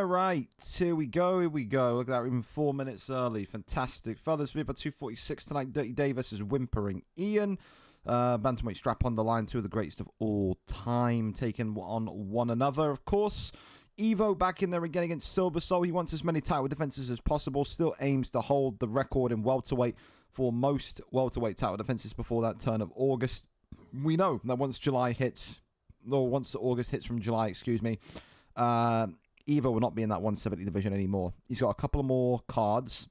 Right, here we go. Look at that, we're even 4 minutes early. Fantastic. Fellas, we're about 246 tonight. Dirty Dave versus WhimperingIann. Bantamweight strap on the line, two of the greatest of all time, taking on one another, of course. Evo back in there again against Silver Soul. He wants as many title defenses as possible. Still aims to hold the record in welterweight for most welterweight title defenses before that turn of August. We know that once August hits from July, Evo will not be in that 170 division anymore. He's got a couple of more cards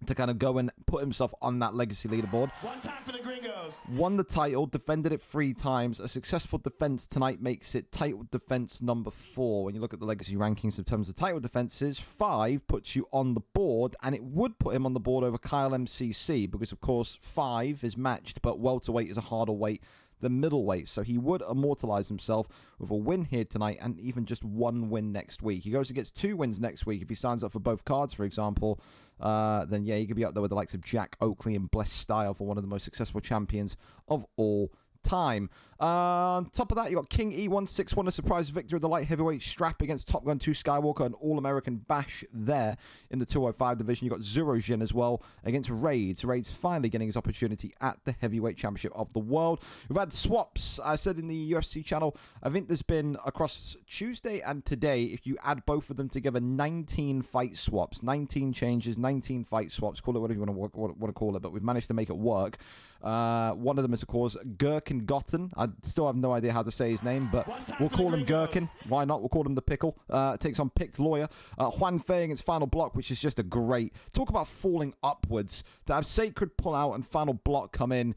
to kind of go and put himself on that legacy leaderboard. One time for the gringos. Won the title, defended it 3 times. A successful defense tonight makes it title defense number 4. When you look at the legacy rankings in terms of title defenses, 5 puts you on the board, and it would put him on the board over Kyle MCC because, of course, 5 is matched, but welterweight is a harder weight than middleweight. So he would immortalize himself with a win here tonight and even just 1 win next week. He goes and gets 2 wins next week. If he signs up for both cards, for example, then yeah, he could be up there with the likes of Jack Oakley and Bless Style for one of the most successful champions of all time. On top of that, you got King E161, a surprise victory of the light heavyweight strap against Top Gun 2 Skywalker, an all-American bash there in the 205 division. You got Zurojin as well against Raids. Raids finally getting his opportunity at the heavyweight championship of the world. We've had swaps. I said in the UFC channel, I think there's been across Tuesday and today, if you add both of them together, 19 fight swaps, 19 changes, 19 fight swaps, call it whatever you want to call it, but we've managed to make it work. One of them is, of course, Gherkin Gotten. I still have no idea how to say his name, but we'll call him Gherkin. Why not? We'll call him the Pickle. Takes on Picked Lawyer. Juan Fei against Final Block, which is just a great... Talk about falling upwards. To have Sacred pull out and Final Block come in.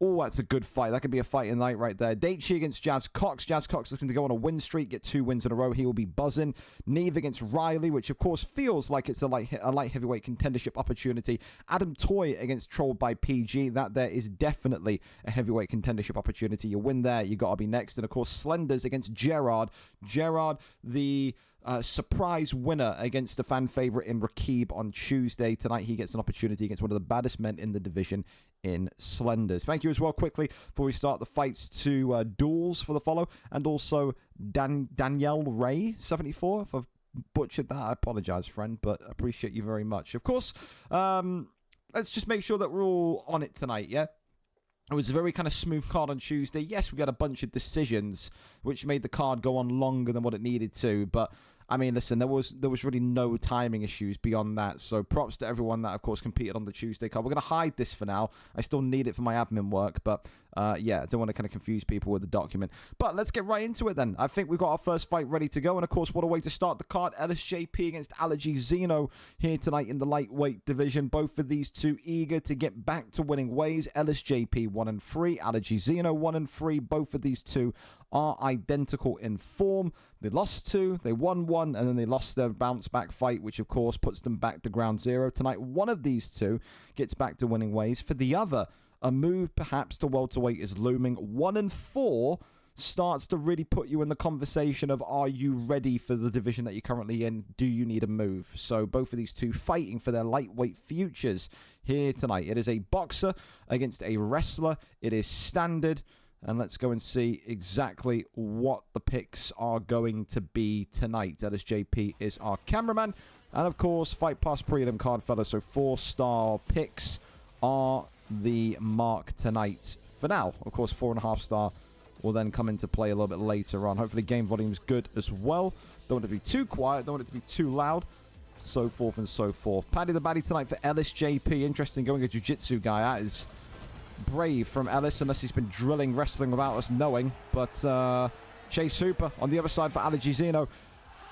Oh, that's a good fight. That could be a fight tonight right there. Daichi against Jazz Cox. Jazz Cox looking to go on a win streak, get 2 wins in a row. He will be buzzing. Neve against Riley, which of course feels like it's a light heavyweight contendership opportunity. Adam Toy against Trolled by PG. That there is definitely a heavyweight contendership opportunity. You win there, you got to be next. And of course, Slenders against Gerard. Gerard, the... surprise winner against the fan favorite in Rakib on Tuesday. Tonight he gets an opportunity against one of the baddest men in the division in Slenders. Thank you as well, quickly, before we start the fights, to Duels for the follow, and also Danielle Ray 74. If I've butchered that, I apologize, friend, but appreciate you very much. Of course, let's just make sure that we're all on it tonight, yeah? It was a very kind of smooth card on Tuesday. Yes, we got a bunch of decisions, which made the card go on longer than what it needed to. But, I mean, listen, there was really no timing issues beyond that. So props to everyone that, of course, competed on the Tuesday card. We're going to hide this for now. I still need it for my admin work. But, yeah, I don't want to kind of confuse people with the document. But let's get right into it then. I think we've got our first fight ready to go. And, of course, what a way to start the card. LSJP against Allergy Zeno here tonight in the lightweight division. Both of these two eager to get back to winning ways. LSJP 1-3, Allergy Zeno 1-3. Both of these two are identical in form. They lost 2, they won 1, and then they lost their bounce back fight, which of course puts them back to ground zero. Tonight, one of these two gets back to winning ways. For the other, a move perhaps to welterweight is looming. 1-4 starts to really put you in the conversation of, are you ready for the division that you're currently in? Do you need a move? So both of these two fighting for their lightweight futures here tonight. It is a boxer against a wrestler. It is standard. And let's go and see exactly what the picks are going to be tonight. LSJP is our cameraman. And of course, Fight Pass prelim card, fellas. So 4-star picks are the mark tonight. For now, of course, 4.5-star will then come into play a little bit later on. Hopefully game volume is good as well. Don't want it to be too quiet. Don't want it to be too loud. So forth and so forth. Paddy the Baddie tonight for LSJP. Interesting going a jiu-jitsu guy. That is brave from Ellis, unless he's been drilling wrestling without us knowing. But Chase Hooper on the other side for Allergy Zeno.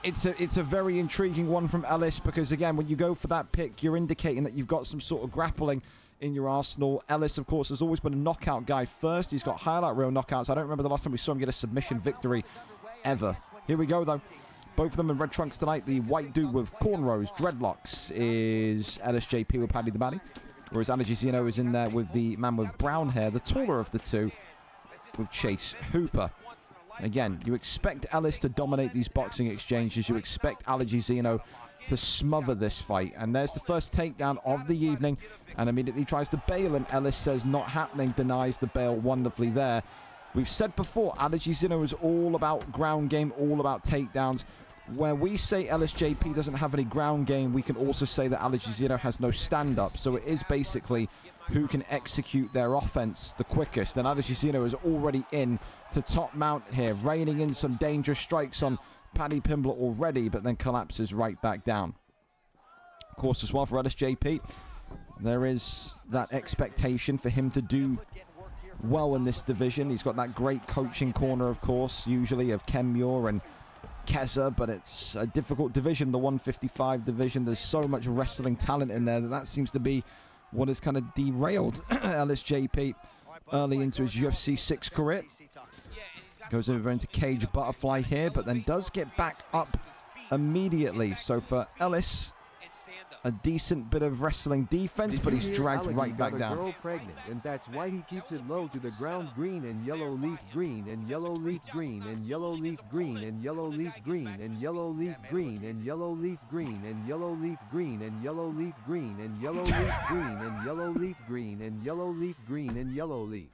It's a very intriguing one from Ellis, because again, when you go for that pick, you're indicating that you've got some sort of grappling in your arsenal. Ellis, of course, has always been a knockout guy first. He's got highlight reel knockouts. I don't remember the last time we saw him get a submission victory ever. Here we go, though. Both of them in red trunks tonight. The white dude with cornrows, dreadlocks, is LSJP with Paddy the Baddie. Whereas Allergy Zeno is in there with the man with brown hair, the taller of the two, with Chase Hooper. Again, you expect Ellis to dominate these boxing exchanges. You expect Allergy Zeno to smother this fight. And there's the first takedown of the evening, and immediately tries to bail him. Ellis says not happening, denies the bail wonderfully there. We've said before, Allergy Zeno is all about ground game, all about takedowns. When we say LSJP doesn't have any ground game, we can also say that Alagizino has no stand-up. So it is basically who can execute their offense the quickest. And Alagizino is already in to top mount here, raining in some dangerous strikes on Paddy Pimblett already, but then collapses right back down. Of course, as well for LSJP, there is that expectation for him to do well in this division. He's got that great coaching corner, of course, usually of Ken Muir and Keza, but it's a difficult division, the 155 division. There's so much wrestling talent in there that seems to be what has kind of derailed LSJP early into his UFC 6 career. Goes over into cage butterfly here, but then does get back up immediately. So for Ellis, a decent bit of wrestling defense, but he's dragged right back down. Girl pregnant, and that's why he keeps it low to the ground. Green and yellow leaf green and yellow leaf green and yellow leaf green and yellow leaf green and yellow leaf green and yellow leaf green and yellow leaf green and yellow leaf green and yellow leaf green and yellow leaf green and yellow leaf green and yellow leaf.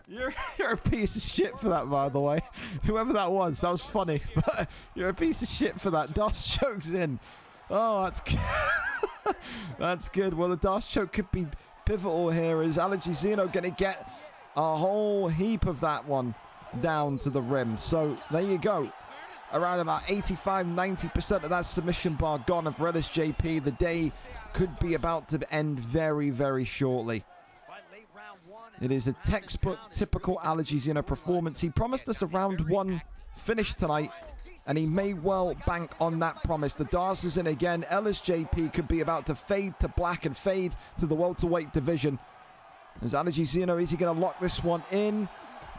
You're a piece of shit for that, by the way. Whoever that was funny, but you're a piece of shit for that. Das chokes in. Oh, that's good. That's good. Well, the Das choke could be pivotal here. Is Alagizino going to get a whole heap of that one down to the rim? So there you go. Around about 85-90% of that submission bar gone. And for LSJP, the day could be about to end very, very shortly. It is a textbook, typical Alagizino performance. He promised us a round one finish tonight, and he may well bank on that promise. The Das is in again. LSJP could be about to fade to black and fade to the welterweight division. As Alagizino, is he going to lock this one in?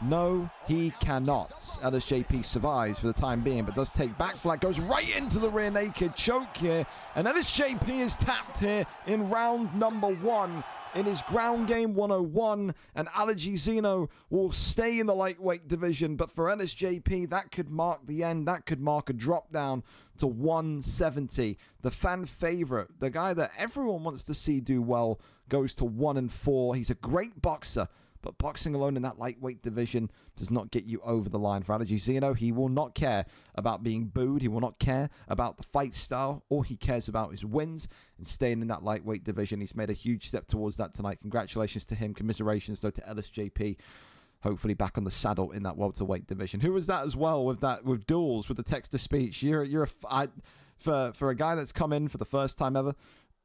No, he cannot. LSJP survives for the time being, but does take back flat, goes right into the rear naked choke here. And LSJP is tapped here in round number one. In his ground game 101, and Alagizino will stay in the lightweight division, but for LSJP, that could mark the end. That could mark a drop down to 170. The fan favorite, the guy that everyone wants to see do well, goes to 1-4. He's a great boxer, but boxing alone in that lightweight division does not get you over the line. For Alagizino, he will not care about being booed. He will not care about the fight style. All he cares about is wins and staying in that lightweight division. He's made a huge step towards that tonight. Congratulations to him. Commiserations, though, to LSJP. Hopefully back on the saddle in that welterweight division. Who was that as well with duels, with the text-to-speech? For a guy that's come in for the first time ever,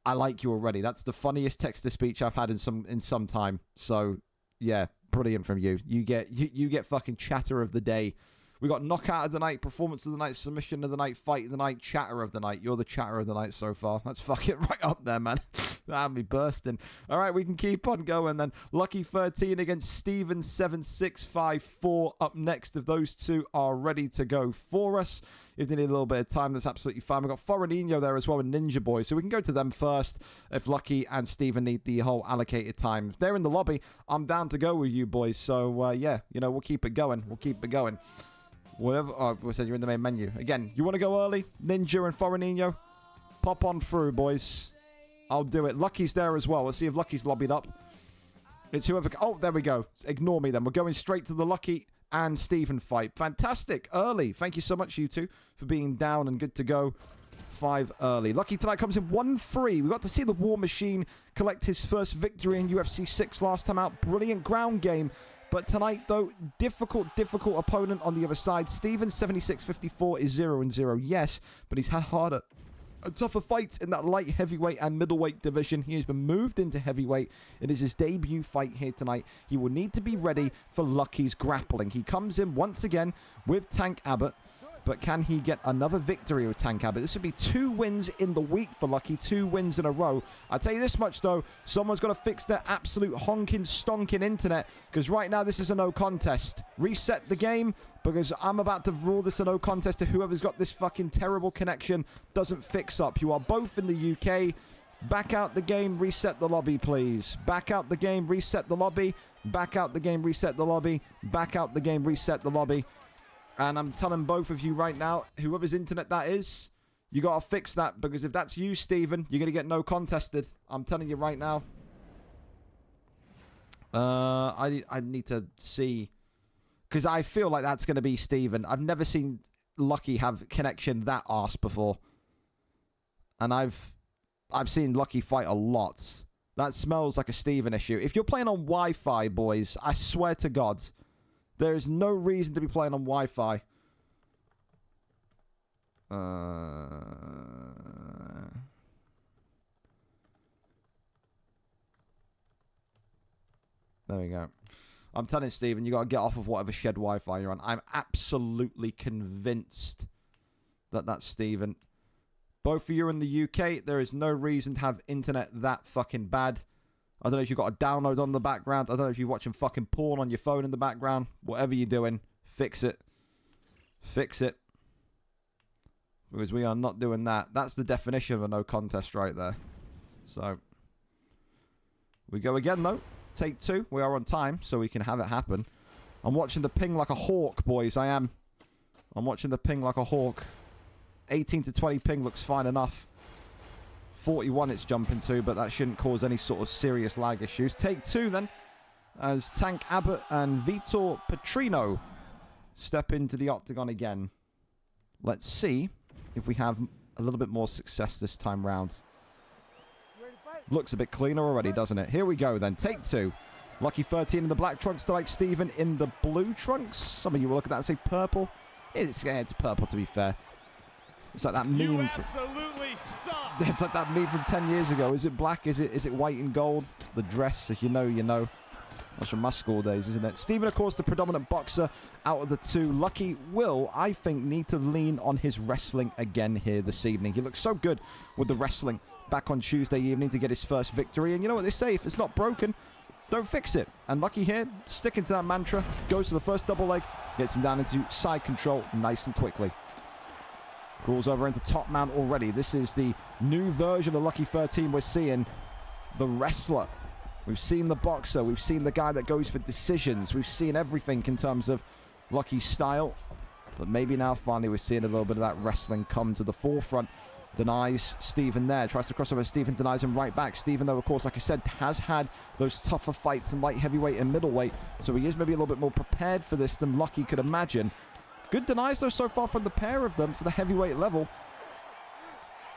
I like you already. That's the funniest text-to-speech I've had in some time. So yeah, brilliant from you. You get fucking chatter of the day. We got knockout of the night, performance of the night, submission of the night, fight of the night, chatter of the night. You're the chatter of the night so far. That's fucking right up there, man. That'll be bursting. All right, we can keep on going then. Lucky 13 against Steven 7654 up next. If those two are ready to go for us, if they need a little bit of time, that's absolutely fine. We've got Foreignino there as well and Ninja Boy, so we can go to them first if Lucky and Steven need the whole allocated time. If they're in the lobby, I'm down to go with you boys. So, yeah, we'll keep it going. We'll keep it going. Whatever. Oh, we said you're in the main menu. Again, you want to go early? Ninja and Foreignino? Pop on through, boys. I'll do it. Lucky's there as well. Let's see if Lucky's lobbied up. It's whoever... Oh, there we go. Ignore me then. We're going straight to the Lucky and Steven fight. Fantastic. Early. Thank you so much, you two, for being down and good to go. 5 early. Lucky tonight comes in 1-3. We got to see the War Machine collect his first victory in UFC 6 last time out. Brilliant ground game. But tonight, though, difficult opponent on the other side. Steven 7654 is 0-0, yes, but he's had harder, tougher fights in that light heavyweight and middleweight division. He has been moved into heavyweight. It is his debut fight here tonight. He will need to be ready for Lucky's grappling. He comes in once again with Tank Abbott. But can he get another victory with Tank Abbott? This would be 2 wins in the week for Lucky. 2 wins in a row. I'll tell you this much, though. Someone's got to fix their absolute honking, stonking internet. Because right now, this is a no contest. Reset the game. Because I'm about to rule this a no contest if whoever's got this fucking terrible connection doesn't fix up. You are both in the UK. Back out the game. Reset the lobby, please. Back out the game. Reset the lobby. Back out the game. Reset the lobby. Back out the game. Reset the lobby. And I'm telling both of you right now, whoever's internet that is, you got to fix that. Because if that's you, Steven, you're going to get no contested. I'm telling you right now. I need to see. Because I feel like that's going to be Steven. I've never seen Lucky have connection that arse before. And I've seen Lucky fight a lot. That smells like a Steven issue. If you're playing on Wi-Fi, boys, I swear to God, there is no reason to be playing on Wi-Fi. There we go. I'm telling Steven, you got to get off of whatever shed Wi-Fi you're on. I'm absolutely convinced that that's Steven. Both of you are in the UK. There is no reason to have internet that fucking bad. I don't know if you've got a download on the background. I don't know if you're watching fucking porn on your phone in the background. Whatever you're doing, fix it. Fix it. Because we are not doing that. That's the definition of a no contest right there. So, we go again, though. Take 2. We are on time, so we can have it happen. I'm watching the ping like a hawk, boys. I am. I'm watching the ping like a hawk. 18 to 20 ping looks fine enough. 41 it's jumping to, but that shouldn't cause any sort of serious lag issues. Take 2, then, as Tank Abbott and Vitor Petrino step into the octagon again. Let's see if we have a little bit more success this time round. Looks a bit cleaner already, doesn't it? Here we go, then. Take 2. Lucky 13 in the black trunks to like Steven in the blue trunks. Some of you will look at that and say purple. It's purple, to be fair. It's like that meme. You absolutely suck. It's like that meme from 10 years ago. Is it black? Is it white and gold? The dress, if you know, you know. That's from my school days, isn't it? Steven, of course, the predominant boxer out of the 2. Lucky will, I think, need to lean on his wrestling again here this evening. He looks so good with the wrestling back on Tuesday evening to get his first victory. And you know what they say? If it's not broken, don't fix it. And Lucky here, sticking to that mantra, goes to the first double leg, gets him down into side control nice and quickly. Crawls over into top mount already. This is the new version of Lucky 13 we're seeing. The wrestler. We've seen the boxer. We've seen the guy that goes for decisions. We've seen everything in terms of Lucky's style. But maybe now finally we're seeing a little bit of that wrestling come to the forefront. Denies Steven there. Tries to cross over. Steven denies him right back. Steven, though, of course, like I said, has had those tougher fights in light heavyweight and middleweight. So he is maybe a little bit more prepared for this than Lucky could imagine. Good denies, though, so far from the pair of them for the heavyweight level.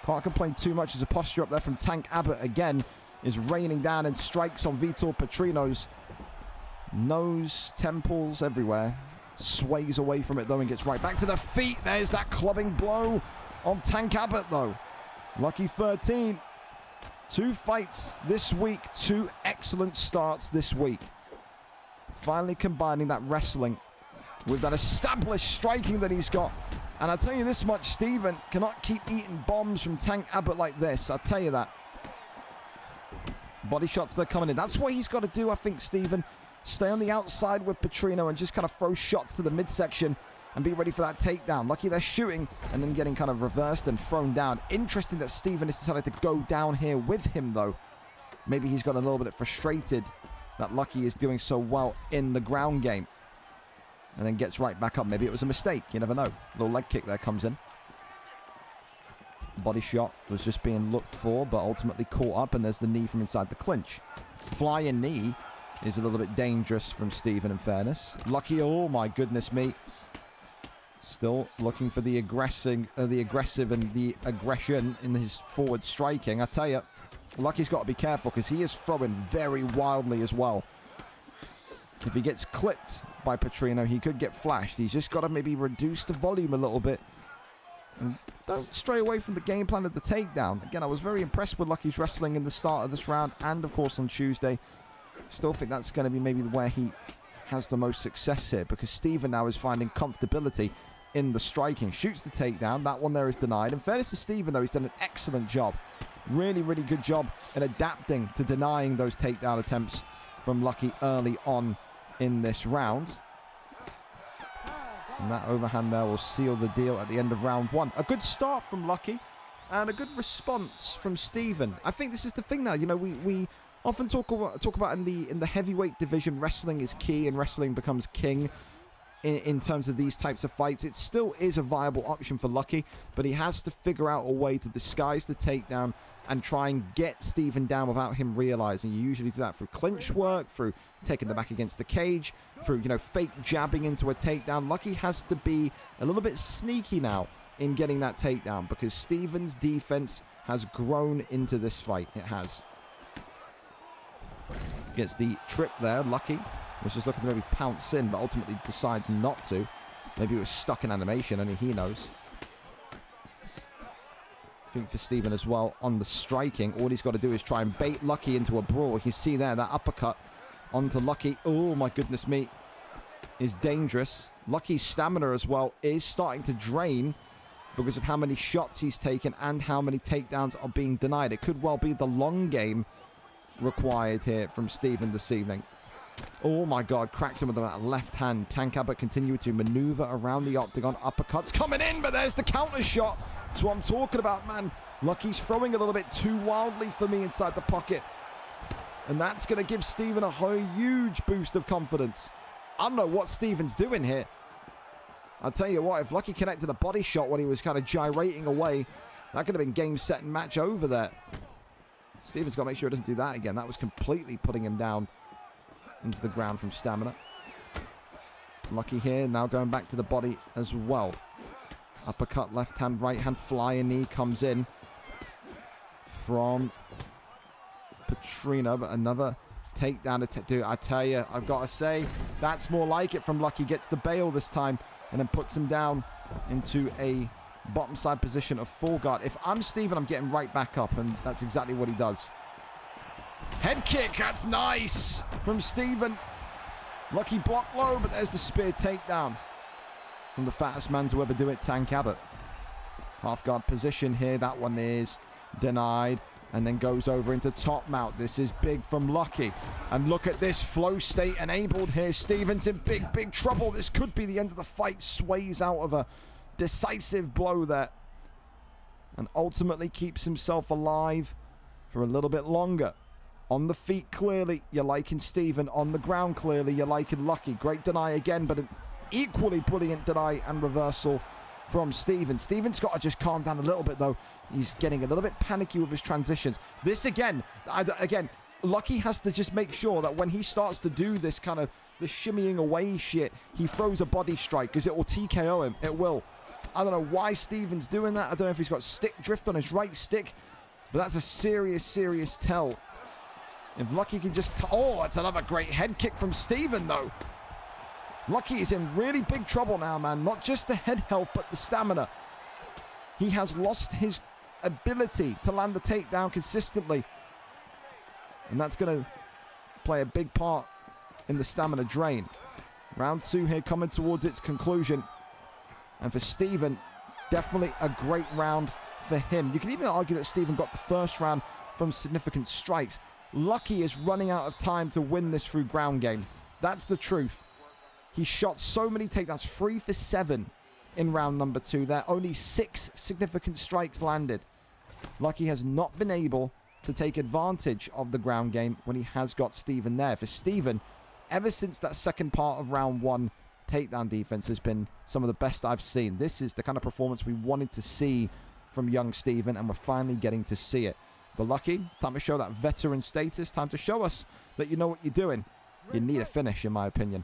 Can't complain too much as a posture up there from Tank Abbott again is raining down and strikes on Vitor Petrino's nose, temples, everywhere. Sways away from it, though, and gets right back to the feet. There's that clubbing blow on Tank Abbott, though. Lucky 13. 2 fights this week. 2 excellent starts this week. Finally combining that wrestling with that established striking that he's got. And I'll tell you this much, Steven cannot keep eating bombs from Tank Abbott like this. I'll tell you that. Body shots, they're coming in. That's what he's got to do, I think, Steven. Stay on the outside with Petrino and just kind of throw shots to the midsection and be ready for that takedown. Lucky they're shooting and then getting kind of reversed and thrown down. Interesting that Steven has decided to go down here with him, though. Maybe he's got a little bit frustrated that Lucky is doing so well in the ground game. And then gets right back up. Maybe it was a mistake. You never know. Little leg kick there comes in. Body shot was just being looked for, but ultimately caught up. And there's the knee from inside the clinch. Flying knee is a little bit dangerous from Steven, in fairness. Lucky, oh my goodness me. Still looking for the aggressive and the aggression in his forward striking. I tell you, Lucky's got to be careful because he is throwing very wildly as well. If he gets clipped by Petrino, he could get flashed. He's just got to maybe reduce the volume a little bit. And don't stray away from the game plan of the takedown. Again, I was very impressed with Lucky's wrestling in the start of this round and, of course, on Tuesday. Still think that's going to be maybe where he has the most success here because Steven now is finding comfortability in the striking. Shoots the takedown. That one there is denied. In fairness to Steven, though, he's done an excellent job. Really, really good job in adapting to denying those takedown attempts from Lucky early on in this round. And that overhand there will seal the deal at the end of round 1. A good start from Lucky and a good response from Steven. I think this is the thing now. You know, we often talk about in the heavyweight division, wrestling is key and wrestling becomes king. in terms of these types of fights. It still is a viable option for Lucky, but he has to figure out a way to disguise the takedown and try and get Steven down without him realizing. You usually do that through clinch work, through taking the back against the cage, through, you know, fake jabbing into a takedown. Lucky has to be a little bit sneaky now in getting that takedown because Steven's defense has grown into this fight. It has. Gets the trip there. Lucky was just looking to maybe pounce in, but ultimately decides not to. Maybe he was stuck in animation, only he knows. I think for Steven as well, on the striking, all he's got to do is try and bait Lucky into a brawl. You can see there, that uppercut onto Lucky. Oh, my goodness me. Is dangerous. Lucky's stamina as well is starting to drain because of how many shots he's taken and how many takedowns are being denied. It could well be the long game required here from Steven this evening. Oh my God, cracks him with that left hand. Tank Abbott continuing to maneuver around the octagon. Uppercuts coming in, but there's the counter shot. That's what I'm talking about, man. Lucky's throwing a little bit too wildly for me inside the pocket. And that's going to give Steven a huge boost of confidence. I don't know what Steven's doing here. I'll tell you what, if Lucky connected a body shot when he was kind of gyrating away, that could have been game, set, and match over there. Steven's got to make sure he doesn't do that again. That was completely putting him down into the ground from stamina. Lucky here, now going back to the body as well. Uppercut, left hand, right hand, flying knee comes in from Petrino, but another takedown. Dude, I tell you, I've got to say, that's more like it from Lucky. Gets the bail this time and then puts him down into a bottom side position of full guard. If I'm Steven, I'm getting right back up, and that's exactly what he does. Head kick, that's nice from Steven. Lucky block low, but there's the spear takedown from the fattest man to ever do it, Tank Abbott. Half guard position here, that one is denied, and then goes over into top mount. This is big from Lucky. And look at this, flow state enabled here. Steven's in big trouble. This could be the end of the fight. Sways out of a decisive blow there. And ultimately keeps himself alive for a little bit longer. On the feet, clearly, you're liking Steven. On the ground, clearly, you're liking Lucky. Great deny again, but an equally brilliant deny and reversal from Steven. Steven's got to just calm down a little bit, though. He's getting a little bit panicky with his transitions. This, again, Lucky has to just make sure that when he starts to do this kind of the shimmying away shit, he throws a body strike, because it will TKO him. It will. I don't know why Steven's doing that. I don't know if he's got stick drift on his right stick, but that's a serious tell. If Lucky can just... oh, that's another great head kick from Steven, though. Lucky is in really big trouble now, man. Not just the head health, but the stamina. He has lost his ability to land the takedown consistently. And that's going to play a big part in the stamina drain. Round 2 here coming towards its conclusion. And for Steven, definitely a great round for him. You can even argue that Steven got the first round from significant strikes. Lucky is running out of time to win this through ground game. That's the truth. He shot so many takedowns, 3 for 7 in round number 2 there. Only 6 significant strikes landed. Lucky has not been able to take advantage of the ground game when he has got Steven there. For Steven, ever since that second part of round 1, takedown defense has been some of the best I've seen. This is the kind of performance we wanted to see from young Steven, and we're finally getting to see it. For Lucky, time to show that veteran status. Time to show us that you know what you're doing. You need a finish, in my opinion.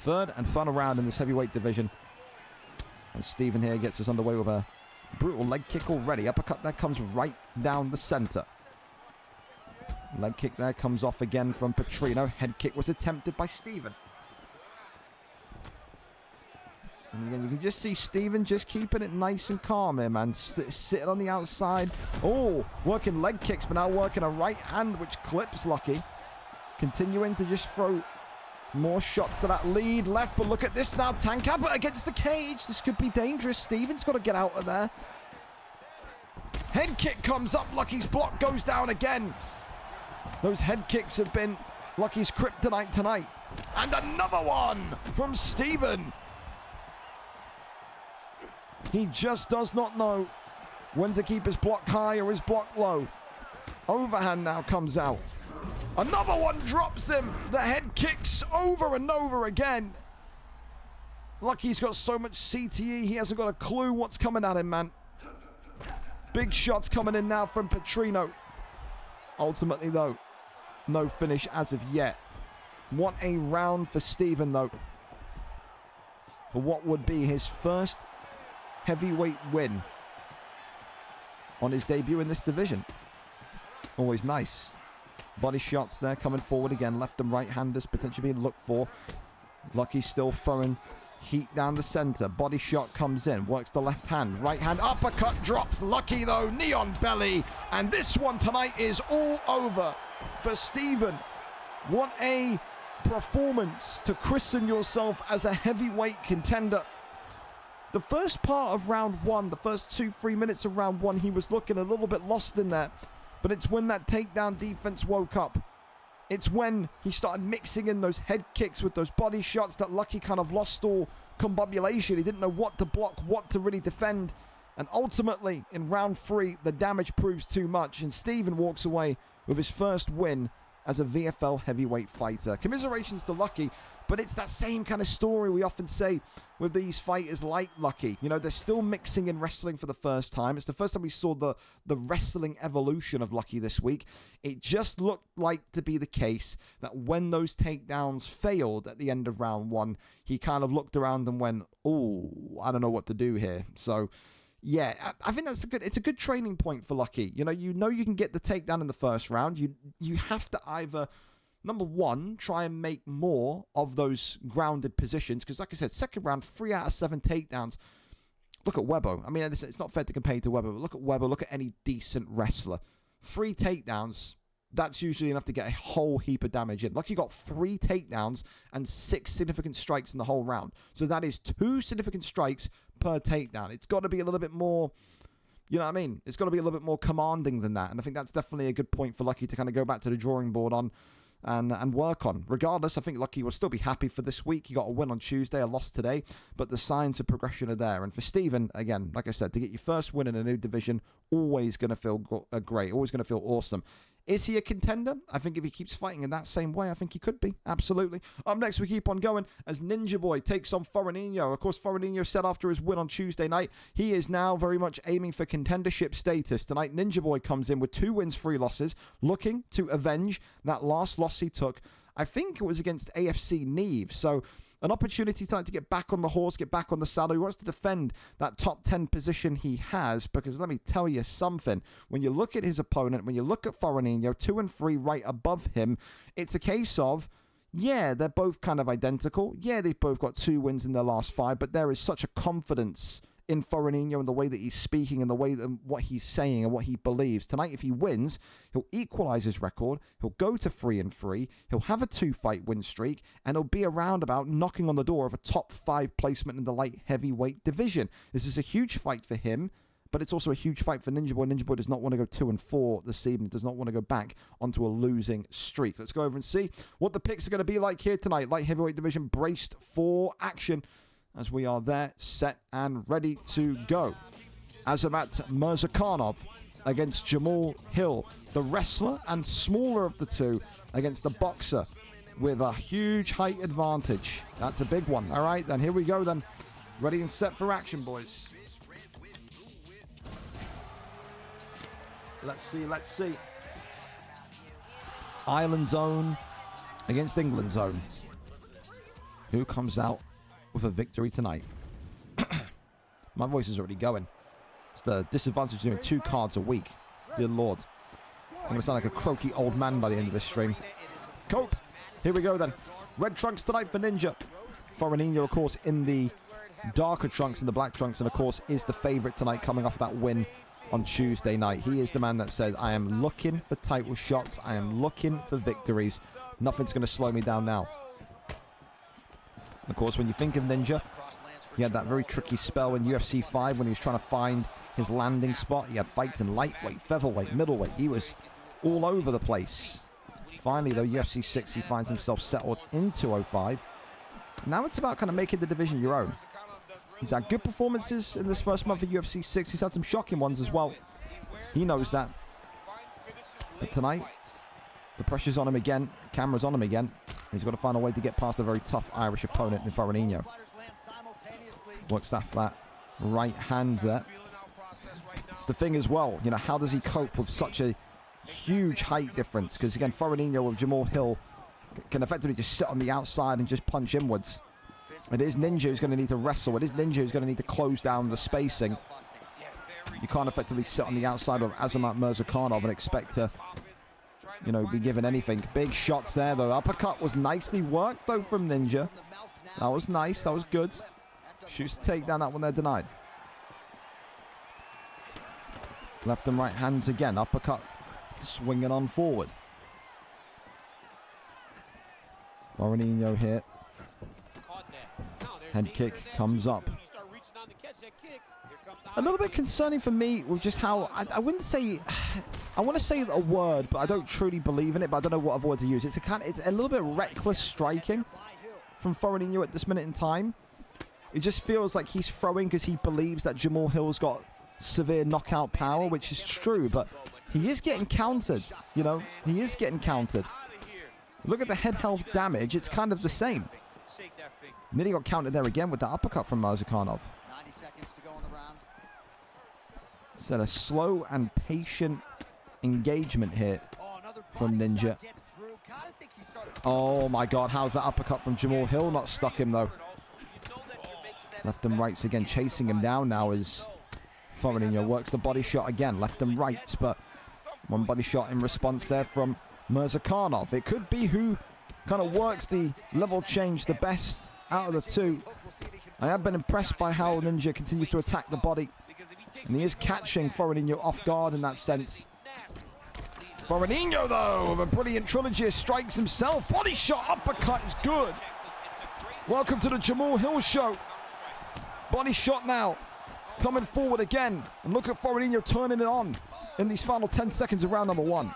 Third and final round in this heavyweight division. And Steven here gets us underway with a brutal leg kick already. Uppercut there comes right down the center. Leg kick there comes off again from Petrino. Head kick was attempted by Steven. And again, you can just see Steven just keeping it nice and calm here, man. Sitting on the outside. Oh, working leg kicks, but now working a right hand, which clips Lucky. Continuing to just throw more shots to that lead left, but look at this now. Tank Abbott against the cage. This could be dangerous. Steven's got to get out of there. Head kick comes up. Lucky's block goes down again. Those head kicks have been Lucky's kryptonite tonight. And another one from Steven. He just does not know when to keep his block high or his block low. Overhand now comes out. Another one drops him. The head kicks over and over again. Lucky's got so much CTE, he hasn't got a clue what's coming at him, man. Big shots coming in now from Petrino. Ultimately, though, no finish as of yet. What a round for Stephen, though. For what would be his first heavyweight win on his debut in this division. Always nice. Body shots there coming forward again. Left and right-handers potentially being looked for. Lucky still throwing heat down the center. Body shot comes in. Works the left hand. Right hand uppercut drops. Lucky though. Knee on belly. And this one tonight is all over for Stephen. What a performance to christen yourself as a heavyweight contender. The first part of round one, the first 2-3 minutes of round one, he was looking a little bit lost in there. But it's when that takedown defense woke up. It's when he started mixing in those head kicks with those body shots that Lucky kind of lost all combobulation. He didn't know what to block, what to really defend. And ultimately, in round 3, the damage proves too much. And Stephen walks away with his first win as a VFL heavyweight fighter. Commiserations to Lucky, but it's that same kind of story we often say with these fighters like Lucky. You know, they're still mixing in wrestling for the first time. It's the first time we saw the wrestling evolution of Lucky this week. It just looked like to be the case that when those takedowns failed at the end of round 1, he kind of looked around and went, oh, I don't know what to do here. So yeah, I think it's a good training point for Lucky. You know you can get the takedown in the first round. You have to either, number one, try and make more of those grounded positions. Because like I said, second round, 3 out of 7 takedowns. Look at Webbo. I mean, it's not fair to compare to Webbo, but look at Webbo. Look at any decent wrestler. 3 takedowns, that's usually enough to get a whole heap of damage in. Lucky got 3 takedowns and 6 significant strikes in the whole round. So that is 2 significant strikes per takedown. It's got to be a little bit more, you know what I mean? It's got to be a little bit more commanding than that. And I think that's definitely a good point for Lucky to kind of go back to the drawing board on and work on. Regardless, I think Lucky will still be happy for this week. He got a win on Tuesday, a loss today, but the signs of progression are there. And for Stephen, again, like I said, to get your first win in a new division, always going to feel great, always going to feel awesome. Is he a contender? I think if he keeps fighting in that same way, I think he could be. Absolutely. Up next, we keep on going as Ninja Boy takes on Foranino. Of course, Foranino said after his win on Tuesday night, he is now very much aiming for contendership status. Tonight, Ninja Boy comes in with 2 wins, 3 losses, looking to avenge that last loss he took. I think it was against AFC Neve. So an opportunity tonight to get back on the horse, get back on the saddle. He wants to defend that top 10 position he has, because let me tell you something. When you look at his opponent, when you look at Foranino, 2 and 3 right above him, it's a case of, yeah, they're both kind of identical. Yeah, they've both got 2 wins in their last 5, but there is such a confidence in Foranino and the way that he's speaking and the way that what he's saying and what he believes. Tonight, if he wins, he'll equalize his record. He'll go to 3 and 3. He'll have a 2-fight win streak, and he'll be around about knocking on the door of a top 5 placement in the light heavyweight division. This is a huge fight for him, but it's also a huge fight for Ninja Boy. Ninja Boy does not want to go 2 and 4 this evening. Does not want to go back onto a losing streak. Let's go over and see what the picks are going to be like here tonight. Light heavyweight division braced for action, as we are there, set and ready to go. Azamat Mirzakhanov against Jamal Hill, the wrestler and smaller of the two, against the boxer with a huge height advantage. That's a big one. All right, then here we go then. Ready and set for action, boys. Let's see. Ireland zone against England zone. Who comes out with a victory tonight? My voice is already going. It's the disadvantage of doing 2 cards a week. Dear Lord. I'm going to sound like a croaky old man by the end of this stream. Cope. Here we go then. Red trunks tonight for Ninja. Foranino, of course, in the darker trunks and the black trunks, and of course is the favorite tonight, coming off that win on Tuesday night. He is the man that said, I am looking for title shots. I am looking for victories. Nothing's going to slow me down now. Of course, when you think of Ninja, he had that very tricky spell in UFC 5 when he was trying to find his landing spot. He had fights in lightweight, featherweight, middleweight. He was all over the place. Finally, though, UFC 6, he finds himself settled in 205. Now it's about kind of making the division your own. He's had good performances in this first month of UFC 6. He's had some shocking ones as well. He knows that. But tonight, the pressure's on him again. Camera's on him again. He's got to find a way to get past a very tough Irish opponent in Foranino. Works that flat right hand there. It's the thing as well, you know, how does he cope with such a huge height difference? Because again, Foreignino with Jamal Hill can effectively just sit on the outside and just punch inwards. It is Ninja who's going to need to wrestle. It is Ninja who's going to need to close down the spacing. You can't effectively sit on the outside of Azamat Mirzakhanov and expect to, you know, be given anything. Big shots there, though. Uppercut was nicely worked, though, from Ninja. That was nice. That was good. Shoots the takedown. That one there denied. Left and right hands again. Uppercut swinging on forward. Foreignino here. Head kick comes up. A little bit concerning for me with just how I wouldn't say, I want to say a word, but I don't truly believe in it. But I don't know what other word to use. It's a little bit reckless striking from Foreignino at this minute in time. It just feels like he's throwing because he believes that Jamal Hill's got severe knockout power, which is true. But he is getting countered. You know, he is getting countered. Look at the head health damage. It's kind of the same. Nearly got countered there again with the uppercut from Mirzakhanov. 90 seconds to go in the round. So a slow and patient engagement here from Ninja. Oh my God, how's that uppercut from Jamal Hill not stuck him though? Left and rights again, chasing him down now as Foreignino works the body shot again. Left and rights, but one body shot in response there from Mirzakhanov. It could be who kind of works the level change the best out of the two. I have been impressed by how Ninja continues to attack the body. And he is catching Foreignino off guard in that sense. Foreignino, though, with a brilliant trilogy, strikes himself. Body shot, uppercut is good. Welcome to the Jamal Hill show. Body shot now. Coming forward again. And look at Foreignino turning it on in these final 10 seconds of round number one.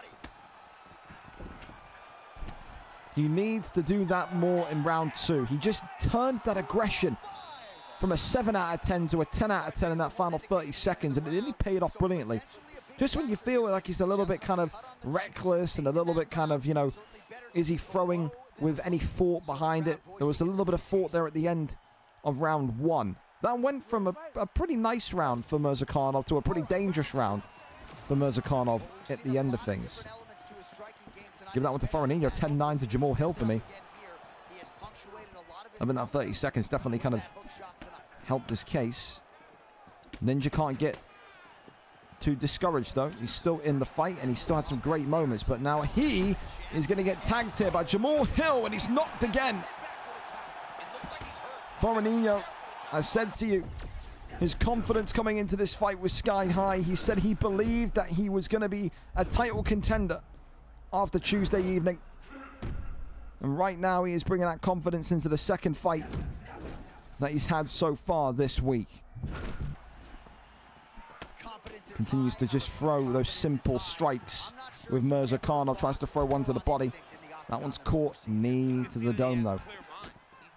He needs to do that more in round two. He just turned that aggression from a 7 out of 10 to a 10 out of 10 in that final 30 seconds, and it really paid off brilliantly. Just when you feel like he's a little bit kind of reckless and a little bit kind of, you know, is he throwing with any thought behind it? There was a little bit of thought there at the end of round one. That went from a pretty nice round for Mirzakhanov to a pretty dangerous round for Mirzakhanov at the end of things. Give that one to Foreignino, 10-9 to Jamal Hill for me. I mean, that 30 seconds definitely kind of helped this case. Ninja can't get too discouraged, though. He's still in the fight, and he still had some great moments. But now he is going to get tagged here by Jamal Hill, and he's knocked again. Foreignino, I said to you, his confidence coming into this fight was sky high. He said he believed that he was going to be a title contender after Tuesday evening. And right now he is bringing that confidence into the second fight that he's had so far this week. Continues to just throw those simple strikes with Mirzakhanov. Tries to throw one to the body. That one's caught. Knee to the dome though.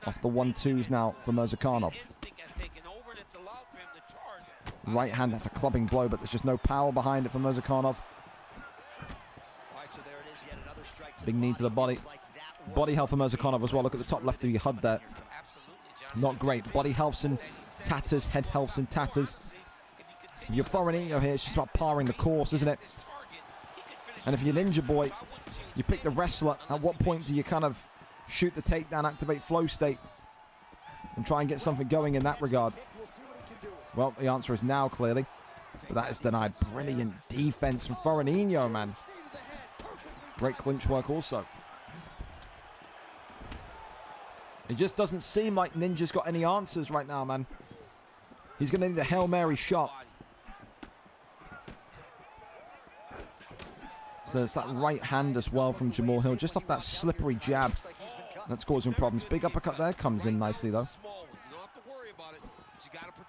Off the 1-2s now for Mirzakhanov. Right hand, that's a clubbing blow, but there's just no power behind it for Mirzakhanov. Big knee to the body. Body health for Mirzakhanov as well. Look at the top left of your HUD there. Not great. Body health's in tatters. Head health's in tatters. Your Foreignino here, it's just about parring the course, isn't it? And if you're Ninja Boy, you pick the wrestler. At what point do you kind of shoot the takedown, activate flow state, and try and get something going in that regard? Well, the answer is now, clearly. But that is denied. Brilliant defense from Foreignino, man. Great clinch work also. It just doesn't seem like Ninja's got any answers right now, man. He's going to need a Hail Mary shot. So it's that right hand as well from Jamal Hill. Just off that slippery jab. That's causing problems. Big uppercut there. Comes in nicely, though.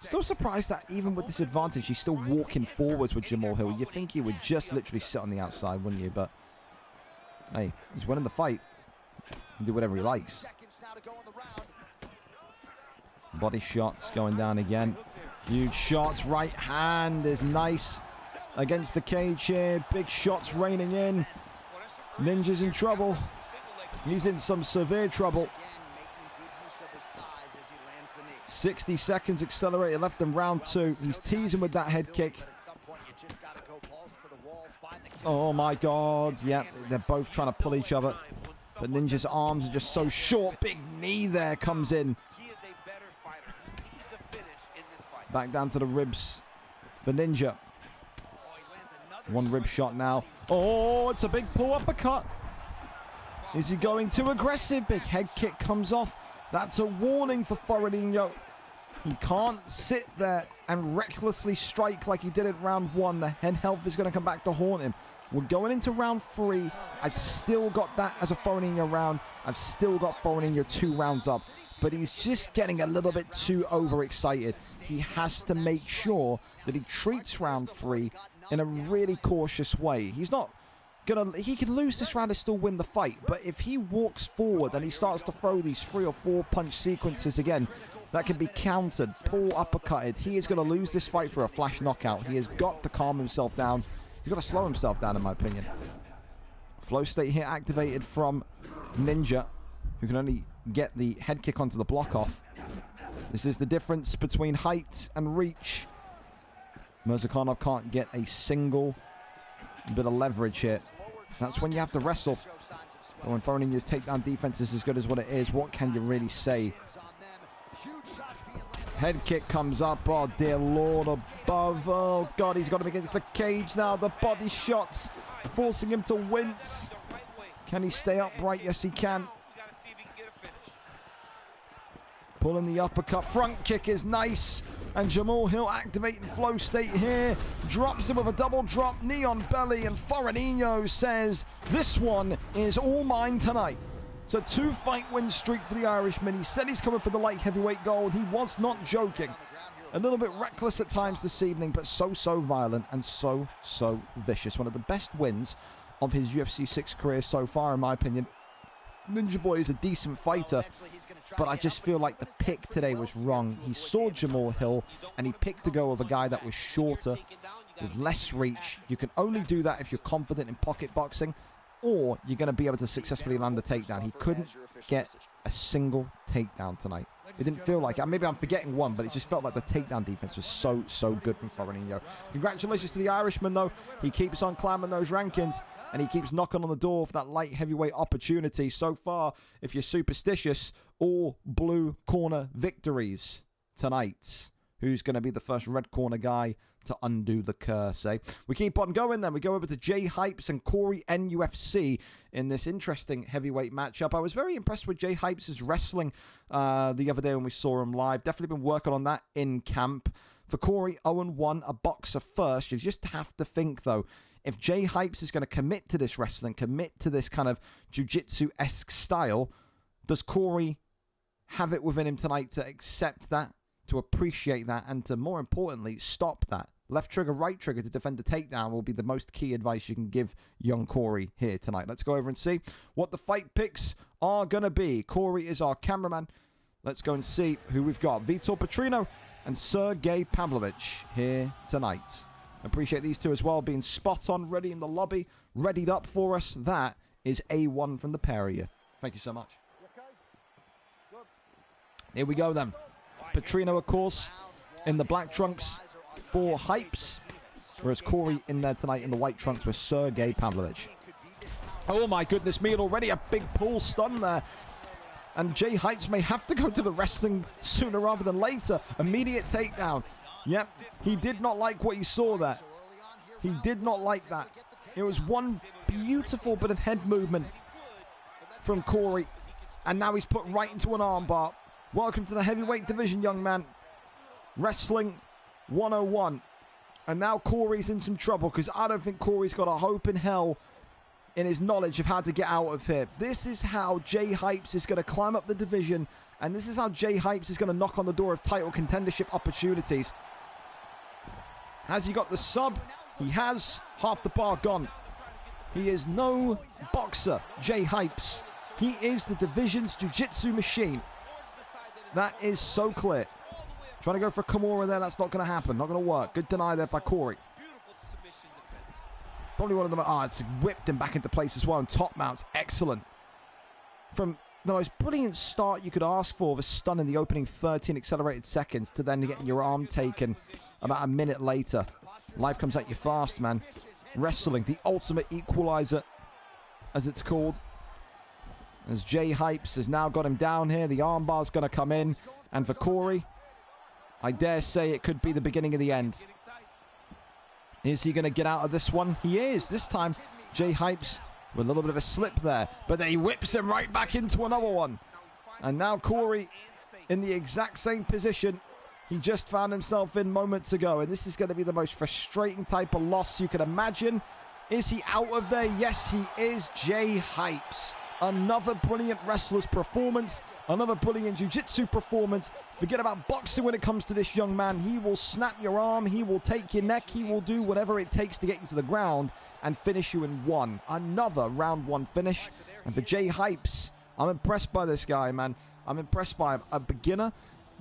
Still surprised that even with this advantage, he's still walking forwards with Jamal Hill. You'd think he would just literally sit on the outside, wouldn't you? But, hey, he's winning the fight. He can do whatever he likes. Body shots going down again. Huge shots. Right hand is nice against the cage here. Big shots raining in. Ninja's in trouble. He's in some severe trouble. 60 seconds accelerated left in round 2. He's teasing with that head kick. Oh my God. Yeah, they're both trying to pull each other. But Ninja's arms are just so short. Big knee there comes in. Back down to the ribs for Ninja. One rib shot now. Oh, it's a big pull uppercut. Is he going too aggressive? Big head kick comes off. That's a warning for Foronino. He can't sit there and recklessly strike like he did at round 1. The head health is going to come back to haunt him. We're going into round 3. I've still got that as a Foronino round. I've still got Foronino 2 rounds up. But he's just getting a little bit too overexcited. He has to make sure that he treats round 3 in a really cautious way. He's not gonna... He can lose this round and still win the fight. But if he walks forward and he starts to throw these 3 or 4 punch sequences again, that can be countered, pull uppercutted, he is going to lose this fight for a flash knockout. He has got to calm himself down. He's got to slow himself down, in my opinion. Flow state here activated from Ninja, who can only get the head kick onto the block off. This is the difference between height and reach. Mirzakhanov can't get a single bit of leverage here. That's when you have to wrestle. But when Foronino's takedown defense is as good as what it is, what can you really say? Head kick comes up. Oh, dear Lord above. Oh, God, he's got him against the cage now. The body shots forcing him to wince. Can he stay upright? Yes, he can. Pulling the uppercut. Front kick is nice. And Jamal Hill activating flow state here. Drops him with a double drop knee on belly. And Foronino says, this one is all mine tonight. It's a 2-fight win streak for the Irishman. He said he's coming for the light heavyweight gold. He was not joking. A little bit reckless at times this evening, but so violent and so vicious. One of the best wins of his UFC 6 career so far, in my opinion. Ninja Boy is a decent fighter, but I just feel like the pick today was wrong. He saw Jamal Hill, and he picked to go with a guy that was shorter, with less reach. You can only do that if you're confident in pocket boxing, or you're going to be able to successfully land a takedown. He couldn't get a single takedown tonight. It didn't feel like it. Maybe I'm forgetting one, but it just felt like the takedown defense was so good from Foronino. Congratulations to the Irishman, though. He keeps on climbing those rankings, and he keeps knocking on the door for that light heavyweight opportunity. So far, if you're superstitious, all blue corner victories tonight. Who's going to be the first red corner guy to undo the curse, eh? We keep on going then. We go over to Jay Hypes and Corey NUFC in this interesting heavyweight matchup. I was very impressed with Jay Hypes' wrestling the other day when we saw him live. Definitely been working on that in camp. For Corey, 0-1, a boxer first. You just have to think, though, if Jay Hypes is going to commit to this wrestling, commit to this kind of jiu-jitsu-esque style, does Corey have it within him tonight to accept that, to appreciate that, and to, more importantly, stop that? Left trigger, right trigger to defend the takedown will be the most key advice you can give young Corey here tonight. Let's go over and see what the fight picks are going to be. Corey is our cameraman. Let's go and see who we've got. Vitor Petrino and Sergey Pavlovich here tonight. Appreciate these two as well, being spot on, ready in the lobby, readied up for us. That is A1 from the pair of you. Thank you so much. Here we go then. Petrino, of course, in the black trunks for Hypes, whereas Corey in there tonight in the white trunks with Sergey Pavlovich. Oh my goodness me, and already a big pull stun there. And Jay Hypes may have to go to the wrestling sooner rather than later. Immediate takedown. Yep, he did not like what he saw there. He did not like that. It was one beautiful bit of head movement from Corey, and now he's put right into an armbar. Welcome to the heavyweight division, young man. Wrestling 101. And now Corey's in some trouble, because I don't think Corey's got a hope in hell in his knowledge of how to get out of here. This is how Jay Hypes is going to climb up the division, and this is how Jay Hypes is going to knock on the door of title contendership opportunities. Has he got the sub? He has. Half the bar gone. He is no boxer, Jay Hypes. He is the division's jiu-jitsu machine. That is so clear. Trying to go for a Kimura there, that's not going to happen. Not going to work. Good deny there by Corey. Probably one of them. It's whipped him back into place as well. And top mounts, excellent. From the most brilliant start you could ask for, of a stun in the opening 13 accelerated seconds, to then getting your arm taken about a minute later. Life comes at you fast, man. Wrestling, the ultimate equalizer, as it's called. As Jay Hypes has now got him down here. The armbar's going to come in. And for Corey, I dare say it could be the beginning of the end. Is he going to get out of this one? He is. This time, Jay Hypes with a little bit of a slip there. But then he whips him right back into another one. And now Corey in the exact same position he just found himself in moments ago. And this is going to be the most frustrating type of loss you can imagine. Is he out of there? Yes, he is. Jay Hypes. Another brilliant wrestler's performance. Another brilliant jiu-jitsu performance. Forget about boxing when it comes to this young man. He will snap your arm. He will take your neck. He will do whatever it takes to get you to the ground and finish you in one. Another round one finish. And for Jay Hypes, I'm impressed by this guy, man. I'm impressed by him. A beginner.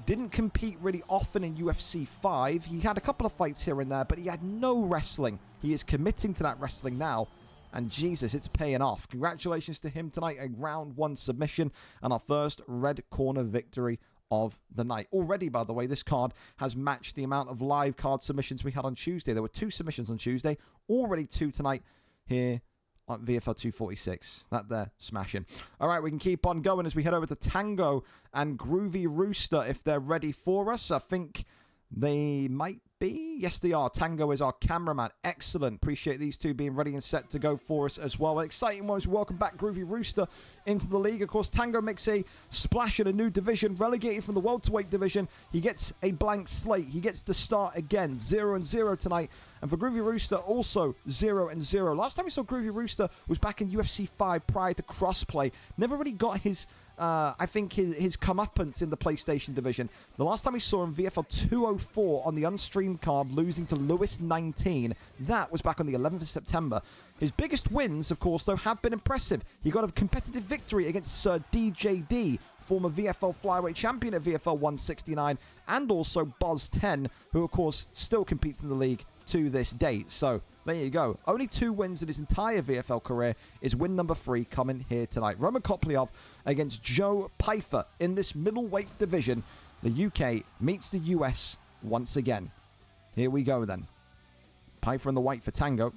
Didn't compete really often in UFC 5. He had a couple of fights here and there, but he had no wrestling. He is committing to that wrestling now. And Jesus, it's paying off. Congratulations to him tonight. A round one submission and our first red corner victory of the night. Already, by the way, this card has matched the amount of live card submissions we had on Tuesday. There were 2 submissions on Tuesday. Already 2 tonight here on VFL 246. That there, smashing. All right, we can keep on going as we head over to Tango and Groovy Rooster if they're ready for us. I think they might be. Yes, they are. Tango is our cameraman. Excellent. Appreciate these two being ready and set to go for us as well. Exciting ones. Welcome back, Groovy Rooster, into the league. Of course, Tango makes a splash in a new division, relegated from the welterweight division. He gets a blank slate. He gets to start again. 0-0 tonight. And for Groovy Rooster, also 0-0. Last time we saw Groovy Rooster was back in UFC 5 prior to crossplay. Never really got his I think his comeuppance in the PlayStation division. The last time we saw him, VFL 204 on the unstreamed card, losing to Lewis 19. That was back on the 11th of September. His biggest wins, of course, though, have been impressive. He got a competitive victory against Sir DJD, former VFL flyweight champion at VFL 169, and also Boz 10, who, of course, still competes in the league to this date. So there you go. Only 2 wins in his entire VFL career. Is win number 3 coming here tonight. Roman Koplyov against Joe Pyfer in this middleweight division. The UK meets the US once again. Here we go then. Pyfer in the white for Tango.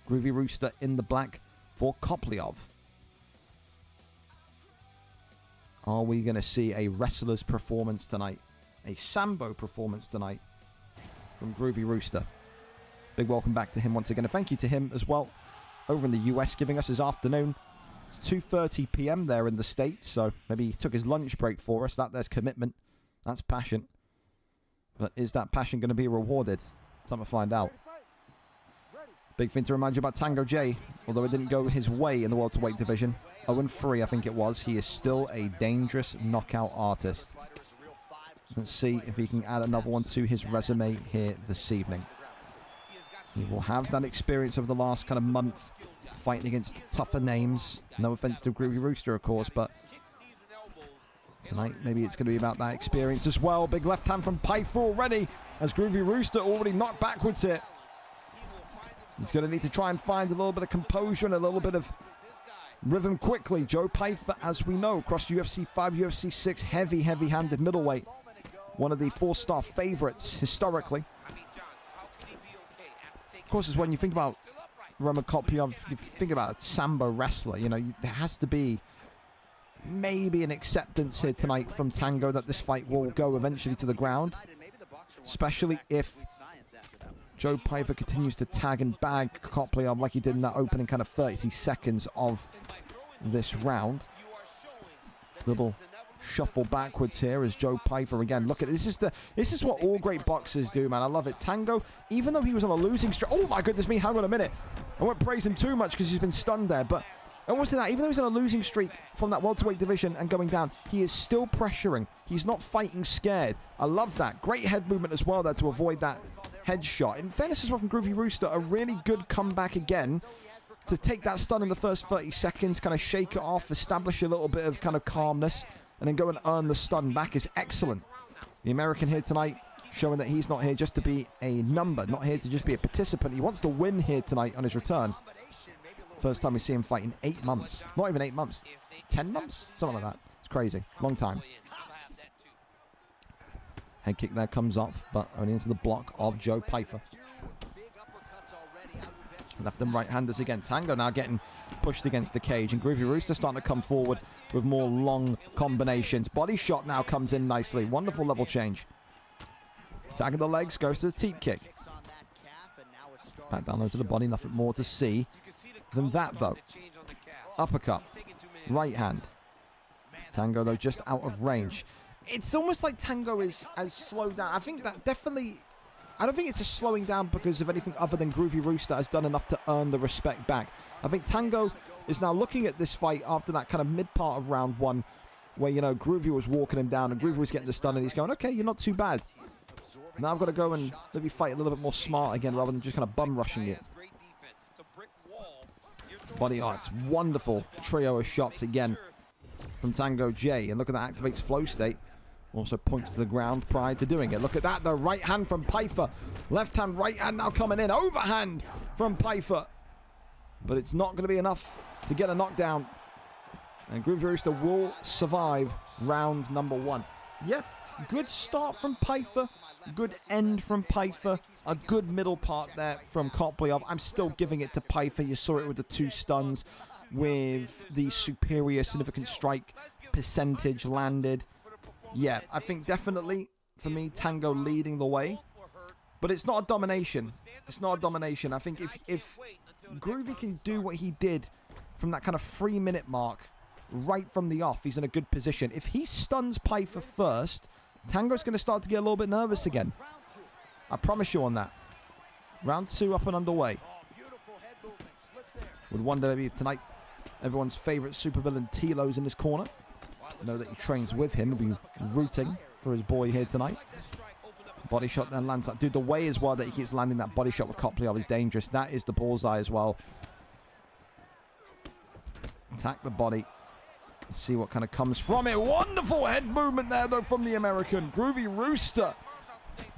Groovy Rooster in the black for Koplyov. Are we going to see a wrestler's performance tonight? A Sambo performance tonight from Groovy Rooster. Big welcome back to him once again. And thank you to him as well over in the US, giving us his afternoon. It's 2:30 p.m. there in the States, so maybe he took his lunch break for us. There's commitment. That's passion. But is that passion going to be rewarded? Time to find out. Big thing to remind you about Tango J. Although it didn't go his way in the welterweight division. 0-3, I think it was. He is still a dangerous knockout artist. Let's see if he can add another one to his resume here this evening. He will have that experience over the last kind of month, fighting against tougher names. No offense to Groovy Rooster, of course, but tonight maybe it's going to be about that experience as well. Big left hand from Pyfer already, as Groovy Rooster already knocked backwards here. He's going to need to try and find a little bit of composure and a little bit of rhythm quickly. Joe Pyfer, as we know, across UFC 5, UFC 6, heavy-handed middleweight. One of the 4-star favorites historically. Of course, it's when you think about Roman Koplyov, you think about a Sambo wrestler. You know, there has to be maybe an acceptance here tonight from Tango that this fight will go eventually to the ground. Especially if Joe Pyfer continues to tag and bag Koplyov like he did in that opening kind of 30 seconds of this round. Little shuffle backwards here as Joe Pyfer again. Look at it. This is what all great boxers do, man. I love it. Tango, even though he was on a losing streak. Oh my goodness me, hang on a minute. I won't praise him too much because he's been stunned there, but and what's that? Even though he's on a losing streak from that welterweight division and going down, he is still pressuring. He's not fighting scared. I love that. Great head movement as well there to avoid that headshot. In fairness as well from Groovy Rooster, a really good comeback again to take that stun in the first 30 seconds, kind of shake it off, establish a little bit of kind of calmness, and then go and earn the stun back is excellent. The American here tonight showing that he's not here just to be a number, not here to just be a participant. He wants to win here tonight on his return. First time we see him fight in 8 months. Not even 8 months. 10 months? Something like that. It's crazy. Long time. Head kick there comes up, but only into the block of Joe Pyfer. Left and right-handers again. Tango now getting pushed against the cage, and Groovy Rooster starting to come forward with more long combinations. Body shot now comes in nicely. Wonderful level change. Tagging the legs, goes to the teep kick. Back down low to the body, nothing more to see than that, though. Uppercut. Right hand. Tango, though, just out of range. It's almost like Tango has slowed down. I think that definitely... I don't think it's just slowing down because of anything other than Groovy Rooster has done enough to earn the respect back. I think Tango is now looking at this fight after that kind of mid part of round one where, you know, Groovy was walking him down and Groovy was getting the stun and he's going, okay, you're not too bad. Now I've got to go and maybe fight a little bit more smart again rather than just kind of bum rushing it. Body, oh, it's wonderful trio of shots again from Tango J. And look at that, activates flow state. Also points to the ground prior to doing it. Look at that, the right hand from Pyfer. Left hand, right hand now coming in. Overhand from Pyfer. But it's not going to be enough to get a knockdown. And Groovy Rooster will survive round number 1. Yep, good start from Pyfer. Good end from Pyfer. A good middle part there from Koplyov. I'm still giving it to Pyfer. You saw it with the 2 stuns with the superior significant strike percentage landed. Yeah, I think definitely, for me, Tango leading the way. But it's not a domination. It's not a domination. I think if Groovy can do what he did from that kind of 3-minute mark, right from the off, he's in a good position. If he stuns Pyfer first, Tango's going to start to get a little bit nervous again. I promise you on that. Round 2 up and underway. Would wonder maybe tonight everyone's favourite supervillain Tilo's in his corner. Know that he trains with him. He'll be rooting for his boy here tonight. Body shot then lands that. Dude, the way as well that he keeps landing that body shot with Koplyov is dangerous. That is the bullseye as well. Attack the body. Let's see what kind of comes from it. Wonderful head movement there, though, from the American. Groovy Rooster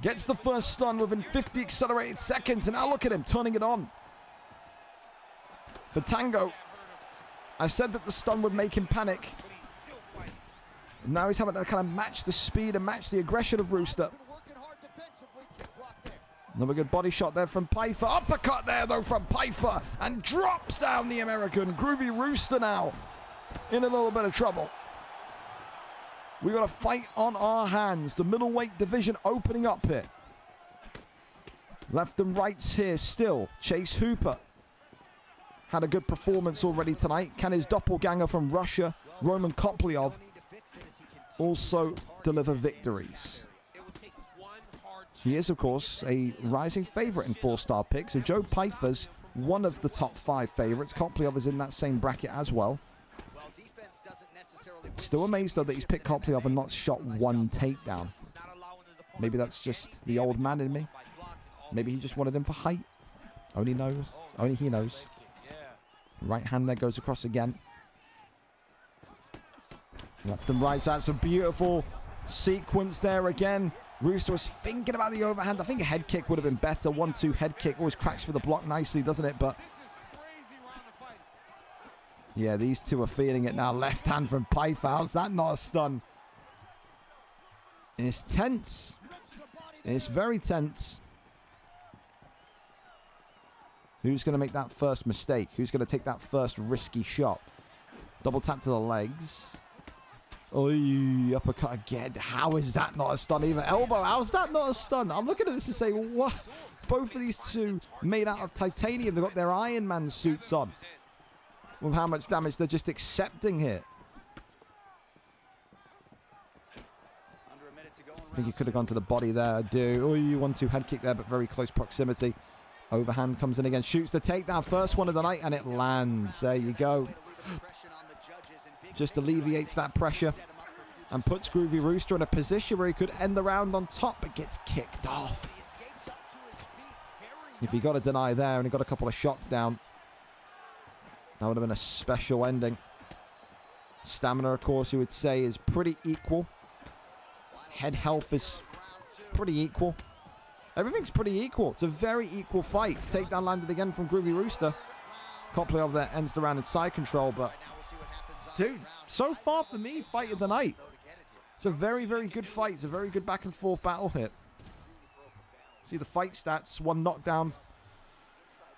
gets the first stun within 50 accelerated seconds. And now look at him turning it on. For Tango, I said that the stun would make him panic. Now he's having to kind of match the speed and match the aggression of Rooster. Another good body shot there from Pyfer. Uppercut there, though, from Pyfer. And drops down the American. Groovy Rooster now in a little bit of trouble. We've got a fight on our hands. The middleweight division opening up here. Left and rights here still. Chase Hooper had a good performance already tonight. Can his doppelganger from Russia, Roman Koplyov, also deliver victories? He is, of course, a rising favorite in 4-star picks. So Joe Pyfer's one of the top 5 favorites. Koplyov is in that same bracket as well. Still amazed, though, that he's picked Koplyov and not shot 1 takedown. Maybe that's just the old man in me. Maybe he just wanted him for height. Only knows. Only he knows. Right hand there goes across again. Left and right. That's a beautiful sequence there again. Rooster was thinking about the overhand. I think a head kick would have been better. 1-2 head kick always cracks for the block nicely, doesn't it? But yeah, these two are feeling it now. Left hand from Pyfer. How's that not a stun? And it's tense. It's very tense. Who's going to make that first mistake? Who's going to take that first risky shot? Double tap to the legs. Oy, uppercut again. How is that not a stun even? Elbow, how's that not a stun? I'm looking at this and saying, what? Both of these two made out of titanium. They've got their Iron Man suits on. With how much damage they're just accepting here. I think he could have gone to the body there. I do. Oy, 1-2 head kick there, but very close proximity. Overhand comes in again. Shoots the takedown. First one of the night, and it lands. There you go. Just alleviates that pressure and puts Groovy Rooster in a position where he could end the round on top, but gets kicked off. If he got a deny there and he got a couple of shots down, that would have been a special ending. Stamina, of course, you would say, is pretty equal. Head health is pretty equal. Everything's pretty equal. It's a very equal fight. Takedown landed again from Groovy Rooster. Koplyov there ends the round in side control, but dude, so far for me, fight of the night. It's a very, very good fight. It's a very good back and forth battle here. See the fight stats, 1 knockdown.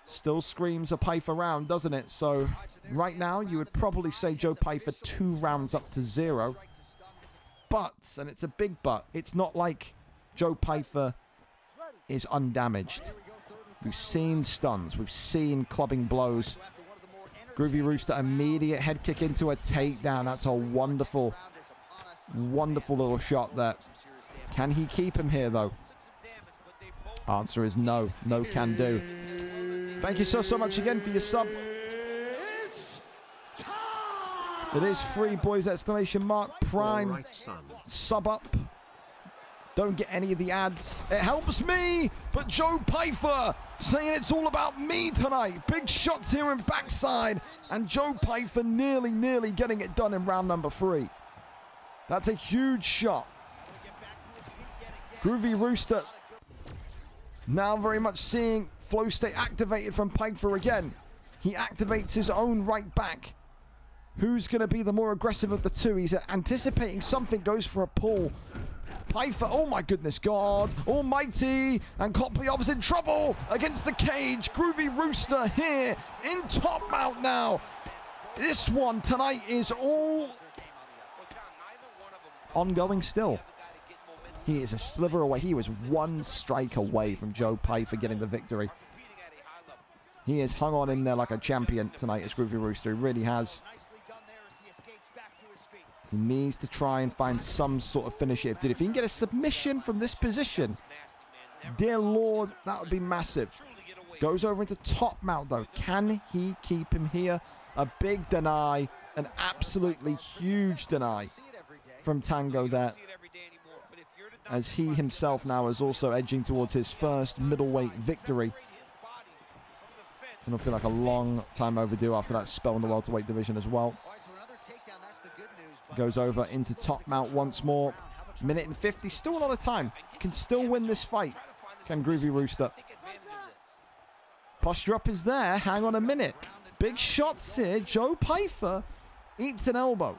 Still screams a Pyfer round, doesn't it? So right now, you would probably say Joe Pyfer 2 rounds up to 0. But, and it's a big but, it's not like Joe Pyfer is undamaged. We've seen stuns. We've seen clubbing blows. Groovy Rooster, immediate head kick into a takedown. That's a wonderful, wonderful little shot there. Can he keep him here, though? Answer is no. No can do. Thank you so much again for your sub. It is free, boys! Exclamation mark. Prime. Right, sub up. Don't get any of the ads. It helps me. But Joe Pyfer saying it's all about me tonight. Big shots here in backside. And Joe Pyfer nearly getting it done in round number 3. That's a huge shot. Groovy Rooster now very much seeing flow state activated from Pyfer again. He activates his own right back. Who's going to be the more aggressive of the two? He's anticipating something, goes for a pull. Pyfer, oh my goodness, God almighty. And Koplyov's in trouble against the cage. Groovy Rooster here in top mount now. This one tonight is all ongoing still. He is a sliver away. He was 1 strike away from Joe Pyfer getting the victory. He has hung on in there like a champion tonight as Groovy Rooster. He really has. He needs to try and find some sort of finish here. Dude, if he can get a submission from this position, dear Lord, that would be massive. Goes over into top mount, though. Can he keep him here? A big deny. An absolutely huge deny from Tango there. As he himself now is also edging towards his first middleweight victory. It'll feel like a long time overdue after that spell in the welterweight division as well. Goes over into top mount once more. Minute and 50, still a lot of time. Can still win this fight. Can Groovy Rooster. Posture up is there. Hang on a minute. Big shots here. Joe Pyfer eats an elbow.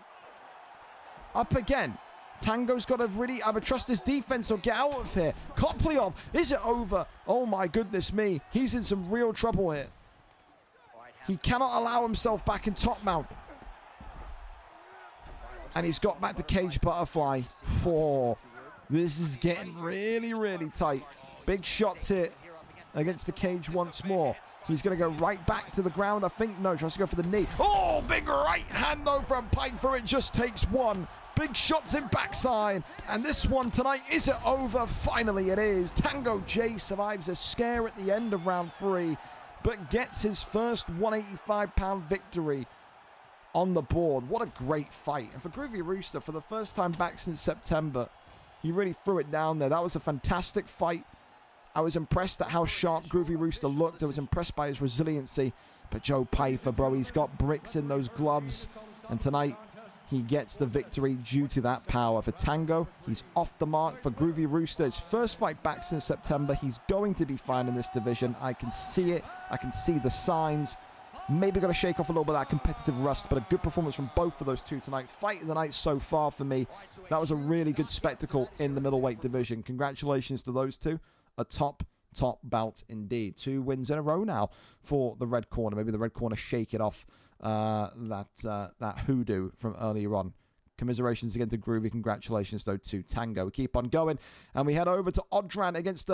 Up again. Tango's got to really either trust his defense or get out of here. Koplyov, is it over? Oh my goodness me. He's in some real trouble here. He cannot allow himself back in top mount. And he's got back to cage butterfly. This is getting really tight. Big shots here against the cage once more. He's going to go right back to the ground, I think. No, tries to go for the knee. Oh, big right hand though from Pyfer. It just takes 1. Big shots in backside. And this one tonight, is it over? Finally it is. Tango J survives a scare at the end of round 3, but gets his first 185-pound victory on the board. What a great fight. And for Groovy Rooster, for the first time back since September, he really threw it down there. That was a fantastic fight. I was impressed at how sharp Groovy Rooster looked. I was impressed by his resiliency. But Joe Pyfer, bro, he's got bricks in those gloves. And tonight, he gets the victory due to that power. For Tango, he's off the mark. For Groovy Rooster, his first fight back since September, he's going to be fine in this division. I can see it. I can see the signs. Maybe got to shake off a little bit of that competitive rust, but a good performance from both of those two tonight. Fight of the night so far for me. That was a really good spectacle in the middleweight division. Congratulations to those two. A top bout indeed. 2 wins in a row now for the red corner. Maybe the red corner shake it off that hoodoo from earlier on. Commiserations again to Groovy. Congratulations, though, to Tango. We keep on going. And we head over to Odran against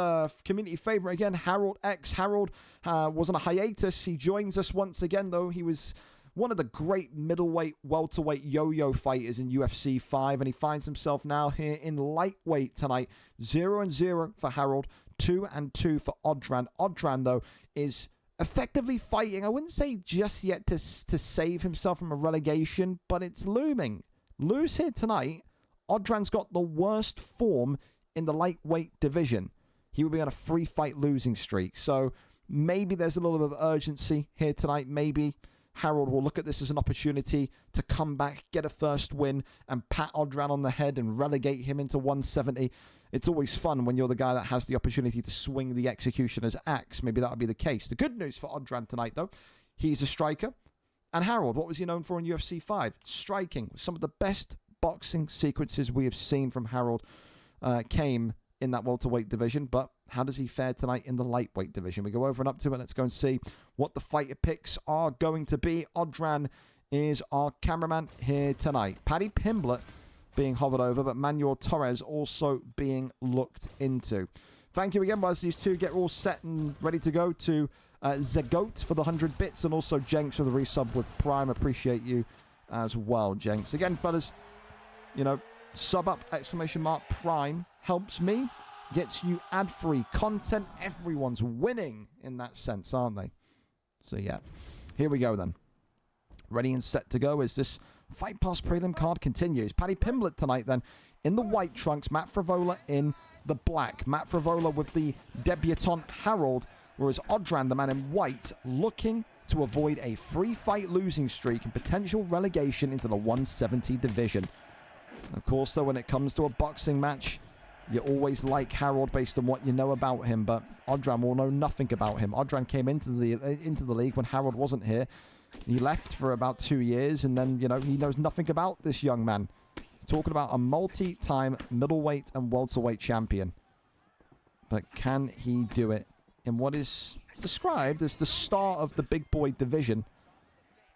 community favorite again, Harold X. Harold was on a hiatus. He joins us once again, though. He was one of the great middleweight, welterweight yo-yo fighters in UFC 5. And he finds himself now here in lightweight tonight. 0-0 for Harold. 2-2 for Odran. Odran, though, is effectively fighting, I wouldn't say just yet to save himself from a relegation, but it's looming. Lose here tonight, Odran's got the worst form in the lightweight division. He will be on a 3-fight losing streak. So maybe there's a little bit of urgency here tonight. Maybe Harold will look at this as an opportunity to come back, get a first win, and pat Odran on the head and relegate him into 170. It's always fun when you're the guy that has the opportunity to swing the executioner's axe. Maybe that would be the case. The good news for Odran tonight, though, He's a striker. And Harold, what was he known for in UFC 5? Striking. Some of the best boxing sequences we have seen from Harold came in that welterweight division. But how does he fare tonight in the lightweight division? We go over and up to it. Let's go and see what the fighter picks are going to be. Odran is our cameraman here tonight. Paddy Pimblett being hovered over, but Manuel Torres also being looked into. Thank you again, as these two get all set and ready to go, to Zegoat for the 100 bits, and also Jenks for the resub with Prime. Appreciate you as well, Jenks. Again, fellas, you know, sub up, !Prime helps me, gets you ad-free content. Everyone's winning in that sense, aren't they? So yeah, here we go then. Ready and set to go as this Fight Pass prelim card continues. Paddy Pimblett tonight then in the white trunks. Matt Frivola in the black. Matt Frivola with the debutant Harold, whereas Odran, the man in white, looking to avoid a free fight losing streak and potential relegation into the 170 division. Of course, though, when it comes to a boxing match, you always like Harold based on what you know about him, but Odran will know nothing about him. Odran came into the league when Harold wasn't here. He left for about 2 years, and then, you know, he knows nothing about this young man. Talking about a multi-time middleweight and welterweight champion. But can he do it in what is described as the start of the big boy division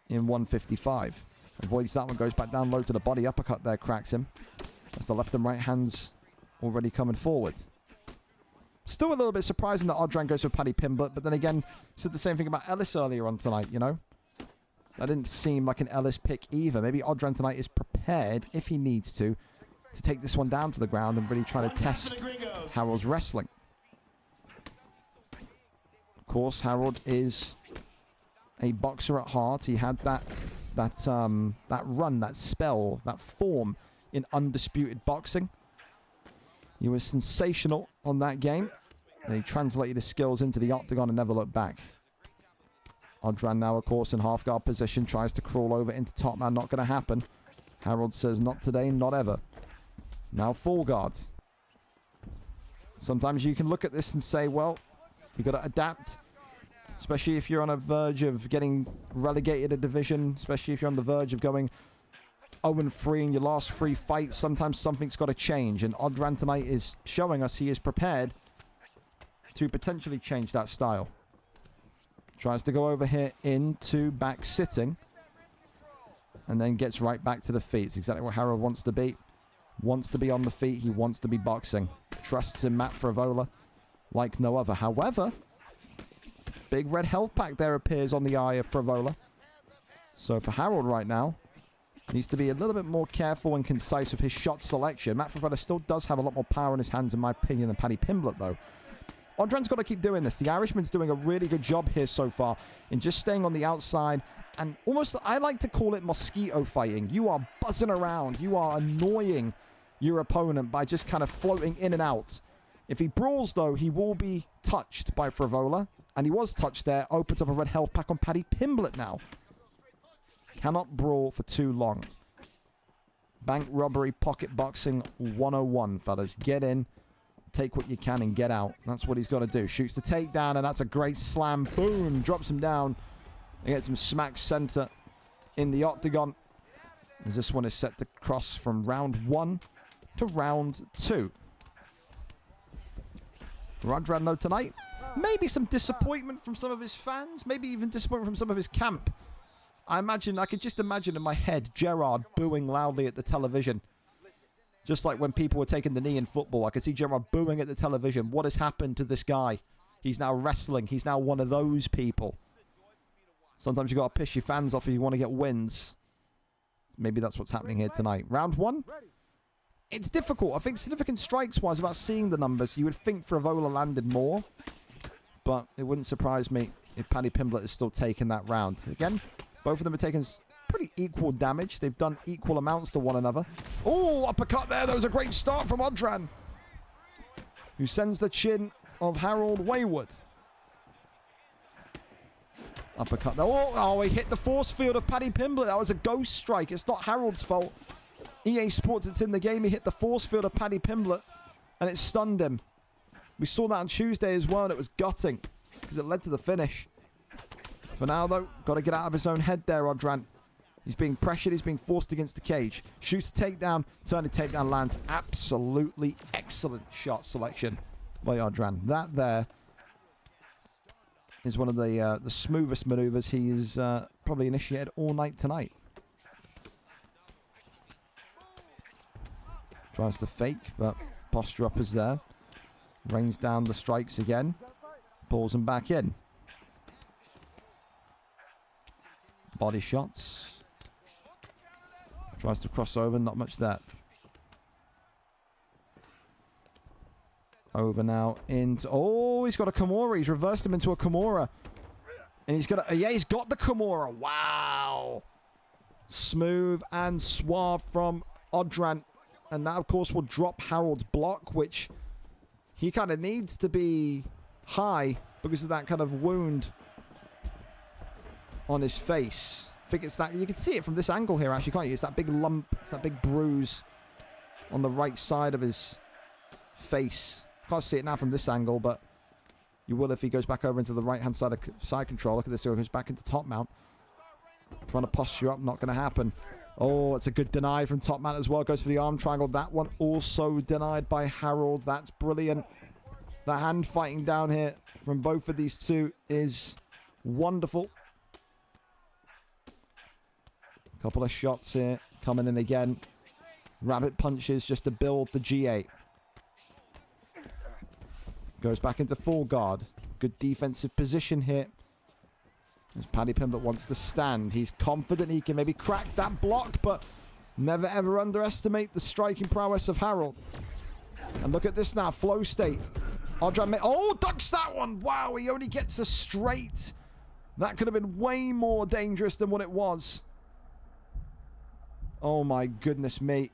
in 155? Avoids that one, goes back down low to the body. Uppercut there cracks him. That's the left and right hands already coming forward. Still a little bit surprising that Odran goes for Paddy Pimblett, but then again, said the same thing about Ellis earlier on tonight, you know? That didn't seem like an Ellis pick either. Maybe Odran tonight is prepared, if he needs to take this one down to the ground and really try to test Harold's wrestling. Of course, Harold is a boxer at heart. He had that run, that spell, that form in Undisputed Boxing. He was sensational on that game. And he translated his skills into the octagon and never looked back. Odran now, of course, in half-guard position, tries to crawl over into top man. Not going to happen. Harold says, not today, not ever. Now full guard. Sometimes you can look at this and say, well, you've got to adapt. Especially if you're on a verge of getting relegated a division. Especially if you're on the verge of going 0-3 in your last 3 fights. Sometimes something's got to change. And Odran tonight is showing us he is prepared to potentially change that style. Tries to go over here into back sitting. And then gets right back to the feet. It's exactly what Harold wants to be. Wants to be on the feet. He wants to be boxing. Trusts in Matt Frivola like no other. However, big red health pack there appears on the eye of Frivola. So for Harold right now, needs to be a little bit more careful and concise with his shot selection. Matt Frivola still does have a lot more power in his hands, in my opinion, than Paddy Pimblett, though. Odran's got to keep doing this. The Irishman's doing a really good job here so far in just staying on the outside and almost, I like to call it mosquito fighting. You are buzzing around. You are annoying your opponent by just kind of floating in and out. If he brawls, though, he will be touched by Frivola. And he was touched there. Opens up a red health pack on Paddy Pimblett now. Cannot brawl for too long. Bank robbery, pocket boxing 101, fellas. Get in. Take what you can and get out. That's what he's got to do. Shoots the takedown, and that's a great slam. Boom! Drops him down. And gets him smack center in the octagon. As this one is set to cross from round 1 to round 2. Odran, though, tonight, maybe some disappointment from some of his fans. Maybe even disappointment from some of his camp. I could just imagine in my head Gerard booing loudly at the television. Just like when people were taking the knee in football. I could see Gerard booing at the television. What has happened to this guy? He's now wrestling. He's now one of those people. Sometimes you got to piss your fans off if you want to get wins. Maybe that's what's happening here tonight. Round 1. It's difficult. I think significant strikes-wise, about seeing the numbers, you would think Frivola landed more. But it wouldn't surprise me if Paddy Pimblett is still taking that round. Again, both of them are taking pretty equal damage. They've done equal amounts to one another. Oh, uppercut there. That was a great start from Odran, who sends the chin of Harold wayward. Uppercut there. Oh, he hit the force field of Paddy Pimblett. That was a ghost strike. It's not Harold's fault. EA Sports, it's in the game. He hit the force field of Paddy Pimblett, and it stunned him. We saw that on Tuesday as well, and it was gutting because it led to the finish. For now, though, got to get out of his own head there, Odran. He's being pressured. He's being forced against the cage. Shoots the takedown. Turning takedown lands. Absolutely excellent shot selection by Odran. That there is one of the smoothest maneuvers he's probably initiated all night tonight. Tries to fake, but posture up is there. Rains down the strikes again. Pulls them back in. Body shots. Tries to cross over, not much there. Over now into... Oh, he's got a Kimura. He's reversed him into a Kimura. And he's got a... Yeah, he's got the Kimura. Wow. Smooth and suave from Odran. And that, of course, will drop Harold's block, which he kind of needs to be high because of that kind of wound on his face. I think it's that... You can see it from this angle here, actually, can't you? It's that big lump. It's that big bruise on the right side of his face. Can't see it now from this angle, but you will if he goes back over into the right-hand side of side control. Look at this. He goes back into top mount. Trying to posture up. Not going to happen. Oh, it's a good deny from top mount as well. Goes for the arm triangle. That one also denied by Harold. That's brilliant. The hand fighting down here from both of these two is wonderful. Couple of shots here coming in again. Rabbit punches just to build the G8. Goes back into full guard. Good defensive position here. As Paddy Pimblett wants to stand. He's confident he can maybe crack that block, but never ever underestimate the striking prowess of Harold. And look at this now. Flow state. Odran, oh, ducks that one. Wow, he only gets a straight. That could have been way more dangerous than what it was. Oh my goodness me.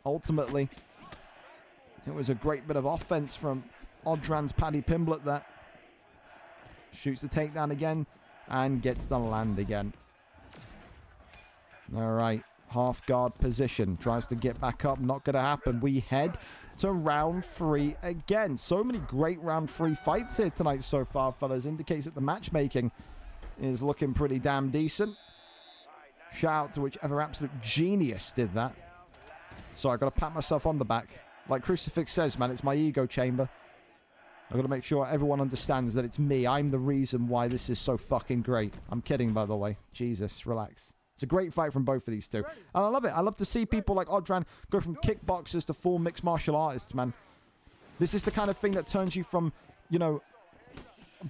Ultimately, it was a great bit of offense from Odran's Paddy Pimblett there. Shoots the takedown again and gets the land again. All right, half guard position. Tries to get back up. Not going to happen. We head to round 3 again. So many great round 3 fights here tonight so far, fellas. Indicates that the matchmaking is looking pretty damn decent. Shout out to whichever absolute genius did that. So I got to pat myself on the back. Like Crucifix says, man, it's my ego chamber. I've got to make sure everyone understands that it's me. I'm the reason why this is so fucking great. I'm kidding, by the way. Jesus, relax. It's a great fight from both of these two. And I love it. I love to see people like Odran go from kickboxers to full mixed martial artists, man. This is the kind of thing that turns you from, you know,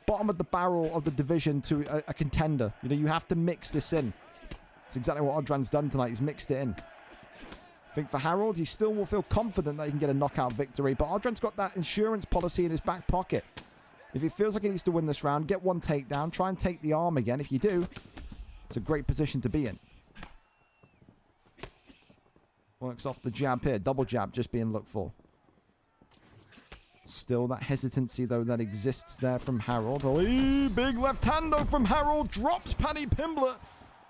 bottom of the barrel of the division to a contender. You know, you have to mix this in. That's exactly what Odran's done tonight. He's mixed it in. I think for Harold, he still will feel confident that he can get a knockout victory, but Odran's got that insurance policy in his back pocket. If he feels like he needs to win this round, get one takedown, try and take the arm again. If you do, it's a great position to be in. Works off the jab here. Double jab just being looked for. Still that hesitancy, though, that exists there from Harold. Oh, big left-hander from Harold. Drops Paddy Pimblett.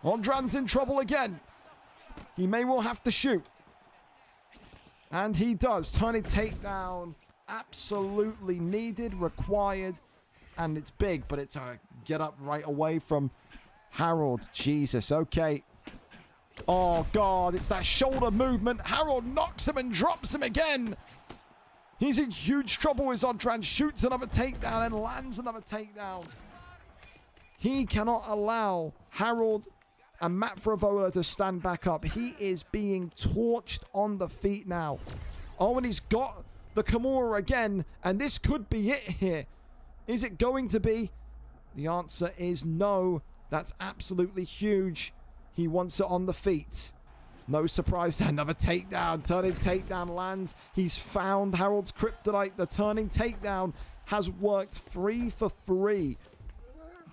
Odran's in trouble again. He may well have to shoot. And he does. Turning takedown. Absolutely needed, required. And it's big, but it's a get up right away from Harold. Jesus, okay. Oh, God, it's that shoulder movement. Harold knocks him and drops him again. He's in huge trouble as Odran shoots another takedown and lands another takedown. He cannot allow Harold and Matt Frivola to stand back up. He is being torched on the feet now. Oh, and he's got the Kimura again, and this could be it here. Is it going to be? The answer is no. That's absolutely huge. He wants it on the feet. No surprise there. Another takedown. Turning takedown lands. He's found Harold's kryptonite. The turning takedown has worked 3 for 3.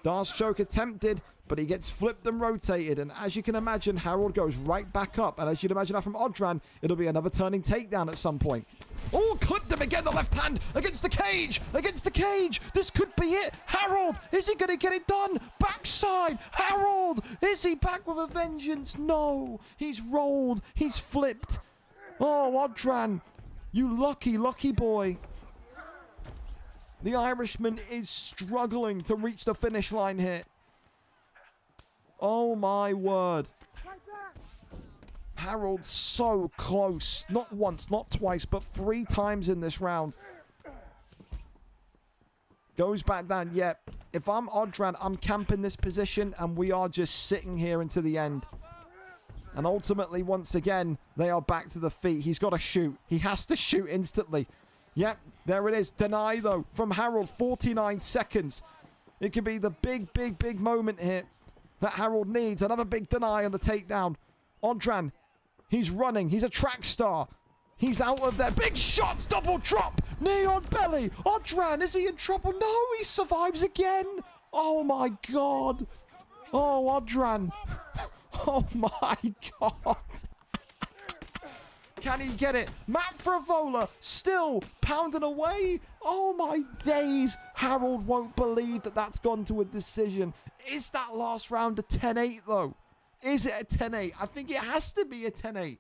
Darce choke attempted, but he gets flipped and rotated. And as you can imagine, Harold goes right back up. And as you'd imagine that from Odran, it'll be another turning takedown at some point. Oh, clipped him again, the left hand against the cage. Against the cage. This could be it. Harold, is he going to get it done? Backside. Harold, is he back with a vengeance? No. He's rolled. He's flipped. Oh, Odran, you lucky, lucky boy. The Irishman is struggling to reach the finish line here. Oh, my word. Harold so close. Not once, not twice, but 3 times in this round. Goes back down. Yeah, if I'm Odran, I'm camping this position, and we are just sitting here until the end. And ultimately, once again, they are back to the feet. He's got to shoot. He has to shoot instantly. Yep, there it is. Deny, though, from Harold. 49 seconds. It could be the big moment here that Harold needs. Another big deny on the takedown. Odran, he's running. He's a track star. He's out of there. Big shots. Double drop. Knee on belly. Odran, is he in trouble? No, he survives again. Oh, my God. Oh, Odran. Oh, my God. Can he get it? Matt Frivola still pounding away. Oh, my days. Harold won't believe that that's gone to a decision. Is that last round a 10-8, though? Is it a 10-8? I think it has to be a 10-8.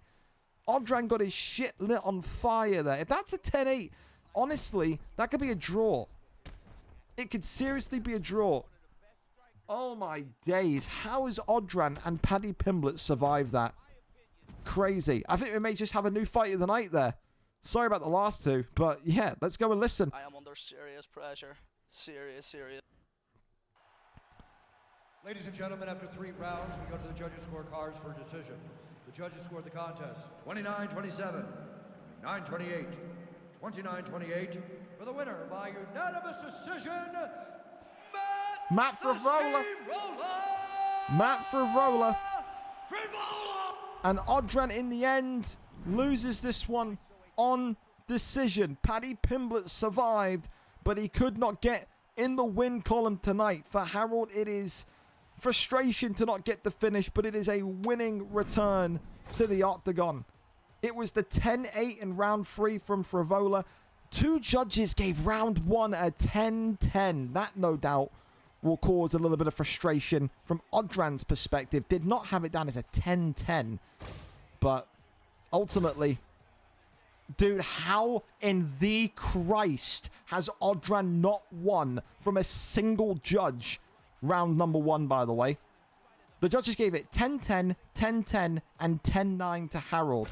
Odran got his shit lit on fire there. If that's a 10-8, honestly, that could be a draw. It could seriously be a draw. Oh, my days. How has Odran and Paddy Pimblett survived that? Crazy. I think we may just have a new fight of the night there. Sorry about the last two, but yeah, let's go and listen. I am under serious pressure. Serious. Ladies and gentlemen, after 3 rounds, we go to the judges' scorecards for a decision. The judges scored the contest 29-27, 29-28, 29-28 for the winner by unanimous decision, Matt Frivola. Matt Frivola. And Odran, in the end, loses this one on decision. Paddy Pimblett survived, but he could not get in the win column tonight. For Harold, it is frustration to not get the finish, but it is a winning return to the octagon. It was the 10-8 in round 3 from Frivola. 2 judges gave round 1 a 10-10. That, no doubt, will cause a little bit of frustration from Odran's perspective. Did not have it down as a 10-10. But ultimately, dude, how in the Christ has Odran not won from a single judge? Round number 1, by the way. The judges gave it 10-10, 10-10, and 10-9 to Harold.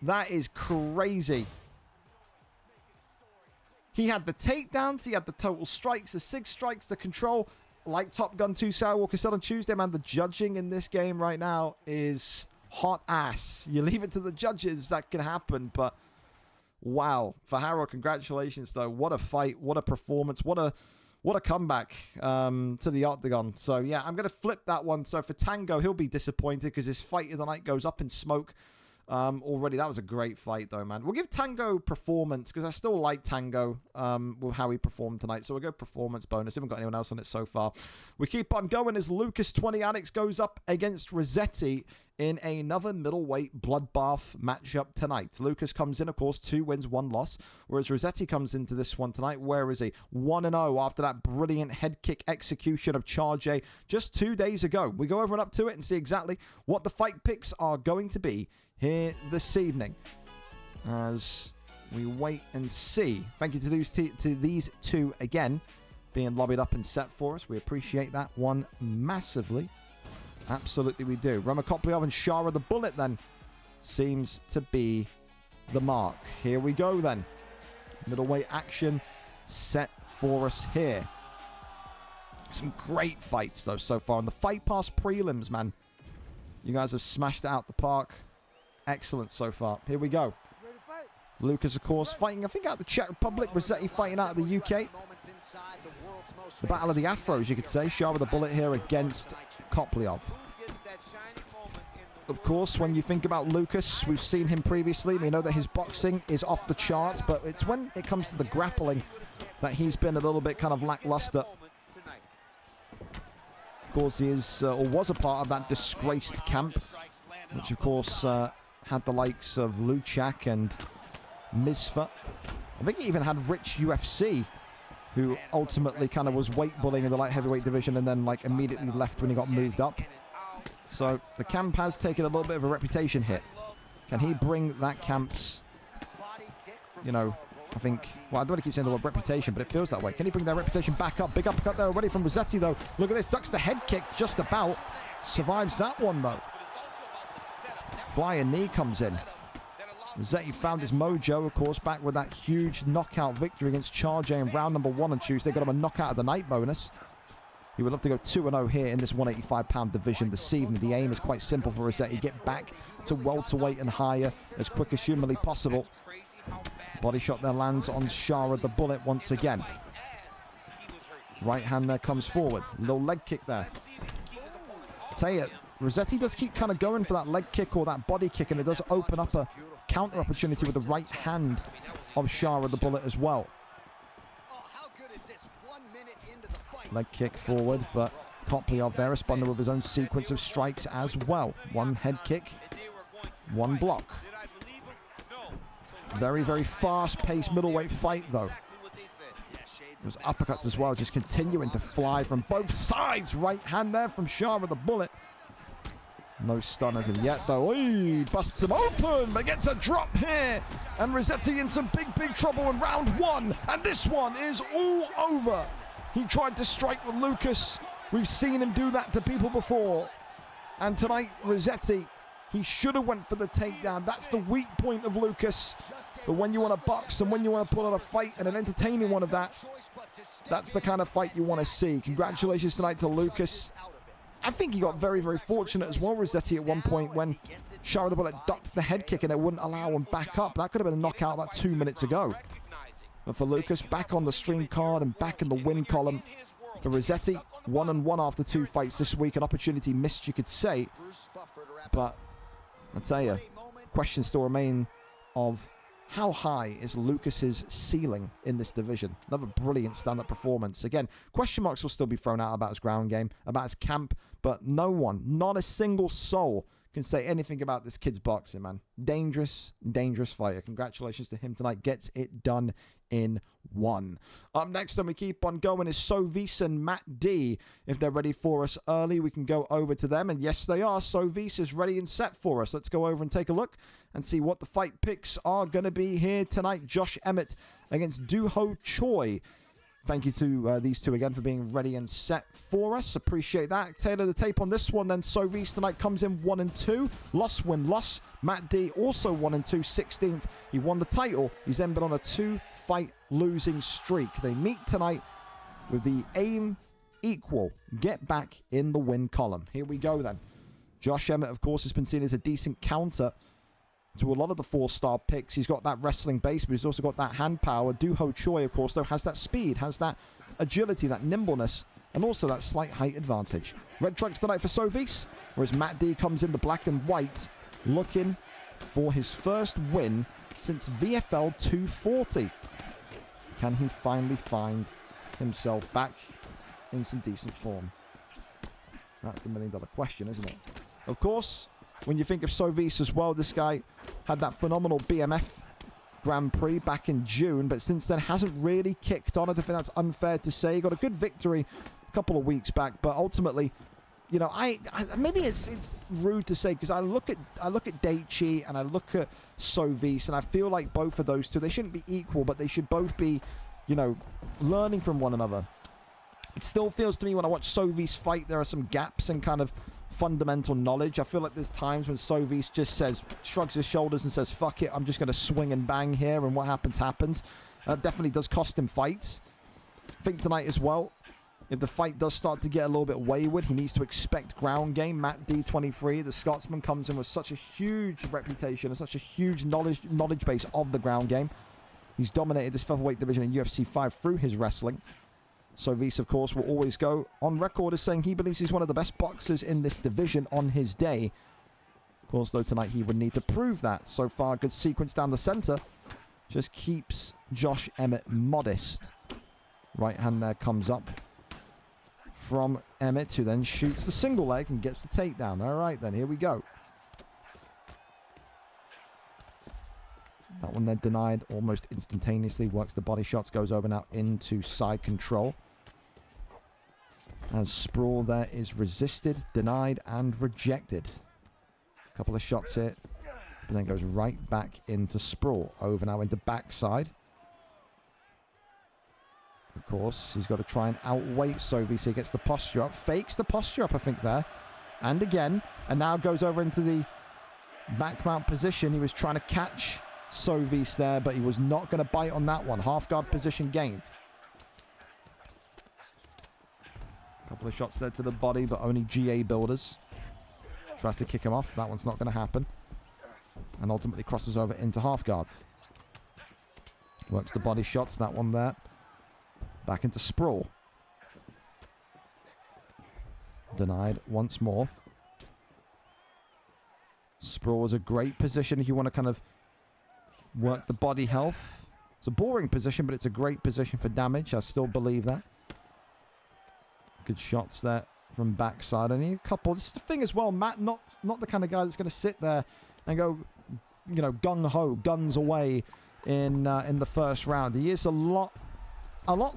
That is crazy. He had the takedowns, he had the total strikes, the 6 strikes, the control. Like Top Gun 2 Sarah Walker said on Tuesday, man, the judging in this game right now is hot ass. You leave it to the judges, that can happen, but wow. For Harold, congratulations, though. What a fight, what a performance, what a comeback to the octagon. So, yeah, I'm going to flip that one. So, for Tango, he'll be disappointed because his fight of the night goes up in smoke already. That was a great fight, though, man. We'll give Tango performance because I still like Tango with how he performed tonight. So, we'll go performance bonus. Haven't got anyone else on it so far. We keep on going as Lucas 20 Alex goes up against Rossetti in another middleweight bloodbath matchup tonight. Lucas comes in, of course, 2 wins, 1 loss, whereas Rossetti comes into this one tonight. Where is he? 1-0 after that brilliant head kick execution of Charge just 2 days ago. We go over and up to it and see exactly what the fight picks are going to be here this evening as we wait and see. Thank you to these two again being lobbied up and set for us. We appreciate that one massively. Absolutely we do. Ramakoplyov and Shara the Bullet then seems to be the mark. Here we go then. Middleweight action set for us here. Some great fights though so far. And the Fight Pass prelims, man. You guys have smashed it out the park. Excellent so far. Here we go. Lucas, of course, fighting, I think, out of the Czech Republic. Rossetti fighting out of the UK. The battle of the Afros, you could say. Shara the Bullet here against Koplyov. Of course, when you think about Lucas, we've seen him previously. We know that his boxing is off the charts, but it's when it comes to the grappling that he's been a little bit kind of lackluster. Of course, he is or was a part of that disgraced camp, which, of course, had the likes of Luchak and Misfa. I think he even had Rich UFC, who ultimately kind of was weight bullying in the light heavyweight division and then like immediately left when he got moved up. So the camp has taken a little bit of a reputation hit. Can he bring that camp's, you know, I think, well, I don't want to keep saying the word reputation, but it feels that way. Can he bring their reputation back up? Big uppercut there already from Rossetti, though. Look at this. Ducks the head kick just about. Survives that one, though. Flying knee comes in. Rossetti found his mojo, of course, back with that huge knockout victory against Charge in round number 1 on Tuesday. Got him a knockout of the night bonus. He would love to go 2-0 here in this 185-pound division this evening. The aim is quite simple for Rossetti. Get back to welterweight and higher as quick as humanly possible. Body shot there lands on Shara the Bullet once again. Right hand there comes forward. Little leg kick there. Tell you, Rossetti does keep kind of going for that leg kick or that body kick, and it does open up a counter opportunity with the right hand of Shara the Bullet as well. Leg kick forward, but Koplyov there responding with his own sequence of strikes as well. One head kick, one block. Very, very fast-paced middleweight fight, though. Those uppercuts as well, just continuing to fly from both sides. Right hand there from Shara the Bullet. No stun as of yet, though. Oy, busts him open, but gets a drop here. And Rossetti in some big, big trouble in round 1. And this one is all over. He tried to strike with Lucas. We've seen him do that to people before. And tonight, Rossetti, he should have went for the takedown. That's the weak point of Lucas. But when you want to box and when you want to put on a fight and an entertaining one of that, that's the kind of fight you want to see. Congratulations tonight to Lucas. I think he got very, very fortunate as well, Rossetti, at one point when Shara the Bullet ducked the head kick and it wouldn't allow him back up. That could have been a knockout about 2 minutes ago. But for Lucas, back on the stream card and back in the win column. For Rossetti, 1-1 after 2 fights this week. An opportunity missed, you could say. But I tell you, questions still remain of how high is Lucas's ceiling in this division. Another brilliant stand-up performance. Again, question marks will still be thrown out about his ground game, about his camp, but no one, not a single soul, can say anything about this kid's boxing, man. Dangerous, dangerous fighter. Congratulations to him tonight. Gets it done in 1. Up next, and we keep on going, is Sovis and Matt D. If they're ready for us early, we can go over to them. And yes, they are. Sovis is ready and set for us. Let's go over and take a look and see what the fight picks are going to be here tonight. Josh Emmett against Do-Ho Choi. Thank you to these two again for being ready and set for us. Appreciate that. Taylor the tape on this one then. Sovis tonight comes in 1-2. Loss, win, loss. Matt D also 1-2, 16th. He won the title. He's then been on a 2-fight losing streak. They meet tonight with the aim equal. Get back in the win column. Here we go then. Josh Emmett, of course, has been seen as a decent counter to a lot of the 4-star picks. He's got that wrestling base, but he's also got that hand power. Do-Ho Choi, of course, though, has that speed, has that agility, that nimbleness, and also that slight height advantage. Red trunks tonight for Sovis, whereas Matt D comes in the black and white, looking for his first win since VFL 240. Can he finally find himself back in some decent form? That's the million-dollar question, isn't it? Of course, when you think of Sovis as well, this guy had that phenomenal BMF Grand Prix back in June, but since then hasn't really kicked on. I don't think that's unfair to say. He got a good victory a couple of weeks back, but ultimately, you know, I maybe it's rude to say, because I look at Daichi and I look at Sovis, and I feel like both of those two, they shouldn't be equal, but they should both be, you know, learning from one another. It still feels to me when I watch Sovis fight, there are some gaps in kind of fundamental knowledge. I feel like there's times when Sovis just shrugs his shoulders and says, fuck it, I'm just going to swing and bang here, and what happens, happens. That definitely does cost him fights. I think tonight as well, if the fight does start to get a little bit wayward, he needs to expect ground game. Matt D, 23, the Scotsman, comes in with such a huge reputation and such a huge knowledge base of the ground game. He's dominated this featherweight division in UFC 5 through his wrestling. Sovis, of course, will always go on record as saying he believes he's one of the best boxers in this division on his day. Of course, though, tonight he would need to prove that. So far, good sequence down the center. Just keeps Josh Emmett modest. Right hand there comes up from Emmett, who then shoots the single leg and gets the takedown. All right, then, here we go. That one then denied almost instantaneously. Works the body shots, goes over now into side control. As sprawl there is resisted, denied, and rejected. A couple of shots here, but then goes right back into sprawl. Over now into backside. Of course, he's got to try and outweight Sovis. He gets the posture up, fakes the posture up, I think, there. And again, and now goes over into the back mount position. He was trying to catch Sovis there, but he was not going to bite on that one. Half guard position gained. Couple of shots there to the body, but only GA builders. Tries to kick him off. That one's not going to happen. And ultimately crosses over into half guard. Works the body shots. That one there. Back into sprawl. Denied once more. Sprawl is a great position if you want to kind of work the body health. It's a boring position, but it's a great position for damage. I still believe that. Good shots there from backside. Only a couple. This is the thing as well. Matt, not the kind of guy that's going to sit there and go, you know, gung-ho, guns away in the first round. He is a lot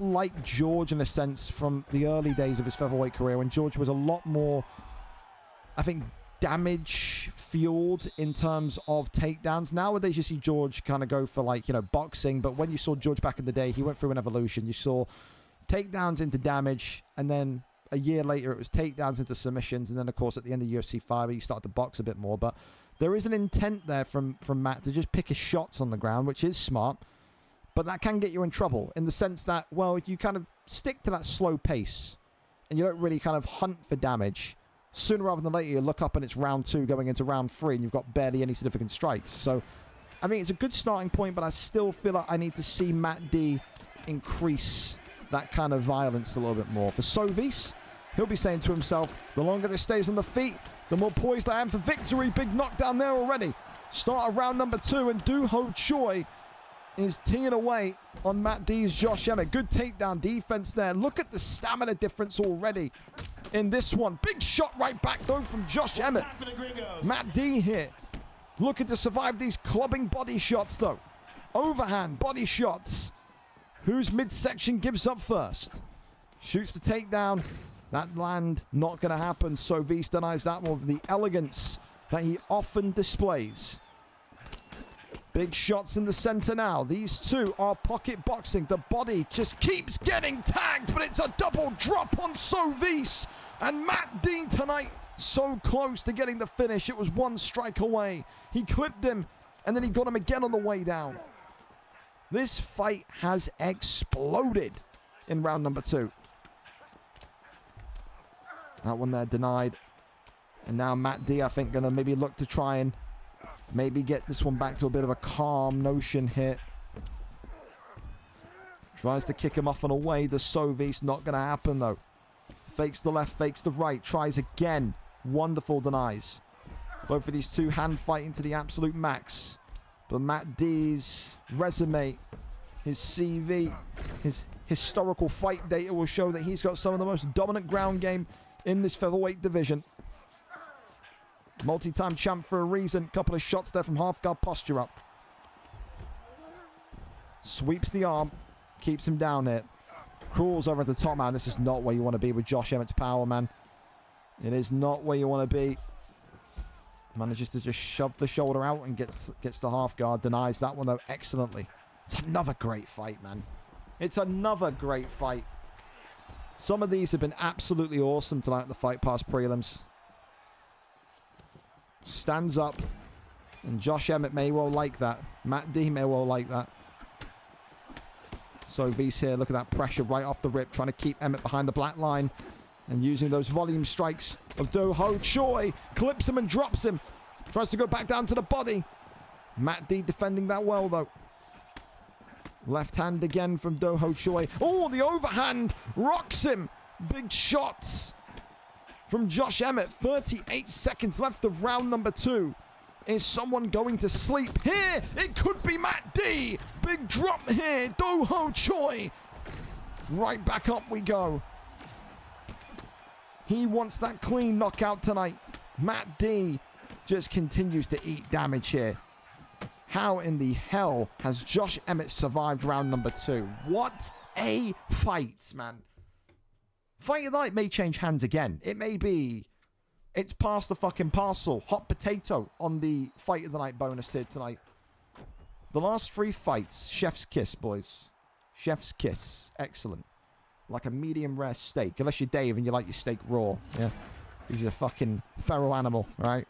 like George in a sense from the early days of his featherweight career, when George was a lot more, I think, damage fueled in terms of takedowns. Nowadays you see George kind of go for, like, you know, boxing, but when you saw George back in the day, he went through an evolution. You saw takedowns into damage, and then a year later it was takedowns into submissions, and then of course at the end of UFC 5 he started to box a bit more. But there is an intent there from Matt to just pick his shots on the ground, which is smart, but that can get you in trouble in the sense that, well, you kind of stick to that slow pace and you don't really kind of hunt for damage. Sooner rather than later you look up and it's round 2 going into round 3 and you've got barely any significant strikes. So I mean, it's a good starting point, but I still feel like I need to see Matt D increase that kind of violence a little bit more. For Sovis, he'll be saying to himself, the longer this stays on the feet, the more poised I am for victory. Big knockdown there already. Start of round number 2, and Do Ho Choi is teeing away on Matt D's Josh Emmett. Good takedown defense there. Look at the stamina difference already in this one. Big shot right back, though, from Josh Emmett. Matt D here looking to survive these clubbing body shots, though. Overhand body shots. Whose midsection gives up first? Shoots the takedown. That land not going to happen. Sovis denies that one with the elegance that he often displays. Big shots in the center now. These two are pocket boxing. The body just keeps getting tagged, but it's a double drop on Sovis. And Matt D tonight so close to getting the finish. It was one strike away. He clipped him, and then he got him again on the way down. This fight has exploded in round number 2. That one there denied. And now Matt D, I think, going to maybe look to try and maybe get this one back to a bit of a calm notion here. Tries to kick him off and away. The Sovis, not going to happen, though. Fakes the left, fakes the right. Tries again. Wonderful denies. Both of these two hand fighting to the absolute max. But Matt D's resume, his CV, his historical fight data will show that he's got some of the most dominant ground game in this featherweight division. Multi-time champ for a reason. Couple of shots there from half guard posture up. Sweeps the arm. Keeps him down here. Crawls over into the top, man. This is not where you want to be with Josh Emmett's power, man. It is not where you want to be. Manages to just shove the shoulder out and gets the half guard. Denies that one, though, excellently. It's another great fight, man. It's another great fight. Some of these have been absolutely awesome tonight at the Fight Pass prelims. Stands up. And Josh Emmett may well like that. Matt D may well like that. Sovis here, look at that pressure right off the rip. Trying to keep Emmett behind the black line. And using those volume strikes of Do Ho Choi. Clips him and drops him. Tries to go back down to the body. Matt D defending that well, though. Left hand again from Do Ho Choi. Oh, the overhand rocks him. Big shots from Josh Emmett. 38 seconds left of round number 2. Is someone going to sleep here? It could be Matt D. Big drop here. Do Ho Choi. Right back up we go. He wants that clean knockout tonight. Matt D just continues to eat damage here. How in the hell has Josh Emmett survived round number 2? What a fight, man. Fight of the night may change hands again. It may be... It's past the fucking parcel. Hot potato on the fight of the night bonus here tonight. The last 3 fights, chef's kiss, boys. Chef's kiss. Excellent. like a medium rare steak. Unless you're Dave and you like your steak raw. Yeah. He's a fucking feral animal, right?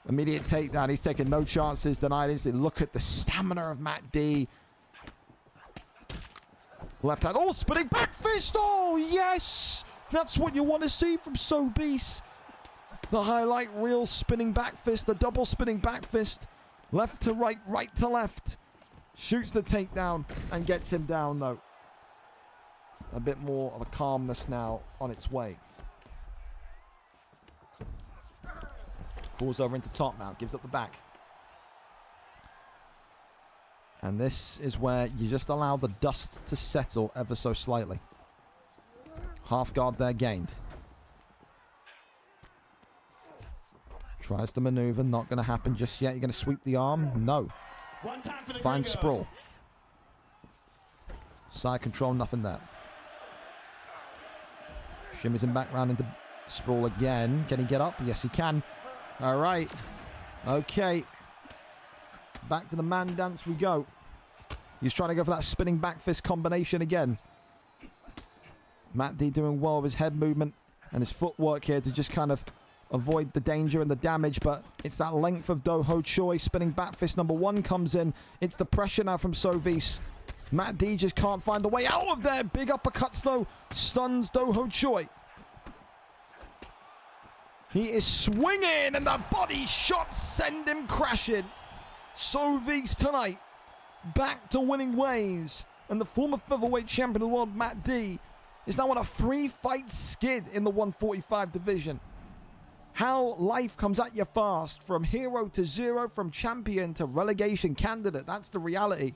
Immediate takedown. He's taking no chances. Denied instantly. Look at the stamina of Matt D. Left hand. Oh, spinning back fist. Oh, yes. That's what you want to see from Sobis. The highlight reel spinning back fist. The double spinning back fist. Left to right, right to left. Shoots the takedown and gets him down, though. A bit more of a calmness now on its way. Falls over into top mount. Gives up the back. And this is where you just allow the dust to settle ever so slightly. Half guard there gained. Tries to maneuver. Not going to happen just yet. You're going to sweep the arm? No. Finds sprawl. Side control, nothing there. Shimmers him back round into sprawl again. Can he get up? Yes, he can. All right. Okay. Back to the man dance we go. He's trying to go for that spinning back fist combination again. Matt D doing well with his head movement and his footwork here to just kind of avoid the danger and the damage, but it's that length of Do Ho Choi. Spinning back fist number 1 comes in. It's the pressure now from Sovis. Matt D just can't find a way out of there. Big uppercuts though. Stuns Do Ho Choi. He is swinging and the body shots send him crashing. Sovis tonight back to winning ways. And the former featherweight champion of the world, Matt D, is now on a 3-fight skid in the 145 division. How life comes at you fast, from hero to zero, from champion to relegation candidate. That's the reality.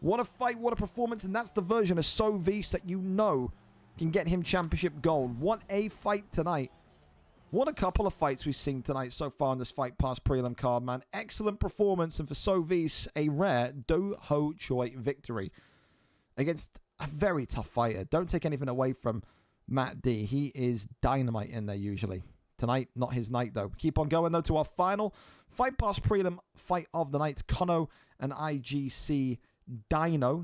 What a fight, what a performance, and that's the version of Sovis that you know can get him championship gold. What a fight tonight. What a couple of fights we've seen tonight so far in this Fight Pass prelim card, man. Excellent performance, and for Sovis, a rare Do Ho Choi victory against a very tough fighter. Don't take anything away from Matt D. He is dynamite in there usually. Tonight, not his night, though. Keep on going, though, to our final Fight Pass prelim fight of the night. Kono and IGC Dino,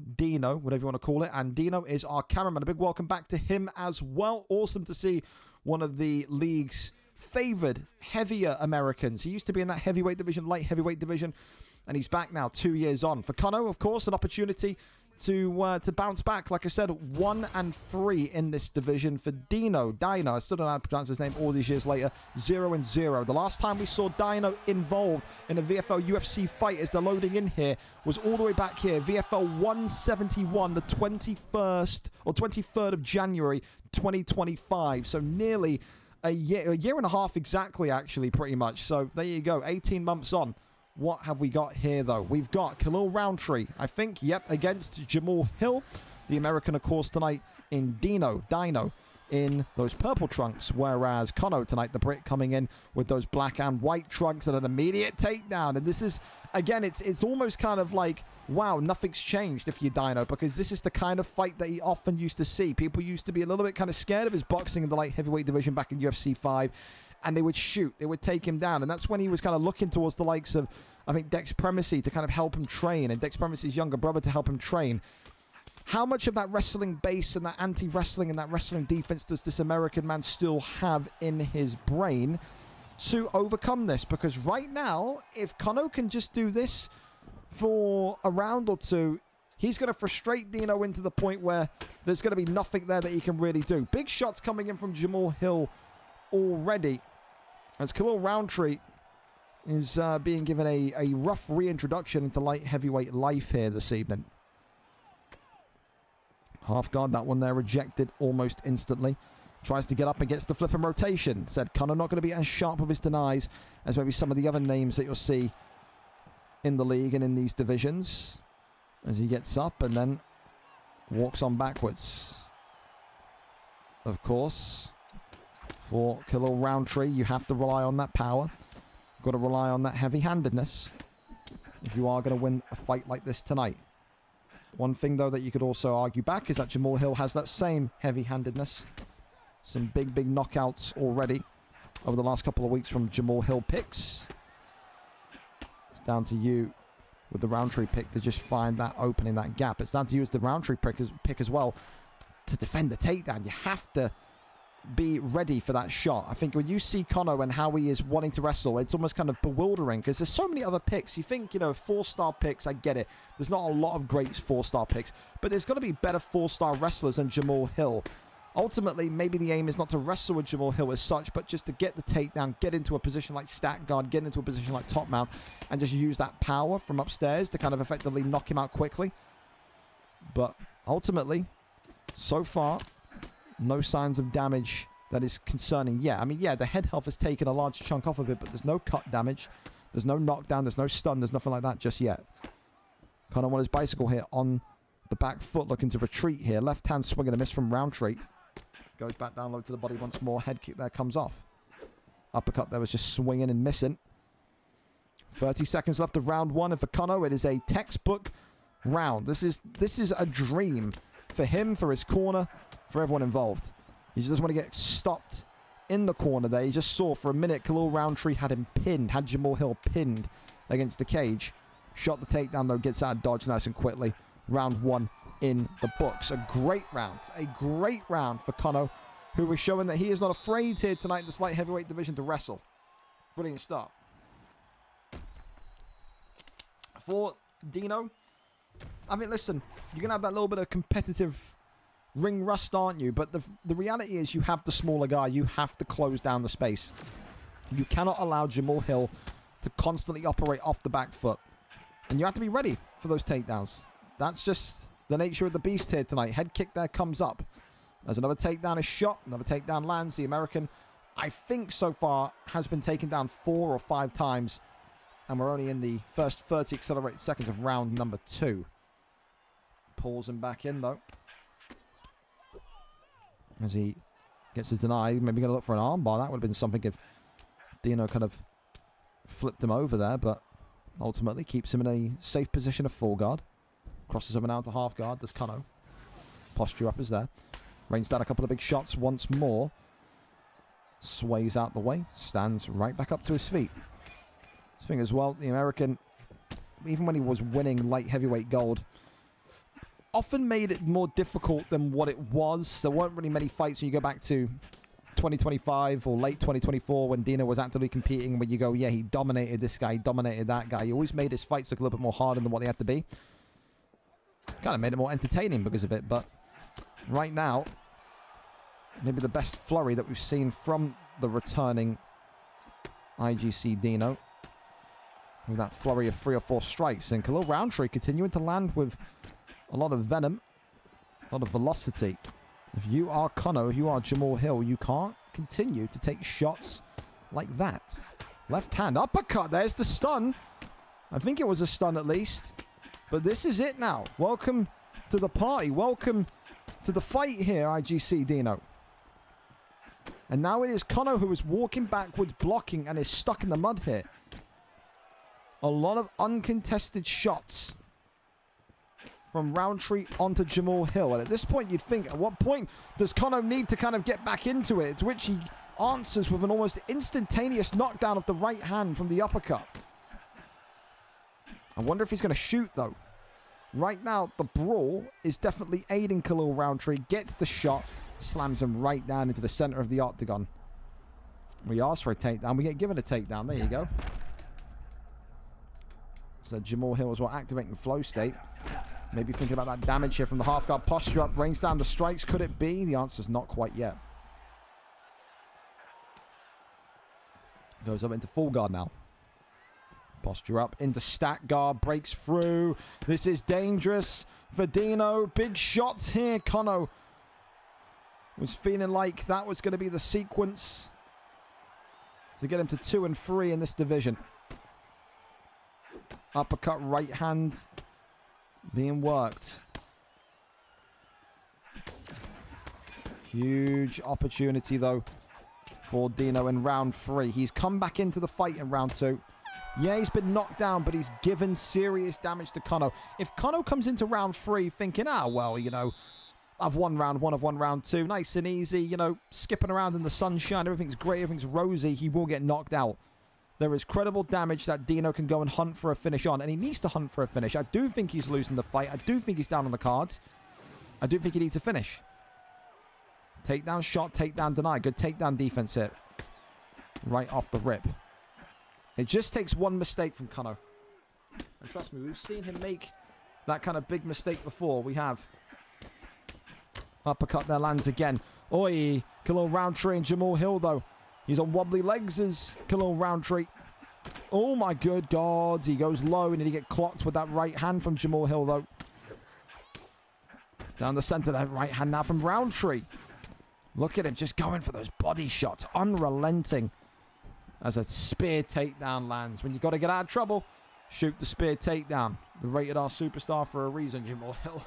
whatever you want to call it. And Dino is our cameraman. A big welcome back to him as well. Awesome to see one of the league's favored, heavier Americans. He used to be in that heavyweight division, light heavyweight division, and he's back now 2 years on. For Kono, of course, an opportunity to bounce back. Like I said, 1-3 in this division. For Dino, I still don't know how to pronounce his name all these years later, 0-0. The last time we saw Dino involved in a VFL UFC fight, as they're loading in here, was all the way back here. VFL 171, the 21st or 23rd of January 2025. So nearly a year and a half exactly, actually, pretty much. So there you go, 18 months on. What have we got here, though? We've got Khalil Roundtree, I think, yep, against Jamal Hill. The American, of course, tonight in Dino, in those purple trunks, whereas Kono tonight, the Brit, coming in with those black and white trunks and an immediate takedown. And this is, again, it's almost kind of like, wow, nothing's changed if you're Dino, because this is the kind of fight that he often used to see. People used to be a little bit kind of scared of his boxing in the light heavyweight division back in UFC 5. And they would shoot. They would take him down. And that's when he was kind of looking towards the likes of, I think, Dex Premacy to kind of help him train. And Dex Premacy's younger brother to help him train. How much of that wrestling base and that anti-wrestling and that wrestling defense does this American man still have in his brain to overcome this? Because right now, if Kono can just do this for a round or two, he's going to frustrate Dino into the point where there's going to be nothing there that he can really do. Big shots coming in from Jamal Hill already, as Khalil Roundtree is being given a rough reintroduction into light heavyweight life here this evening. Half guard, that one there rejected almost instantly. Tries to get up and gets the flip and rotation. Said Kono not going to be as sharp with his denies as maybe some of the other names that you'll see in the league and in these divisions. As he gets up and then walks on backwards. Of course, for Khalil Roundtree, you have to rely on that power. You've got to rely on that heavy-handedness if you are going to win a fight like this tonight. One thing, though, that you could also argue back is that Jamal Hill has that same heavy-handedness. Some big knockouts already over the last couple of weeks from Jamal Hill picks. It's down to you with the Roundtree pick to just find that opening, that gap. It's down to you as the Roundtree pick as well to defend the takedown. You have to be ready for that shot. I think when you see Conor and how he is wanting to wrestle, it's almost kind of bewildering because there's so many other picks. You think, 4-star picks, I get it. There's not a lot of great 4-star picks, but there's got to be better 4-star wrestlers than Jamahal Hill. Ultimately, maybe the aim is not to wrestle with Jamahal Hill as such, but just to get the takedown, get into a position like stack guard, get into a position like top mount, and just use that power from upstairs to kind of effectively knock him out quickly. But ultimately, so far, no signs of damage that is concerning yet. I mean, yeah, the head health has taken a large chunk off of it, but there's no cut damage. There's no knockdown. There's no stun. There's nothing like that just yet. Conor on his bicycle here on the back foot, looking to retreat here. Left hand swing and a miss from Roundtree. Goes back down low to the body once more. Head kick there comes off. Uppercut there was just swinging and missing. 30 seconds left of round one. And for Conor, it is a textbook round. This is a dream for him, for his corner, for everyone involved. He just doesn't want to get stopped in the corner there. He just saw for a minute Khalil Roundtree had him pinned, had Jamahal Hill pinned against the cage. Shot the takedown though, gets out of dodge nice and quickly. Round one in the books. A great round for Conor, who was showing that he is not afraid here tonight in this light heavyweight division to wrestle. Brilliant start. For Dino, I mean, listen, you're going to have that little bit of competitive ring rust, aren't you? But the reality is you have the smaller guy. You have to close down the space. You cannot allow Jamahal Hill to constantly operate off the back foot. And you have to be ready for those takedowns. That's just the nature of the beast here tonight. Head kick there comes up. As another takedown is shot. Another takedown lands. The American, I think so far, has been taken down 4 or 5 times. And we're only in the first 30 accelerated seconds of round number 2. Pulls him back in, though. As he gets to deny. Maybe going to look for an armbar. That would have been something if Dino kind of flipped him over there. But ultimately keeps him in a safe position of full guard. Crosses over now to half guard. Does Conor. Posture up is there. Rains down a couple of big shots once more. Sways out the way. Stands right back up to his feet. This thing as well, the American, even when he was winning light heavyweight gold, often made it more difficult than what it was. There weren't really many fights when you go back to 2025 or late 2024 when Dino was actively competing where you go, yeah, he dominated this guy, he dominated that guy. He always made his fights look a little bit more harder than what they had to be. Kind of made it more entertaining because of it, but right now, maybe the best flurry that we've seen from the returning IGC Dino. With that flurry of 3 or 4 strikes. And Khalil Roundtree continuing to land with a lot of venom, a lot of velocity. If you are Conor, if you are Jamahal Hill, you can't continue to take shots like that. Left hand uppercut. There's the stun. I think it was a stun at least. But this is it now. Welcome to the party. Welcome to the fight here, IGC Dino. And now it is Conor who is walking backwards, blocking, and is stuck in the mud here. A lot of uncontested shots from Roundtree onto Jamahal Hill. And at this point, you'd think, at what point does Conor need to kind of get back into it? To which he answers with an almost instantaneous knockdown of the right hand from the uppercut. I wonder if he's going to shoot, though. Right now, the brawl is definitely aiding Khalil Roundtree. Gets the shot, slams him right down into the center of the octagon. We asked for a takedown. We get given a takedown. There you go. So Jamahal Hill as well, activating flow state. Maybe thinking about that damage here from the half guard posture up. Rains down the strikes. Could it be? The answer's not quite yet. Goes up into full guard now. Posture up into stack guard. Breaks through. This is dangerous for Dino. Big shots here. Conor was feeling like that was going to be the sequence to get him to 2 and 3 in this division. Uppercut right hand being worked. Huge opportunity though for Dino in round 3. He's come back into the fight in round 2. Yeah, he's been knocked down, but he's given serious damage to Conor. If Conor comes into round 3 thinking, well, I've won round 1, I've won round 2, nice and easy, skipping around in the sunshine, everything's great, everything's rosy, he will get knocked out. There is credible damage that Dino can go and hunt for a finish on, and he needs to hunt for a finish. I do think he's losing the fight. I do think he's down on the cards. I do think he needs a finish. Takedown shot, takedown deny. Good takedown defense here. Right off the rip. It just takes one mistake from Kano. And trust me, we've seen him make that kind of big mistake before. We have. Uppercut there lands again. Oi, Khalil Roundtree and Jamal Hill, though. He's on wobbly legs as Khalil Roundtree. Oh, my good God. He goes low, and he get clocked with that right hand from Jamal Hill, though. Down the center, that right hand now from Roundtree. Look at him just going for those body shots. Unrelenting. As a spear takedown lands. When you got to get out of trouble, shoot the spear takedown. The rated R superstar for a reason, Jamal Hill.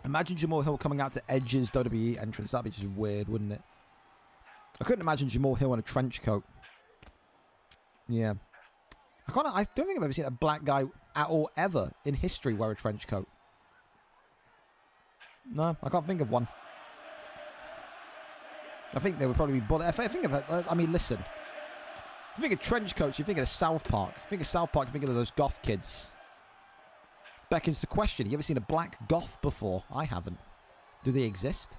Imagine Jamal Hill coming out to Edge's WWE entrance. That'd be just weird, wouldn't it? I couldn't imagine Jamal Hill in a trench coat. Yeah. I don't think I've ever seen a black guy at all ever in history wear a trench coat. No, I can't think of one. I think they would probably be bullet. If I think of it, I mean, listen. You think of trench coats, you think of South Park. You think of South Park, you think of those goth kids. Beckons the question, you ever seen a black goth before? I haven't. Do they exist?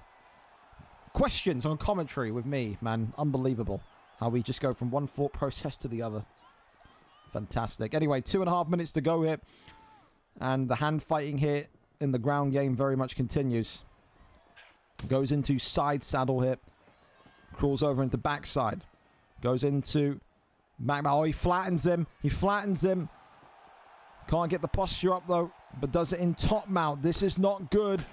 Questions on commentary with me, man. Unbelievable. How we just go from one thought process to the other. Fantastic. Anyway, 2.5 minutes to go here. And the hand fighting here in the ground game very much continues. Goes into side saddle here. Crawls over into backside. Goes into back. Oh, he flattens him. He flattens him. Can't get the posture up, though. But does it in top mount. This is not good.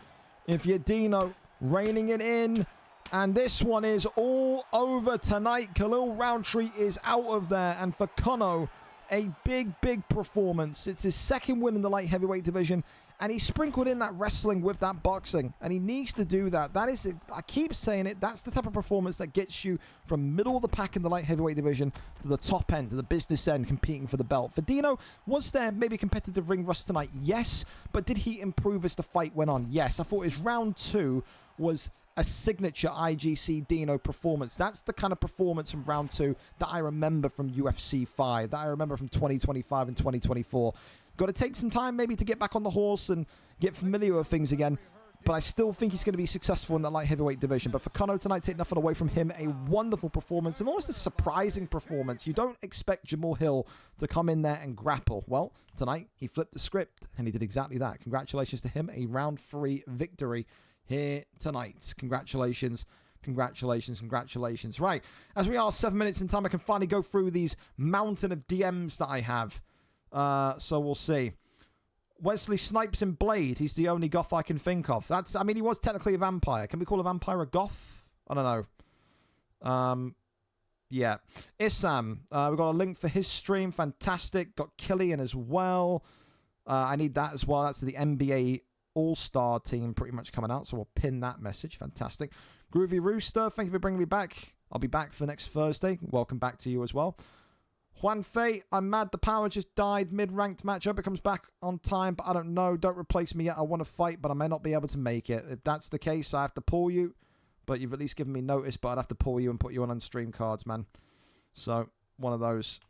If you're Dino, reining it in. And this one is all over tonight. Khalil Roundtree is out of there. And for Kano, a big, big performance. It's his second win in the light heavyweight division. And he sprinkled in that wrestling with that boxing. And he needs to do that. That is, I keep saying it, that's the type of performance that gets you from middle of the pack in the light heavyweight division to the top end, to the business end, competing for the belt. For Dino, was there maybe competitive ring rust tonight? Yes. But did he improve as the fight went on? Yes. I thought his round 2 was a signature IGC Dino performance. That's the kind of performance from round 2 that I remember from UFC 5, that I remember from 2025 and 2024. Got to take some time maybe to get back on the horse and get familiar with things again. But I still think he's going to be successful in that light heavyweight division. But for Kano tonight, take nothing away from him. A wonderful performance and almost a surprising performance. You don't expect Jamal Hill to come in there and grapple. Well, tonight he flipped the script and he did exactly that. Congratulations to him. A round 3 victory here tonight. Congratulations. Congratulations, congratulations. Right, as we are 7 minutes in time, I can finally go through these mountain of DMs that I have. So we'll see. Wesley Snipes in Blade. He's the only goth I can think of. I mean, he was technically a vampire. Can we call a vampire a goth? I don't know. Yeah. Issam. We've got a link for his stream. Fantastic. Got Killian as well. I need that as well. That's the NBA All-Star team pretty much coming out. So we'll pin that message. Fantastic. Groovy Rooster. Thank you for bringing me back. I'll be back for next Thursday. Welcome back to you as well. Juan Fei, I'm mad the power just died mid-ranked match. I hope it comes back on time, but I don't know. Don't replace me yet. I want to fight, but I may not be able to make it. If that's the case, I have to pull you. But you've at least given me notice, but I'd have to pull you and put you on stream cards, man. So, one of those.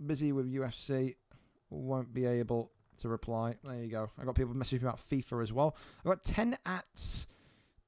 Busy with UFC. Won't be able to reply. There you go. I got people messaging me about FIFA as well. I got 10 ats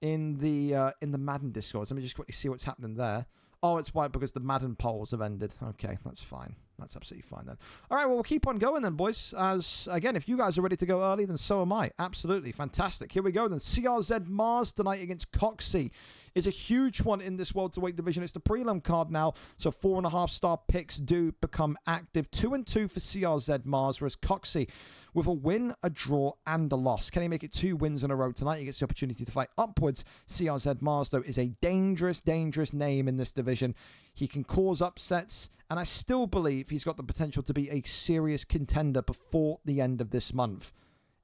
in the Madden Discord. Let me just quickly see what's happening there. Oh, it's white because the Madden polls have ended. Okay, that's fine. That's absolutely fine then. All right, well, we'll keep on going then, boys. As, again, if you guys are ready to go early, then so am I. Absolutely. Fantastic. Here we go then. CRZ Mars tonight against Coxey is a huge one in this welterweight division. It's the prelim card now, so 4.5-star picks do become active. 2-2 for CRZ Mars, whereas Coxey with a win, a draw, and a loss. Can he make it 2 wins in a row tonight? He gets the opportunity to fight upwards. CRZ Mars, though, is a dangerous, dangerous name in this division. He can cause upsets, and I still believe he's got the potential to be a serious contender before the end of this month.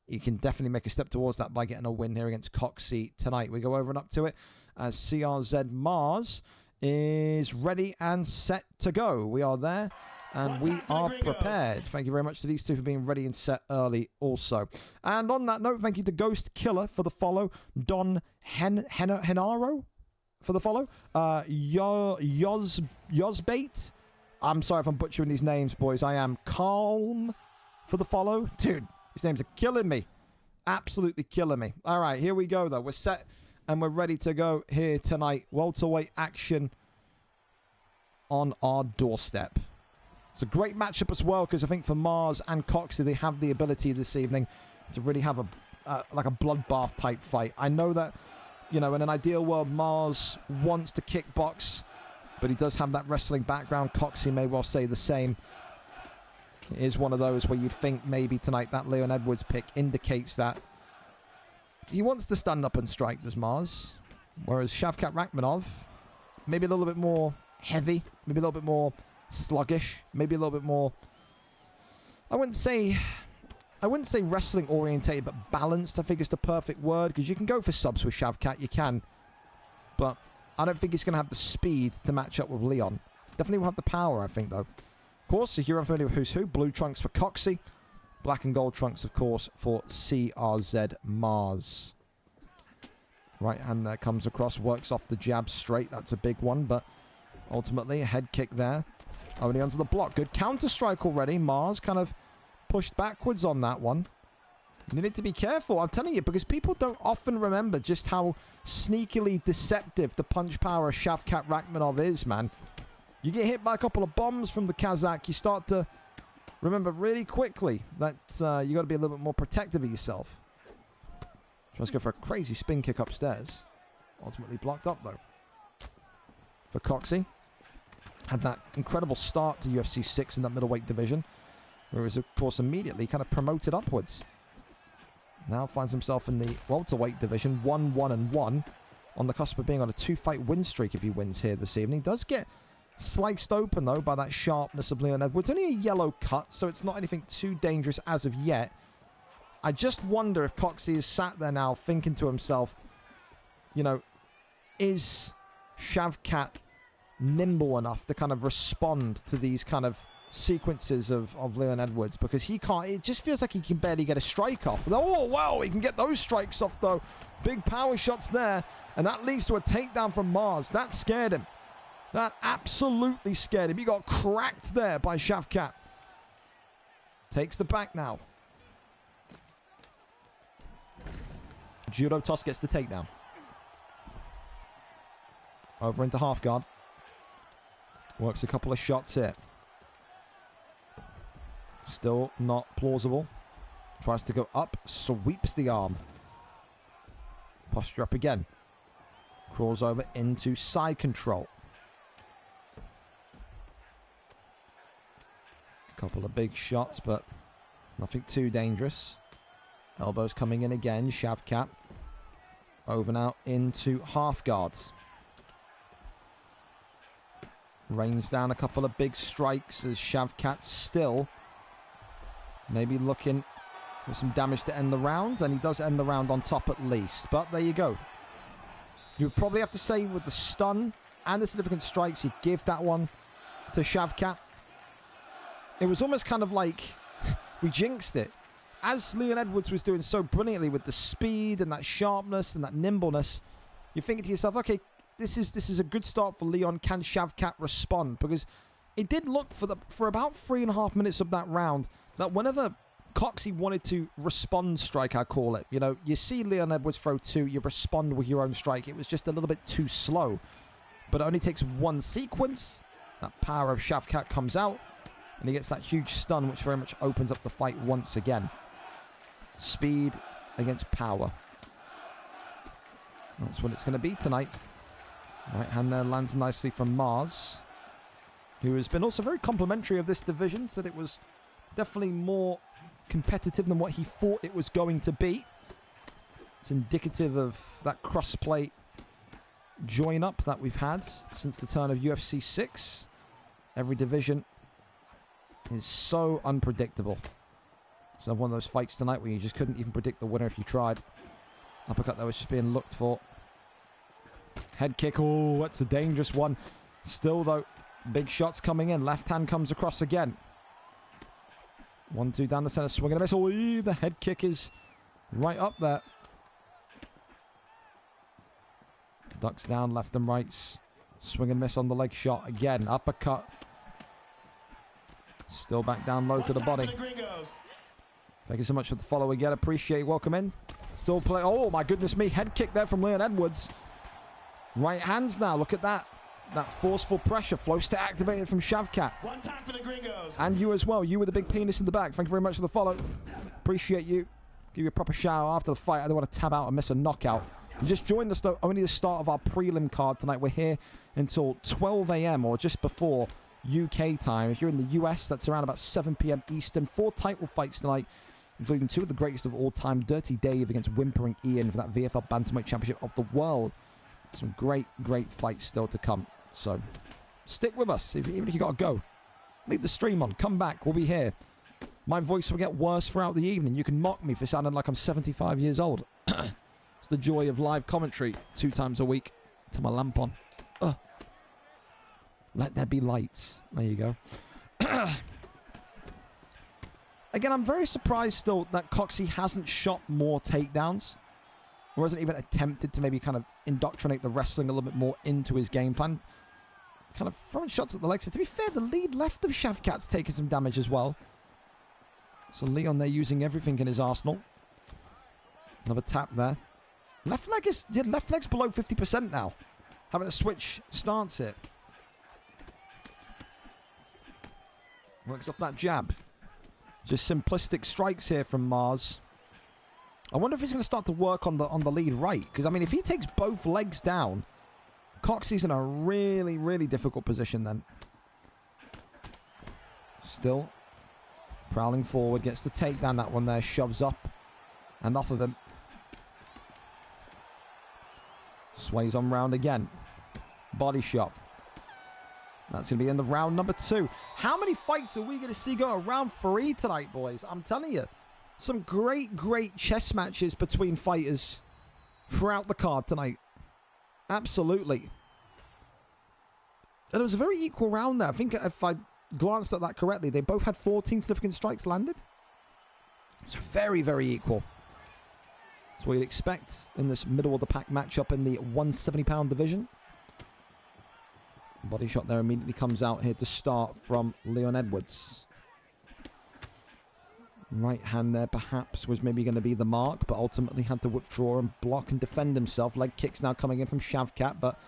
He can definitely make a step towards that by getting a win here against Coxey tonight. We go over and up to it as CRZ Mars is ready and set to go. We are there. And we are prepared. Thank you very much to these two for being ready and set early also. And on that note, thank you to Ghost Killer for the follow. Don Henaro for the follow. Yozbait. I'm sorry if I'm butchering these names, boys. I am Calm for the follow. Dude, these names are killing me. Absolutely killing me. All right, here we go, though. We're set and we're ready to go here tonight. Welterweight action on our doorstep. It's a great matchup as well, because I think for Mars and Coxey, they have the ability this evening to really have like a bloodbath type fight. I know that, you know, in an ideal world, Mars wants to kickbox, but he does have that wrestling background. Coxey may well say the same. It is one of those where you'd think maybe tonight that Leon Edwards pick indicates that he wants to stand up and strike, does Mars. Whereas Shavkat Rakhmonov, maybe a little bit more heavy, maybe a little bit more sluggish, maybe a little bit more, I wouldn't say wrestling orientated, but balanced, I think is the perfect word, because you can go for subs with Shavkat, you can, but I don't think he's going to have the speed to match up with Leon. Definitely will have the power, I think, though. Of course, if you're unfamiliar with who's who, blue trunks for Coxey, black and gold trunks, of course, for CRZ Mars. Right hand there comes across, works off the jab straight. That's a big one, but ultimately a head kick there. Only onto the block. Good counter strike already. Mars kind of pushed backwards on that one. You need to be careful, I'm telling you, because people don't often remember just how sneakily deceptive the punch power of Shavkat Rakhmonov is, man. You get hit by a couple of bombs from the Kazakh, you start to remember really quickly that you got to be a little bit more protective of yourself. Tries to go for a crazy spin kick upstairs. Ultimately blocked up, though. For Coxey. Had that incredible start to UFC 6 in that middleweight division, where he was, of course, immediately kind of promoted upwards. Now finds himself in the welterweight division, 1-1-1, on the cusp of being on a 2-fight win streak if he wins here this evening. Does get sliced open, though, by that sharpness of Leon Edwards. Only a yellow cut, so it's not anything too dangerous as of yet. I just wonder if Coxey is sat there now thinking to himself, you know, is Shavkat nimble enough to kind of respond to these kind of sequences of Leon Edwards, because he can't, it just feels like he can barely get a strike off. Oh wow, he can get those strikes off though. Big power shots there, and that leads to a takedown from Mars. That scared him. That absolutely scared him. He got cracked there by Shavkat. Takes the back now. Judo toss gets the takedown. Over into half guard. Works a couple of shots here. Still not plausible. Tries to go up. Sweeps the arm. Posture up again. Crawls over into side control. Couple of big shots, but nothing too dangerous. Elbows coming in again. Shavkat. Over now into half guards. Rains down a couple of big strikes as Shavkat still maybe looking for some damage to end the round, and he does end the round on top at least. But there you go. You would probably have to say with the stun and the significant strikes, you give that one to Shavkat. It was almost kind of like we jinxed it. As Leon Edwards was doing so brilliantly with the speed and that sharpness and that nimbleness, you're thinking to yourself, okay, this is a good start for Leon. Can Shavkat respond? Because it did look for about 3.5 minutes of that round that whenever Coxey wanted to respond strike, I call it, you know, you see Leon Edwards throw two, you respond with your own strike. It was just a little bit too slow. But it only takes one sequence. That power of Shavkat comes out, and he gets that huge stun, which very much opens up the fight once again. Speed against power. That's what it's going to be tonight. Right hand there lands nicely from Mars, who has been also very complimentary of this division, said it was definitely more competitive than what he thought it was going to be. It's indicative of that crossplay join-up that we've had since the turn of UFC 6. Every division is so unpredictable. So one of those fights tonight where you just couldn't even predict the winner if you tried. Uppercut that was just being looked for. Head kick, oh, that's a dangerous one. Still, though, big shots coming in. Left hand comes across again. 1-2 down the center, swing and a miss. Oh, the head kick is right up there. Ducks down, left and rights. Swing and miss on the leg shot again. Uppercut. Still back down low to the body. Thank you so much for the follow again. Appreciate it. Welcome in. Still play. Oh, my goodness me. Head kick there from Leon Edwards. Right hands now. Look at that. That forceful pressure. Flow state activated from Shavkat. One time for the gringos. And you as well. You with the big penis in the back. Thank you very much for the follow. Appreciate you. Give you a proper shower after the fight. I don't want to tab out and miss a knockout. You just joined us, though. Only the start of our prelim card tonight. We're here until 12 a.m. or just before UK time. If you're in the US, that's around about 7 p.m. Eastern. 4 title fights tonight, including 2 of the greatest of all time. Dirty Dave against WhimperingIann for that VFL Bantamweight Championship of the World. Some great, great fights still to come. So stick with us. Even if you got to go, leave the stream on. Come back. We'll be here. My voice will get worse throughout the evening. You can mock me for sounding like I'm 75 years old. It's the joy of live commentary 2 times a week. Turn my lamp on. Let there be lights. There you go. Again, I'm very surprised still that Coxey hasn't shot more takedowns. Or hasn't even attempted to maybe kind of indoctrinate the wrestling a little bit more into his game plan. Kind of throwing shots at the legs. To be fair, the lead left of Shavkat's taking some damage as well. So Leon there using everything in his arsenal. Another tap there. Left leg's below 50% now. Having to switch stance here. Works off that jab. Just simplistic strikes here from Mars. I wonder if he's going to start to work on the lead right. Because, I mean, if he takes both legs down, Coxey's in a really, really difficult position then. Still prowling forward. Gets the takedown. That one there shoves up and off of him. Sways on round again. Body shot. That's going to be in the round number 2. How many fights are we going to see go around 3 tonight, boys? I'm telling you. Some great, great chess matches between fighters throughout the card tonight. Absolutely. And it was a very equal round there. I think if I glanced at that correctly, they both had 14 significant strikes landed. So very, very equal. That's what you'd expect in this middle of the pack matchup in the 170-pound division. Body shot there immediately comes out here to start from Leon Edwards. Right hand there perhaps was maybe going to be the mark, but ultimately had to withdraw and block and defend himself. Leg kicks now coming in from Shavkat, but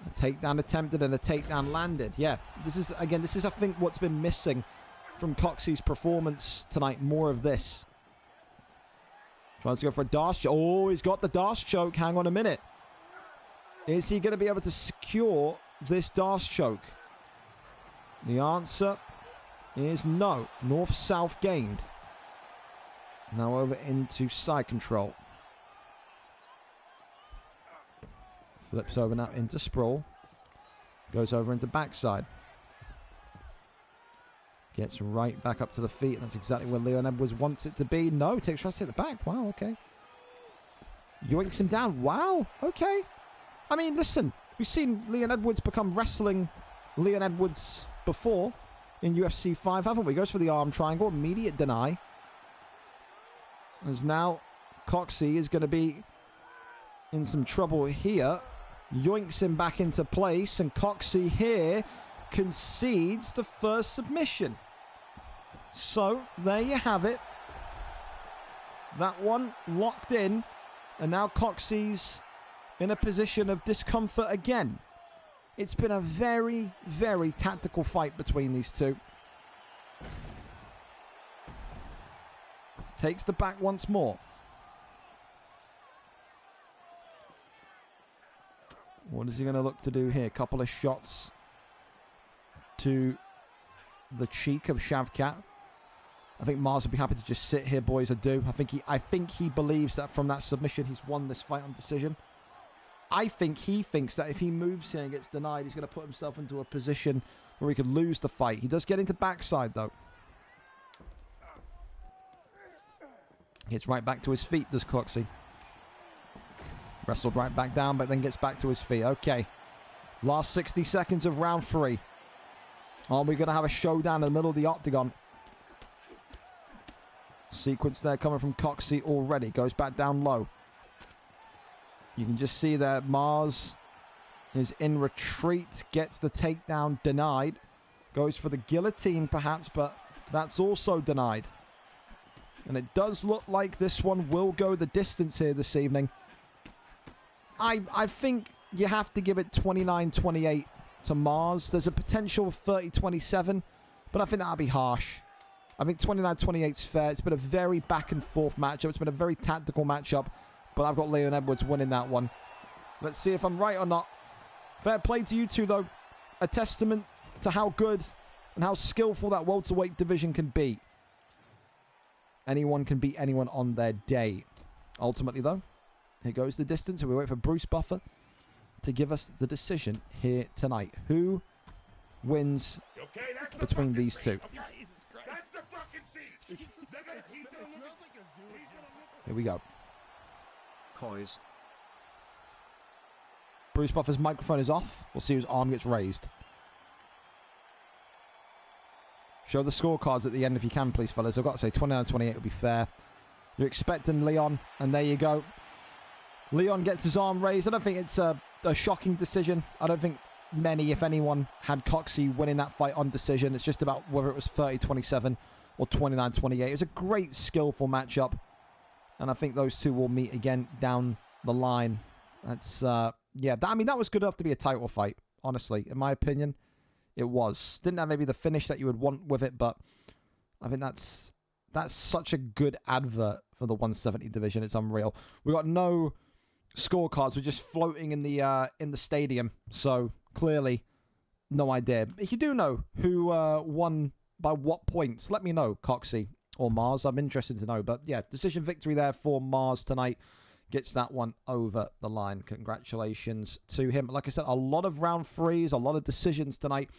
a takedown attempted and a takedown landed. Yeah, this is I think what's been missing from Coxey's performance tonight. More of this. Tries to go for a Darce choke. Oh, he's got the Darce choke. Hang on a minute. Is he going to be able to secure this Darce choke? The answer is no. North-south gained. Now over into side control. Flips over now into sprawl. Goes over into backside. Gets right back up to the feet. That's exactly where Leon Edwards wants it to be. No, takes tries to hit the back. Wow, okay. Yoinks him down. Wow, okay. I mean, listen. We've seen Leon Edwards become wrestling Leon Edwards before in UFC 5, haven't we? Goes for the arm triangle. Immediate deny. As now Coxey is going to be in some trouble here. Yoinks him back into place. And Coxey here concedes the first submission. So, there you have it. That one locked in. And now Coxey's in a position of discomfort again. It's been a very, very tactical fight between these two. Takes the back once more. What is he going to look to do here? A couple of shots to the cheek of Shavkat. I think Mars would be happy to just sit here, boys. I do. I think he believes that from that submission he's won this fight on decision. I think he thinks that if he moves here and gets denied, he's going to put himself into a position where he could lose the fight. He does get into backside, though. Gets right back to his feet, does Coxey. Wrestled right back down, but then gets back to his feet. Okay. Last 60 seconds of round 3. Are we going to have a showdown in the middle of the octagon? Sequence there coming from Coxey already. Goes back down low. You can just see that Mars is in retreat. Gets the takedown denied. Goes for the guillotine perhaps, but that's also denied. And it does look like this one will go the distance here this evening. I think you have to give it 29-28 to Mars. There's a potential of 30-27, but I think that'll be harsh. I think 29-28 is fair. It's been a very back-and-forth matchup. It's been a very tactical matchup, but I've got Leon Edwards winning that one. Let's see if I'm right or not. Fair play to you two, though. A testament to how good and how skillful that welterweight division can be. Anyone can beat anyone on their day. Ultimately, though, here goes the distance, and we wait for Bruce Buffer to give us the decision here tonight. Who wins between these two? Here we go. Coys. Bruce Buffer's microphone is off. We'll see whose arm gets raised. Show the scorecards at the end if you can, please, fellas. I've got to say 29-28 would be fair. You're expecting Leon, and there you go. Leon gets his arm raised. I don't think it's a shocking decision. I don't think many, if anyone, had Coxey winning that fight on decision. It's just about whether it was 30-27 or 29-28. It was a great, skillful matchup, and I think those two will meet again down the line. That's, yeah, that was good enough to be a title fight, honestly, in my opinion. It was. Didn't have maybe the finish that you would want with it, but I think that's such a good advert for the 170 division. It's unreal. We got no scorecards. We're just floating in the stadium, so clearly no idea. If you do know who won by what points, let me know, Coxey or Mars. I'm interested to know. But yeah, decision victory there for Mars tonight. Gets that one over the line. Congratulations to him. Like I said, a lot of round threes, a lot of decisions tonight.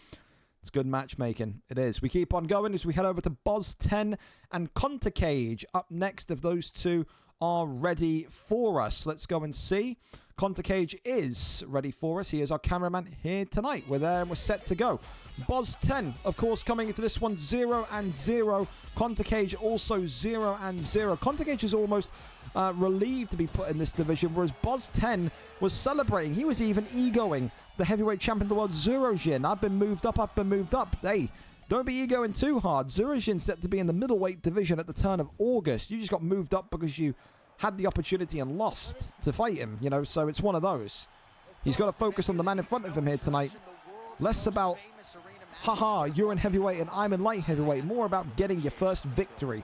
It's good matchmaking. It is. We keep on going as we head over to Boz 10 and Conter Cage up next if those two are ready for us. Let's go and see. Conter Cage is ready for us. He is our cameraman here tonight. We're there and we're set to go. Boz 10, of course, coming into this one 0-0. Conter Cage also 0-0. Conter Cage is almost relieved to be put in this division, whereas Boz 10 was celebrating. He was even egoing the heavyweight champion of the world, Zurojin. I've been moved up. Hey, don't be egoing too hard. Zurojin's set to be in the middleweight division at the turn of August. You just got moved up because you had the opportunity and lost to fight him, you know, so it's one of those. He's got to focus on the man in front of him here tonight. Less about, haha, you're in heavyweight and I'm in light heavyweight. More about getting your first victory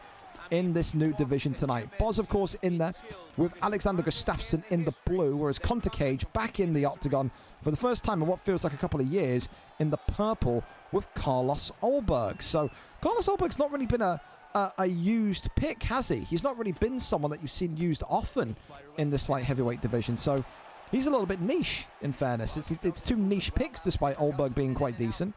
in this new division tonight. Boz, of course, in there with Alexander Gustafsson in the blue, whereas Conter Cage back in the octagon for the first time in what feels like a couple of years in the purple with Carlos Ulberg. So Carlos Ulberg's not really been a used pick, has he? He's not really been someone that you've seen used often in this light heavyweight division. So he's a little bit niche, in fairness. It's two niche picks, despite Ulberg being quite decent.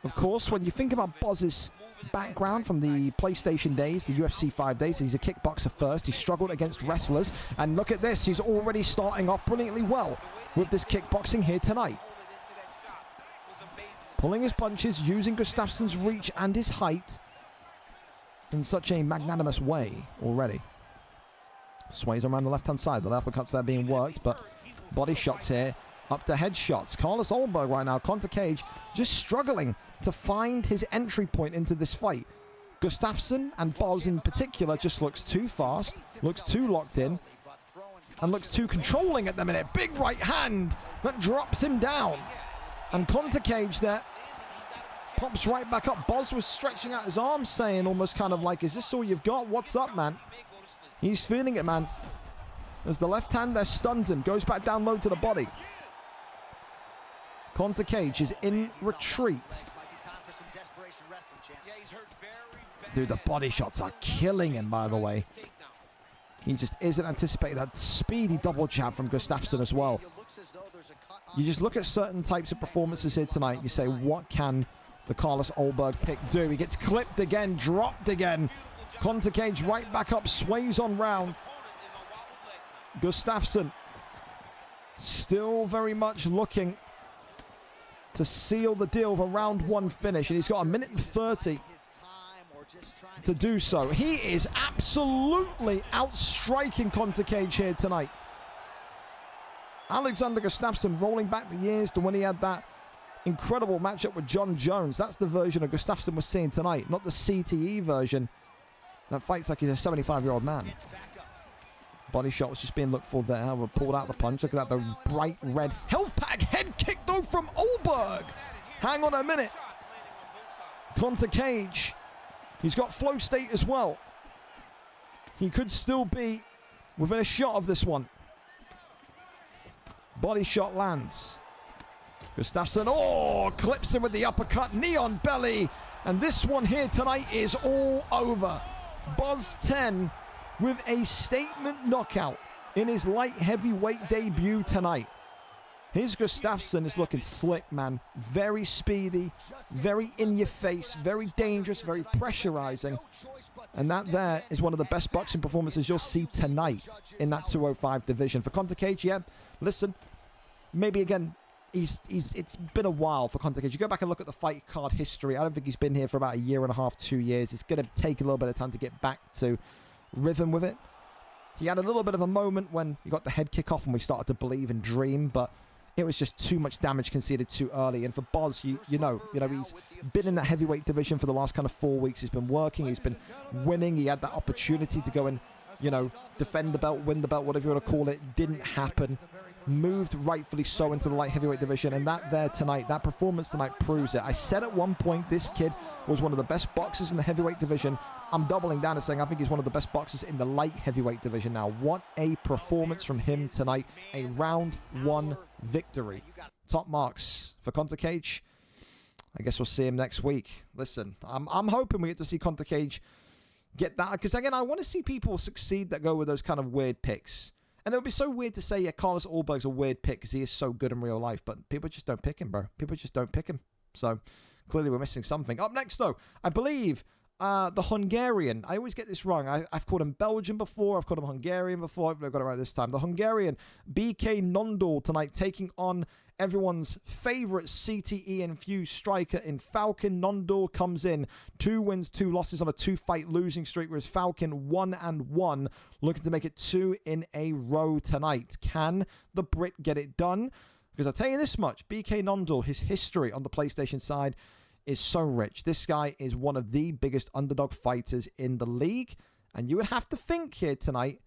Of course, when you think about Boz's background from the PlayStation days, the UFC 5 days, he's a kickboxer first. He struggled against wrestlers. And look at this. He's already starting off brilliantly well with this kickboxing here tonight. Pulling his punches, using Gustafsson's reach and his height in such a magnanimous way already. Sways around the left-hand side. The uppercuts there being worked, but body shots here. Up to headshots. Carlos Ulberg right now. Conter Cage just struggling to find his entry point into this fight. Gustafsson and Boz in particular just looks too fast, looks too locked in, and looks too controlling at the minute. Big right hand that drops him down. And Conter Cage there pops right back up. Boz was stretching out his arms, saying almost kind of like, is this all you've got? What's up, man? He's feeling it, man. As the left hand there stuns him, goes back down low to the body. Conter Cage is in retreat. Dude, the body shots are killing him, by the way. He just isn't anticipating that speedy double jab from Gustafsson as well. You just look at certain types of performances here tonight. You say, what can the Carlos Ulberg pick do? He gets clipped again, dropped again. Conter Cage right back up, sways on round. Gustafsson still very much looking to seal the deal with a round one finish. And he's got 1:30 to do so. He is absolutely outstriking Conter Cage here tonight. Alexander Gustafsson rolling back the years to when he had that incredible matchup with John Jones. That's the version of Gustafsson we're seeing tonight, not the CTE version That fights like he's a 75-year-old man. Body shot was just being looked for there. We pulled out the punch. Look at that, the bright red health pack. Head kick, though, from Oldberg. Hang on a minute. Conor Cage. He's got flow state as well. He could still be within a shot of this one. Body shot lands. Gustafsson, oh, clips him with the uppercut. Knee on belly. And this one here tonight is all over. Buzz 10 with a statement knockout in his light heavyweight debut tonight. His Gustafsson is looking slick, man. Very speedy, very in your face, very dangerous, very pressurizing. And that there is one of the best boxing performances you'll see tonight in that 205 division. For Conor Cage, yeah, listen, maybe again, it's been a while for Conor Cage. You go back and look at the fight card history. I don't think he's been here for about a year and a half, 2 years. It's going to take a little bit of time to get back to rhythm with it. He had a little bit of a moment when he got the head kick off and we started to believe and dream, but it was just too much damage conceded too early. And for Boz, you know, he's been in that heavyweight division for the last kind of 4 weeks. He's been working. He's been winning. He had that opportunity to go and, you know, defend the belt, win the belt, whatever you want to call it. Didn't happen. Moved rightfully so into the light heavyweight division. And that there tonight, that performance tonight proves it. I said at one point this kid was one of the best boxers in the heavyweight division. I'm doubling down and saying I think he's one of the best boxers in the light heavyweight division now. What a performance from him tonight. A round 1 victory. Top marks for Conor Cage. I guess we'll see him next week. Listen, I'm hoping we get to see Conor Cage get that. Because again, I want to see people succeed that go with those kind of weird picks. And it would be so weird to say, yeah, Carlos Ulberg's a weird pick because he is so good in real life. But people just don't pick him, bro. People just don't pick him. So clearly we're missing something. Up next, though, I believe the Hungarian. I always get this wrong. I've called him Belgian before. I've called him Hungarian before. I've got it right this time. The Hungarian BK Nondal tonight taking on everyone's favorite CTE-infused striker in Falcon. Nondal comes in 2 wins, 2 losses on a 2-fight losing streak, whereas Falcon 1-1, looking to make it 2 in a row tonight. Can the Brit get it done? Because I'll tell you this much, BK Nondal, his history on the PlayStation side is so rich. This guy is one of the biggest underdog fighters in the league, and you would have to think here tonight,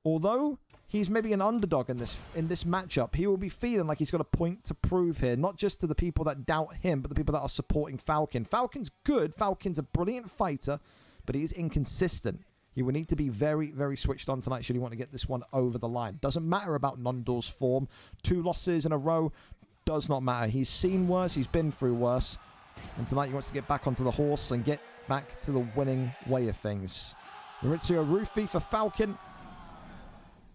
although he's maybe an underdog in this matchup, he will be feeling like he's got a point to prove here, not just to the people that doubt him, but the people that are supporting Falcon. Falcon's good. Falcon's a brilliant fighter, but he is inconsistent. He will need to be very, very switched on tonight should he want to get this one over the line. Doesn't matter about Nondal's form. 2 losses in a row does not matter. He's seen worse. He's been through worse. And tonight he wants to get back onto the horse and get back to the winning way of things. Maurizio Ruffi for Falcon.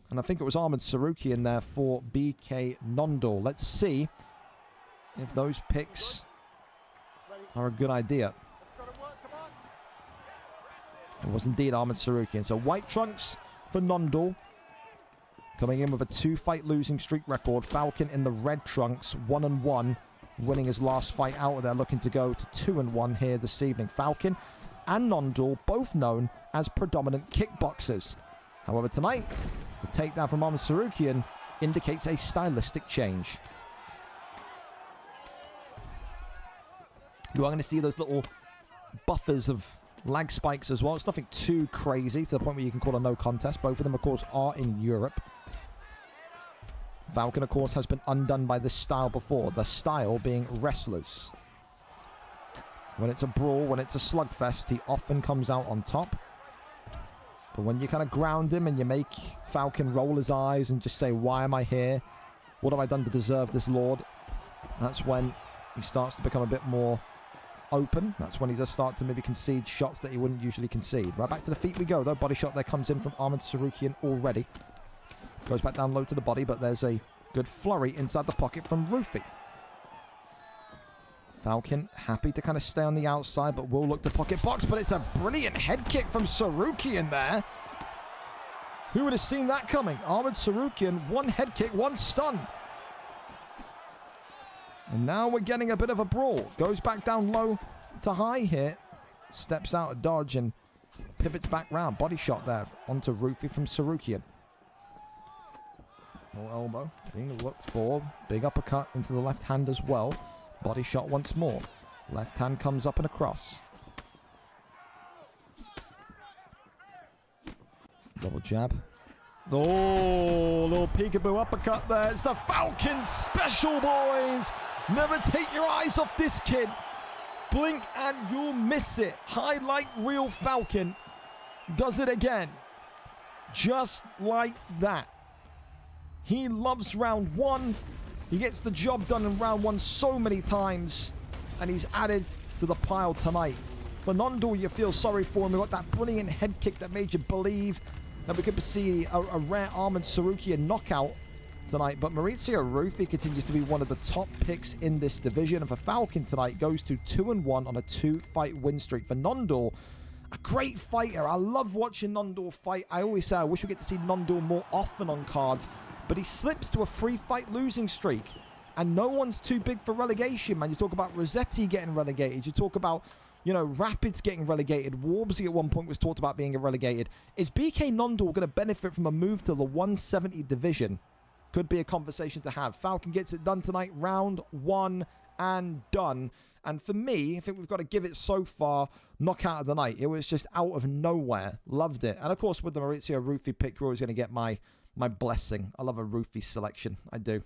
And I think it was Ahmed Sarukian there for BK Nondal. Let's see if those picks are a good idea. It was indeed Ahmed Sarukian. So white trunks for Nondal. Coming in with a 2-fight losing streak record. Falcon in the red trunks, 1-1. Winning his last fight out of there, looking to go to 2-1 here this evening. Falcon and Nondal, both known as predominant kickboxers. However, tonight, the takedown from Ahmed Sarukian indicates a stylistic change. You are going to see those little buffers of lag spikes as well. It's nothing too crazy to the point where you can call a no contest. Both of them, of course, are in Europe. Falcon, of course, has been undone by this style before. The style being wrestlers. When it's a brawl, when it's a slugfest, he often comes out on top. But when you kind of ground him and you make Falcon roll his eyes and just say, why am I here? What have I done to deserve this, Lord? That's when he starts to become a bit more open. That's when he does start to maybe concede shots that he wouldn't usually concede. Right back to the feet we go, though. Body shot there comes in from Ahmed Sarukian already. Goes back down low to the body, but there's a good flurry inside the pocket from Ruffi. Falcon happy to kind of stay on the outside, but will look to pocket box, but it's a brilliant head kick from Sarukian there. Who would have seen that coming? Ahmed Sarukian, 1 head kick, 1 stun. And now we're getting a bit of a brawl. Goes back down low to high here. Steps out of dodge and pivots back round. Body shot there onto Ruffi from Sarukian. No elbow being looked for. Big uppercut into the left hand as well. Body shot once more. Left hand comes up and across. Double jab. Oh, little peekaboo uppercut there. It's the Falcon special, boys. Never take your eyes off this kid. Blink and you'll miss it. Highlight reel Falcon does it again. Just like that. He loves round one. He gets the job done in round one so many times. And he's added to the pile tonight. Fernando, you feel sorry for him. He got that brilliant head kick that made you believe that we could see a rare Armand Sarukian knockout tonight. But Maurizio Rufi continues to be one of the top picks in this division. And for Falcon tonight, goes to 2-1 on a 2-fight win streak. For Nondor, a great fighter. I love watching Nondor fight. I always say I wish we get to see Nondor more often on cards. But he slips to a 3-fight losing streak. And no one's too big for relegation, man. You talk about Rossetti getting relegated. You talk about, you know, Rapids getting relegated. Warbsy at one point was talked about being relegated. Is BK Nondor going to benefit from a move to the 170 division? Could be a conversation to have. Falcon gets it done tonight. Round one and done. And for me, I think we've got to give it so far knockout of the night. It was just out of nowhere. Loved it. And of course, with the Maurizio Rufi pick, you're always going to get my blessing. I love a Rufi selection. I do.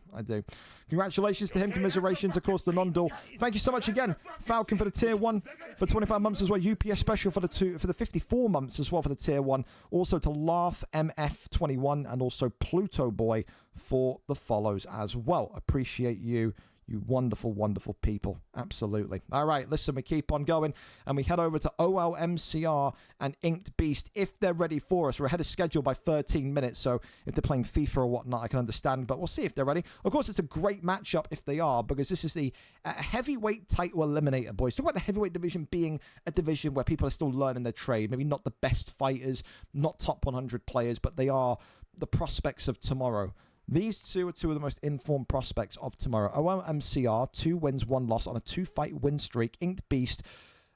Congratulations to him. Commiserations, of course, to Nondor. Thank you so much again, Falcon, for the tier 1 for 25 months as well. UPS special for the 54 months as well for the tier 1. Also to Laugh MF21 and also Pluto Boy for the follows as well. Appreciate you. You wonderful, wonderful people. Absolutely. All right, listen, we keep on going and we head over to OLMCR and Inked Beast if they're ready for us. We're ahead of schedule by 13 minutes, so if they're playing FIFA or whatnot, I can understand, but we'll see if they're ready. Of course, it's a great matchup if they are, because this is the heavyweight title eliminator, boys. Talk about the heavyweight division being a division where people are still learning their trade. Maybe not the best fighters, not top 100 players, but they are the prospects of tomorrow. These two are two of the most informed prospects of tomorrow. OLMCR, 2 wins, 1 loss on a 2-fight win streak. Inked Beast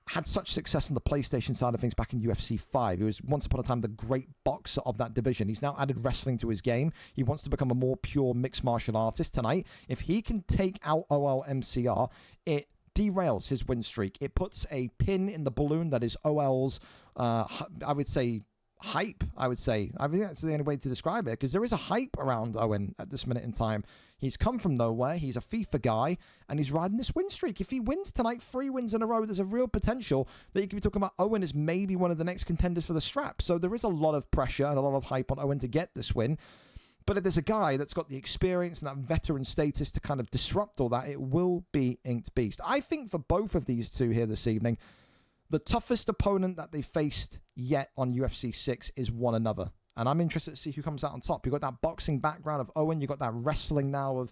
had such success on the PlayStation side of things back in UFC 5. He was once upon a time the great boxer of that division. He's now added wrestling to his game. He wants to become a more pure mixed martial artist tonight. If he can take out OLMCR, it derails his win streak. It puts a pin in the balloon that is OL's, I would say, hype, I think that's the only way to describe it, because there is a hype around Owen at this minute in time. He's come from nowhere, he's a FIFA guy, and he's riding this win streak. If he wins tonight, 3 wins in a row, there's a real potential that you could be talking about Owen as maybe one of the next contenders for the strap. So there is a lot of pressure and a lot of hype on Owen to get this win. But if there's a guy that's got the experience and that veteran status to kind of disrupt all that, it will be Inked Beast. I think for both of these two here this evening, the toughest opponent that they faced yet on UFC 6 is one another. And I'm interested to see who comes out on top. You've got that boxing background of Owen. You've got that wrestling now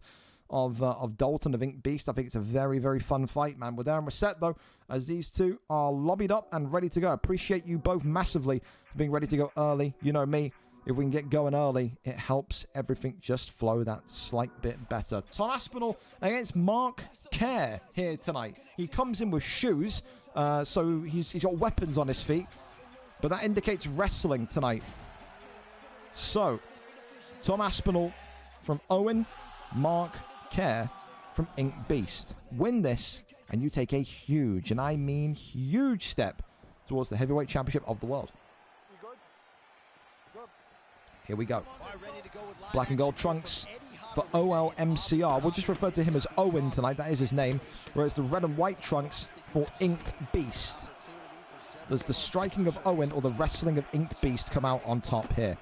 of Dalton, of Inked Beast. I think it's a very, very fun fight, man. We're there and we're set, though, as these two are lobbied up and ready to go. Appreciate you both massively for being ready to go early. You know me. If we can get going early, it helps everything just flow that slight bit better. Tom Aspinall against Mark Kerr here tonight. He comes in with shoes. So he's got weapons on his feet, but that indicates wrestling tonight. So, Tom Aspinall from Owen, Mark Kerr from Inked Beast. Win this, and you take a huge, and I mean huge, step towards the heavyweight championship of the world. Here we go. Black and gold trunks for OLMCR. We'll just refer to him as Owen tonight. That is his name. Whereas the red and white trunks for Inked Beast. Does the striking of Owen or the wrestling of Inked Beast come out on top here?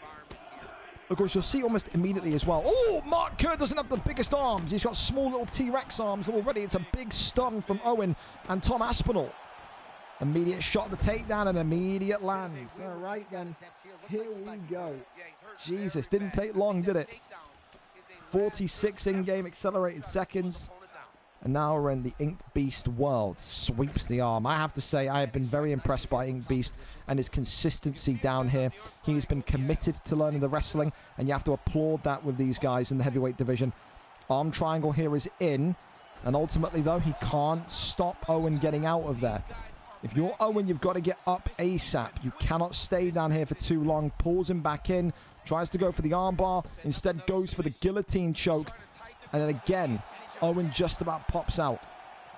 Of course, you'll see almost immediately as well. Oh, Mark Kerr doesn't have the biggest arms. He's got small little T-Rex arms already. It's a big stun from Owen and Tom Aspinall. Immediate shot at the takedown and immediate land. All right, then. Here we go. Jesus, didn't take long, did it? 46 in-game accelerated seconds. And now we're in the Inked Beast world. Sweeps the arm. I have to say, I have been very impressed by Inked Beast and his consistency down here. He has been committed to learning the wrestling, and you have to applaud that with these guys in the heavyweight division. Arm triangle here is in, and ultimately, though, he can't stop Owen getting out of there. If you're Owen, you've got to get up ASAP. You cannot stay down here for too long. Pulls him back in, tries to go for the armbar, instead goes for the guillotine choke, and then again, Owen just about pops out.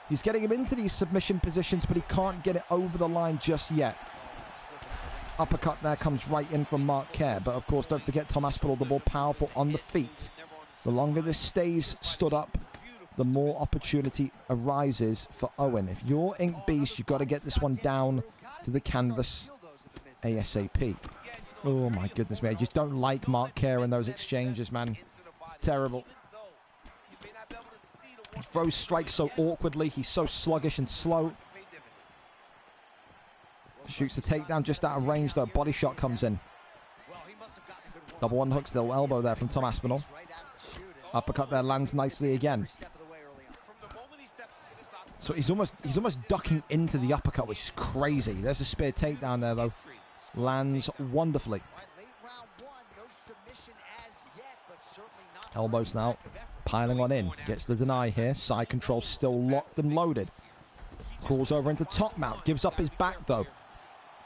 He's getting him into these submission positions, but he can't get it over the line just yet. Uppercut there comes right in from Mark Kerr. But, of course, don't forget Tom Aspinall, the more powerful on the feet. The longer this stays stood up, the more opportunity arises for Owen. If you're Ink Beast, you've got to get this one down to the canvas ASAP. Oh, my goodness me. I just don't like Mark Kerr in those exchanges, man. It's terrible. He throws strikes so awkwardly. He's so sluggish and slow. Shoots the takedown just out of range, though. Body shot comes in. Double one hooks, little elbow there from Tom Aspinall. Uppercut there lands nicely again. So he's almost ducking into the uppercut, which is crazy. There's a spear takedown there, though. Lands wonderfully. Elbows now piling on in. Gets the deny here. Side control still locked and loaded. Crawls over into top mount. Gives up his back, though.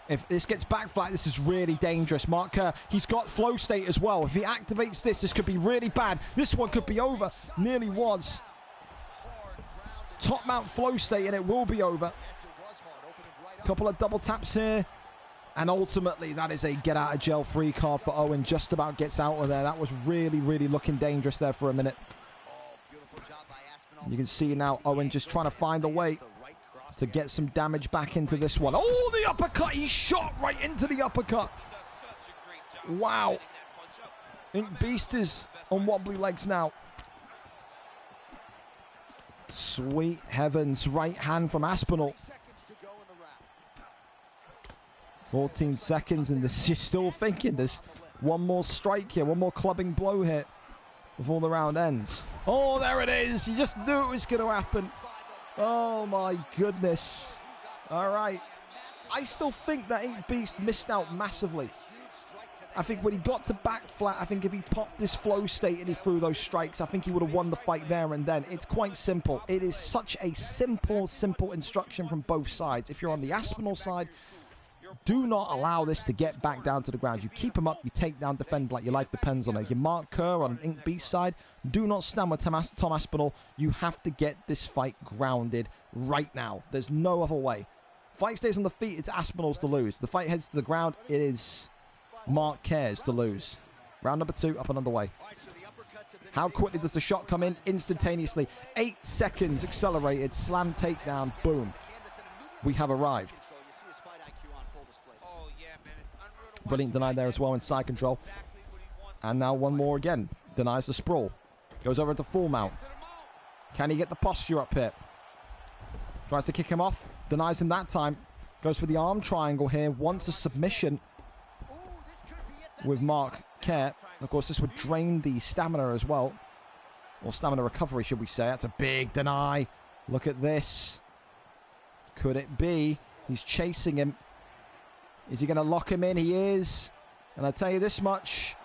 If this gets back flat, this is really dangerous. Mark Kerr, he's got flow state as well. If he activates this could be really bad. This one could be over. Nearly was. Top mount flow state, and it will be over. Couple of double taps here. And ultimately, that is a get-out-of-jail-free card for Owen. Just about gets out of there. That was really, really looking dangerous there for a minute. You can see now Owen just trying to find a way to get some damage back into this one. Oh, the uppercut! He shot right into the uppercut. Wow. Ink Beast is on wobbly legs now. Sweet heavens. Right hand from Aspinall. 14 seconds, and this is still thinking there's one more strike here, one more clubbing blow here before the round ends. Oh, there it is. You just knew it was going to happen. Oh, my goodness. All right. I still think that Ink Beast missed out massively. I think when he got to back flat, I think if he popped his flow state and he threw those strikes, I think he would have won the fight there and then. It's quite simple. It is such a simple instruction from both sides. If you're on the Aspinall side, do not allow this to get back down to the ground. You keep him up, you take down, defend like your life depends on it. Your Mark Kerr on Ink Beast side, do not stand with Tom Aspinall. You have to get this fight grounded right now. There's no other way. Fight stays on the feet, it's Aspinall's to lose. The fight heads to the ground, it is Mark Kerr's to lose. Round number 2 up and underway. How quickly does the shot come in? Instantaneously. 8 seconds accelerated. Slam takedown. Boom. We have arrived. Brilliant deny there as well in side control. And now one more again. Denies the sprawl. Goes over into full mount. Can he get the posture up here? Tries to kick him off. Denies him that time. Goes for the arm triangle here. Wants a submission with Mark Kerr. Of course, this would drain the stamina as well. Or stamina recovery, should we say. That's a big deny. Look at this. Could it be? He's chasing him. Is he going to lock him in? He is. And I tell you this much.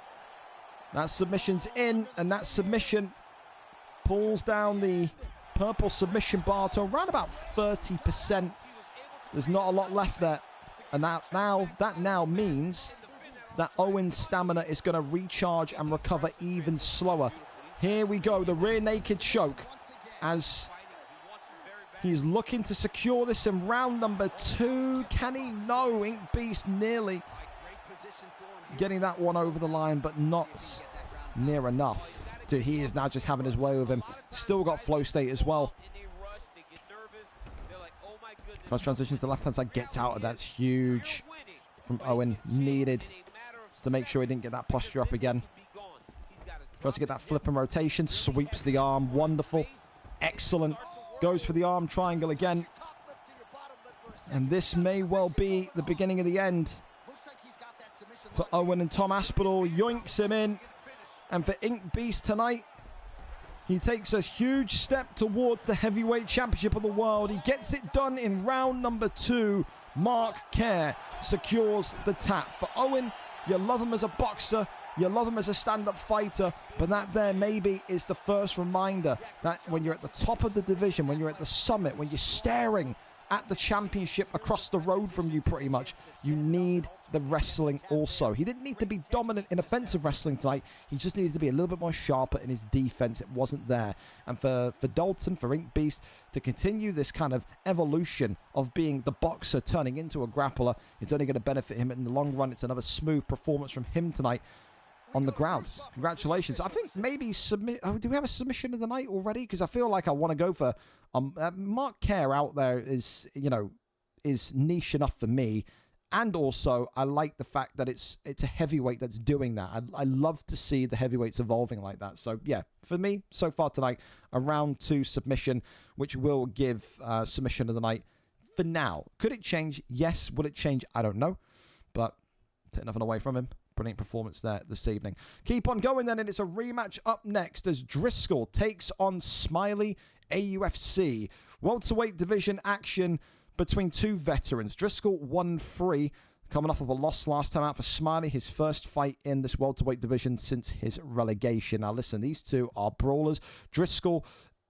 That submission's in. And that submission pulls down the purple submission bar to around about 30%. There's not a lot left there. And that now means that Owen's stamina is going to recharge and recover even slower. Here we go. The rear naked choke as he's looking to secure this in round number 2. Can he? No. Ink Beast nearly getting that one over the line, but not near enough. Dude, he is now just having his way with him. Still got flow state as well. First transition to the left-hand side. Gets out of that. That's huge from Owen. Needed to make sure he didn't get that posture up again. Tries to get that flip and rotation. Sweeps the arm. Wonderful. Excellent. Goes for the arm triangle again. And this may well be the beginning of the end for Owen and Tom Aspinall. Yoinks him in. And for Ink Beast tonight, he takes a huge step towards the heavyweight championship of the world. He gets it done in round number 2. Mark Kerr secures the tap. For Owen, you love him as a boxer. You love him as a stand-up fighter, but that there maybe is the first reminder that when you're at the top of the division, when you're at the summit, when you're staring at the championship across the road from you pretty much. You need the wrestling also. He didn't need to be dominant in offensive wrestling tonight. He just needed to be a little bit more sharper in his defense. It wasn't there. And for Dalton, for Ink Beast, to continue this kind of evolution of being the boxer turning into a grappler, it's only going to benefit him in the long run. It's another smooth performance from him tonight on the ground. Congratulations. I think maybe do we have a submission of the night already? Because I feel like I want to go for Mark Kerr out there is, you know, is niche enough for me. And also, I like the fact that it's a heavyweight that's doing that. I love to see the heavyweights evolving like that. So, yeah, for me, so far tonight, a round 2 submission, which will give submission of the night for now. Could it change? Yes. Will it change? I don't know. But take nothing away from him. Brilliant performance there this evening. Keep on going then, and it's a rematch up next as Driscoll takes on Smiley AUFC. Welterweight division action between two veterans. Driscoll 1-3, coming off of a loss last time out for Smiley, his first fight in this welterweight division since his relegation. Now listen, these two are brawlers. Driscoll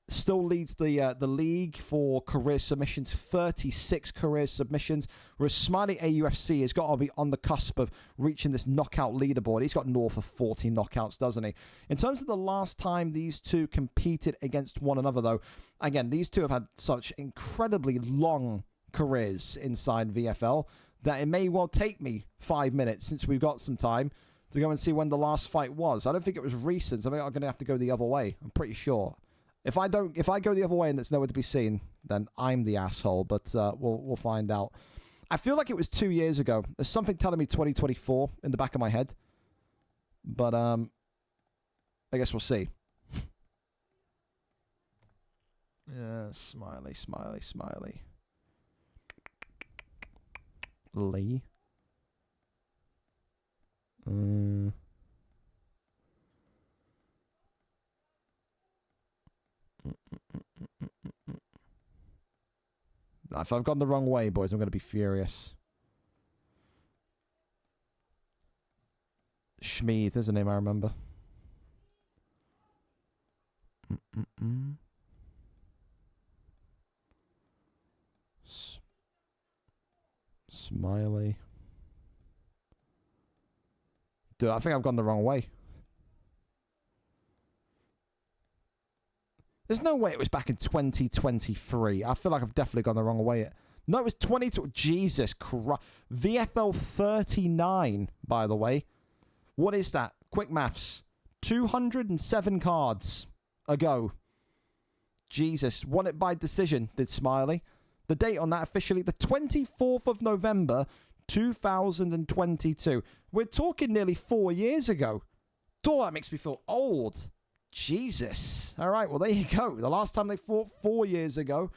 still leads the league for career submissions, 36 career submissions, whereas Smiley AUFC has got to be on the cusp of reaching this knockout leaderboard. He's got north of 40 knockouts, doesn't he? In terms of the last time these two competed against one another, though, again, these two have had such incredibly long careers inside VFL that it may well take me 5 minutes, since we've got some time, to go and see when the last fight was. I don't think it was recent. I think I'm going to have to go the other way. I'm pretty sure. If I go the other way and it's nowhere to be seen, then I'm the asshole. But we'll find out. I feel like it was 2 years ago. There's something telling me 2024 in the back of my head. But I guess we'll see. Yeah, Smiley. Lee. If I've gone the wrong way, boys, I'm going to be furious. Schmeed, there's a name I remember. Smiley. Dude, I think I've gone the wrong way. There's no way it was back in 2023. I feel like I've definitely gone the wrong way. No, it was 2020. Jesus Christ. VFL 39, by the way. What is that? Quick maths. 207 cards ago. Jesus. Won it by decision, did Smiley. The date on that officially, the 24th of November, 2022. We're talking nearly 4 years ago. Oh, that makes me feel old. Jesus. All right, well, there you go. The last time they fought 4 years ago,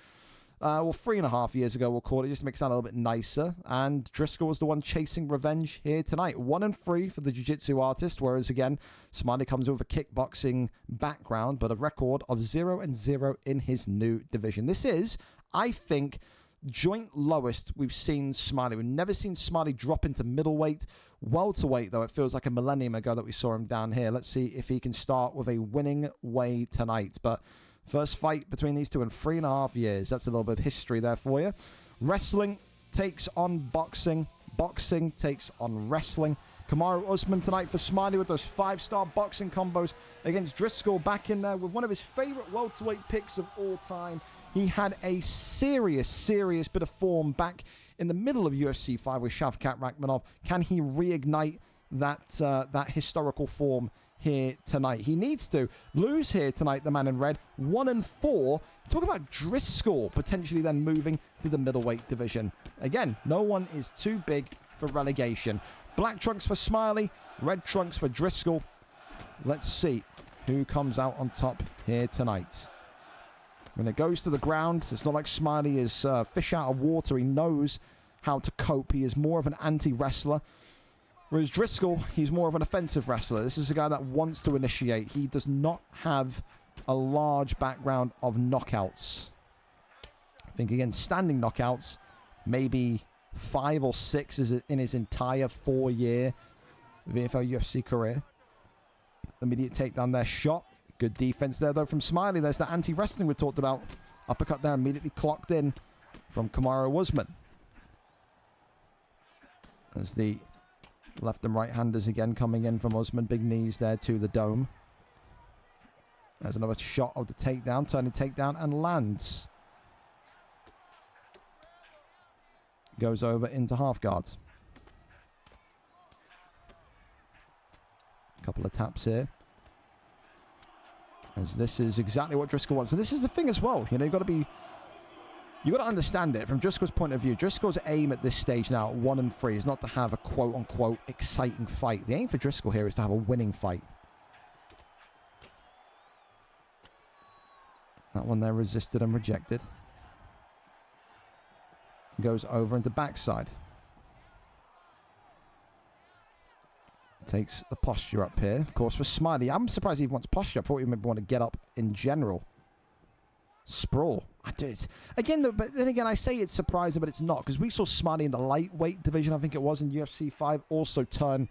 well, 3.5 years ago, we'll call it, just to make it sound a little bit nicer. And Driscoll was the one chasing revenge here tonight. 1-3 for the jiu-jitsu artist, whereas, again, Smiley comes with a kickboxing background, but a record of 0-0 in his new division. This is, I think, joint lowest we've seen Smiley. We've never seen Smiley drop into middleweight. Welterweight, though, it feels like a millennium ago that we saw him down here. Let's see if he can start with a winning way tonight. But first fight between these two in 3.5 years. That's a little bit of history there for you. Wrestling takes on boxing. Boxing takes on wrestling. Kamaru Usman tonight for Smiley with those 5-star boxing combos against Driscoll, back in there with one of his favorite welterweight picks of all time. He had a serious bit of form back in the middle of UFC 5 with Shavkat Rakhmonov. Can he reignite that historical form here tonight? He needs to lose here tonight, the man in red. 1-4. Talk about Driscoll potentially then moving to the middleweight division. Again, no one is too big for relegation. Black trunks for Smiley, red trunks for Driscoll. Let's see who comes out on top here tonight. When it goes to the ground, it's not like Smiley is fish out of water. He knows how to cope. He is more of an anti-wrestler. Whereas Driscoll, he's more of an offensive wrestler. This is a guy that wants to initiate. He does not have a large background of knockouts. I think, again, standing knockouts, maybe 5 or 6 is in his entire 4-year VFL UFC career. Immediate takedown there, shot. Good defense there, though, from Smiley. There's the anti-wrestling we talked about. Uppercut there, immediately clocked in from Kamaru Usman. As the left and right-handers again coming in from Usman. Big knees there to the dome. There's another shot of the takedown. Turning takedown and lands. Goes over into half guards. A couple of taps here. As this is exactly what Driscoll wants. And this is the thing as well. You know, you've got to understand it from Driscoll's point of view. Driscoll's aim at this stage now, 1-3, is not to have a quote-unquote exciting fight. The aim for Driscoll here is to have a winning fight. That one there resisted and rejected. Goes over into backside. Takes the posture up here. Of course, for Smiley, I'm surprised he wants posture. I thought he maybe want to get up in general. Sprawl. I do it. Again, though, but then again, I say it's surprising, but it's not. Because we saw Smiley in the lightweight division, I think it was, in UFC 5, also turn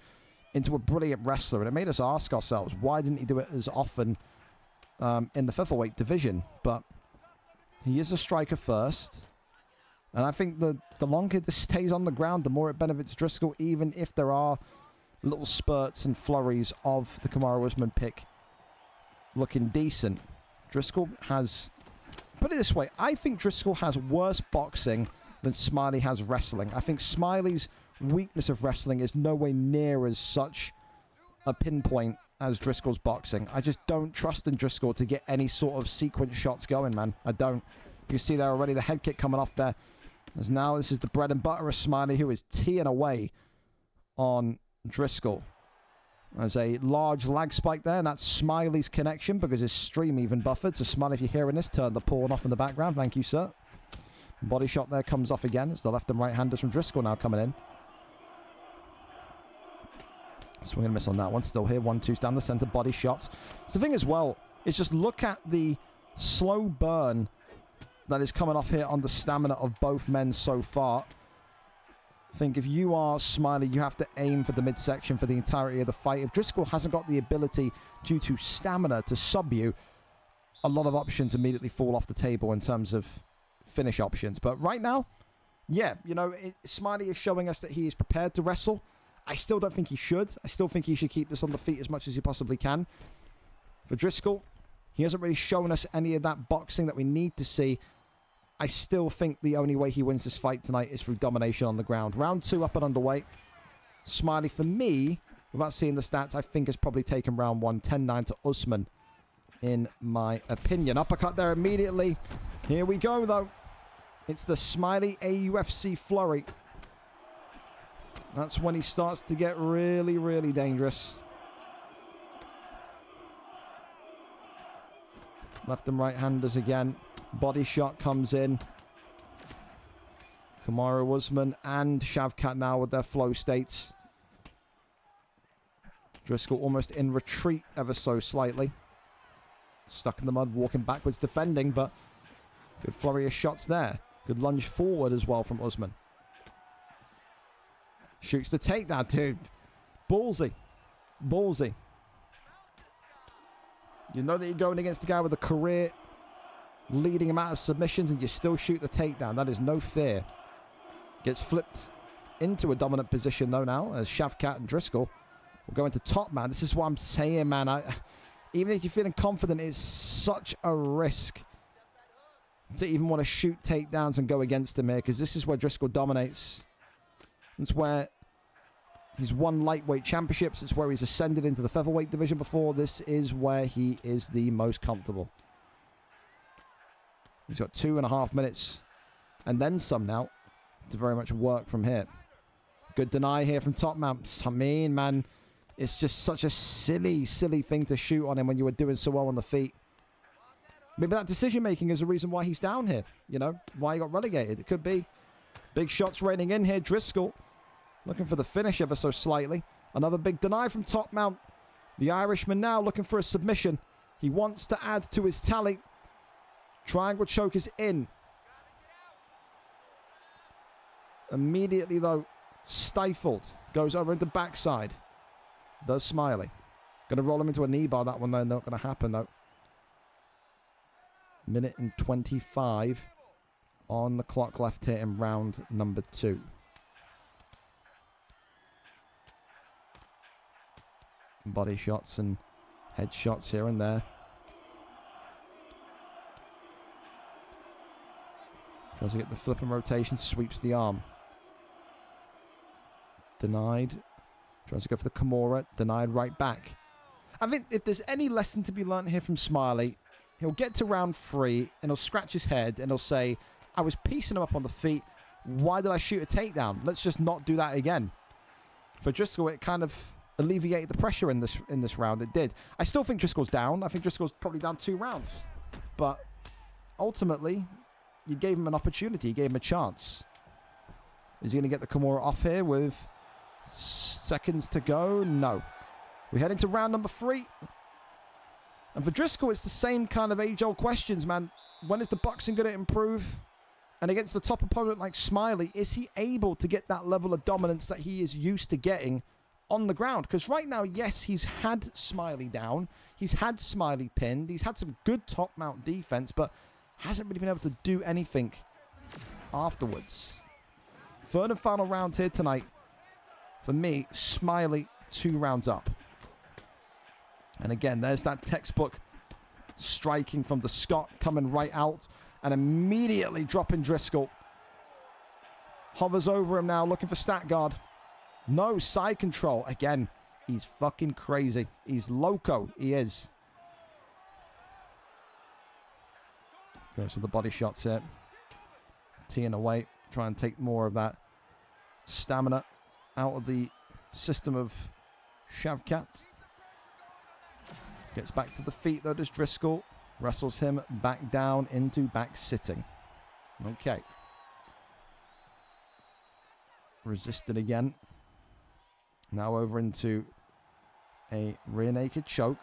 into a brilliant wrestler. And it made us ask ourselves, why didn't he do it as often in the featherweight division? But he is a striker first. And I think the longer this stays on the ground, the more it benefits Driscoll, even if there are little spurts and flurries of the Kamaru Usman pick looking decent. Driscoll has... Put it this way, I think Driscoll has worse boxing than Smiley has wrestling. I think Smiley's weakness of wrestling is nowhere near as such a pinpoint as Driscoll's boxing. I just don't trust in Driscoll to get any sort of sequence shots going, man. I don't. You see there already the head kick coming off there. As now this is the bread and butter of Smiley, who is teeing away on Driscoll. There's a large lag spike there, and that's Smiley's connection because his stream even buffered. So Smiley, if you're hearing this, turn the porn off in the background. Thank you, sir. Body shot there comes off again. It's the left and right handers from Driscoll now coming in. Swing and miss on that one. Still here. 1-2 down the center. Body shots. So the thing as well is just look at the slow burn that is coming off here on the stamina of both men so far. I think if you are Smiley, you have to aim for the midsection for the entirety of the fight. If Driscoll hasn't got the ability due to stamina to sub you, a lot of options immediately fall off the table in terms of finish options. But right now, yeah, you know, Smiley is showing us that he is prepared to wrestle. I still don't think he should. I still think he should keep this on the feet as much as he possibly can. For Driscoll, he hasn't really shown us any of that boxing that we need to see. I still think the only way he wins this fight tonight is through domination on the ground. Round 2 up and underway. Smiley, for me, without seeing the stats, I think has probably taken round 1, 10-9 to Usman, in my opinion. Uppercut there immediately. Here we go, though. It's the Smiley AUFC flurry. That's when he starts to get really, really dangerous. Left and right handers again. Body shot comes in. Kamaru Usman and Shavkat now with their flow states. Driscoll almost in retreat ever so slightly. Stuck in the mud, walking backwards, defending, but good flurry of shots there. Good lunge forward as well from Usman. Shoots the takedown, dude. Ballsy. Ballsy. You know that you're going against a guy with a career leading him out of submissions and you still shoot the takedown. That is no fear. Gets flipped into a dominant position though now as Shavkat and Driscoll will go into top, man. This is what I'm saying, man. Even if you're feeling confident, it's such a risk to even want to shoot takedowns and go against him here, because this is where Driscoll dominates. It's where he's won lightweight championships. It's where he's ascended into the featherweight division before. This is where he is the most comfortable. He's got 2.5 minutes and then some now to very much work from here. Good deny here from Top Man. I mean, man, it's just such a silly, silly thing to shoot on him when you were doing so well on the feet. Maybe that decision-making is the reason why he's down here. You know, why he got relegated. It could be. Big shots raining in here. Driscoll looking for the finish ever so slightly. Another big deny from Top Mount. The Irishman now looking for a submission. He wants to add to his tally. Triangle choke is in. Immediately, though, stifled. Goes over into backside. Does Smiley. Going to roll him into a knee bar. That one, though, not going to happen, though. Minute and 25 on the clock left here in round number 2. Body shots and head shots here and there. Tries to get the flip and rotation, sweeps the arm. Denied. Tries to go for the Kimura, denied right back. I think if there's any lesson to be learned here from Smiley, he'll get to round 3 and he'll scratch his head and he'll say, I was piecing him up on the feet. Why did I shoot a takedown? Let's just not do that again. For Driscoll, it kind of alleviated the pressure in this round. It did. I still think Driscoll's down. I think Driscoll's probably down 2 rounds. But ultimately, you gave him an opportunity. You gave him a chance. Is he going to get the Kimura off here with seconds to go? No. We head into round number 3. And for Driscoll, it's the same kind of age-old questions, man. When is the boxing going to improve? And against the top opponent like Smiley, is he able to get that level of dominance that he is used to getting on the ground? Because right now, yes, he's had Smiley down. He's had Smiley pinned. He's had some good top-mount defense, but hasn't really been able to do anything afterwards. Third and final round here tonight. For me, Smiley 2 rounds up. And again, there's that textbook striking from the Scott coming right out and immediately dropping Driscoll. Hovers over him now, looking for stat guard. No, side control. Again, he's fucking crazy. He's loco. He is. Goes for the body shots here. Teeing away. Try and take more of that stamina out of the system of Shavkat. Gets back to the feet though, does Driscoll. Wrestles him back down into back sitting. Okay. Resisted again. Now over into a rear naked choke.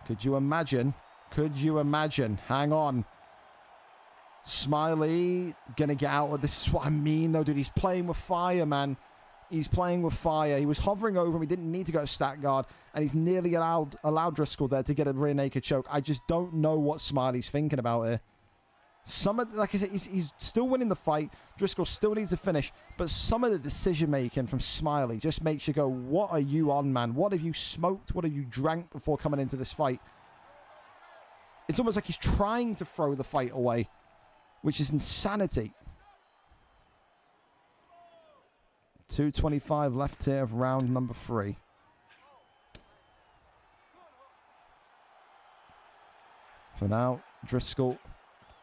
Could you imagine? Could you imagine? Hang on. Smiley gonna get out of this. Is what I mean though, dude. He's playing with fire, man. He's playing with fire. He was hovering over him. He didn't need to go to stat guard. And he's nearly allowed Driscoll there to get a rear naked choke. I just don't know what Smiley's thinking about here. Like I said, he's still winning the fight. Driscoll still needs a finish. But some of the decision making from Smiley just makes you go, what are you on, man? What have you smoked? What have you drank before coming into this fight? It's almost like he's trying to throw the fight away, which is insanity. 2:25 left here of round number 3. For now, Driscoll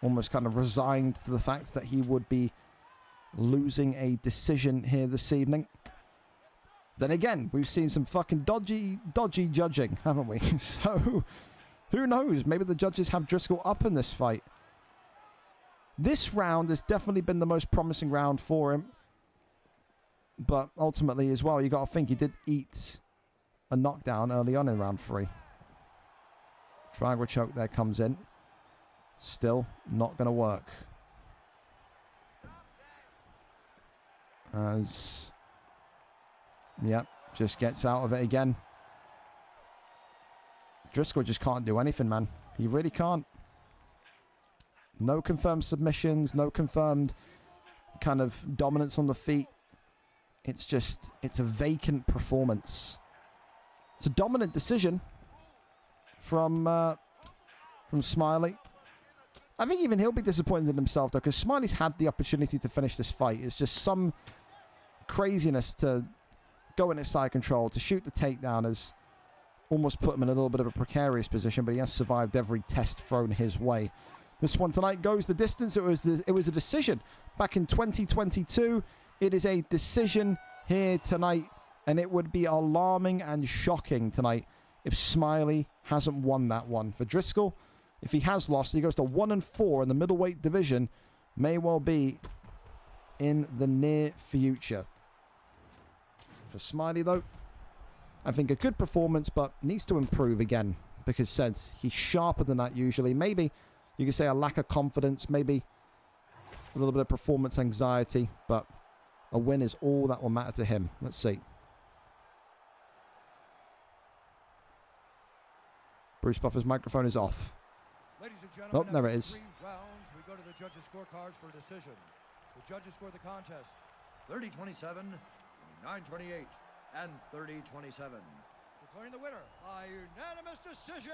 almost kind of resigned to the fact that he would be losing a decision here this evening. Then again, we've seen some fucking dodgy judging, haven't we? So, who knows? Maybe the judges have Driscoll up in this fight. This round has definitely been the most promising round for him. But ultimately as well, you got to think he did eat a knockdown early on in round 3. Triangle choke there comes in. Still not going to work. As, yep, just gets out of it again. Driscoll just can't do anything, man. He really can't. No confirmed submissions, no confirmed kind of dominance on the feet. It's just, it's a vacant performance. It's a dominant decision from Smiley. I think even he'll be disappointed in himself, though, because Smiley's had the opportunity to finish this fight. It's just some craziness to go in his side control, to shoot the takedown has almost put him in a little bit of a precarious position, but he has survived every test thrown his way. This one tonight goes the distance. It was a decision back in 2022. It is a decision here tonight, and it would be alarming and shocking tonight if Smiley hasn't won that one. For Driscoll, if he has lost, he goes to 1-4 in the middleweight division. May well be in the near future. For Smiley, though, I think a good performance, but needs to improve again, because said he's sharper than that usually. Maybe you could say a lack of confidence, maybe a little bit of performance anxiety, but a win is all that will matter to him. Let's see. Bruce Buffer's microphone is off. Ladies and Oh, gentlemen, there it after is. 3 rounds, we go to the judges' scorecards for a decision. The judges score the contest 30-27, 29-28, and 30-27. Declaring the winner by unanimous decision,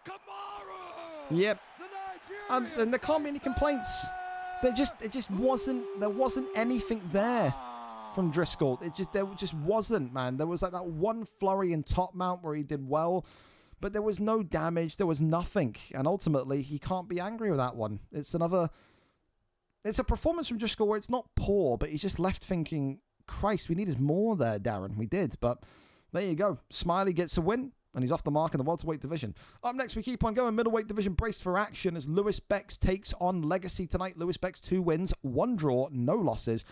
Kamaru! Yep. The Nigerian And there can't be any complaints. There wasn't anything there from Driscoll. There just wasn't, man. There was like that one flurry in top mount where he did well, but there was no damage. There was nothing. And ultimately, he can't be angry with that one. It's a performance from Driscoll where it's not poor, but he's just left thinking, Christ, we needed more there, Darren. We did, but there you go. Smiley gets a win, and he's off the mark in the welterweight division. Up next, we keep on going. Middleweight division braced for action as Lewis Bex takes on Legacy tonight. Lewis Bex, 2 wins, 1 draw, no losses.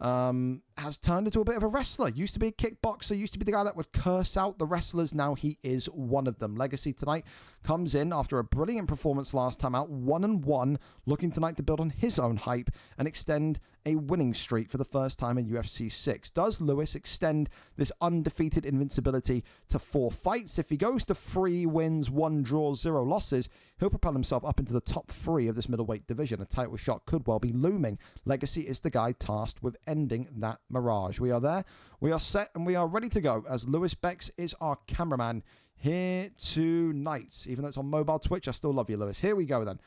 Has turned into a bit of a wrestler. Used to be a kickboxer, used to be the guy that would curse out the wrestlers. Now he is one of them. Legacy tonight comes in after a brilliant performance last time out, 1-1, looking tonight to build on his own hype and extend a winning streak for the first time in UFC 6. Does Lewis extend this undefeated invincibility to 4 fights? If he goes to 3 wins, 1 draw, 0 losses, he'll propel himself up into the top 3 of this middleweight division. A title shot could well be looming. Legacy is the guy tasked with ending that mirage. We are there, we are set, and we are ready to go as Lewis Bex is our cameraman here tonight. Even though it's on mobile Twitch, I still love you, Lewis. Here we go then.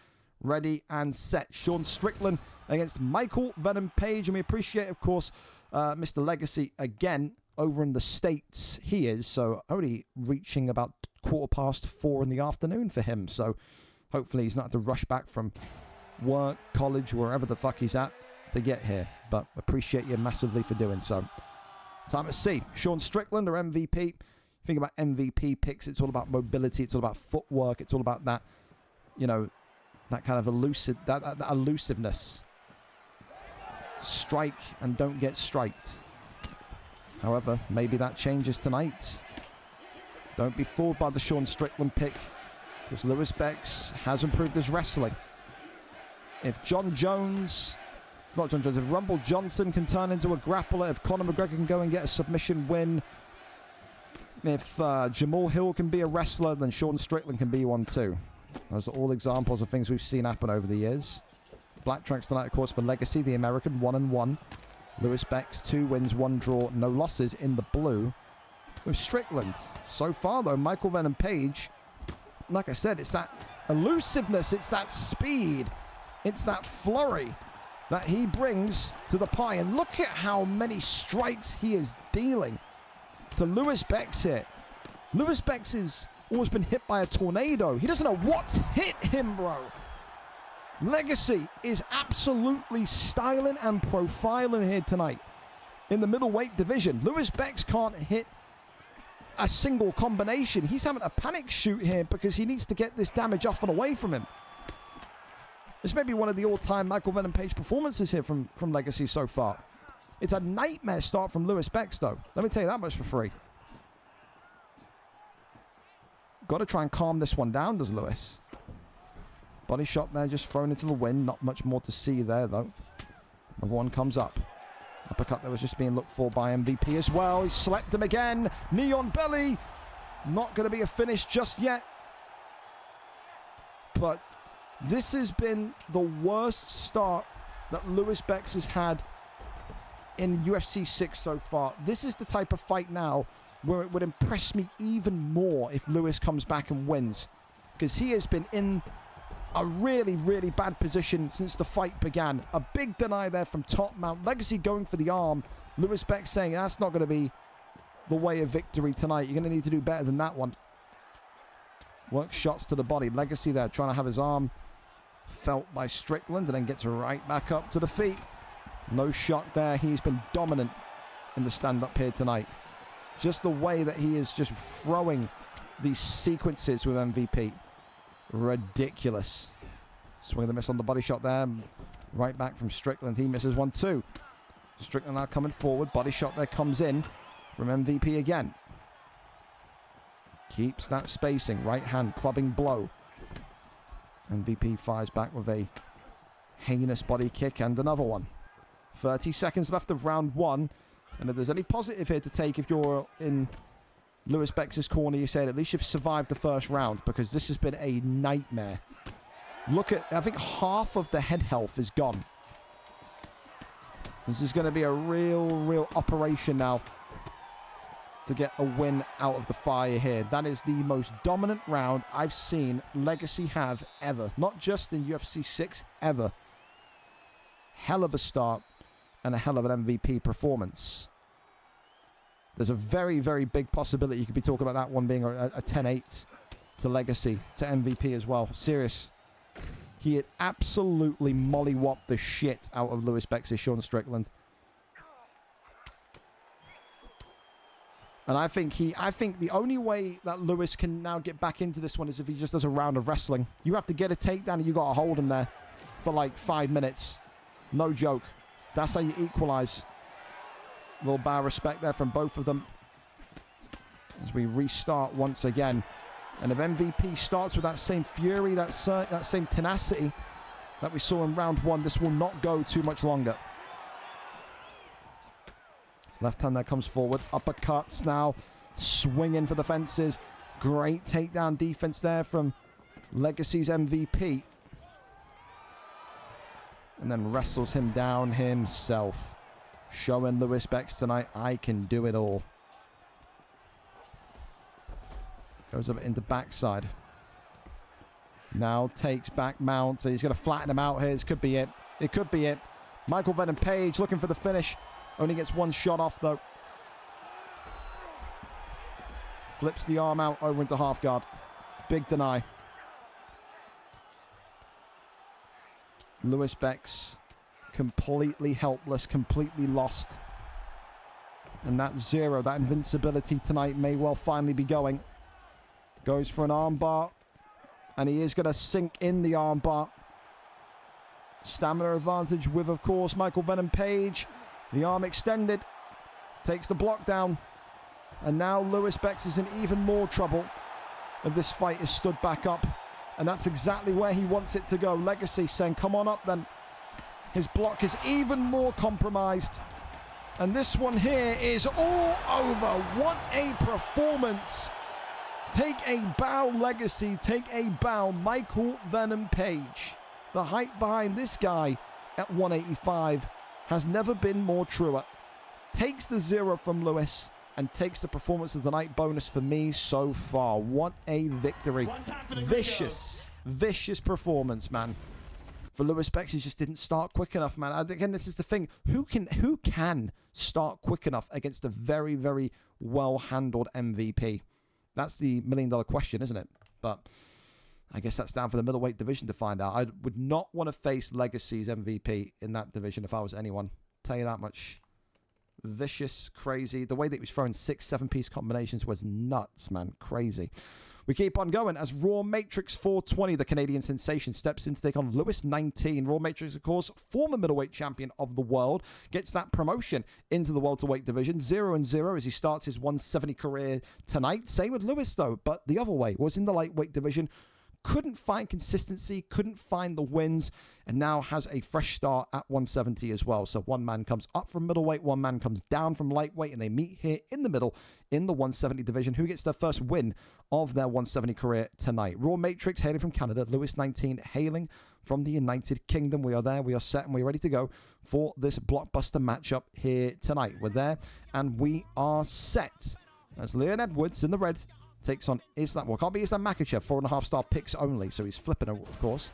Ready and set. Sean Strickland against Michael Venom Page. And we appreciate, of course, Mr. Legacy again over in the States. He is, so only reaching about 4:15 in the afternoon for him. So hopefully he's not had to rush back from work, college, wherever the fuck he's at to get here. But appreciate you massively for doing so. Time to see. Sean Strickland, or MVP. Think about MVP picks. It's all about mobility. It's all about footwork. It's all about that, you know, that kind of that elusiveness. Strike and don't get striked. However, maybe that changes tonight. Don't be fooled by the Sean Strickland pick, because Lewis Bex has improved his wrestling. If if Rumble Johnson can turn into a grappler, if Conor McGregor can go and get a submission win, if Jamal Hill can be a wrestler, then Sean Strickland can be one too. Those are all examples of things we've seen happen over the years. Black tracks tonight, of course, for Legacy, the American, 1-1. Lewis Bex, 2 wins, 1 draw, no losses in the blue. With Strickland. So far, though, Michael Venom Page, like I said, it's that elusiveness, it's that speed, it's that flurry that he brings to the pie. And look at how many strikes he is dealing to Lewis Bex here. Lewis Bex has almost been hit by a tornado. He doesn't know what's hit him, bro. Legacy is absolutely styling and profiling here tonight in the middleweight division. Lewis Bex can't hit a single combination. He's having a panic shoot here because he needs to get this damage off and away from him. This may be one of the all-time Michael Venom Page performances here from Legacy so far. It's a nightmare start from Lewis Bex, though. Let me tell you that much for free. Got to try and calm this one down, does Lewis. Body shot there, just thrown into the wind. Not much more to see there, though. Another one comes up. Uppercut that was just being looked for by MVP as well. He slapped him again. Knee on belly. Not going to be a finish just yet. But this has been the worst start that Lewis Bex has had in UFC 6 so far. This is the type of fight now where it would impress me even more if Lewis comes back and wins. Because he has been in a really, really bad position since the fight began. A big deny there from top mount. Legacy going for the arm. Lewis Bex saying that's not going to be the way of victory tonight. You're going to need to do better than that one. Works shots to the body. Legacy there trying to have his arm felt by Strickland and then gets right back up to the feet. No shot there. He's been dominant in the stand-up here tonight. Just the way that he is just throwing these sequences with MVP. Ridiculous. Swing and a miss on the body shot there. Right back from Strickland. He misses one too. Strickland now coming forward. Body shot there comes in from MVP again. Keeps that spacing. Right hand clubbing blow. MVP fires back with a heinous body kick and another one. 30 seconds left of round 1. And if there's any positive here to take, if you're in Lewis Bex's corner, you said at least you've survived the first round, because this has been a nightmare. Look at, I think half of the head health is gone. This is going to be a real operation now to get a win out of the fire here. That is the most dominant round I've seen Legacy have ever. Not just in UFC 6, ever. Hell of a start and a hell of an MVP performance. There's a very big possibility you could be talking about that one being a 10-8 to Legacy, to MVP as well. Serious. He had absolutely mollywopped the shit out of Lewis Bex' Sean Strickland. And I think the only way that Lewis can now get back into this one is if he just does a round of wrestling. You have to get a takedown and you got to hold him there for like 5 minutes. No joke. That's how you equalize. A little bow of respect there from both of them as we restart once again. And if MVP starts with that same fury, that same tenacity that we saw in round 1, this will not go too much longer. Left hand that comes forward. Uppercuts now. Swinging for the fences. Great takedown defense there from Legacy's MVP. And then wrestles him down himself. Showing Lewis Bex tonight, I can do it all. Goes up into backside. Now takes back mount. He's going to flatten him out here. This could be it. It could be it. Michael Venom Page looking for the finish. Only gets one shot off though. Flips the arm out over into half guard. Big deny. Lewis Bex completely helpless, completely lost. And that 0, that invincibility tonight may well finally be going. Goes for an armbar. And he is going to sink in the armbar. Stamina advantage with, of course, Michael Venom Page. The arm extended. Takes the block down. And now Lewis Bex is in even more trouble if this fight is stood back up. And that's exactly where he wants it to go. Legacy saying, come on up then. His block is even more compromised. And this one here is all over. What a performance. Take a bow, Legacy. Take a bow, Michael Venom Page. The hype behind this guy at 185 has never been more truer. Takes the 0 from Lewis and takes the performance of the night bonus for me so far. What a victory. Vicious performance, man. For Lewis Bex, he just didn't start quick enough, man. Again, this is the thing. Who can start quick enough against a very well-handled MVP? That's the million-dollar question, isn't it? But I guess that's down for the middleweight division to find out. I would not want to face Legacy's MVP in that division if I was anyone. Tell you that much. Vicious, crazy. The way that he was throwing 6, 7-piece combinations was nuts, man. Crazy. We keep on going as Raw Matrix 420, the Canadian sensation, steps in to take on Lewis 19. Raw Matrix, of course, former middleweight champion of the world, gets that promotion into the welterweight division. 0-0 as he starts his 170 career tonight. Same with Lewis, though, but the other way, was in the lightweight division. Couldn't find consistency, couldn't find the wins, and now has a fresh start at 170 as well. So one man comes up from middleweight, one man comes down from lightweight, and they meet here in the middle in the 170 division. Who gets their first win of their 170 career tonight? Raw Matrix hailing from Canada, Lewis 19 hailing from the United Kingdom. We are there, we are set, and we're ready to go for this blockbuster matchup here tonight. We're there, and we are set. As Leon Edwards in the red takes on Islam. Well, can't be Islam Makhachev. 4.5-star picks only, so he's flipping, of course.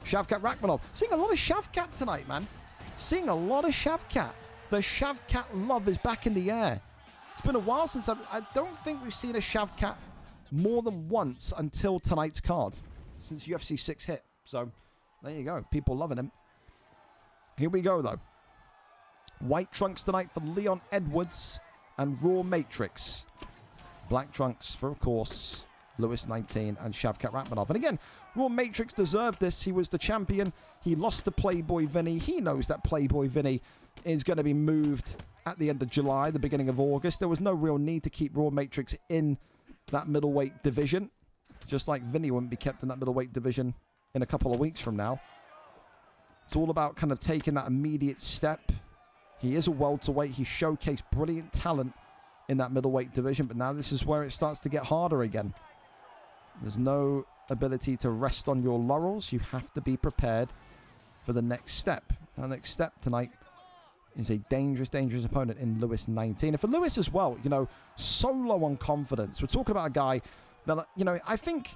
Shavkat Rakhmonov. Seeing a lot of Shavkat tonight, man. Seeing a lot of Shavkat. The Shavkat love is back in the air. It's been a while since I don't think we've seen a Shavkat more than once until tonight's card. Since UFC 6 hit. So, there you go. People loving him. Here we go, though. White trunks tonight for Leon Edwards and Raw Matrix. Black trunks for, of course, Lewis 19 and Shavkat Rakhmonov. And again, Raw Matrix deserved this. He was the champion. He lost to Playboy Vinny. He knows that Playboy Vinny is going to be moved at the end of July, the beginning of August. There was no real need to keep Raw Matrix in that middleweight division. Just like Vinny wouldn't be kept in that middleweight division in a couple of weeks from now. It's all about kind of taking that immediate step. He is a welterweight. He showcased brilliant talent in that middleweight division, but now this is where it starts to get harder again. There's no ability to rest on your laurels. You have to be prepared for the next step. Our next step tonight is a dangerous, dangerous opponent in Lewis 19. And for Lewis as well, you know, so low on confidence. We're talking about a guy that, you know, I think,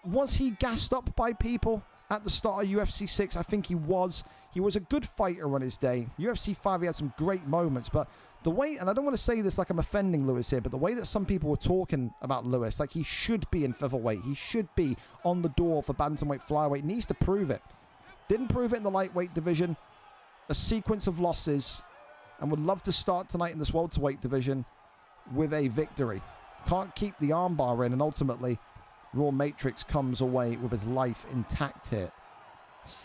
was he gassed up by people at the start of UFC 6? I think he was. He was a good fighter on his day. UFC 5, he had some great moments, but the way, and I don't want to say this like I'm offending Lewis here, but the way that some people were talking about Lewis, like he should be in featherweight. He should be on the door for bantamweight, flyweight. Needs to prove it. Didn't prove it in the lightweight division. A sequence of losses, and would love to start tonight in this welterweight division with a victory. Can't keep the armbar in, and ultimately, Raw Matrix comes away with his life intact here.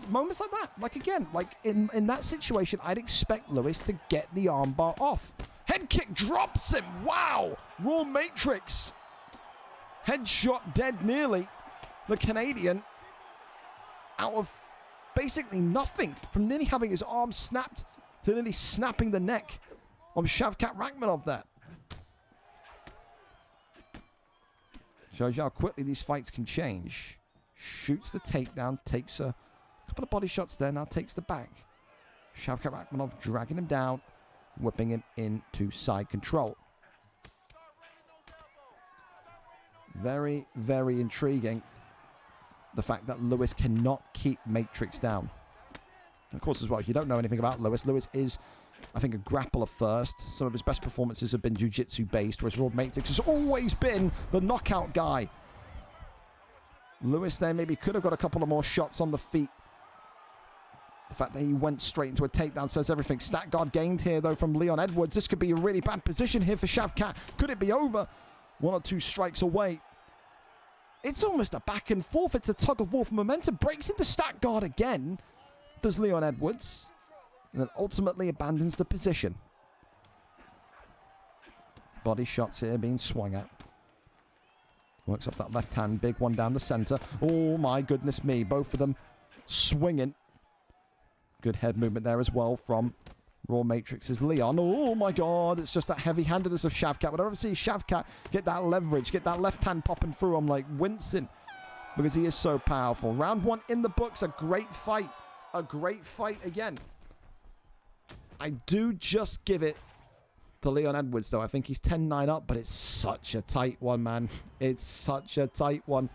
Moments like that, like again, like in that situation, I'd expect Lewis to get the armbar off. Head kick drops him. Wow! Raw Matrix. Headshot dead nearly. The Canadian out of basically nothing, from nearly having his arm snapped to nearly snapping the neck of Shavkat Rakhmonov there. Shows you how quickly these fights can change. Shoots the takedown, takes a couple of body shots there, now takes the back. Shavkat Rakhmonov dragging him down, whipping him into side control. Very, very intriguing, the fact that Lewis cannot keep Matrix down. And of course, as well, if you don't know anything about Lewis, Lewis is, I think, a grappler first. Some of his best performances have been jiu-jitsu based, whereas Raw Matrix has always been the knockout guy. Lewis there maybe could have got a couple of more shots on the feet. The fact that he went straight into a takedown says everything. Stat guard gained here, though, from Leon Edwards. This could be a really bad position here for Shavkat. Could it be over? 1 or 2 strikes away. It's almost a back and forth. It's a tug of war for momentum. Breaks into stat guard again. Does Leon Edwards. And then ultimately abandons the position. Body shots here being swung at. Works up that left hand. Big one down the center. Oh my goodness me. Both of them swinging. Good head movement there as well from Raw Matrix's Leon. Oh my god. It's just that heavy-handedness of Shavkat. Whenever I see Shavkat get that leverage, get that left hand popping through, I'm like wincing. Because he is so powerful. Round 1 in the books. A great fight. A great fight again. I do just give it to Leon Edwards, though. I think he's 10-9 up, but it's such a tight one, man. It's such a tight one.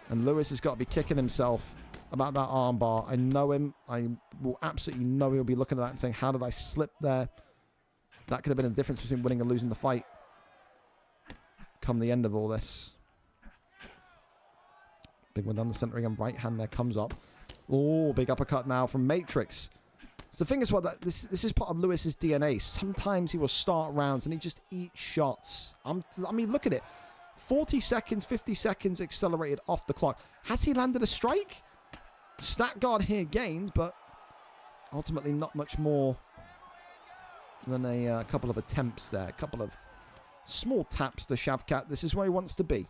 And Lewis has got to be kicking himself about that armbar. I know him. I will absolutely know he'll be looking at that and saying, how did I slip there? That could have been the difference between winning and losing the fight come the end of all this. Big one down the center again. Right hand there comes up. Oh, big uppercut now from Matrix. So the thing is, well, that this is part of Lewis's DNA. Sometimes he will start rounds and he just eats shots. I mean, look at it. 40 seconds, 50 seconds accelerated off the clock. Has he landed a strike? Stat guard here gains, but ultimately not much more than a couple of attempts there. A couple of small taps to Shavkat. This is where he wants to be.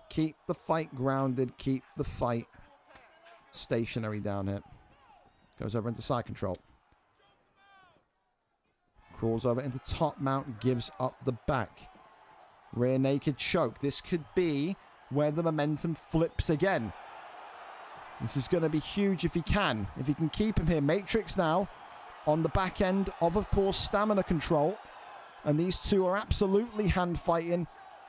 Keep the fight grounded. Keep the fight stationary down here. Goes over into side control. Crawls over into top mount. Gives up the back. Rear naked choke. This could be where the momentum flips again. This is going to be huge if he can. If he can keep him here. Matrix now on the back end of course, stamina control. And these two are absolutely hand fighting.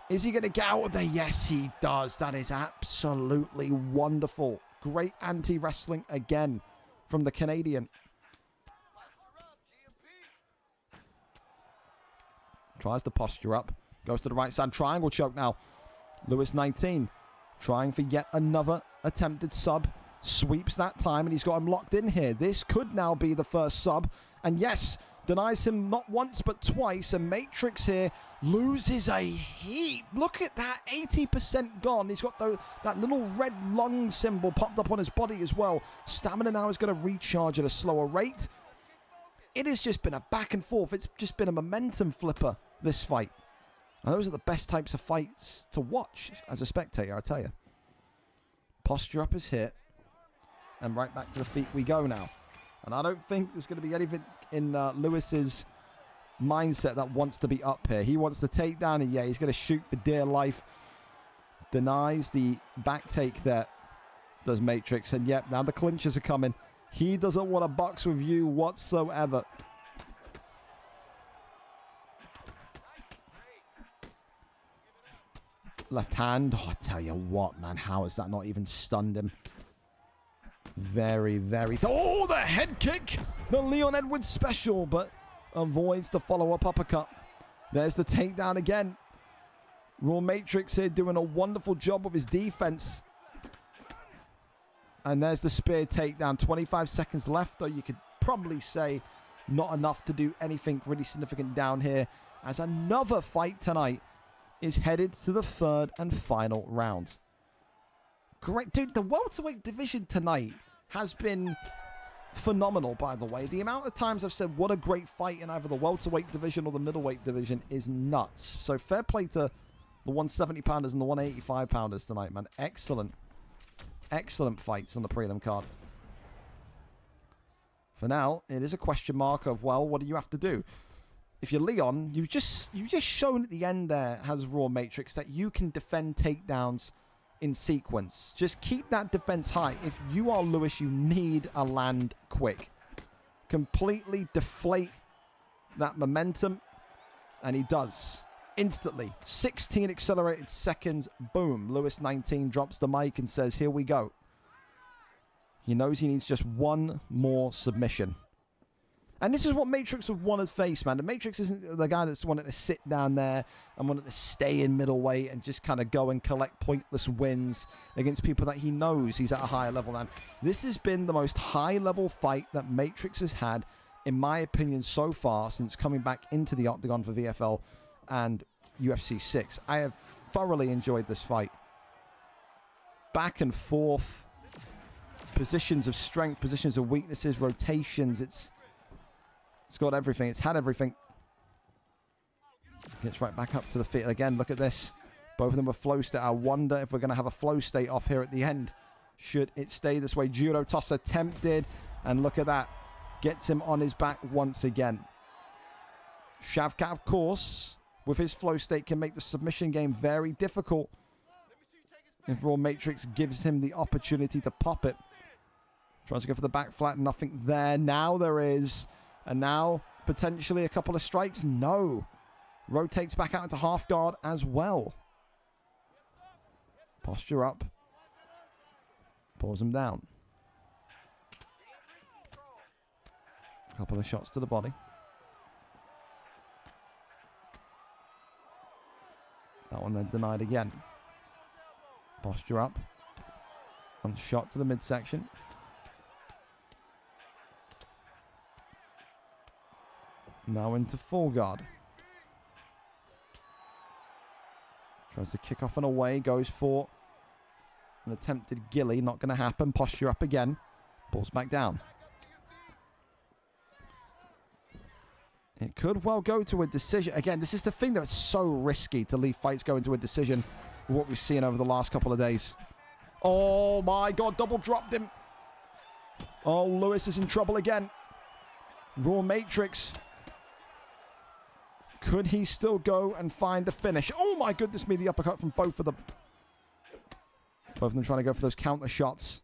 Is he going to get out of there? Yes, he does. That is absolutely wonderful. Great anti-wrestling again from the Canadian. Tries to posture up. Goes to the right side. Triangle choke now. Lewis 19. Trying for yet another attempted sub. Sweeps that time and he's got him locked in here. This could now be the first sub. And yes, denies him not once but twice. And Matrix here loses a heap. Look at that. 80% gone. He's got that little red lung symbol popped up on his body as well. Stamina now is going to recharge at a slower rate. It has just been a back and forth. It's just been a momentum flipper, this fight. And those are the best types of fights to watch as a spectator, I tell you. Posture up is hit. And right back to the feet we go now. And I don't think there's going to be anything in Lewis's mindset that wants to be up here. He wants to take down, and yeah, he's going to shoot for dear life. Denies the back take there, does Matrix. And yep, now the clinches are coming. He doesn't want to box with you whatsoever. Left hand. Oh, I tell you what, man. How has that not even stunned him? Very, very... Oh, the head kick! The Leon Edwards special, but avoids the follow-up uppercut. There's the takedown again. Raw Matrix here doing a wonderful job of his defense. And there's the spear takedown. 25 seconds left, though you could probably say not enough to do anything really significant down here, as another fight tonight is headed to the third and final round. Great. Dude, the welterweight division tonight has been phenomenal, by the way. The amount of times I've said what a great fight in either the welterweight division or the middleweight division is nuts. So fair play to the 170-pounders and the 185-pounders tonight, man. Excellent. Excellent fights on the prelim card. For now, it is a question mark of, well, what do you have to do? If you're Leon, you've just shown at the end there, has Raw Matrix, that you can defend takedowns in sequence. Just keep that defense high. If you are Lewis, you need a land quick. Completely deflate that momentum, and he does. Instantly. 16 accelerated seconds. Boom. Lewis 19 drops the mic and says, here we go. He knows he needs just one more submission. And this is what Matrix would want to face, man. The Matrix isn't the guy that's wanted to sit down there and wanted to stay in middleweight and just kind of go and collect pointless wins against people that he knows he's at a higher level than. This has been the most high-level fight that Matrix has had, in my opinion, so far since coming back into the octagon for VFL and UFC 6. I have thoroughly enjoyed this fight. Back and forth. Positions of strength, positions of weaknesses, rotations. It's got everything. It's had everything. Gets right back up to the feet again. Look at this. Both of them are flow state. I wonder if we're going to have a flow state off here at the end. Should it stay this way? Judo toss attempted. And look at that. Gets him on his back once again. Shavkat, of course, with his flow state, can make the submission game very difficult if Raw Matrix gives him the opportunity to pop it. Tries to go for the back flat. Nothing there. Now there is. And now, potentially a couple of strikes. No. Rotates back out into half guard as well. Posture up. Pulls him down. Couple of shots to the body. That one then denied again. Posture up. One shot to the midsection. Now into full guard. Tries to kick off and away. Goes for an attempted ghillie. Not going to happen. Posture up again. Pulls back down. It could well go to a decision. Again, this is the thing that's so risky to leave fights go into a decision with what we've seen over the last couple of days. Oh my God, double dropped him. Oh, Lewis is in trouble again. Raw Matrix. Could he still go and find the finish? Oh my goodness me, the uppercut from both of them. Both of them trying to go for those counter shots.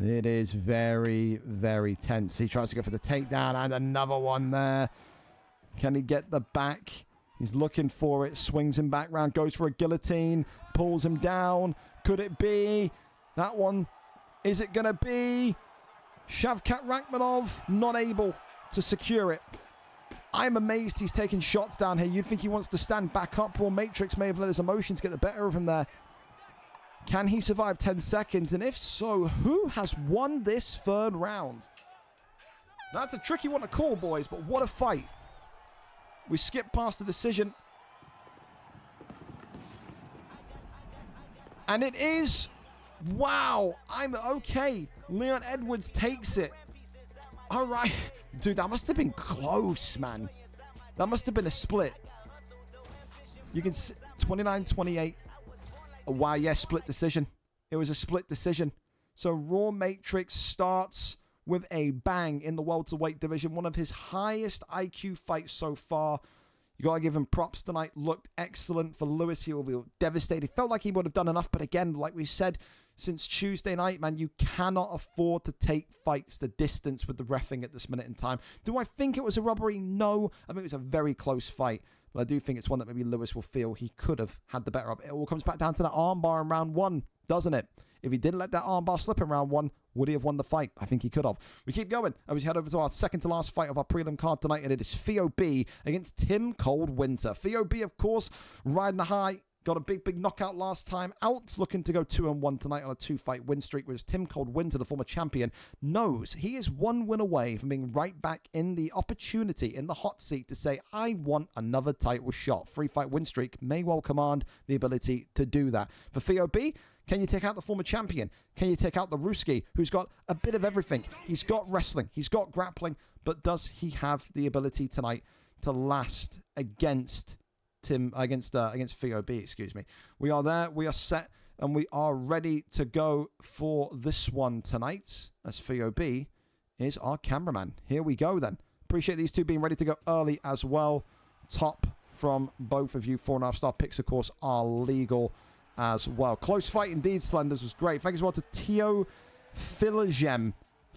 It is very, very tense. He tries to go for the takedown and another one there. Can he get the back? He's looking for it. Swings him back round. Goes for a guillotine. Pulls him down. Could it be? That one. Is it going to be? Shavkat Rakhmonov not able to secure it. I'm amazed he's taking shots down here. You'd think he wants to stand back up. Raw Matrix may have let his emotions get the better of him there. Can he survive 10 seconds? And if so, who has won this third round? That's a tricky one to call, boys, but what a fight. We skipped past the decision. And it is... Wow, I'm okay. Leon Edwards takes it. All right. Dude, that must have been close, man. That must have been a split. You can see 29-28. Wow, yeah, split decision. It was a split decision. So Raw Matrix starts with a bang in the welterweight division. One of his highest IQ fights so far. You got to give him props tonight. Looked excellent for Lewis. He will be devastated. Felt like he would have done enough. But again, like we said, since Tuesday night, man, you cannot afford to take fights the distance with the reffing at this minute in time. Do I think it was a robbery? No. I think it was a very close fight. But I do think it's one that maybe Lewis will feel he could have had the better of. It all comes back down to that armbar in round 1, doesn't it? If he didn't let that armbar slip in round 1, would he have won the fight? I think he could have. We keep going. And we head over to our second to last fight of our prelim card tonight, and it is Theo B against Tim Coldwinter. Theo B, of course, riding the high. Got a big knockout last time out. Looking to go 2-1 tonight on a 2-fight win streak, whereas Tim Coldwinter, the former champion, knows he is 1 win away from being right back in the opportunity, in the hot seat to say, I want another title shot. 3-fight win streak may well command the ability to do that. For Theo B, can you take out the former champion? Can you take out the Ruski, who's got a bit of everything? He's got wrestling, he's got grappling, but does he have the ability tonight to last against Theo B, excuse me. We are there, we are set, and we are ready to go for this one tonight, as Theo B is our cameraman. Here we go then. Appreciate these two being ready to go early as well. Top from both of you. 4.5-star picks, of course, are legal as well. Close fight indeed, Slenders, was great. Thank you as well to Tio Philagem.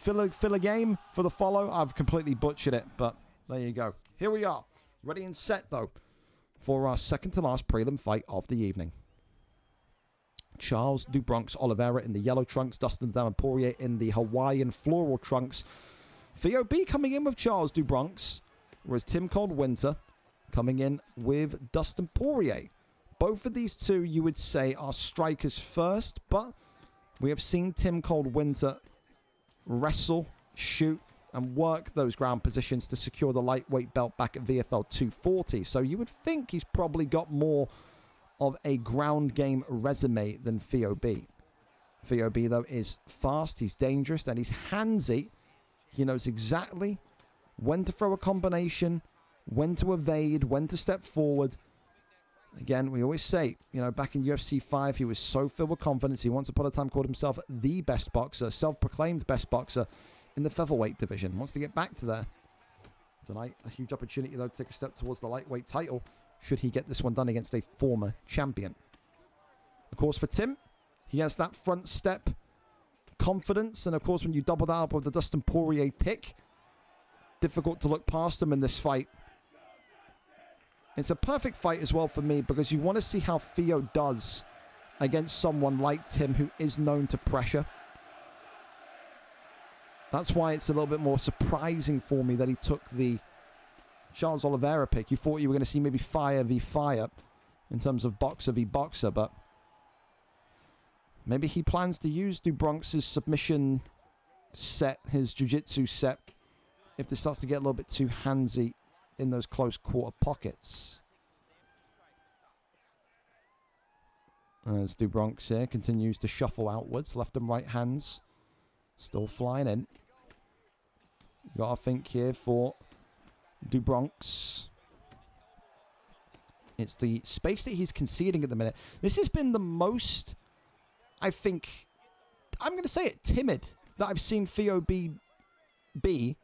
Philagame for the follow. I've completely butchered it, but there you go. Here we are. Ready and set, though, for our second to last prelim fight of the evening. Charles do Bronx Oliveira in the yellow trunks, Dustin Poirier in the Hawaiian floral trunks. Theo B coming in with Charles do Bronx, whereas Tim Coldwinter coming in with Dustin Poirier. Both of these two, you would say, are strikers first, but we have seen Tim Coldwinter wrestle, shoot, and work those ground positions to secure the lightweight belt back at VFL 240. So you would think he's probably got more of a ground game resume than Theo B. Theo B, though, is fast, he's dangerous, and he's handsy. He knows exactly when to throw a combination, when to evade, when to step forward. Again, we always say, you know, back in UFC 5, he was so filled with confidence. He once upon a time called himself the best boxer, self-proclaimed best boxer in the featherweight division. Wants to get back to there. Tonight, a huge opportunity, though, to take a step towards the lightweight title, should he get this one done against a former champion. Of course, for Tim, he has that front step confidence, and of course, when you double that up with the Dustin Poirier pick, difficult to look past him in this fight. It's a perfect fight as well for me, because you want to see how Theo does against someone like Tim, who is known to pressure. That's why it's a little bit more surprising for me that he took the Charles Oliveira pick. You thought you were going to see maybe fire v fire in terms of boxer v boxer, but maybe he plans to use do Bronx's submission set, his jiu-jitsu set, if this starts to get a little bit too handsy in those close quarter pockets. As do Bronx here continues to shuffle outwards, left and right hands still flying in. You gotta think here for do Bronx. It's the space that he's conceding at the minute. This has been the most, I think, I'm going to say it, timid that I've seen Theo B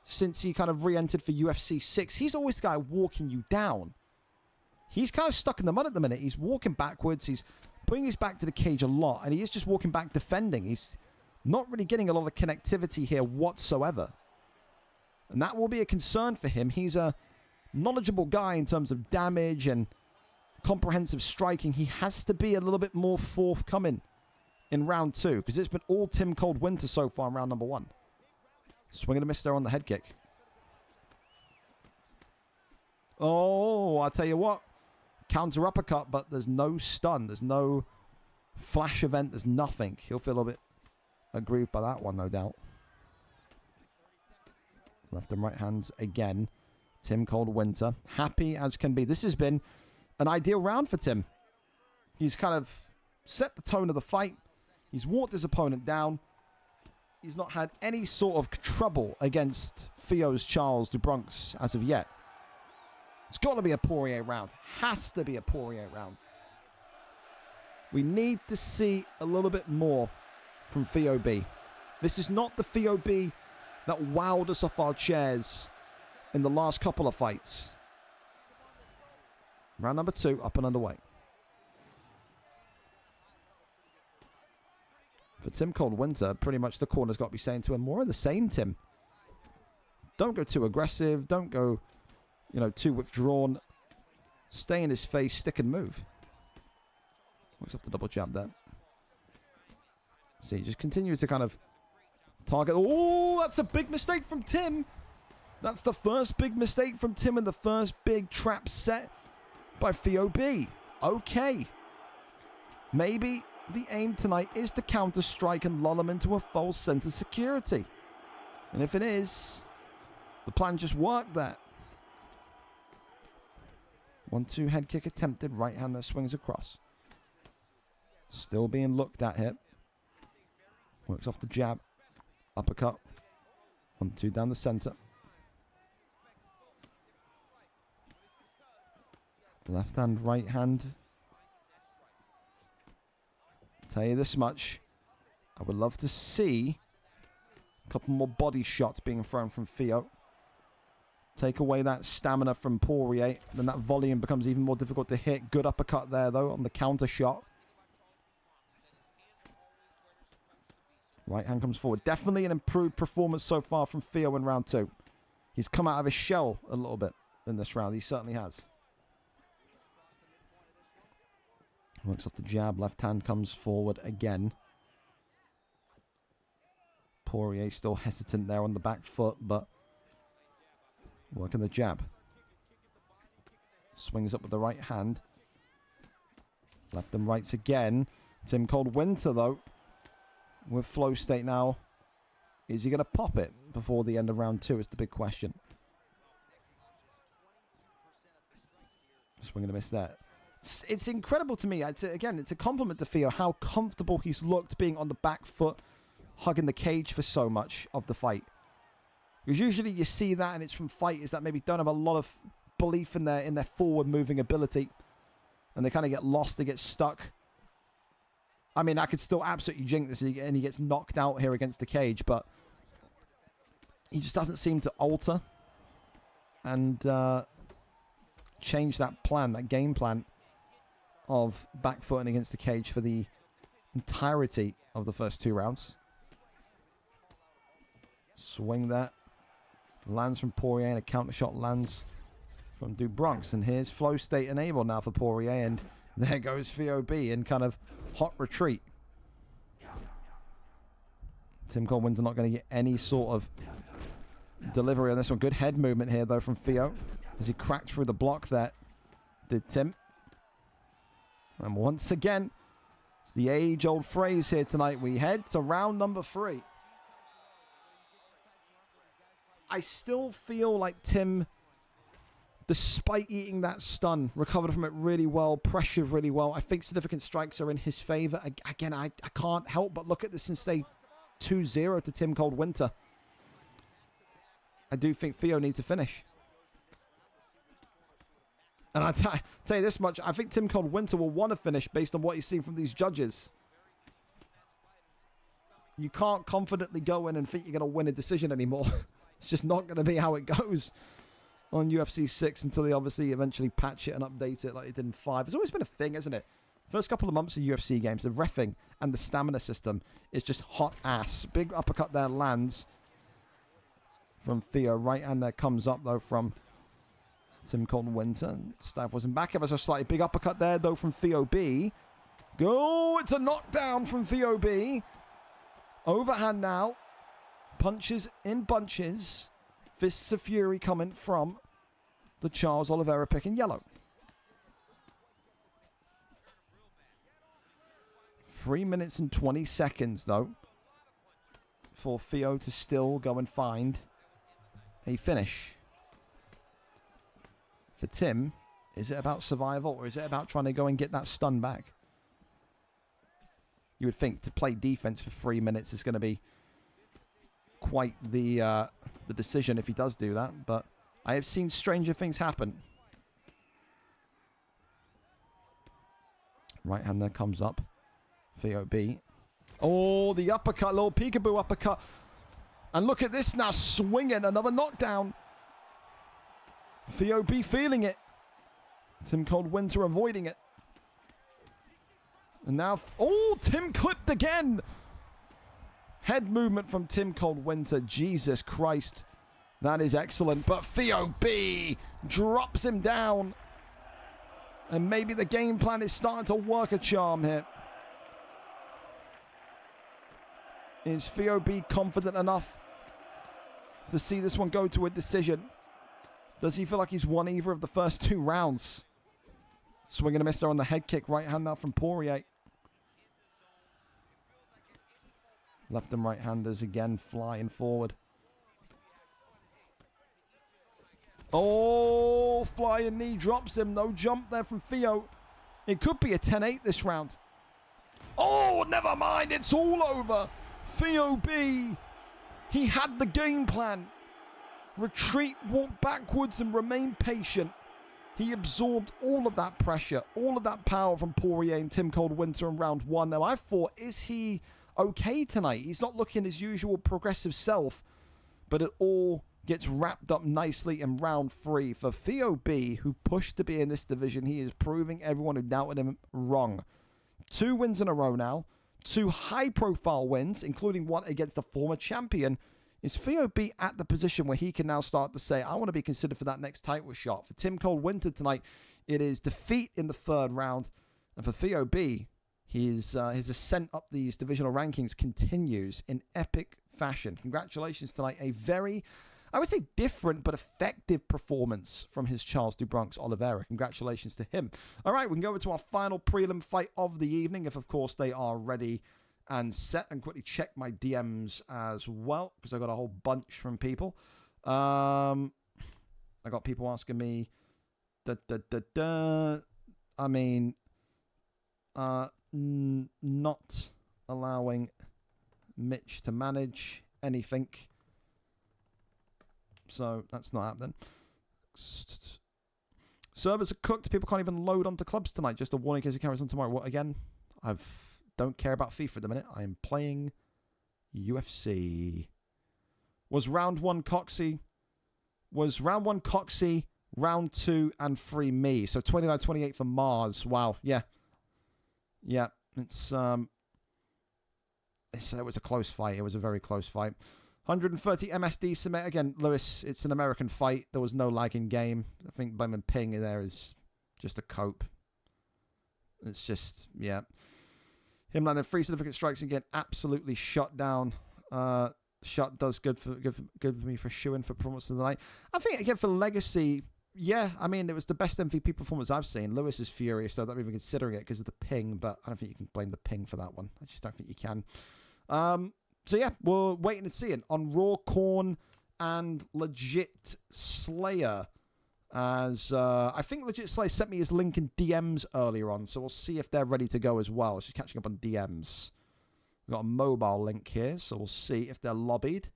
since he kind of re-entered for UFC 6. He's always the guy walking you down. He's kind of stuck in the mud at the minute. He's walking backwards. He's putting his back to the cage a lot, and he is just walking back defending. He's not really getting a lot of connectivity here whatsoever. And that will be a concern for him. He's a knowledgeable guy in terms of damage and comprehensive striking. He has to be a little bit more forthcoming in round 2, because it's been all Tim Coldwinter so far in round number 1. Swing and a miss there on the head kick. Oh, I'll tell you what. Counter uppercut, but there's no stun. There's no flash event. There's nothing. He'll feel a little bit aggrieved by that one, no doubt. Left and right hands again. Tim Coldwinter, happy as can be. This has been an ideal round for Tim. He's kind of set the tone of the fight. He's walked his opponent down. He's not had any sort of trouble against Theo's Charles do Bronx as of yet. It's got to be a Poirier round. Has to be a Poirier round. We need to see a little bit more from Theo B. This is not the Theo B that wowed us off our chairs in the last couple of fights. Round number 2 up and underway. For Tim Cold-Winter, pretty much the corner's got to be saying to him, more of the same, Tim. Don't go too aggressive. Don't go, too withdrawn. Stay in his face, stick and move. Works up the double jab there. See, just continues to kind of target. Oh, that's a big mistake from Tim. That's the first big mistake from Tim and the first big trap set by VOB. Okay. Maybe the aim tonight is to counter-strike and lull him into a false sense of security. And if it is, the plan just worked there. 1-2 head kick attempted. Right hand that swings across. Still being looked at here. Works off the jab. Uppercut. 1-2 down the center. Left hand, right hand. Tell you this much. I would love to see a couple more body shots being thrown from Theo. Take away that stamina from Poirier. Then that volume becomes even more difficult to hit. Good uppercut there, though, on the counter shot. Right hand comes forward. Definitely an improved performance so far from Theo in round 2. He's come out of his shell a little bit in this round. He certainly has. Works off the jab. Left hand comes forward again. Poirier still hesitant there on the back foot, but working the jab. Swings up with the right hand. Left and rights again. Tim Cold-Winter, though, with flow state now. Is he going to pop it before the end of round 2 is the big question. Swing and a miss there. It's incredible to me. It's a compliment to Theo how comfortable he's looked being on the back foot, hugging the cage for so much of the fight. Because usually you see that and it's from fighters that maybe don't have a lot of belief in their forward moving ability. And they kind of get lost, they get stuck. I mean, I could still absolutely jinx this and he gets knocked out here against the cage, but he just doesn't seem to alter and change that plan, that game plan of back footing against the cage for the entirety of the first 2 rounds. Swing that. Lands from Poirier and a counter shot lands from Dubronx. And here's flow state enabled now for Poirier. And there goes VOB in kind of hot retreat. Tim Cold-Winter not going to get any sort of delivery on this one. Good head movement here, though, from Theo as he cracked through the block there. Did Tim. And once again, it's the age-old phrase here tonight. We head to round number 3. I still feel like Tim, despite eating that stun, recovered from it really well, pressured really well. I think significant strikes are in his favor. Again, I can't help but look at this and say 2-0 to Tim Cold-Winter. I do think Theo needs to finish. And I tell you this much, I think Tim Cold-Winter will want to finish based on what he's seen from these judges. You can't confidently go in and think you're going to win a decision anymore. It's just not going to be how it goes on UFC 6 until they obviously eventually patch it and update it like they did in 5. It's always been a thing, isn't it? First couple of months of UFC games, the reffing and the stamina system is just hot ass. Big uppercut there lands from Theo. Right hand there comes up, though, from Tim Cold-Winter. Staff wasn't back ever so slightly. Big uppercut there, though, from VOB. Go! It's a knockdown from VOB. Overhand now. Punches in bunches. Fists of Fury coming from the Charles Oliveira pick in yellow. 3 minutes and 20 seconds, though, for Theo to still go and find a finish. For Tim, is it about survival or is it about trying to go and get that stun back? You would think to play defense for 3 minutes is going to be quite the decision if he does do that, but I have seen stranger things happen. Right hand there comes up. VOB. Oh, the uppercut, little peekaboo uppercut. And look at this now, swinging, another knockdown. VOB feeling it. Tim Cold-Winter avoiding it. And now, oh, Tim clipped again. Head movement from Tim Cold-Winter. Jesus Christ. That is excellent. But Theo B drops him down. And maybe the game plan is starting to work a charm here. Is Theo B confident enough to see this one go to a decision? Does he feel like he's won either of the first 2 rounds? Swing and a miss there on the head kick. Right hand now from Poirier. Left and right handers again flying forward. Oh, flying knee drops him. No jump there from Theo. It could be a 10-8 this round. Oh, never mind. It's all over. Theo B. He had the game plan. Retreat, walk backwards, and remain patient. He absorbed all of that pressure, all of that power from Poirier and Tim Cold-Winter in round 1. Now, I thought, is he okay tonight? He's not looking his usual progressive self, but it all gets wrapped up nicely in round 3 for Theo B, who pushed to be in this division. He is proving everyone who doubted him wrong. 2 wins in a row now, 2 high-profile wins, including one against a former champion. Is Theo B at the position where he can now start to say, I want to be considered for that next title shot? For Tim Cold-Winter tonight, it is defeat in the 3rd round. And for Theo B, his ascent up these divisional rankings continues in epic fashion. Congratulations tonight. A very, I would say, different but effective performance from his Charles do Bronx Oliveira. Congratulations to him. All right, we can go over to our final prelim fight of the evening, if, of course, they are ready and set, and quickly check my DMs as well, because I got a whole bunch from people. I got people asking me, I mean, not allowing Mitch to manage anything. So that's not happening. Servers are cooked. People can't even load onto clubs tonight. Just a warning in case it carries on tomorrow. What again? Don't care about FIFA at the minute. I am playing UFC. Was round 1 Coxie? Was round 1 Coxie, round 2 and 3 me. So 29-28 for Mars. Wow. Yeah. Yeah. It was a close fight. It was a very close fight. 130 MSD submit. Again, Lewis, it's an American fight. There was no lag in game. I think Bowman Ping there is just a cope. It's just, yeah. Him landing 3 significant strikes and getting absolutely shut down. Shut does good for me for shooing for performance of the night. I think, again, for Legacy, yeah, I mean, it was the best MVP performance I've seen. Lewis is furious, so I'm not even considering it because of the ping, but I don't think you can blame the ping for that one. I just don't think you can. So, yeah, we're waiting and seeing on Raw Corn and Legit Slayer. As I think Legit Slayer sent me his link in DMs earlier on, so we'll see if they're ready to go as well. She's catching up on DMs. We've got a mobile link here, so we'll see if they're lobbied.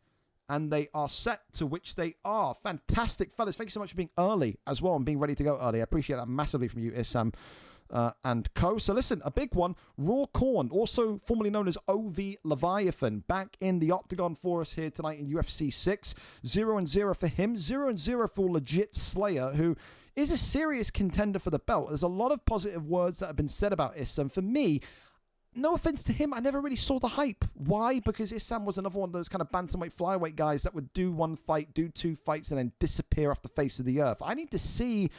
And they are set, to which they are. Fantastic, fellas. Thank you so much for being early as well and being ready to go early. I appreciate that massively from you, Issam and co. So listen, a big one. Raw Corn, also formerly known as OV Leviathan, back in the octagon for us here tonight in UFC 6. 0-0 for him. 0-0 for Legit Slayer, who is a serious contender for the belt. There's a lot of positive words that have been said about Issam. For me, no offense to him, I never really saw the hype. Why? Because Issam was another one of those kind of bantamweight, flyweight guys that would do one fight, do 2 fights, and then disappear off the face of the earth. I need to see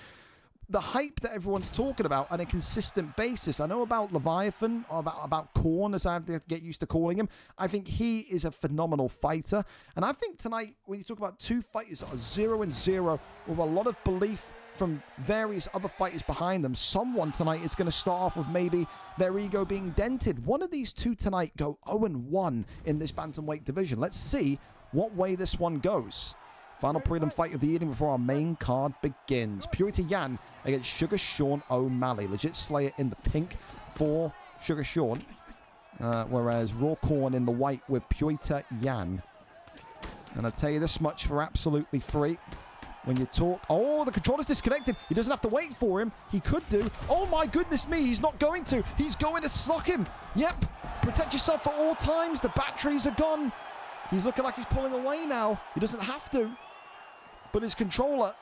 the hype that everyone's talking about on a consistent basis. I know about Leviathan, or about Korn, as I have to get used to calling him. I think he is a phenomenal fighter. And I think tonight, when you talk about 2 fighters that are 0-0 with a lot of belief from various other fighters behind them, someone tonight is going to start off with maybe their ego being dented. One of these 2 tonight go 0-1 in this bantamweight division. Let's see what way this one goes. Final prelim fight of the evening before our main card begins. PurityIann against Sugar Sean O'Malley. Legit Slayer in the pink for Sugar Sean. Whereas Raw Corn in the white with PurityIann. And I'll tell you this much for absolutely free. When you talk... Oh, the controller's disconnected. He doesn't have to wait for him. He could do. Oh, my goodness me. He's not going to. He's going to slock him. Yep. Protect yourself for all times. The batteries are gone. He's looking like he's pulling away now. He doesn't have to. But his controller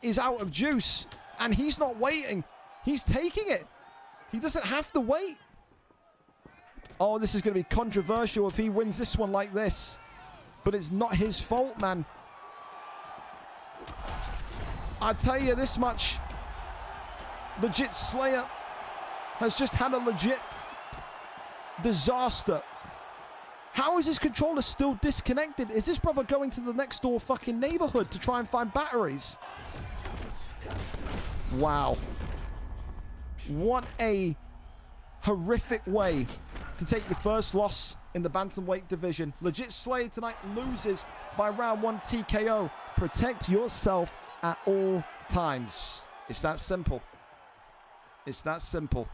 is out of juice. And he's not waiting. He's taking it. He doesn't have to wait. Oh, this is going to be controversial if he wins this one like this. But it's not his fault, man. I tell you this much. Legit Slayer has just had a legit disaster. How is his controller still disconnected? Is this brother going to the next door fucking neighborhood to try and find batteries? Wow. What a horrific way to take your first loss in the bantamweight division. Legit Slayer tonight loses by round 1 TKO. Protect yourself at all times. It's that simple. It's that simple.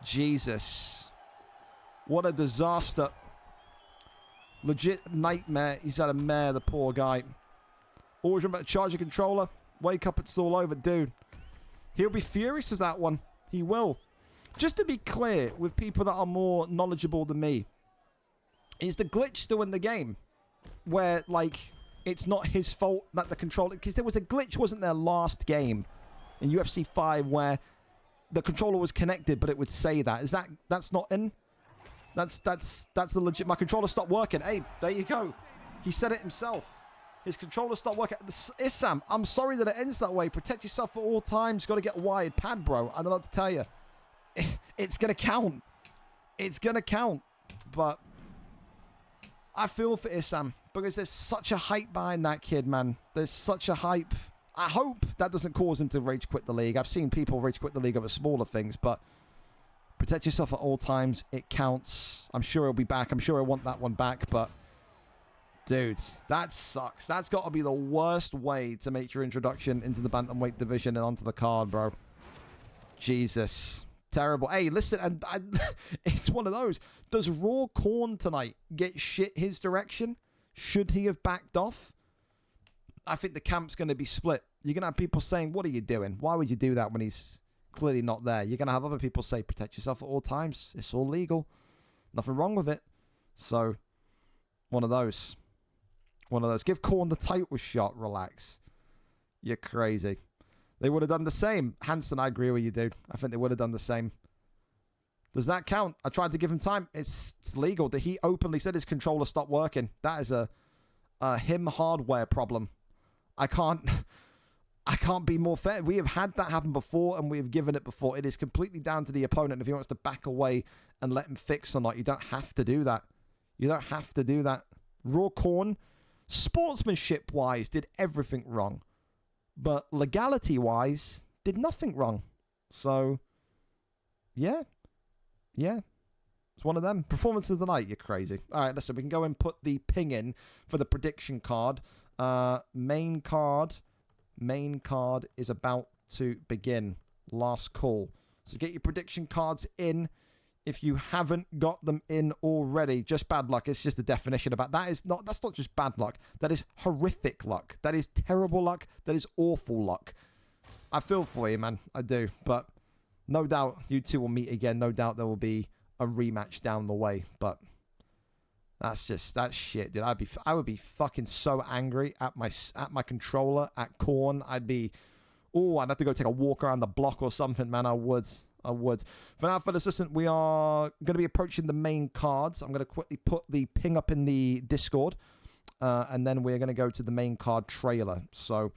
Jesus. What a disaster. Legit nightmare. He's had a mare, the poor guy. Always remember to charge your controller. Wake up, it's all over, dude. He'll be furious with that one. He will. Just to be clear with people that are more knowledgeable than me, is the glitch still in the game? Where, like, it's not his fault that the controller... Because there was a glitch, wasn't there, last game in UFC 5 where the controller was connected, but it would say that. Is that... That's not in? That's the legit... My controller stopped working. Hey, there you go. He said it himself. His controller stopped working. Issam, I'm sorry that it ends that way. Protect yourself at all times. Got to get wired. Pad, bro. I don't know what to tell you. It's going to count. It's going to count. But I feel for Issam because there's such a hype behind that kid, man. There's such a hype. I hope that doesn't cause him to rage quit the league. I've seen people rage quit the league over smaller things, but protect yourself at all times. It counts. I'm sure he'll be back. I'm sure he'll want that one back, but dude, that sucks. That's got to be the worst way to make your introduction into the bantamweight division and onto the card, bro. Jesus. Terrible. Hey, listen, and it's one of those. Does Raw Corn tonight get shit his direction? Should he have backed off? I think the camp's going to be split. You're going to have people saying, what are you doing? Why would you do that when he's clearly not there? You're going to have other people say, protect yourself at all times. It's all legal. Nothing wrong with it. So, one of those. One of those. Give Corn the title shot. Relax. You're crazy. They would have done the same. Hanson, I agree with you, dude. I think they would have done the same. Does that count? I tried to give him time. It's legal. He openly said his controller stopped working. That is a him hardware problem. I can't be more fair. We have had that happen before, and we have given it before. It is completely down to the opponent if he wants to back away and let him fix or not. You don't have to do that. You don't have to do that. Raw Corn, sportsmanship-wise, did everything wrong. But legality-wise, did nothing wrong. So, yeah. Yeah. It's one of them. Performance of the night, you're crazy. All right, listen, we can go and put the ping in for the prediction card. Main card is about to begin. Last call. So get your prediction cards in. If you haven't got them in already, just bad luck. It's just the definition about that. That's not just bad luck. That is horrific luck. That is terrible luck. That is awful luck. I feel for you, man. I do. But no doubt you two will meet again. No doubt there will be a rematch down the way. But that's shit, dude. I would be fucking so angry at my controller, at Corn. I'd have to go take a walk around the block or something, man. I would. For now, fellas, listen, we are going to be approaching the main cards. I'm going to quickly put the ping up in the Discord, and then we're going to go to the main card trailer. So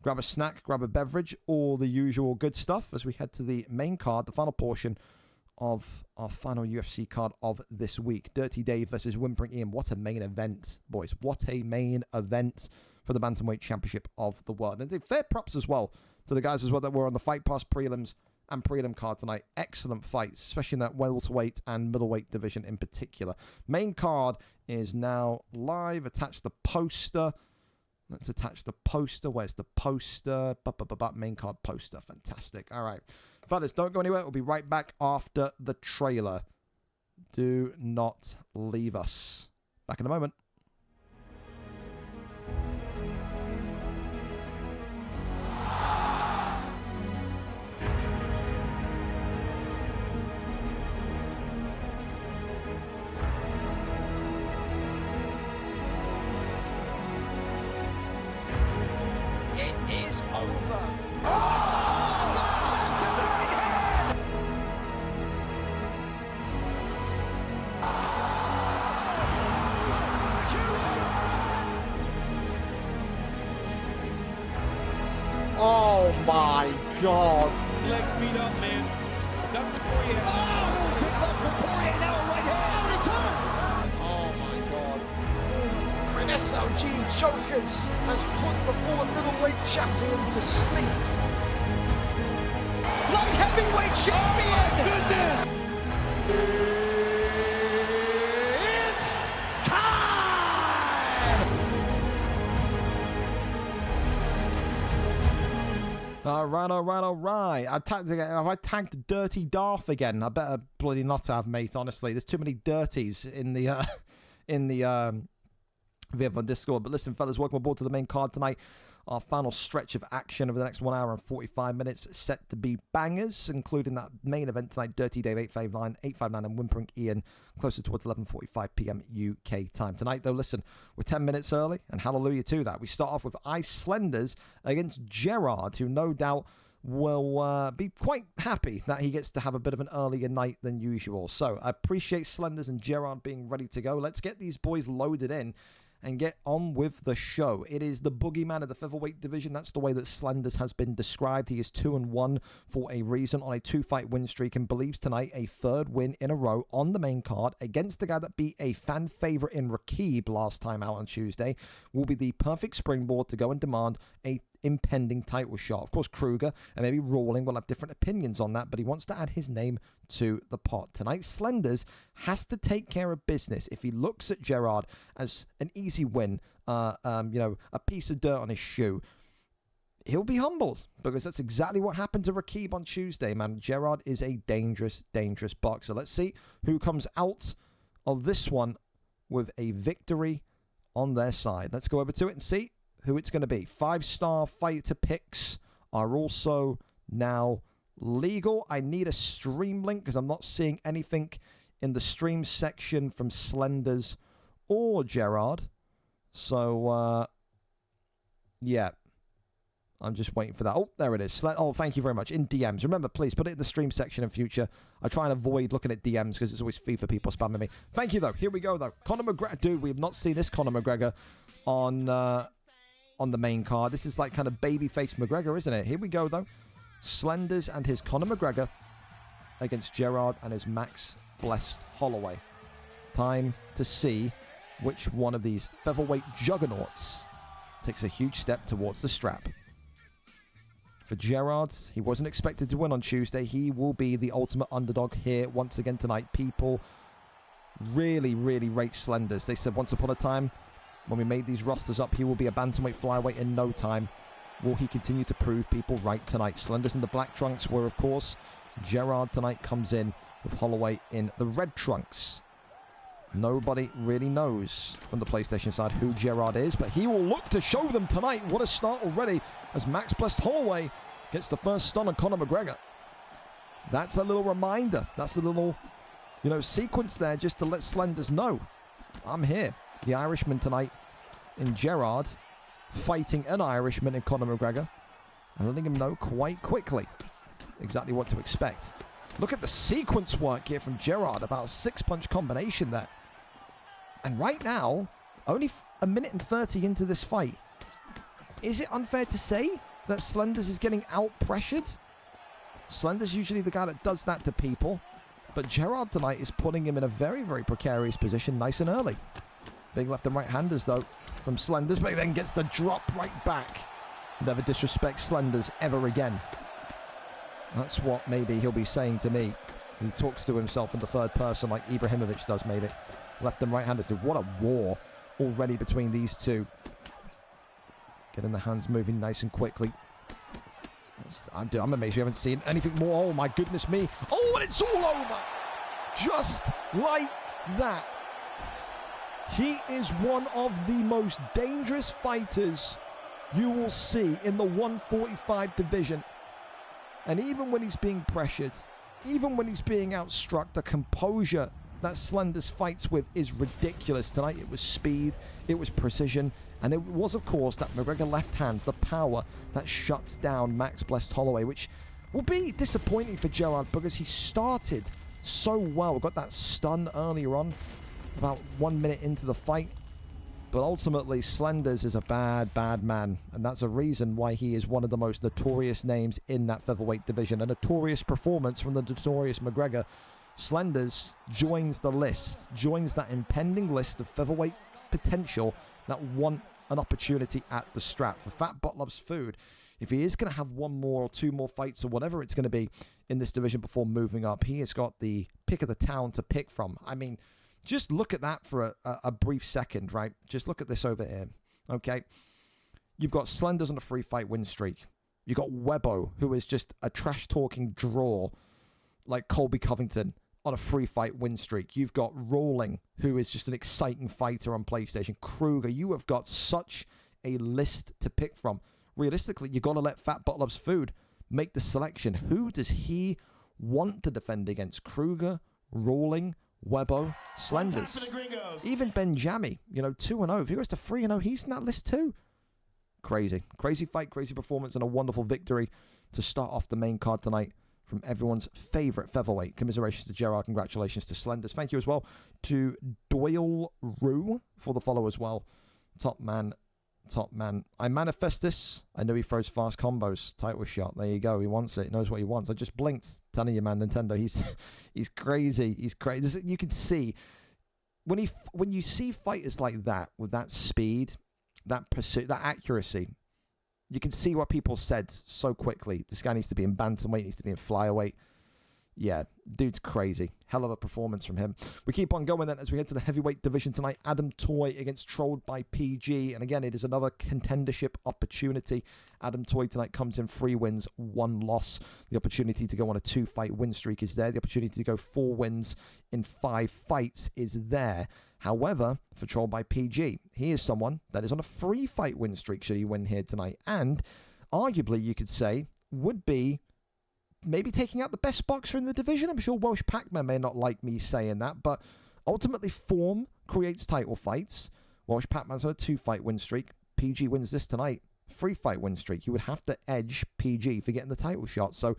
grab a snack, grab a beverage, all the usual good stuff as we head to the main card, the final portion of our final UFC card of this week. Dirty Dave versus WhimperingIann. What a main event, boys. What a main event for the Bantamweight Championship of the world. And fair props as well to the guys as well that were on the Fight Pass prelims and prelim card tonight. Excellent fights, especially in that welterweight and middleweight division in particular. Main card is now live. Attach the poster. Let's attach the poster. Where's the poster? Main card poster. Fantastic. All right. Fellas, don't go anywhere. We'll be right back after the trailer. Do not leave us. Back in a moment. It is over. Oh my God. Leg beat up, man. That's before you have. Big left from Poirier, now a right hand. It's hurt. Oh my God. And SLG Jokers has put the former middleweight champion to sleep. Light heavyweight champion. Goodness! It's time. All right. Have I tagged Dirty Darth again? I better bloody not have, mate. Honestly, there's too many dirties in the VFL Discord. But listen, fellas, welcome aboard to the main card tonight. Our final stretch of action over the next 1 hour and 45 minutes set to be bangers, including that main event tonight, DirtyDave859 and WhimperingIann, closer towards 11:45 p.m. UK time. Tonight, though, listen, we're 10 minutes early, and hallelujah to that. We start off with Icelanders against Gerard, who no doubt will be quite happy that he gets to have a bit of an earlier night than usual. So I appreciate Slenders and Gerard being ready to go. Let's get these boys loaded in and get on with the show. It is the boogeyman of the featherweight division. That's the way that Slenders has been described. He is 2-1 for a reason on a 2-fight win streak and believes tonight a third win in a row on the main card against the guy that beat a fan favorite in Rakib last time out on Tuesday will be the perfect springboard to go and demand a impending title shot. Of course, Kruger and maybe Rawling will have different opinions on that, but he wants to add his name to the pot. Tonight, Slenders has to take care of business. If he looks at Gerard as an easy win, a piece of dirt on his shoe, he'll be humbled, because that's exactly what happened to Rakib on Tuesday, man. Gerard is a dangerous, dangerous boxer. Let's see who comes out of this one with a victory on their side. Let's go over to it and see who it's going to be. 5-star fighter picks are also now legal. I need a stream link because I'm not seeing anything in the stream section from Slenders or Gerard. So, yeah. I'm just waiting for that. Oh, there it is. Oh, thank you very much. In DMs. Remember, please, put it in the stream section in future. I try and avoid looking at DMs because it's always FIFA people spamming me. Thank you, though. Here we go, though. Conor McGregor. Dude, we have not seen this Conor McGregor on the main card. This is like kind of babyface McGregor, isn't it? Here we go, though. Slenders and his Conor McGregor against Gerard and his Max Blessed Holloway. Time to see which one of these featherweight juggernauts takes a huge step towards the strap. For Gerard, he wasn't expected to win on Tuesday. He will be the ultimate underdog here once again tonight. People really, really rate Slenders. They said once upon a time, when we made these rosters up, he will be a bantamweight flyweight in no time. Will he continue to prove people right tonight? Slenders in the black trunks, where, of course, Gerard tonight comes in with Holloway in the red trunks. Nobody really knows from the PlayStation side who Gerard is, but he will look to show them tonight. What a start already as Max Blessed Holloway gets the first stun on Conor McGregor. That's a little reminder. That's a little, sequence there just to let Slenders know. I'm here. The Irishman tonight in Gerard fighting an Irishman in Conor McGregor and letting him know quite quickly exactly what to expect. Look at the sequence work here from Gerard, about a 6-punch combination there. And right now, only a minute and 30 into this fight, is it unfair to say that Slenders is getting out-pressured? Slenders usually the guy that does that to people, but Gerard tonight is putting him in a very, very precarious position nice and early. Big left and right-handers, though, from Slenders, but he then gets the drop right back. Never disrespect Slenders ever again. That's what maybe he'll be saying to me. He talks to himself in the third person like Ibrahimovic does, maybe. Left and right-handers. What a war already between these two. Getting the hands moving nice and quickly. I'm amazed we haven't seen anything more. Oh, my goodness me. Oh, and it's all over. Just like that. He is one of the most dangerous fighters you will see in the 145 division. And even when he's being pressured, even when he's being outstruck, the composure that Slenders fights with is ridiculous. Tonight it was speed, it was precision, and it was, of course, that McGregor left hand, the power that shuts down Max Blessed Holloway, which will be disappointing for Gerard because he started so well. Got that stun earlier on, about 1 minute into the fight. But ultimately, Slenders is a bad, bad man. And that's a reason why he is one of the most notorious names in that featherweight division. A notorious performance from the notorious McGregor. Slenders joins the list, joins that impending list of featherweight potential that want an opportunity at the strap. For Fat Bot Loves Food, if he is going to have one more or two more fights or whatever it's going to be in this division before moving up, he has got the pick of the town to pick from. I mean, just look at that for a brief second, right? Just look at this over here, okay? You've got Slenders on a 3-fight win streak. You've got Webbo, who is just a trash-talking draw like Colby Covington on a 3-fight win streak. You've got Rolling, who is just an exciting fighter on PlayStation. Kruger, you have got such a list to pick from. Realistically, you've got to let Fat Bot Loves Food make the selection. Who does he want to defend against? Kruger, Rolling, Webbo, Slenders, even Benjami, 2-0. If he goes to 3-0, he's in that list too. Crazy. Crazy fight, crazy performance, and a wonderful victory to start off the main card tonight from everyone's favourite featherweight. Commiserations to Gerard, congratulations to Slenders. Thank you as well to Doyle Rue for the follow as well. Top man. I manifest this. I know he throws fast combos. Title shot. There you go. He wants it. He knows what he wants. I just blinked. Telling you, man, Nintendo. He's crazy. He's crazy. You can see when you see fighters like that with that speed, that pursuit, that accuracy. You can see what people said so quickly. This guy needs to be in bantamweight. Needs to be in flyweight. Yeah, dude's crazy. Hell of a performance from him. We keep on going then as we head to the heavyweight division tonight. Adam Toy against Trolled by PG. And again, it is another contendership opportunity. Adam Toy tonight comes in 3 wins, 1 loss. The opportunity to go on a 2-fight win streak is there. The opportunity to go 4 wins in 5 fights is there. However, for Trolled by PG, he is someone that is on a 3-fight win streak should he win here tonight. And arguably, you could say, would be maybe taking out the best boxer in the division. I'm sure Welsh Pac-Man may not like me saying that, but ultimately form creates title fights. Welsh Pac-Man's on a 2-fight win streak. PG wins this tonight. 3-fight win streak. You would have to edge PG for getting the title shot. So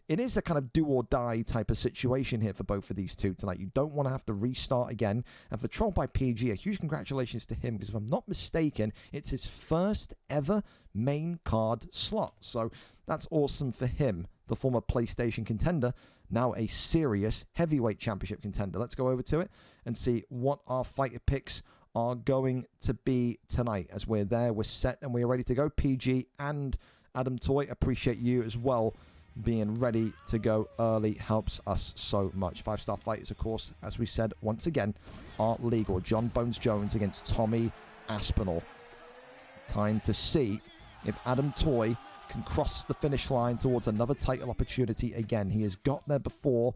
it is a kind of do or die type of situation here for both of these two tonight. You don't want to have to restart again. And for Trolled by PG, a huge congratulations to him, because if I'm not mistaken, it's his first ever main card slot. So that's awesome for him. The former PlayStation contender, now a serious heavyweight championship contender. Let's go over to it and see what our fighter picks are going to be tonight. As we're there, we're set, and we're ready to go. PG and Adam Toy, appreciate you as well. Being ready to go early helps us so much. 5-star fighters, of course, as we said, once again, are legal. John Bones Jones against Tommy Aspinall. Time to see if Adam Toy can cross the finish line towards another title opportunity again. He has got there before,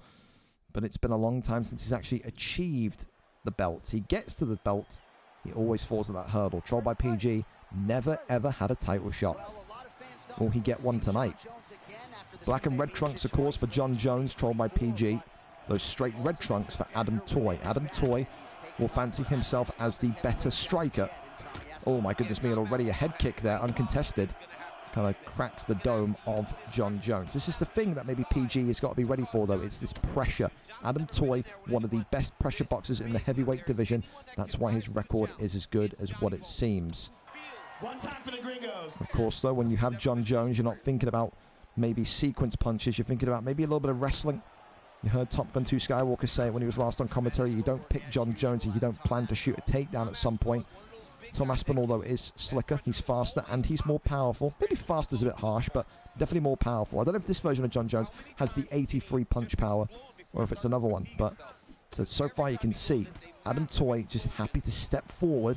but it's been a long time since he's actually achieved the belt. He gets to the belt, he always falls at that hurdle. Trolled by PG, never ever had a title shot. Will he get one tonight? Black and red trunks, of course, for John Jones, Trolled by PG. Those straight red trunks for Adam Toy. Adam Toy will fancy himself as the better striker. Oh my goodness me, and already a head kick there, uncontested. Kind of cracks the dome of John Jones. This is the thing that maybe PG has got to be ready for, though. It's this pressure. Adam Toy, one of the best pressure boxers in the heavyweight division. That's why his record is as good as what it seems. One time for the Gringos. Of course, though, when you have John Jones, you're not thinking about maybe sequence punches. You're thinking about maybe a little bit of wrestling. You heard Top Gun 2 Skywalker say it when he was last on commentary. You don't pick John Jones if you don't plan to shoot a takedown at some point. Tom Aspinall, though, is slicker. He's faster, and he's more powerful. Maybe faster's a bit harsh, but definitely more powerful. I don't know if this version of John Jones has the 83 punch power, or if it's another one. But so far you can see Adam Toy just happy to step forward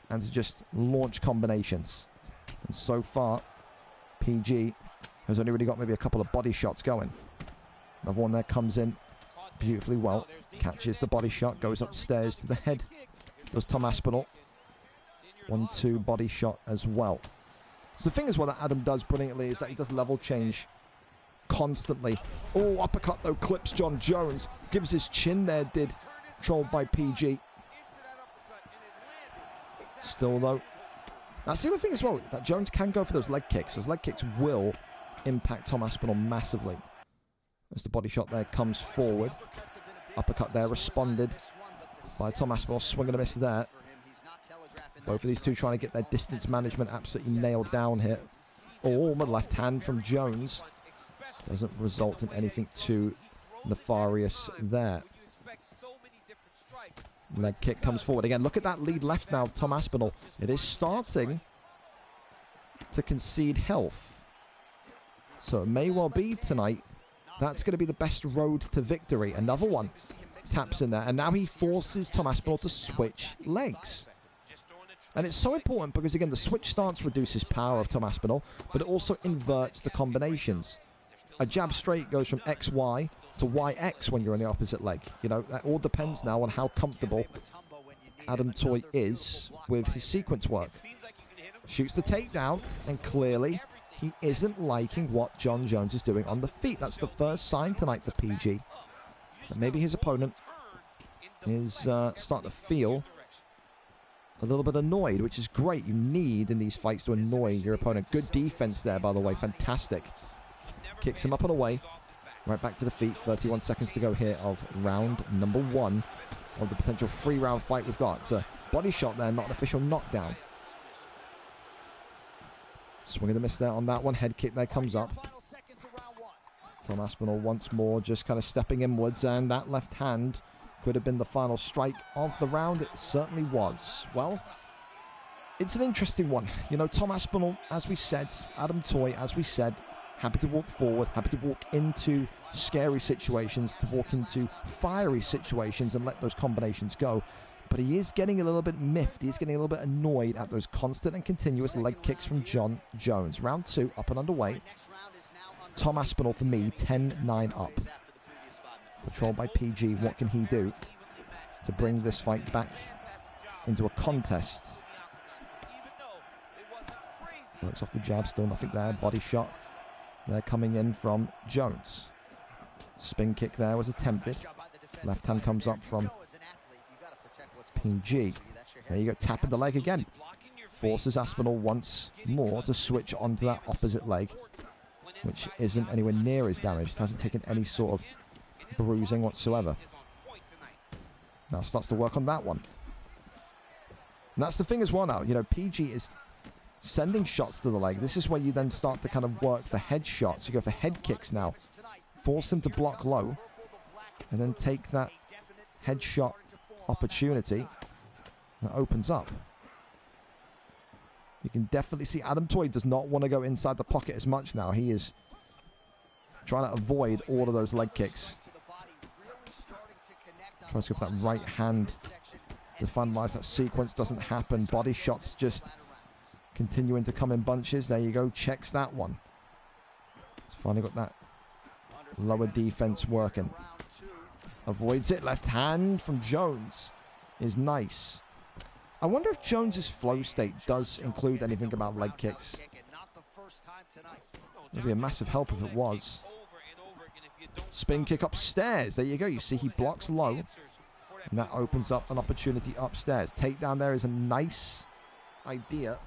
and to just launch combinations. And so far, PG has only really got maybe a couple of body shots going. Another one there comes in beautifully well. Catches the body shot, goes upstairs to the head. Does Tom Aspinall. 1-2 body shot as well. So the thing is, what that Adam does brilliantly is that he does level change constantly. Oh, uppercut though, clips John Jones. Gives his chin there, did Trolled by PG. Still though, that's the other thing as well, that Jones can go for those leg kicks. Those leg kicks will impact Tom Aspinall massively. As the body shot there comes forward. Uppercut there responded by Tom Aspinall. Swing and a miss there. Both of these two trying to get their distance management absolutely nailed down here. Oh, the left hand from Jones. Doesn't result in anything too nefarious there. Leg kick comes forward again. Look at that lead left now, Tom Aspinall. It is starting to concede health. So it may well be tonight. That's going to be the best road to victory. Another one taps in there. And now he forces Tom Aspinall to switch legs. And it's so important because, again, the switch stance reduces power of Tom Aspinall, but it also inverts the combinations. A jab straight goes from XY to YX when you're on the opposite leg. You know, that all depends now on how comfortable Adam Toy is with his sequence work. Shoots the takedown, and clearly he isn't liking what John Jones is doing on the feet. That's the first sign tonight for PG. And maybe his opponent is starting to feel a little bit annoyed, which is great. You need in these fights to annoy your opponent. Good defense there, by the way. Fantastic. Kicks him up and away. Right back to the feet. 31 seconds to go here of round number 1 of the potential 3-round fight we've got. It's a body shot there, not an official knockdown. Swing of the miss there on that one. Head kick there comes up. Tom Aspinall once more just kind of stepping inwards, and that left hand could have been the final strike of the round. It certainly was. Well, it's an interesting one. You know, Tom Aspinall, as we said, Adam Toy, as we said, happy to walk forward, happy to walk into scary situations, to walk into fiery situations and let those combinations go. But he is getting a little bit miffed. He's getting a little bit annoyed at those constant and continuous leg kicks from John Jones. Round 2, up and underway. Tom Aspinall, for me, 10-9 up. Controlled by PG. What can he do to bring this fight back into a contest? Works off the jab, still nothing there. Body shot. They're coming in from Jones. Spin kick there was attempted. Left hand comes up from PG. There you go, tapping the leg again. Forces Aspinall once more to switch onto that opposite leg, which isn't anywhere near as damaged. Hasn't taken any sort of bruising whatsoever. Now starts to work on that one. And that's the thing as well now. You know, PG is sending shots to the leg. This is where you then start to kind of work for head shots. You go for head kicks now. Force him to block low. And then take that headshot opportunity that opens up. You can definitely see Adam Toy does not want to go inside the pocket as much now. He is trying to avoid all of those leg kicks. Tries to go for that right hand to finalize that sequence. Doesn't happen. Body shots just continuing to come in bunches. There you go. Checks that one. He's finally got that lower defense working. Avoids it. Left hand from Jones is nice. I wonder if Jones's flow state does include anything about leg kicks. It would be a massive help if it was. Spin kick upstairs. There you go. You see he blocks low. And that opens up an opportunity upstairs. Takedown there is a nice idea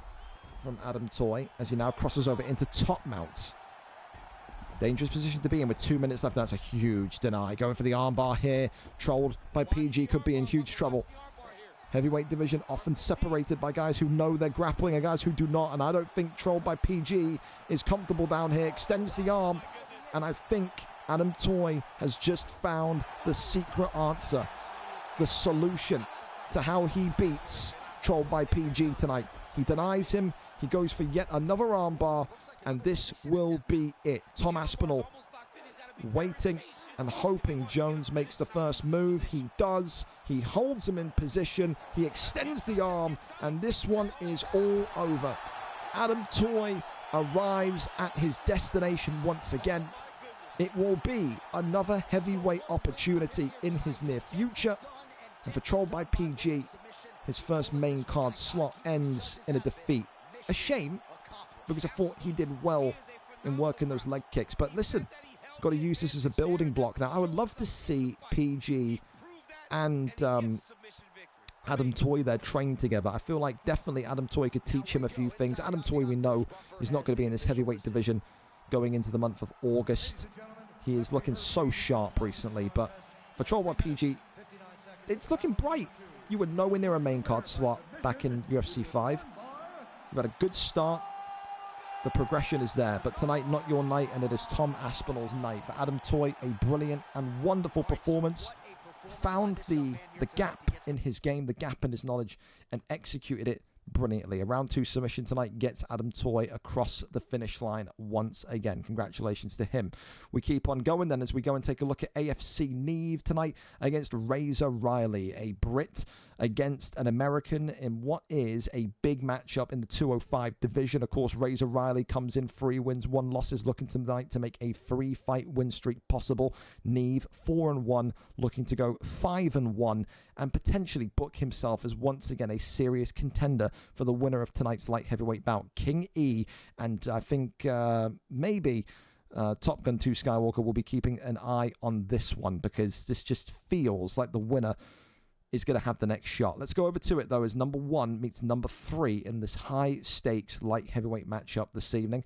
from Adam Toy as he now crosses over into top mount. Dangerous position to be in with 2 minutes left. That's a huge deny. Going for the armbar here. Trolled by PG. Could be in huge trouble. Heavyweight division often separated by guys who know they're grappling and guys who do not. And I don't think Trolled by PG is comfortable down here. Extends the arm. And I think Adam Toy has just found the secret answer. The solution to how he beats Trolled by PG tonight. He denies him. He goes for yet another armbar, and this will be it. Tom Aspinall waiting and hoping Jones makes the first move. He does. He holds him in position. He extends the arm, and this one is all over. Adam Toy arrives at his destination once again. It will be another heavyweight opportunity in his near future. And for Trolled by PG, his first main card slot ends in a defeat. A shame, because I thought he did well in working those leg kicks. But listen, got to use this as a building block. Now, I would love to see PG and Adam Toy there train together. I feel like definitely Adam Toy could teach him a few things. Adam Toy, we know, is not going to be in this heavyweight division going into the month of August. He is looking so sharp recently. But for Trolled by PG, it's looking bright. You were nowhere near a main card slot back in UFC 5. You've had a good start. The progression is there, but tonight, not your night, and it is Tom Aspinall's night. For Adam Toy, a brilliant and wonderful performance. Found the gap in his game, the gap in his knowledge, and executed it brilliantly. A round 2 submission tonight gets Adam Toy across the finish line once again. Congratulations to him. We keep on going then as we go and take a look at AFC Neve tonight against Razor Riley, a Brit against an American in what is a big matchup in the 205 division. Of course, Razor Riley comes in 3 wins, 1 losses, looking tonight to make a 3-fight win streak possible. Neve 4-1, looking to go 5-1 and potentially book himself as once again a serious contender for the winner of tonight's light heavyweight bout, King E. And I think maybe Top Gun 2 Skywalker will be keeping an eye on this one, because this just feels like the winner is going to have the next shot. Let's go over to it, though, as number 1 meets number 3 in this high-stakes light heavyweight matchup this evening.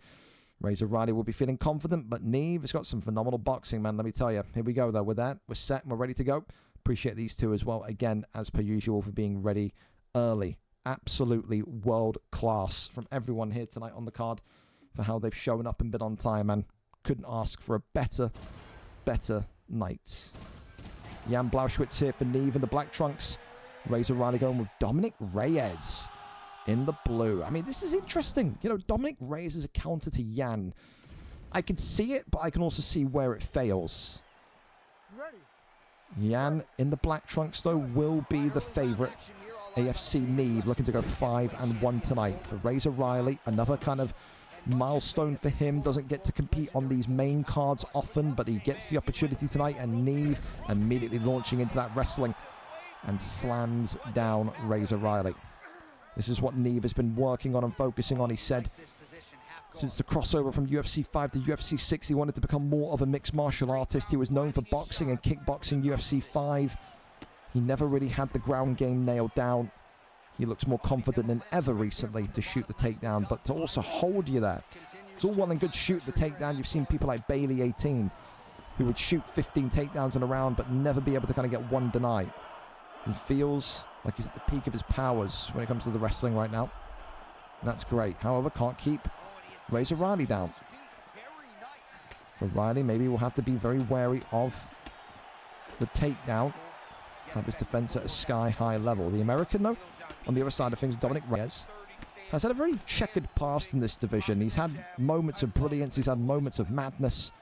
Razor Riley will be feeling confident, but Neve has got some phenomenal boxing, man, let me tell you. Here we go, though. With that, we're set and we're ready to go. Appreciate these two as well, again, as per usual, for being ready early. Absolutely world-class from everyone here tonight on the card for how they've shown up and been on time, man. Couldn't ask for a better night. Jan Blauschwitz here for Neve in the black trunks. Razor Riley going with Dominic Reyes in the blue. I mean, this is interesting. You know, Dominic Reyes is a counter to Jan. I can see it, but I can also see where it fails. Jan in the black trunks, though, will be the favorite. AFC Neve looking to go 5-1 tonight. For Razor Riley, another kind of milestone for him. Doesn't get to compete on these main cards often, but he gets the opportunity tonight, and Neve immediately launching into that wrestling and slams down Razor Riley. This is what Neve has been working on and focusing on. He said since the crossover from UFC 5 to UFC 6, he wanted to become more of a mixed martial artist. He was known for boxing and kickboxing UFC 5. He never really had the ground game nailed down. He looks more confident than ever recently to shoot the takedown, but to also hold you there. It's all well and good shoot the takedown. You've seen people like Bailey 18 who would shoot 15 takedowns in a round but never be able to kind of get one denied. He feels like he's at the peak of his powers when it comes to the wrestling right now. And that's great. However, can't keep Razor Riley down. For Riley, maybe we'll have to be very wary of the takedown. Have his defense at a sky-high level. The American, though, on the other side of things, Dominic Reyes, has had a very checkered past in this division. He's had moments of brilliance. He's had moments of madness.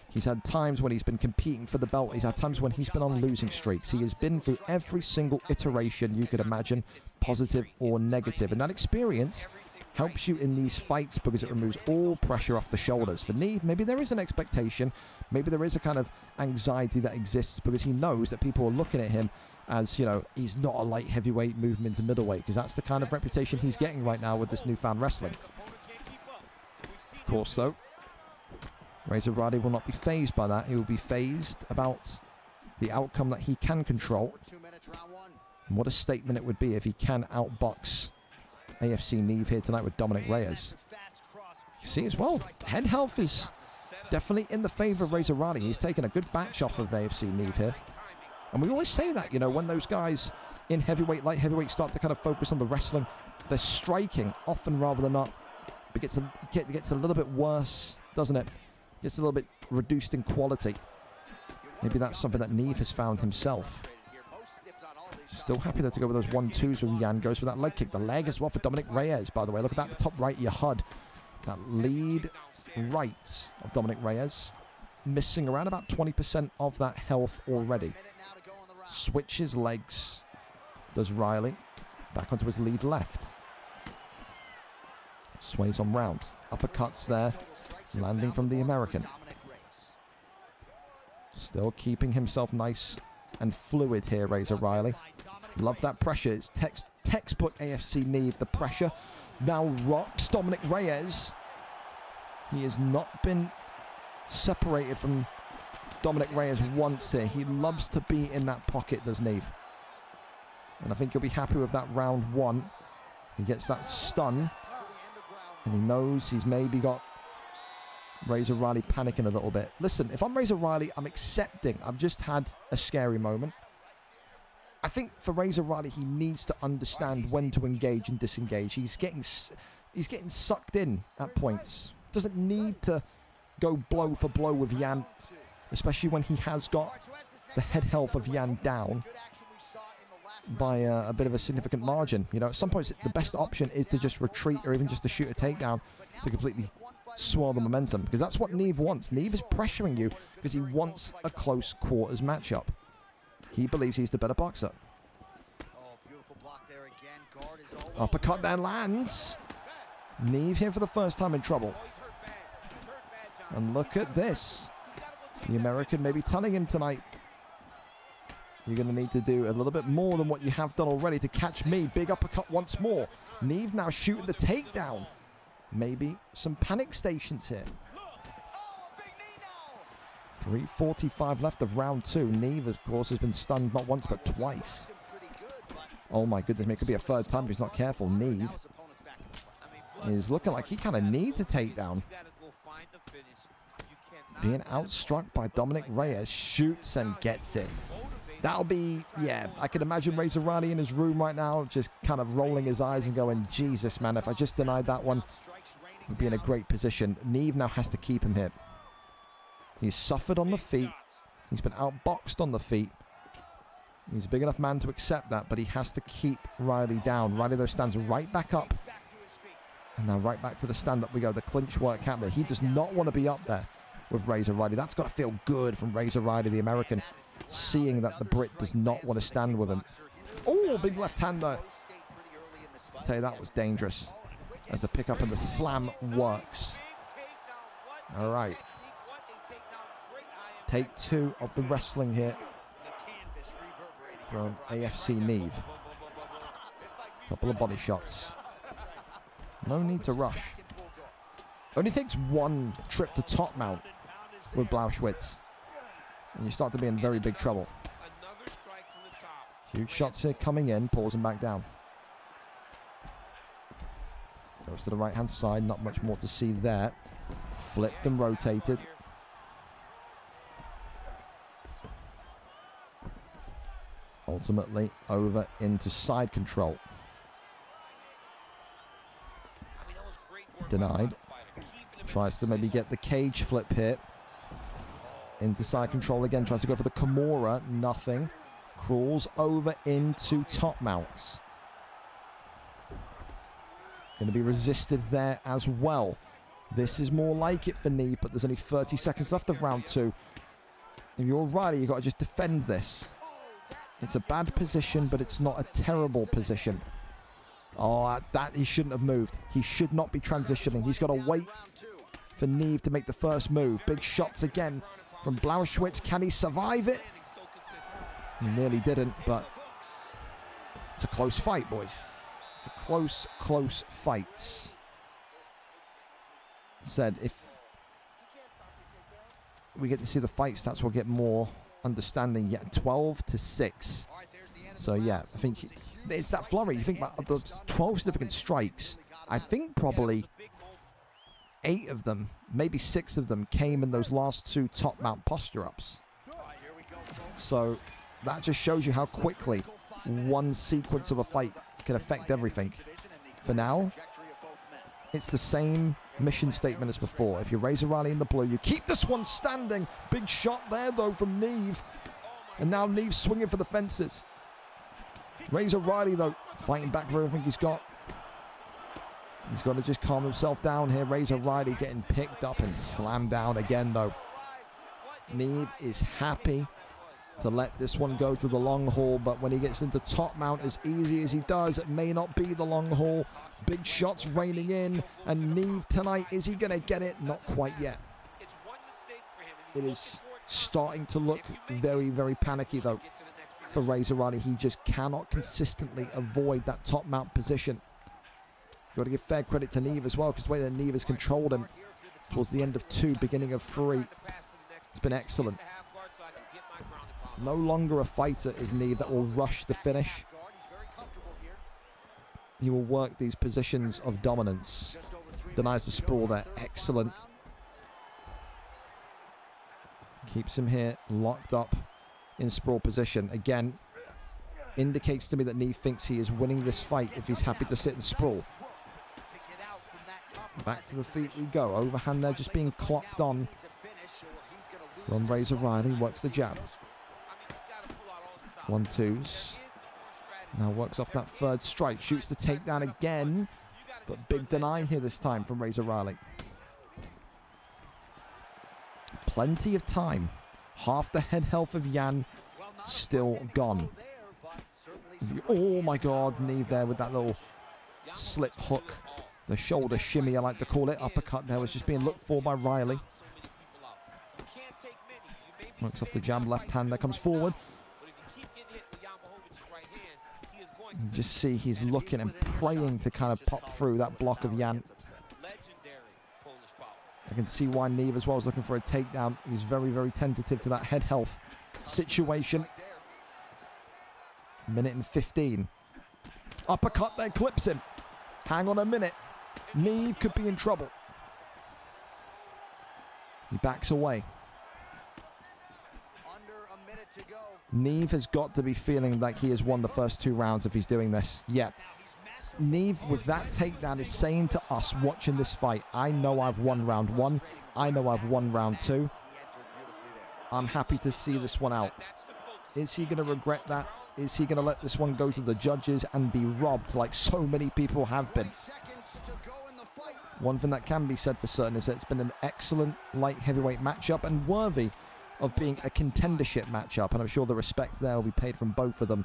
He's had times when he's been competing for the belt. He's had times when he's been on losing streaks. He has been through every single iteration you could imagine, positive or negative. And that experience helps you in these fights because it removes all pressure off the shoulders. For Neve, maybe there is an expectation. Maybe there is a kind of anxiety that exists because he knows that people are looking at him as, you know, he's not a light heavyweight moving into middleweight, because that's the kind of reputation he's getting right now with this newfound wrestling. Of course, though, Razor Riley will not be fazed by that. He will be fazed about the outcome that he can control. And what a statement it would be if he can outbox AFC Neve here tonight with Dominic Reyes. You see as well, head health is definitely in the favor of Razor Riley. He's taken a good batch off of AFC Neve here. And we always say that, you know, when those guys in heavyweight, light heavyweight start to kind of focus on the wrestling, they're striking often rather than not. It gets a little bit worse, doesn't it? Gets a little bit reduced in quality. Maybe that's something that Neve has found himself. Still happy though to go with those 1-2s when Jan goes for that leg kick. The leg as well for Dominic Reyes, by the way. Look at that, the top right of your HUD. That lead right of Dominic Reyes. Missing around about 20% of that health already. Switches legs. Does Riley. Back onto his lead left. Sways on round. Uppercuts there. Landing from the American. Still keeping himself nice and fluid here, Razor Riley. Love that pressure. It's textbook AFC Neve. The pressure now rocks Dominic Reyes. He has not been separated from Dominic Reyes once here. He loves to be in that pocket, does Neve. And I think he'll be happy with that round 1. He gets that stun. And he knows he's maybe got Razor Riley panicking a little bit. Listen, if I'm Razor Riley, I'm accepting. I've just had a scary moment. I think for Razor Riley, he needs to understand when to engage and disengage. He's getting sucked in at points. Doesn't need to go blow for blow with Yann, especially when he has got the head health of Yann down by a bit of a significant margin. You know, at some points, the best option is to just retreat or even just to shoot a takedown to completely swirl the momentum, because that's what Neve wants. Neve is pressuring you because he wants a close quarters matchup. He believes he's the better boxer. Uppercut there lands. Neve here for the first time in trouble. And look at this. The American may be telling him tonight, you're going to need to do a little bit more than what you have done already to catch me. Big uppercut once more. Neve now shooting the takedown. Maybe some panic stations here. 3:45 left of round 2. Neve, of course, has been stunned not once but twice. Oh my goodness, it could be a third time if he's not careful. Neve is looking like he kind of needs a takedown. Being outstruck by Dominic Reyes, shoots and gets it. That'll be, yeah, I can imagine Razor Riley in his room right now, just kind of rolling his eyes and going, Jesus, man, if I just denied that one, he'd be in a great position. Neve now has to keep him here. He's suffered on the feet. He's been outboxed on the feet. He's a big enough man to accept that, but he has to keep Riley down. Riley, though, stands right back up. And now right back to the stand-up we go. The clinch work happening. He does not want to be up there with Razor Riley. That's got to feel good from Razor Riley, the American, seeing that the Brit does not want to stand with him. Oh, big left hand there. I'll tell you, that was dangerous as the pickup and the slam works. All right. Take 2 of the wrestling here from AFC Neve. Couple of body shots. No need to rush. Only takes 1 trip to top mount with Blauschwitz, and you start to be in very big trouble. Huge shots here coming in, pulls him back down. Goes to the right hand side, not much more to see there. Flipped and rotated. Ultimately over into side control. Denied. Tries to maybe get the cage flip here. Into side control again. Tries to go for the Kimura. Nothing. Crawls over into top mounts. Going to be resisted there as well. This is more like it for Neve, but there's only 30 seconds left of round 2. If you're Riley, you've got to just defend this. It's a bad position, but it's not a terrible position. Oh, that he shouldn't have moved. He should not be transitioning. He's got to wait for Neve to make the first move. Big shots again from Blauschwitz. Can he survive it? He nearly didn't, but it's a close fight, boys. It's a close fight. Said if we get to see the fight stats, we'll get more understanding. Yeah, 12-6. So yeah, I think it's that flurry. You think about the 12 significant strikes. I think probably 8 of them, maybe 6 of them, came in those last 2 top mount posture ups. So that just shows you how quickly one sequence of a fight can affect everything. For now, it's the same mission statement as before. If you Razor Riley in the blue, you keep this one standing. Big shot there, though, from Neve. And now Neve's swinging for the fences. Razor Riley, though, fighting back for everything he's got. He's got to just calm himself down here. Razor Riley getting picked up and slammed down again, though. Neve is happy to let this one go to the long haul, but when he gets into top mount as easy as he does, it may not be the long haul. Big shots raining in, and Neve tonight, is he going to get it? Not quite yet. It is starting to look very, very panicky, though, for Razor Riley. He just cannot consistently avoid that top mount position. Got to give fair credit to Neve as well, because the way that Neve has controlled him towards the end of 2, beginning of 3, it's been excellent. No longer a fighter is Neve that will rush the finish. He will work these positions of dominance. Denies the sprawl there. Excellent. Keeps him here locked up in sprawl position. Again, indicates to me that Neve thinks he is winning this fight if he's happy to sit and sprawl. Back to the feet we go. Overhand there just being clocked on from Razor Riley. Works the jab. 1-2s. Now works off that third strike. Shoots the takedown again. But big deny here this time from Razor Riley. Plenty of time. Half the head health of Yann still gone. Oh my God, Neve there with that little slip hook. The shoulder shimmy, I like to call it. Uppercut there was just being looked for by Riley. Works off the jab, left hand there, comes forward. You just see he's looking and praying to kind of pop through that block of Yann. I can see why Neve as well is looking for a takedown. He's very, very tentative to that head health situation. Minute and 15. Uppercut there, clips him. Hang on a minute. Neve could be in trouble. He backs away. Neve has got to be feeling like he has won the first 2 rounds if he's doing this. Yeah. Neve, with that takedown, is saying to us watching this fight, I know I've won round 1. I know I've won round 2. I'm happy to see this one out. Is he going to regret that? Is he going to let this one go to the judges and be robbed like so many people have been? One thing that can be said for certain is that it's been an excellent light heavyweight matchup and worthy of being a contendership matchup. And I'm sure the respect there will be paid from both of them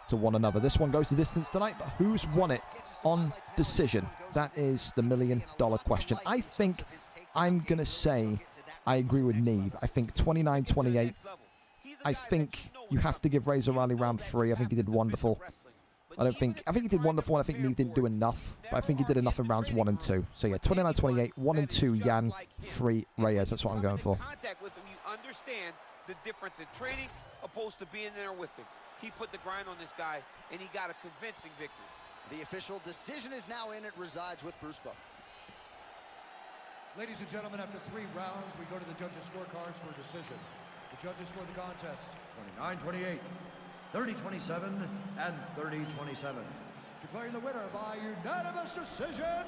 to one another. This one goes the distance tonight, but who's won it on decision? That is the $1 million question. I think I'm going to say I agree with Neve. I think 29-28. I think you have to give Razor Riley round 3. I think he did wonderful. I think he did wonderful, and I think Neve didn't do enough. But I think he did enough in rounds 1 and 2. So yeah, 29-28, 1 and 2, Yann, 3, Reyes. That's what I'm going for. Contact with him, you understand the difference in training opposed to being there with him. He put the grind on this guy, and he got a convincing victory. The official decision is now in. It resides with Bruce Buffer. Ladies and gentlemen, after 3 rounds, we go to the judges' scorecards for a decision. The judges score the contest 29-28, 30-27, and 30-27. Declaring the winner by unanimous decision,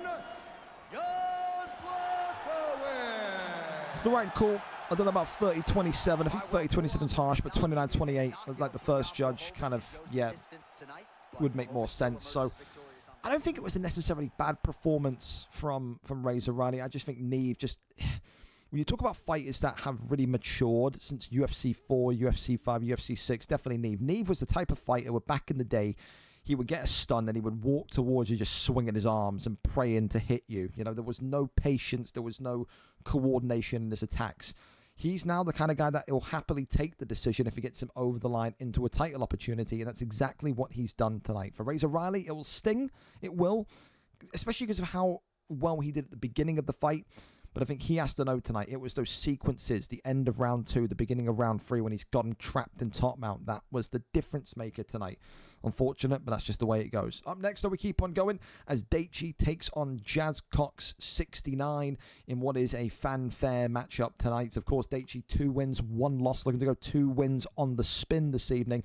Yann Blachowicz. It's the right call. I don't know about 30-27. I think 30-27 is harsh, but 29-28, like the first judge, kind of, yeah, would make more sense. So I don't think it was a necessarily bad performance from Razor Riley. I just think Neve just... When you talk about fighters that have really matured since UFC 4, UFC 5, UFC 6, definitely Neve. Neve was the type of fighter where back in the day, he would get a stun and he would walk towards you just swinging his arms and praying to hit you. You know, there was no patience, there was no coordination in his attacks. He's now the kind of guy that will happily take the decision if he gets him over the line into a title opportunity, and that's exactly what he's done tonight. For Razor Riley, it will sting. It will, especially because of how well he did at the beginning of the fight. But I think he has to know tonight, it was those sequences, the end of round 2, the beginning of round 3, when he's gotten trapped in top mount. That was the difference maker tonight. Unfortunate, but that's just the way it goes. Up next, though, we keep on going as Daichi takes on Jazz Cox 69 in what is a fanfare matchup tonight. Of course, Daichi 2 wins, 1 loss, looking to go 2 wins on the spin this evening.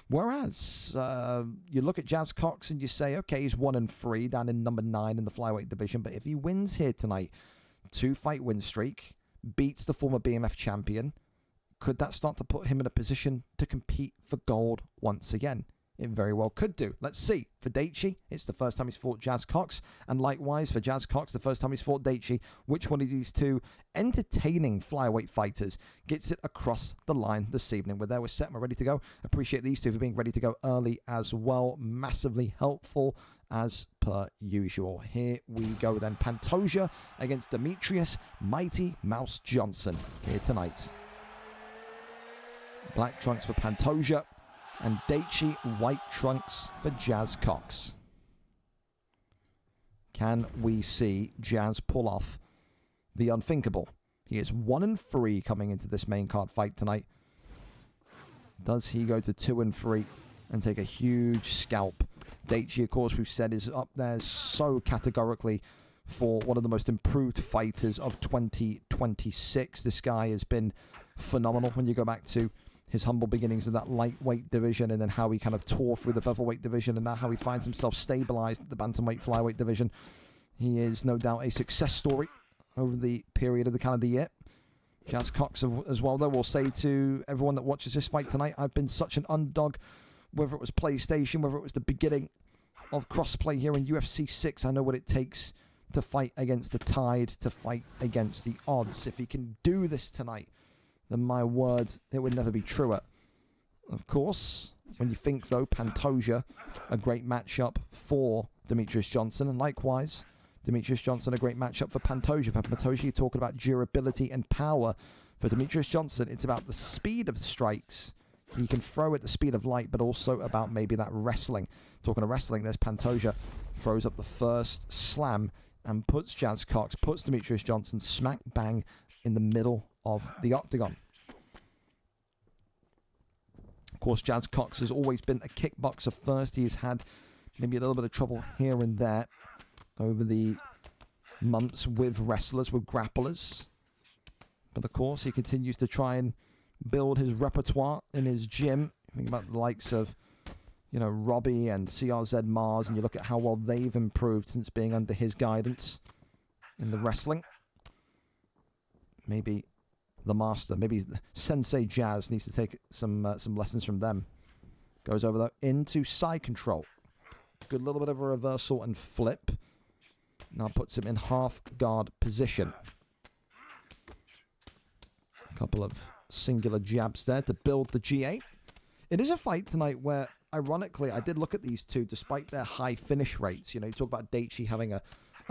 Whereas, you look at Jazz Cox and you say, okay, he's 1 and 3 down in number 9 in the flyweight division. But if he wins here tonight, 2-fight win streak, beats the former BMF champion, could that start to put him in a position to compete for gold once again? It very well could do. Let's see. For Daichi, it's the first time he's fought Jazz Cox. And likewise, for Jazz Cox, the first time he's fought Daichi. Which one of these two entertaining flyweight fighters gets it across the line this evening? We're there, we're set, we're ready to go. Appreciate these two for being ready to go early as well. Massively helpful as per usual. Here we go then. Pantoja against Demetrius Mighty Mouse Johnson here tonight. Black trunks for Pantoja and Daichi white trunks for Jazz Cox. Can we see Jazz pull off the unthinkable? He is 1 and 3 coming into this main card fight tonight. Does he go to 2 and 3 and take a huge scalp? Daichi, of course, we've said is up there so categorically for one of the most improved fighters of 2026. This guy has been phenomenal when you go back to his humble beginnings in that lightweight division, and then how he kind of tore through the featherweight division, and now how he finds himself stabilized at the bantamweight flyweight division. He is no doubt a success story over the period of the calendar year. Jazz Cox as well, though, will say to everyone that watches this fight tonight, I've been such an underdog, whether it was PlayStation, whether it was the beginning of crossplay here in UFC 6. I know what it takes to fight against the tide, to fight against the odds. If he can do this tonight, then my word, it would never be truer. Of course, when you think, though, Pantoja, a great matchup for Demetrious Johnson, and likewise, Demetrious Johnson, a great matchup for Pantoja. For Pantoja, you're talking about durability and power. For Demetrious Johnson, it's about the speed of the strikes. He can throw at the speed of light, but also about maybe that wrestling. Talking of wrestling, there's Pantoja, throws up the first slam and puts Jazz Cox, puts Demetrious Johnson smack bang in the middle of the octagon. Of course, Jazz Cox has always been a kickboxer first. He's had maybe a little bit of trouble here and there over the months with wrestlers, with grapplers. But of course, he continues to try and build his repertoire in his gym. Think about the likes of, you know, Robbie and CRZ Mars, and you look at how well they've improved since being under his guidance in the wrestling. Maybe the master, maybe Sensei Jazz needs to take some lessons from them. Goes over, though, into side control. Good little bit of a reversal and flip. Now puts him in half guard position. A couple of singular jabs there to build the G8. It is a fight tonight where, ironically, I did look at these two, despite their high finish rates. You know, you talk about Daichi having a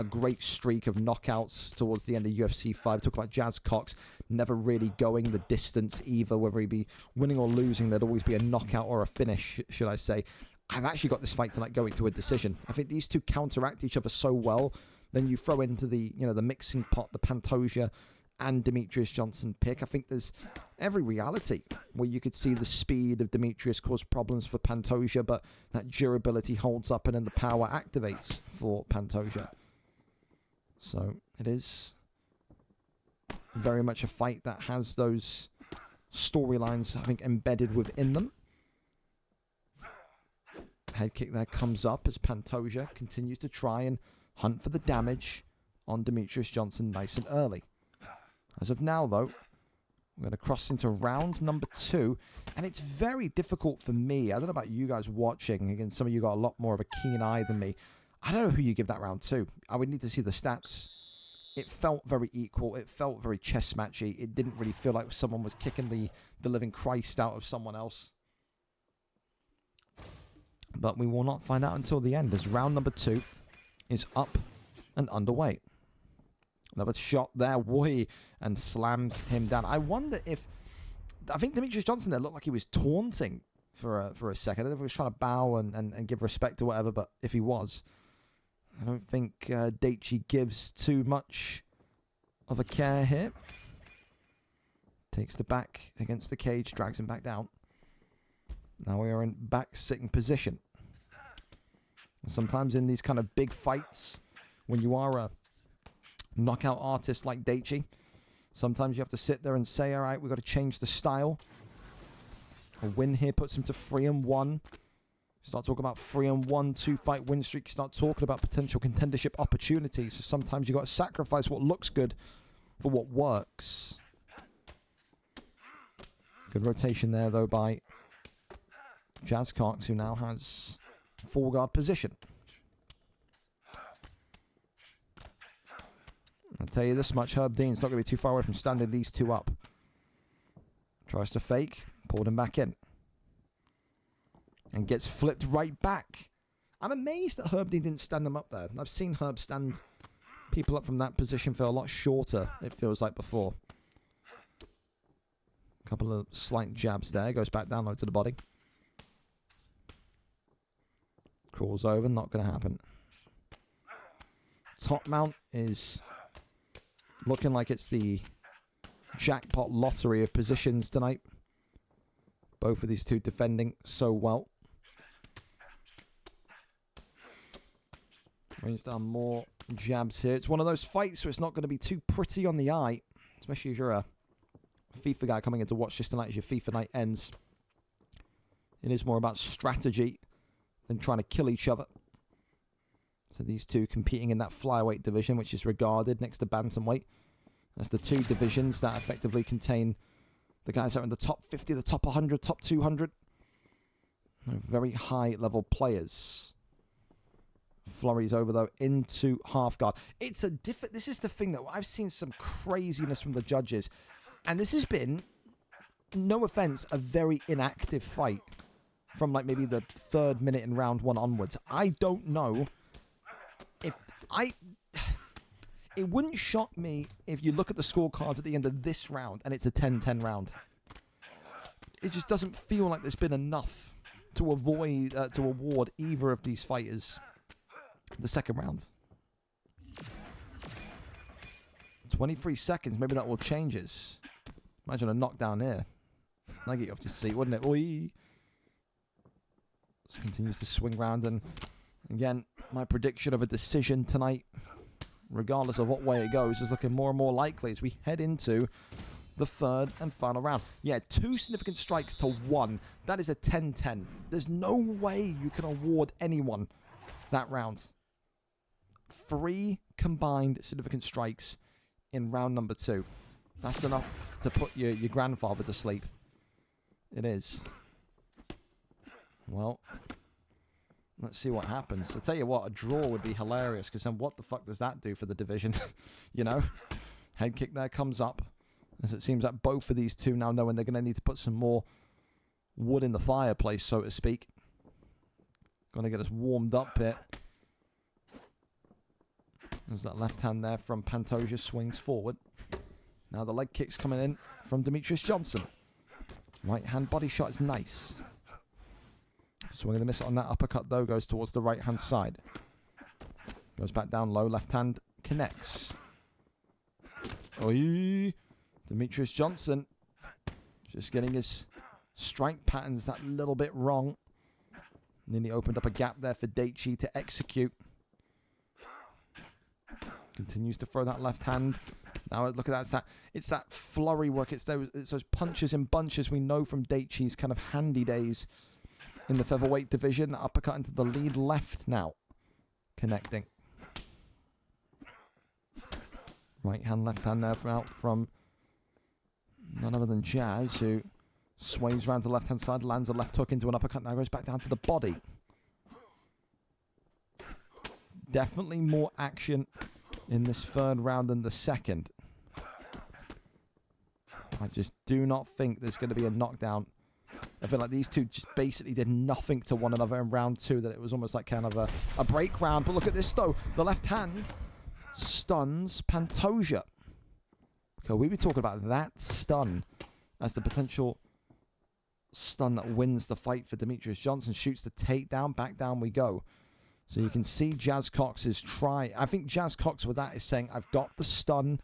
great streak of knockouts towards the end of UFC 5. Talk about Jazz Cox never really going the distance either, whether he be winning or losing. There'd always be a knockout or a finish, should I say. I've actually got this fight tonight going to a decision. I think these two counteract each other so well. Then you throw into the, you know, the mixing pot, the Pantoja and Demetrious Johnson pick. I think there's every reality where you could see the speed of Demetrious cause problems for Pantoja, but that durability holds up and then the power activates for Pantoja. So it is very much a fight that has those storylines, I think, embedded within them. Head kick there comes up as Pantoja continues to try and hunt for the damage on Demetrious Johnson nice and early. As of now, though, we're going to cross into round number 2, and it's very difficult for me. I don't know about you guys watching. Again, some of you got a lot more of a keen eye than me. I don't know who you give that round to. I would need to see the stats. It felt very equal. It felt very chess matchy. It didn't really feel like someone was kicking the living Christ out of someone else. But we will not find out until the end, as round number 2 is up and underway. Another shot there, Woohee, and slams him down. I wonder if... I think Demetrious Johnson there looked like he was taunting for a second. I don't know if he was trying to bow and give respect or whatever, but if he was, I don't think Daichi gives too much of a care here. Takes the back against the cage, drags him back down. Now we are in back sitting position. Sometimes in these kind of big fights, when you are a knockout artist like Daichi, sometimes you have to sit there and say, all right, we've got to change the style. A win here puts him to 3-1. Start talking about 3-1, 2-fight win streak. Start talking about potential contendership opportunities. So sometimes you've got to sacrifice what looks good for what works. Good rotation there, though, by Jazz Cox, who now has full guard position. I'll tell you this much, Herb Dean's not going to be too far away from standing these two up. Tries to fake, pulled him back in. And gets flipped right back. I'm amazed that Herb Dean didn't stand them up there. I've seen Herb stand people up from that position for a lot shorter, it feels like, before. A couple of slight jabs there, goes back down low to the body. Crawls over, not going to happen. Top mount is looking like it's the jackpot lottery of positions tonight. Both of these two defending so well. Brings down more jabs here. It's one of those fights where it's not going to be too pretty on the eye, especially if you're a FIFA guy coming in to watch this tonight as your FIFA night ends. It is more about strategy than trying to kill each other. So these two competing in that flyweight division, which is regarded next to bantamweight. That's the two divisions that effectively contain the guys that are in the top 50, the top 100, top 200. Very high-level players. Flurries over, though, into half guard. It's a different... This is the thing, that I've seen some craziness from the judges. And this has been, no offense, a very inactive fight from, like, maybe the 3rd minute in round 1 onwards. I don't know if... It wouldn't shock me if you look at the scorecards at the end of this round and it's a 10-10 round. It just doesn't feel like there's been enough to award either of these fighters the second round. 23 seconds, maybe that will change us. Imagine a knockdown here. That'd get you off your seat, wouldn't it? Oi! Just continues to swing round, and again, my prediction of a decision tonight, regardless of what way it goes, is looking more and more likely as we head into the 3rd and final round. Yeah, 2 significant strikes to 1. That is a 10-10. There's no way you can award anyone that round. 3 combined significant strikes in round number 2. That's enough to put your grandfather to sleep. It is. Well, let's see what happens. I'll tell you what, a draw would be hilarious, because then what the fuck does that do for the division? You know? Head kick there comes up, as it seems that both of these two now knowing they're going to need to put some more wood in the fireplace, so to speak. Going to get us warmed up here. There's that left hand there from Pantoja, swings forward. Now the leg kick's coming in from Demetrius Johnson. Right hand body shot is nice. Swing and a miss on that uppercut, though, goes towards the right hand side. Goes back down low, left hand connects. Oi! Demetrius Johnson just getting his strike patterns that little bit wrong. Nearly opened up a gap there for Daichi to execute. Continues to throw that left hand. Now look at that. It's that flurry work. It's those punches in bunches we know from Daichi's kind of handy days in the featherweight division. Uppercut into the lead left now. Connecting. Right hand, left hand there out from none other than Jazz, who sways around to the left hand side, lands a left hook into an uppercut, now goes back down to the body. Definitely more action in this 3rd round than the 2nd. I just do not think there's going to be a knockdown. I feel like these two just basically did nothing to one another in round 2, that it was almost like kind of a break round. But look at this, though. The left hand stuns Pantoja. Okay, we be talking about that stun as the potential stun that wins the fight for Demetrius Johnson. Shoots the takedown, back down we go. So you can see Jazz Cox's try. I think Jazz Cox with that is saying, I've got the stun.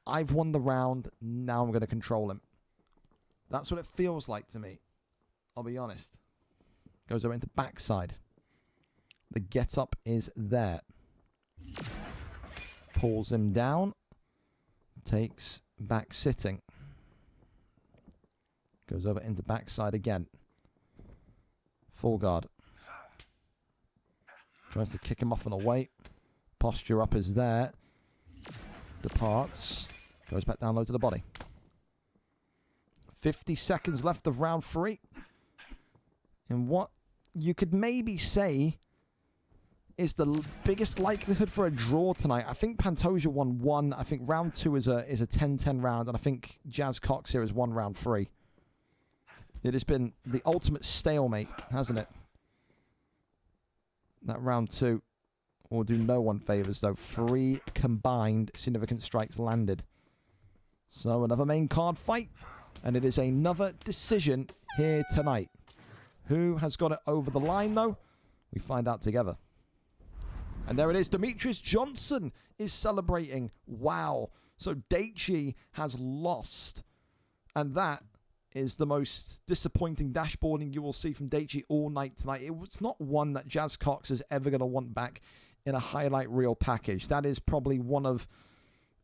I've won the round. Now I'm going to control him. That's what it feels like to me. I'll be honest. Goes over into backside. The get up is there. Pulls him down. Takes back sitting. Goes over into backside again. Full guard. Tries to kick him off and away. Posture up is there. Departs. Goes back down low to the body. 50 seconds left of round 3. And what you could maybe say is the biggest likelihood for a draw tonight. I think Pantoja won 1. I think round 2 is a 10-10 round. And I think Jazz Cox here has won round 3. It has been the ultimate stalemate, hasn't it? That round 2 will do no one favours, though. 3 combined significant strikes landed. So another main card fight. And it is another decision here tonight. Who has got it over the line, though? We find out together. And there it is. Demetrius Johnson is celebrating. Wow. So Daichi has lost. And that is the most disappointing dashboarding you will see from Daichi all night tonight. It's not one that Jazz Cox is ever going to want back in a highlight reel package. That is probably one of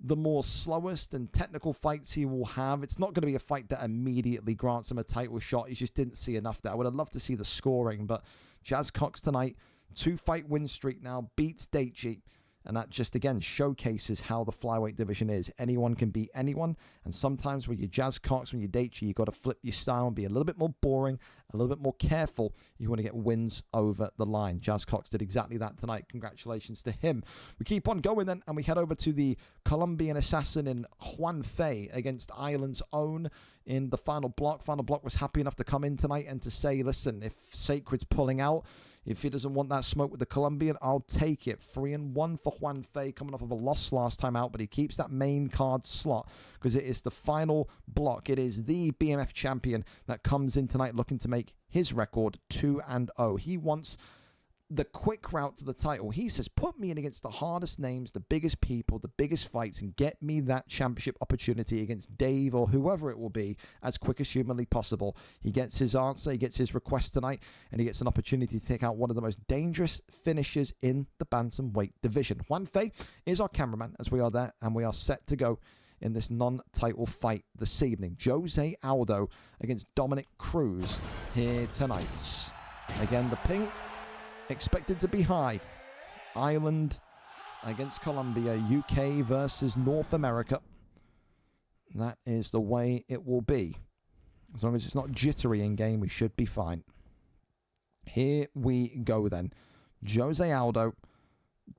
the more slowest and technical fights he will have. It's not going to be a fight that immediately grants him a title shot. He just didn't see enough there. I would have loved to see the scoring, but Jazz Cox tonight, 2-fight win streak now, beats Daichi. And that just, again, showcases how the flyweight division is. Anyone can beat anyone. And sometimes when you're Jazz Cox, when you're Daichi, you've got to flip your style and be a little bit more boring, a little bit more careful. You want to get wins over the line. Jazz Cox did exactly that tonight. Congratulations to him. We keep on going then, and we head over to the Colombian assassin in Juan Fe against Ireland's own in the final block. Final block was happy enough to come in tonight and to say, listen, if Sacred's pulling out, if he doesn't want that smoke with the Colombian, I'll take it. 3-1 for Juan Fe, coming off of a loss last time out, but he keeps that main card slot because it is the final block. It is the BMF champion that comes in tonight looking to make his record 2-0. He wants the quick route to the title. He says, put me in against the hardest names, the biggest people, the biggest fights, and get me that championship opportunity against Dave or whoever it will be as quick as humanly possible. He gets his answer, he gets his request tonight, and he gets an opportunity to take out one of the most dangerous finishers in the bantamweight division. Juan Fe is our cameraman as we are there, and we are set to go in this non-title fight this evening. Jose Aldo against Dominic Cruz here tonight. Again, the ping expected to be high. Ireland against Colombia, UK versus North America. That is the way it will be. As long as it's not jittery in game, we should be fine. Here we go then. Jose Aldo,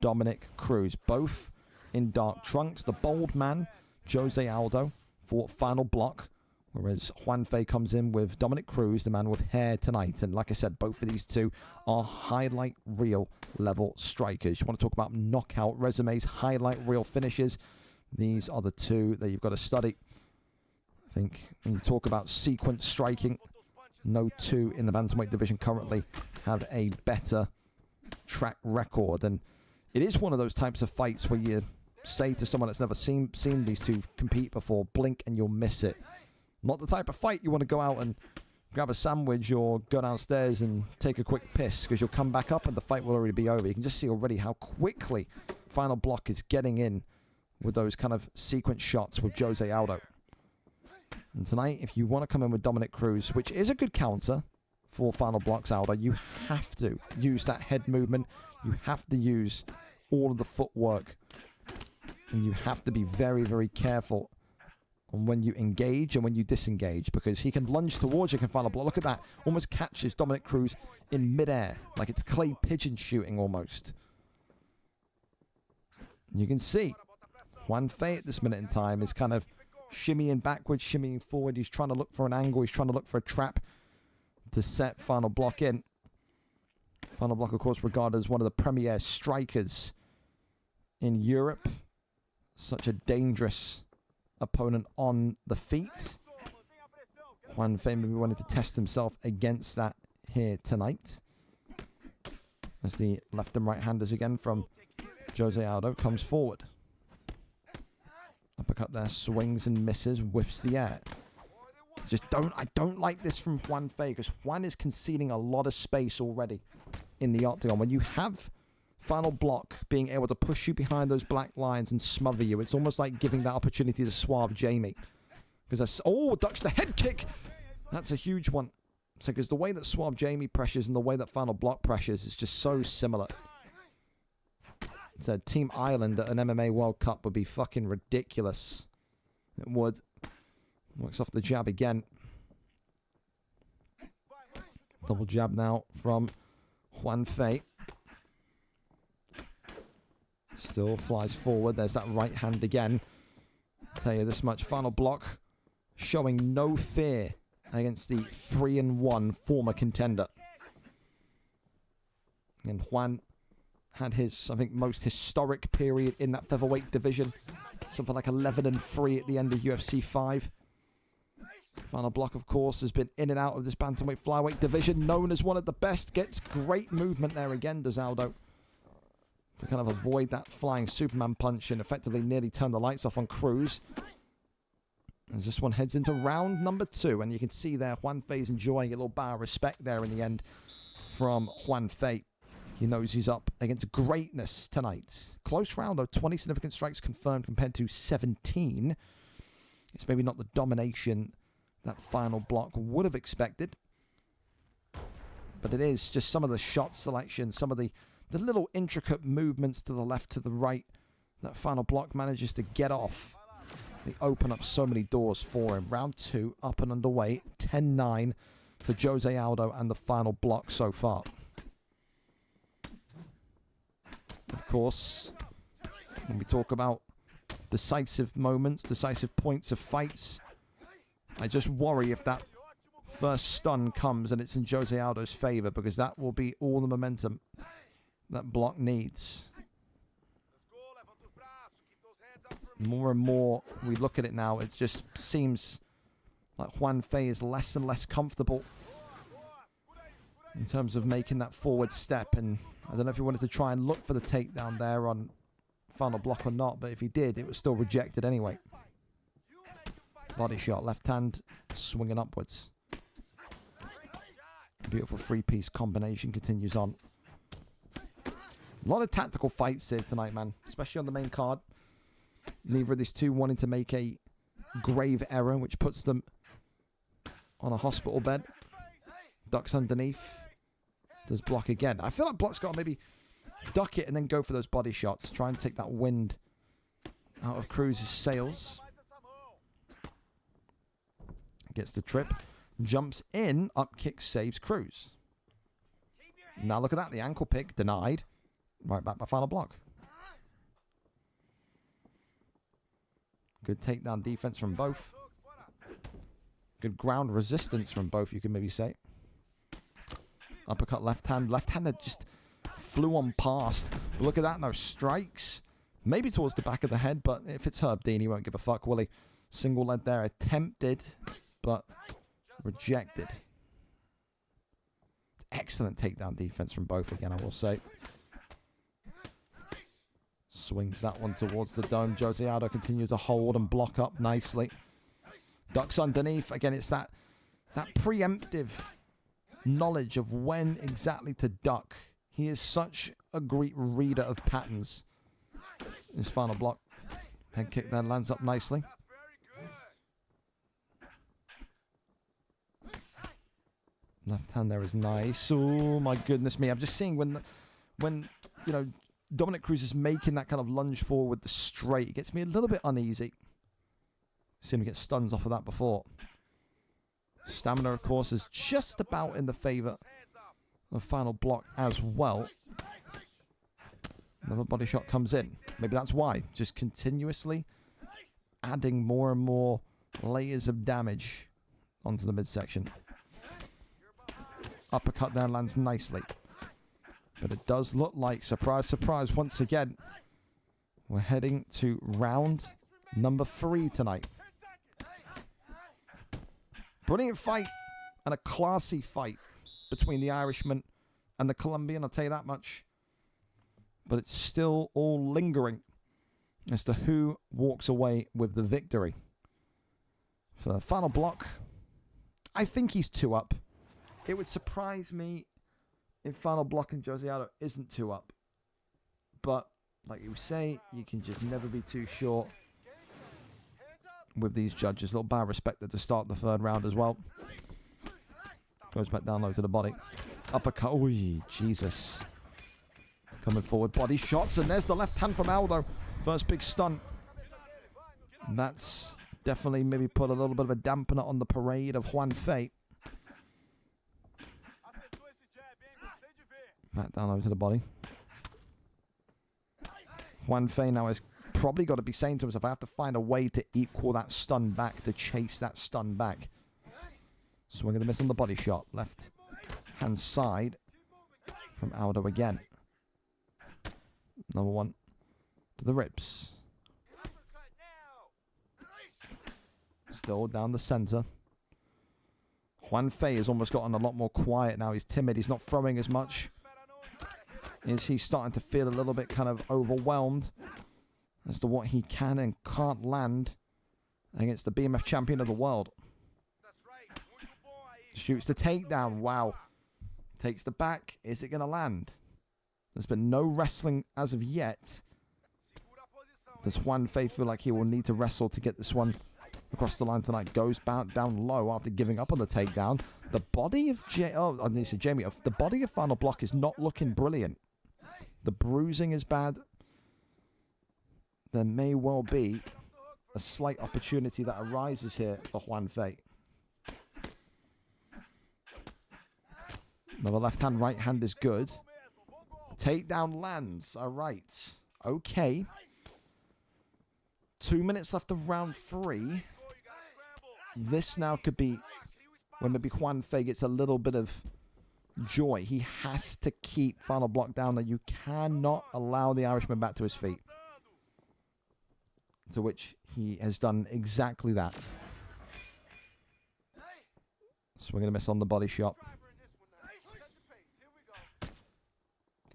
Dominic Cruz, both in dark trunks. The bold man, Jose Aldo, for final block. Whereas Juan Fe comes in with Dominic Cruz, the man with hair tonight. And like I said, both of these two are highlight reel level strikers. You want to talk about knockout resumes, highlight reel finishes. These are the two that you've got to study. I think when you talk about sequence striking, no two in the bantamweight division currently have a better track record. And it is one of those types of fights where you say to someone that's never seen these two compete before, blink and you'll miss it. Not the type of fight you want to go out and grab a sandwich or go downstairs and take a quick piss, because you'll come back up and the fight will already be over. You can just see already how quickly final block is getting in with those kind of sequence shots with Jose Aldo. And tonight, if you want to come in with Dominic Cruz, which is a good counter for final blocks Aldo, you have to use that head movement. You have to use all of the footwork. And you have to be very, very careful on when you engage and when you disengage, because he can lunge towards you, can final block. Look at that. Almost catches Dominic Cruz in midair, like it's clay pigeon shooting almost. You can see Juan Fe at this minute in time is kind of shimmying backwards, shimmying forward. He's trying to look for an angle. He's trying to look for a trap to set final block in. Final block, of course, regarded as one of the premier strikers in Europe. Such a dangerous opponent on the feet. Juan Fe maybe wanted to test himself against that here tonight. As the left and right handers again from Jose Aldo comes forward. Uppercut there, swings and misses, whiffs the air. I don't like this from Juan Fe, because Juan is conceding a lot of space already in the octagon. When you have final block being able to push you behind those black lines and smother you, it's almost like giving that opportunity to Suave Jamie. Because that's, ducks the head kick. That's a huge one. So because the way that Suave Jamie pressures and the way that final block pressures is just so similar. So Team Ireland at an MMA World Cup would be fucking ridiculous. It would. Works off the jab again. Double jab now from Juan Fe. Still flies forward. There's that right hand again. I'll tell you this much. Final block showing no fear against the 3-1 former contender. And Juan had his, I think, most historic period in that featherweight division. Something like 11-3 at the end of UFC 5. Final block, of course, has been in and out of this bantamweight flyweight division. Known as one of the best. Gets great movement there again, does Aldo. To kind of avoid that flying Superman punch and effectively nearly turn the lights off on Cruz. As this one heads into round number 2. And you can see there, Juan Fe's enjoying a little bow of respect there in the end from Juan Fe. He knows he's up against greatness tonight. Close round, though. 20 significant strikes confirmed compared to 17. It's maybe not the domination that final block would have expected. But it is just some of the shot selection, some of the little intricate movements to the left, to the right, that final block manages to get off. They open up so many doors for him. Round 2, up and underway. 10-9 to Jose Aldo and the final block so far. Of course, when we talk about decisive moments, decisive points of fights, I just worry if that first stun comes and it's in Jose Aldo's favor, because that will be all the momentum that block needs. More and more we look at it now, it just seems like Juan Fe is less and less comfortable in terms of making that forward step. And I don't know if he wanted to try and look for the takedown there on final block or not, but if he did, it was still rejected anyway. Body shot, left hand swinging upwards. Beautiful three-piece combination continues on. A lot of tactical fights here tonight, man, especially on the main card. Neither of these two wanting to make a grave error, which puts them on a hospital bed. Ducks underneath. Does block again. I feel like block's got to maybe duck it and then go for those body shots. Try and take that wind out of Cruz's sails. Gets the trip. Jumps in. Up kick saves Cruz. Now look at that. The ankle pick denied. Right back by final block. Good takedown defense from both. Good ground resistance from both, you can maybe say. Uppercut left hand. Left hand that just flew on past. But look at that, no strikes. Maybe towards the back of the head, but if it's Herb Dean, he won't give a fuck, will he? Single leg there, attempted, but rejected. Excellent takedown defense from both again, I will say. Swings that one towards the dome. Jose Aldo continues to hold and block up nicely. Ducks underneath. Again, it's that preemptive knowledge of when exactly to duck. He is such a great reader of patterns. His final block. Head kick there lands up nicely. Left hand there is nice. Oh my goodness me. I'm just seeing when you know, Dominic Cruz is making that kind of lunge forward with the straight. It gets me a little bit uneasy. Seen him get stuns off of that before. Stamina, of course, is just about in the favor of final block as well. Another body shot comes in. Maybe that's why. Just continuously adding more and more layers of damage onto the midsection. Uppercut there lands nicely. But it does look like, surprise, surprise, once again, we're heading to round number 3 tonight. Brilliant fight and a classy fight between the Irishman and the Colombian, I'll tell you that much. But it's still all lingering as to who walks away with the victory. For the final block, I think he's 2 up. It would surprise me if final block and Jose Aldo isn't 2 up. But, like you say, you can just never be too sure with these judges. A little bow of respect there to start the 3rd round as well. Goes back down low to the body. Uppercut. Oh, Jesus. Coming forward. Body shots. And there's the left hand from Aldo. First big stun. And that's definitely maybe put a little bit of a dampener on the parade of Juan Fe. Back down over to the body. Juan Fe now has probably got to be saying to himself, I have to find a way to equal that stun back, to chase that stun back. Swing of the miss on the body shot. Left hand side from Aldo again. Another one to the ribs. Still down the center. Juan Fe has almost gotten a lot more quiet now. He's timid. He's not throwing as much. Is he starting to feel a little bit kind of overwhelmed as to what he can and can't land against the BMF champion of the world? Shoots the takedown. Wow. Takes the back. Is it going to land? There's been no wrestling as of yet. Does Juan Fe feel like he will need to wrestle to get this one across the line tonight? Goes bout down low after giving up on the takedown. The body of the body of Final Block is not looking brilliant. The bruising is bad. There may well be a slight opportunity that arises here for Juan Fe. Now the left hand, right hand is good. Takedown lands. All right. Okay. 2 minutes left of round 3. This now could be when maybe Juan Fe gets a little bit of joy. He has to keep Final Block down there. You cannot allow the Irishman back to his feet. To which he has done exactly that. Swing and a miss on the body shot.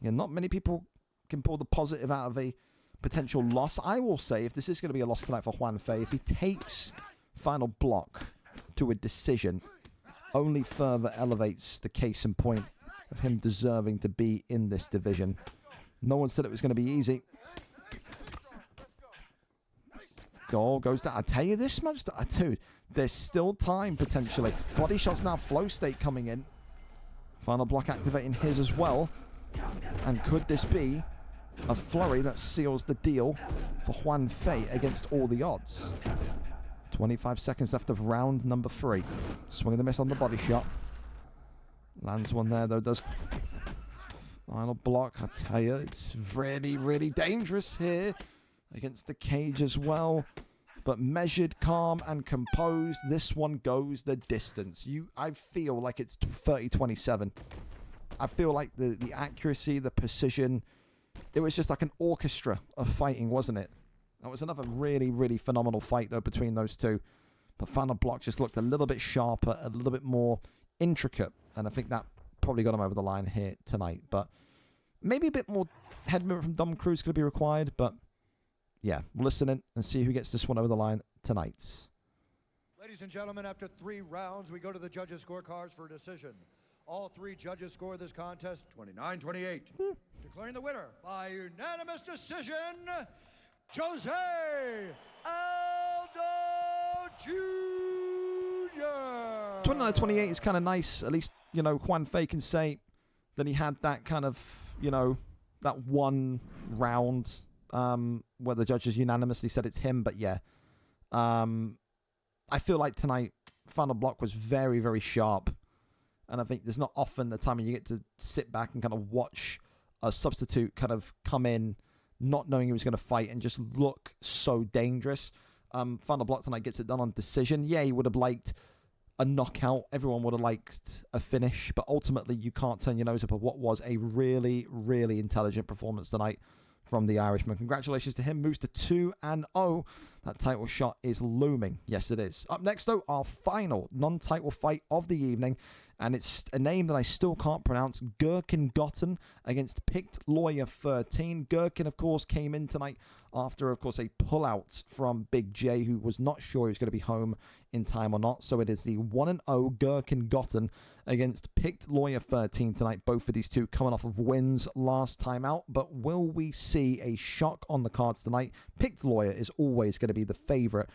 Yeah, not many people can pull the positive out of a potential loss. I will say, if this is going to be a loss tonight for Juan Fe, if he takes Final Block to a decision, only further elevates the case in point of him deserving to be in this division. No one said it was going to be easy. Goal goes down. I tell you this much, dude, there's still time potentially. Body shots now, flow state coming in. Final Block activating his as well. And could this be a flurry that seals the deal for Juan Fe against all the odds? 25 seconds left of round number 3. Swing and a miss on the body shot. Lands one there, though, does. Final Block, I tell you, it's really, really dangerous here against the cage as well. But measured, calm, and composed, this one goes the distance. I feel like it's 30-27. I feel like the accuracy, the precision, it was just like an orchestra of fighting, wasn't it? That was another really, really phenomenal fight, though, between those two. But Final Block just looked a little bit sharper, a little bit more intricate. And I think that probably got him over the line here tonight. But maybe a bit more head movement from Dom Cruz could be required. But yeah, we'll listen in and see who gets this one over the line tonight. Ladies and gentlemen, after 3 rounds, we go to the judges' scorecards for a decision. All 3 judges score this contest 29-28. Declaring the winner by unanimous decision, Jose Aldo Jr. 29-28 is kind of nice. At least, Juan Fe can say that he had that kind of, that one round where the judges unanimously said it's him. But yeah, I feel like tonight, Final Block was very, very sharp. And I think there's not often the time when you get to sit back and kind of watch a substitute kind of come in, not knowing he was going to fight and just look so dangerous. Final Block tonight gets it done on decision. Yeah, he would have liked a knockout. Everyone would have liked a finish. But ultimately, you can't turn your nose up at what was a really, really intelligent performance tonight from the Irishman. Congratulations to him. Moves to 2-0. That title shot is looming. Yes, it is. Up next, though, our final non-title fight of the evening. And it's a name that I still can't pronounce. Gherkin Gotten against Picked Lawyer 13. Gherkin, of course, came in tonight after, of course, a pullout from Big J, who was not sure he was going to be home in time or not. So it is the 1-0 Gherkin Gotten against Picked Lawyer 13 tonight. Both of these two coming off of wins last time out. But will we see a shock on the cards tonight? Picked Lawyer is always going to be the favorite.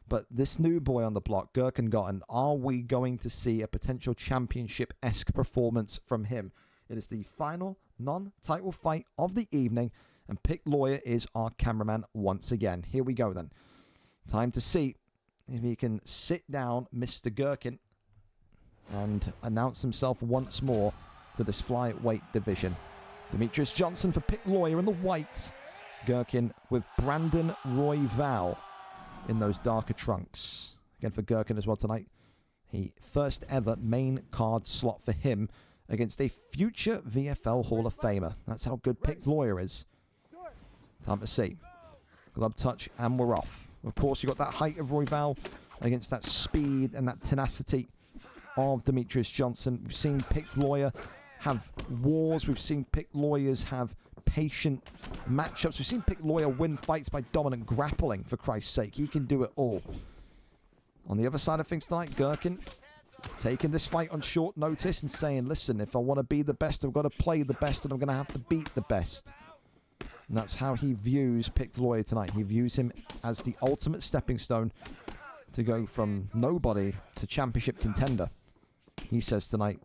But this new boy on the block, Gherkin Gotten, are we going to see a potential championship-esque performance from him? It is the final non-title fight of the evening, and Picked Lawyer is our cameraman once again. Here we go then. Time to see if he can sit down Mr. Gherkin and announce himself once more to this flyweight division. Demetrius Johnson for Picked Lawyer in the white. Gherkin with Brandon Royval in those darker trunks. Again for Gherkin as well tonight. The first ever main card slot for him against a future VFL Hall of Famer. That's how good Picked Lawyer is. Time to see. Glove touch and we're off. Of course, you've got that height of Royval against that speed and that tenacity of Demetrius Johnson. We've seen Picked Lawyer have wars. We've seen Picked Lawyers have patient matchups. We've seen Picked Lawyer win fights by dominant grappling, for Christ's sake. He can do it all. On the other side of things tonight, Gherkin taking this fight on short notice and saying, listen, if I want to be the best, I've got to play the best, and I'm going to have to beat the best. And that's how he views Picked Lawyer tonight. He views him as the ultimate stepping stone to go from nobody to championship contender. He says tonight,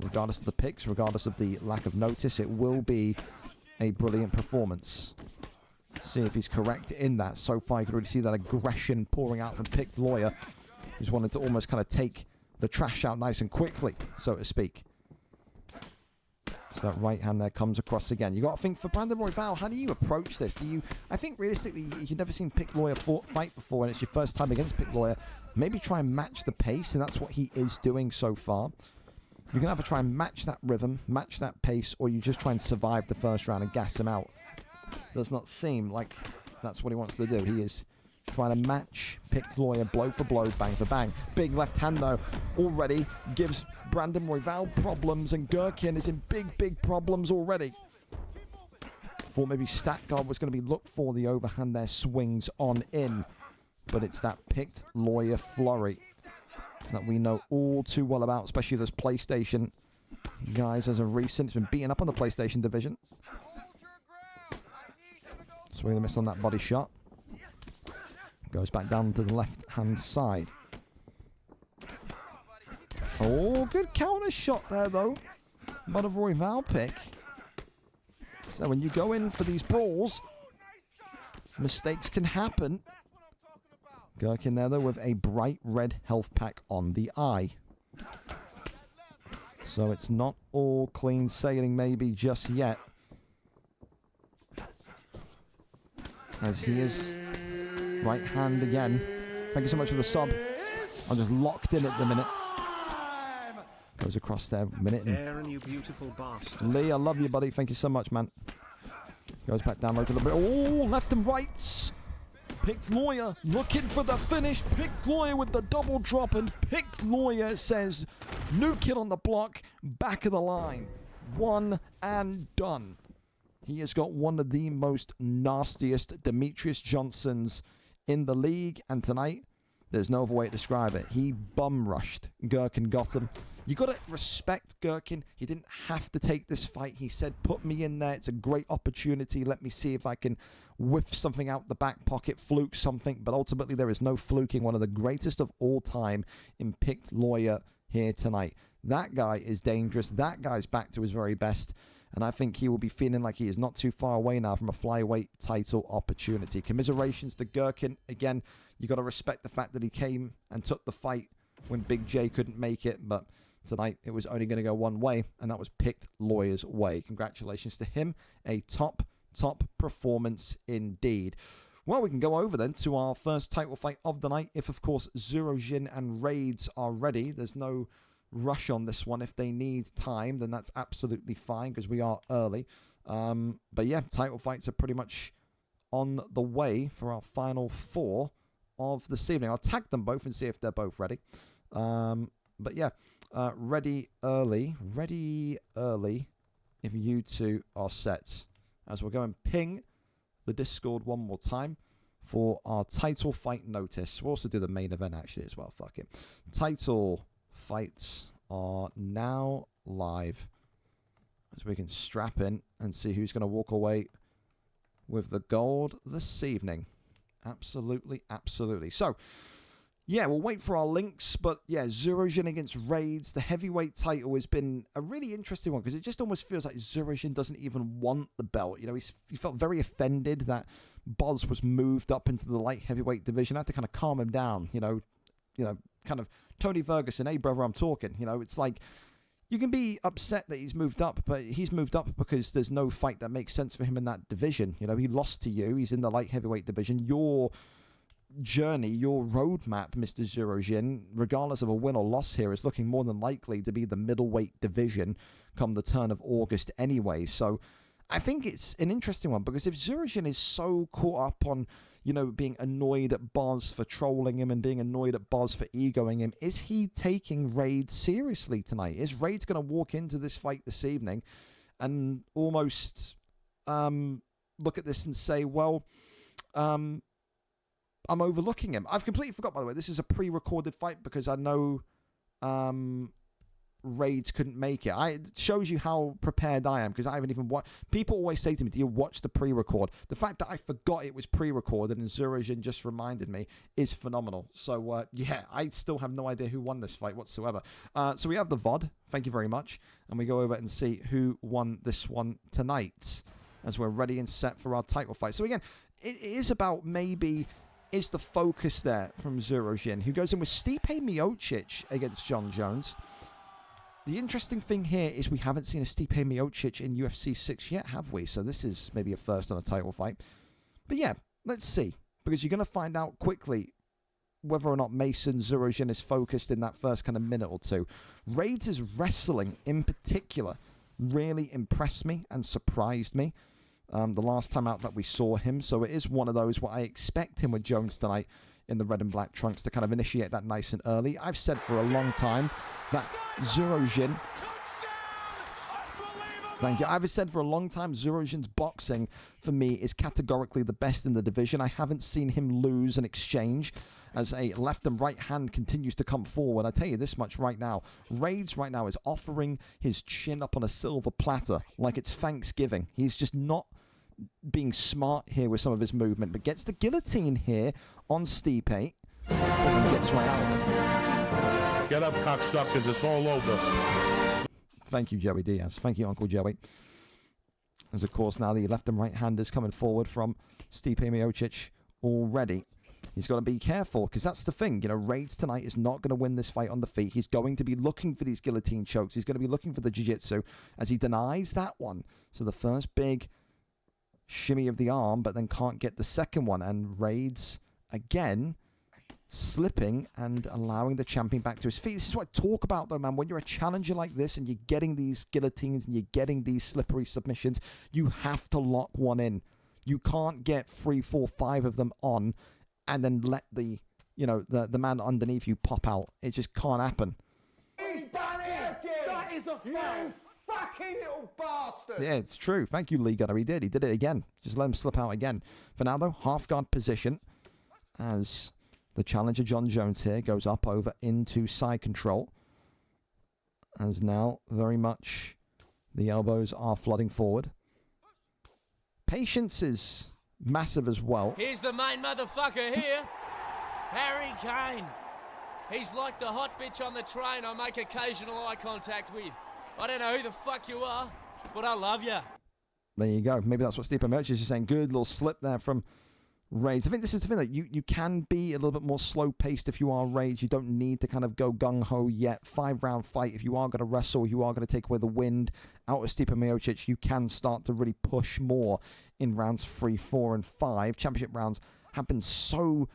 regardless of the picks, regardless of the lack of notice, it will be a brilliant performance. See if he's correct in that. So far, you can really see that aggression pouring out from Picked Lawyer. He's wanted to almost kind of take the trash out nice and quickly, so to speak. So that right hand there comes across again. You got to think, for Brandon Royval, how do you approach this? I think realistically, you've never seen Picked Lawyer fight before, and it's your first time against Picked Lawyer. Maybe try and match the pace, and that's what he is doing so far. You're going to have to try and match that rhythm, match that pace, or you just try and survive the first round and gas him out. Does not seem like that's what he wants to do. He is trying to match Picked Lawyer blow for blow, bang for bang. Big left hand, though, already gives Brandon Royval problems, and Gherkin is in big problems already. Thought maybe Statgard was going to be looked for. The overhand there swings on in, but it's that Picked Lawyer flurry that we know all too well about, especially those PlayStation guys as of recent. It's been beaten up on the PlayStation division. Swing and a miss on that body shot. Goes back down to the left-hand side. Oh, good counter shot there, though. But a Royval pick. So when you go in for these brawls, mistakes can happen. Gherkin there, though, with a bright red health pack on the eye. So it's not all clean sailing maybe just yet. As he is right hand again. Thank you so much for the sub. I'm just locked in at the minute. Goes across there a minute. Aaron, you beautiful bastard. Lee, I love you, buddy. Thank you so much, man. Goes back down low to the bit. Oh, left and rights. Picked Lawyer looking for the finish. Picked Lawyer with the double drop, and Picked Lawyer says, new kid on the block, back of the line. One and done. He has got one of the most nastiest Demetrius Johnsons in the league, and tonight, there's no other way to describe it. He bum rushed. Gherkin got him. You got to respect Gherkin. He didn't have to take this fight. He said, put me in there. It's a great opportunity. Let me see if I can whiff something out the back pocket, fluke something. But ultimately, there is no fluking. One of the greatest of all time in Picked Lawyer here tonight. That guy is dangerous. That guy's back to his very best. And I think he will be feeling like he is not too far away now from a flyweight title opportunity. Commiserations to Gherkin. Again, you got to respect the fact that he came and took the fight when Big J couldn't make it. But tonight, it was only going to go one way, and that was Picked Lawyer's way. Congratulations to him. A top performance indeed. Well, we can go over then to our first title fight of the night. If, of course, Zero Jin and Raids are ready. There's no rush on this one. If they need time, then that's absolutely fine because we are early. But yeah, title fights are pretty much on the way for our final four of this evening. I'll tag them both and see if they're both ready. But yeah, ready early if you two are set. As we'll go and ping the Discord one more time for our title fight notice. We'll also do the main event actually as well. Fuck it. Title fights are now live, as we can strap in and see who's going to walk away with the gold this evening. Absolutely. So, yeah, we'll wait for our links, but yeah, Zurojin against Raids. The heavyweight title has been a really interesting one because it just almost feels like Zurojin doesn't even want the belt. You know, he felt very offended that Boz was moved up into the light heavyweight division. I had to kind of calm him down, you know, kind of Tony Ferguson, hey brother, I'm talking. You know, it's like you can be upset that he's moved up, but he's moved up because there's no fight that makes sense for him in that division. You know, he lost to you. He's in the light heavyweight division. Your journey, your roadmap, Mr. Zurojin, regardless of a win or loss here, is looking more than likely to be the middleweight division come the turn of August anyway. So I think it's an interesting one because if Zurojin is so caught up on, you know, being annoyed at Boz for trolling him and being annoyed at Boz for egoing him, is he taking Raids seriously tonight? Is Raids going to walk into this fight this evening and almost look at this and say, well, I'm overlooking him? I've completely forgot, by the way, this is a pre-recorded fight because I know Raids couldn't make it. It shows you how prepared I am, because I haven't even watched. People always say to me, do you watch the pre-record? The fact that I forgot it was pre-recorded and Zurojin just reminded me is phenomenal. So, yeah, I still have no idea who won this fight whatsoever. So we have the VOD. Thank you very much. And we go over and see who won this one tonight as we're ready and set for our title fight. So, again, it is about maybe... is the focus there from Zurojin, who goes in with Stipe Miocic against John Jones. The interesting thing here is we haven't seen a Stipe Miocic in UFC 6 yet, have we? So this is maybe a first on a title fight. But yeah, let's see. Because you're going to find out quickly whether or not Mason Zurojin is focused in that first kind of minute or two. Raids' wrestling in particular really impressed me and surprised me the last time out that we saw him. So it is one of those where I expect him with Jones tonight in the red and black trunks to kind of initiate that nice and early. I've said for a long time that Zurojin... Thank you. I've said for a long time Zurojin's boxing, for me, is categorically the best in the division. I haven't seen him lose an exchange as a left and right hand continues to come forward. I tell you this much right now. Raids right now is offering his chin up on a silver platter like it's Thanksgiving. He's just not being smart here with some of his movement, but gets the guillotine here on Stipe and gets right out of it. Get up, cocksuckers. It's all over. Thank you, Joey Diaz. Thank you, Uncle Joey. As, of course, now the left and right handers coming forward from Stipe Miocic already. He's got to be careful, because that's the thing. You know, Raids tonight is not going to win this fight on the feet. He's going to be looking for these guillotine chokes. He's going to be looking for the jiu-jitsu as he denies that one. So the first big shimmy of the arm, but then can't get the second one. And Raids, again, slipping and allowing the champion back to his feet. This is what I talk about, though, man. When you're a challenger like this and you're getting these guillotines and you're getting these slippery submissions, you have to lock one in. You can't get 3, 4, 5 of them on and then let the man underneath you pop out. It just can't happen. He's done it again! That is a foul! Fucking little bastard! Yeah, it's true. Thank you, Lee Gunner. He did it again. Just let him slip out again. For now, though, half guard position as the challenger, John Jones, here goes up over into side control. As now, very much, the elbows are flooding forward. Patience is massive as well. Here's the main motherfucker here, Harry Kane. He's like the hot bitch on the train I make occasional eye contact with. I don't know who the fuck you are, but I love you. There you go. Maybe that's what Stipe Miocic is saying. Good little slip there from Raids. I think this is the thing that you can be a little bit more slow-paced if you are Raids. You don't need to kind of go gung-ho yet. 5-round fight. If you are going to wrestle, you are going to take away the wind out of Stipe Miocic, you can start to really push more in rounds 3, 4, and 5. Championship rounds have been so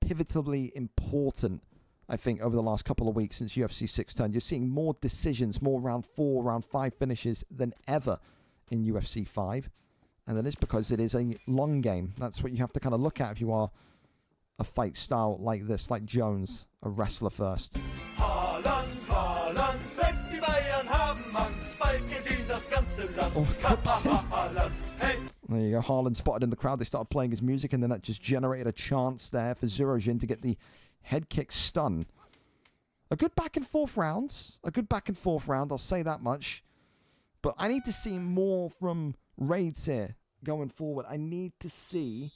pivotally important, I think, over the last couple of weeks since UFC 6 turned. You're seeing more decisions, more round 4, round 5 finishes than ever in UFC 5. And that is because it is a long game. That's what you have to kind of look at if you are a fight style like this, like Jones, a wrestler first. There you go, Haaland spotted in the crowd. They started playing his music, and then that just generated a chance there for Zurojin to get the head kick stun. A good back and forth round. I'll say that much. But I need to see more from Raids here going forward. I need to see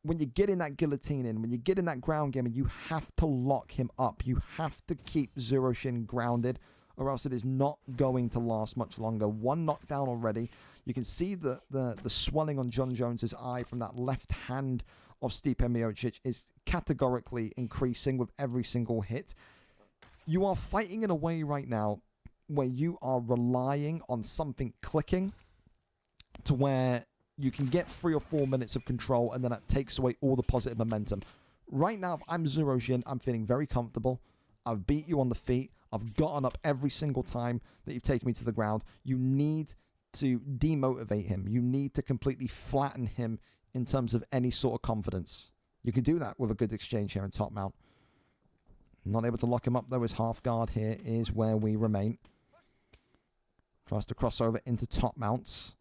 when you get in that guillotine in, when you get in that ground game, and you have to lock him up. You have to keep Zurojin grounded, or else it is not going to last much longer. One knockdown already. You can see the swelling on John Jones's eye from that left hand of Stipe Miocic is categorically increasing with every single hit. You are fighting in a way right now where you are relying on something clicking to where you can get 3 or 4 minutes of control, and then that takes away all the positive momentum. Right now, if I'm Zurojin, I'm feeling very comfortable. I've beat you on the feet. I've gotten up every single time that you've taken me to the ground. You need to demotivate him. You need to completely flatten him in terms of any sort of confidence. You can do that with a good exchange here in top mount. Not able to lock him up, though. His half guard here is where we remain. Tries to cross over into top mounts.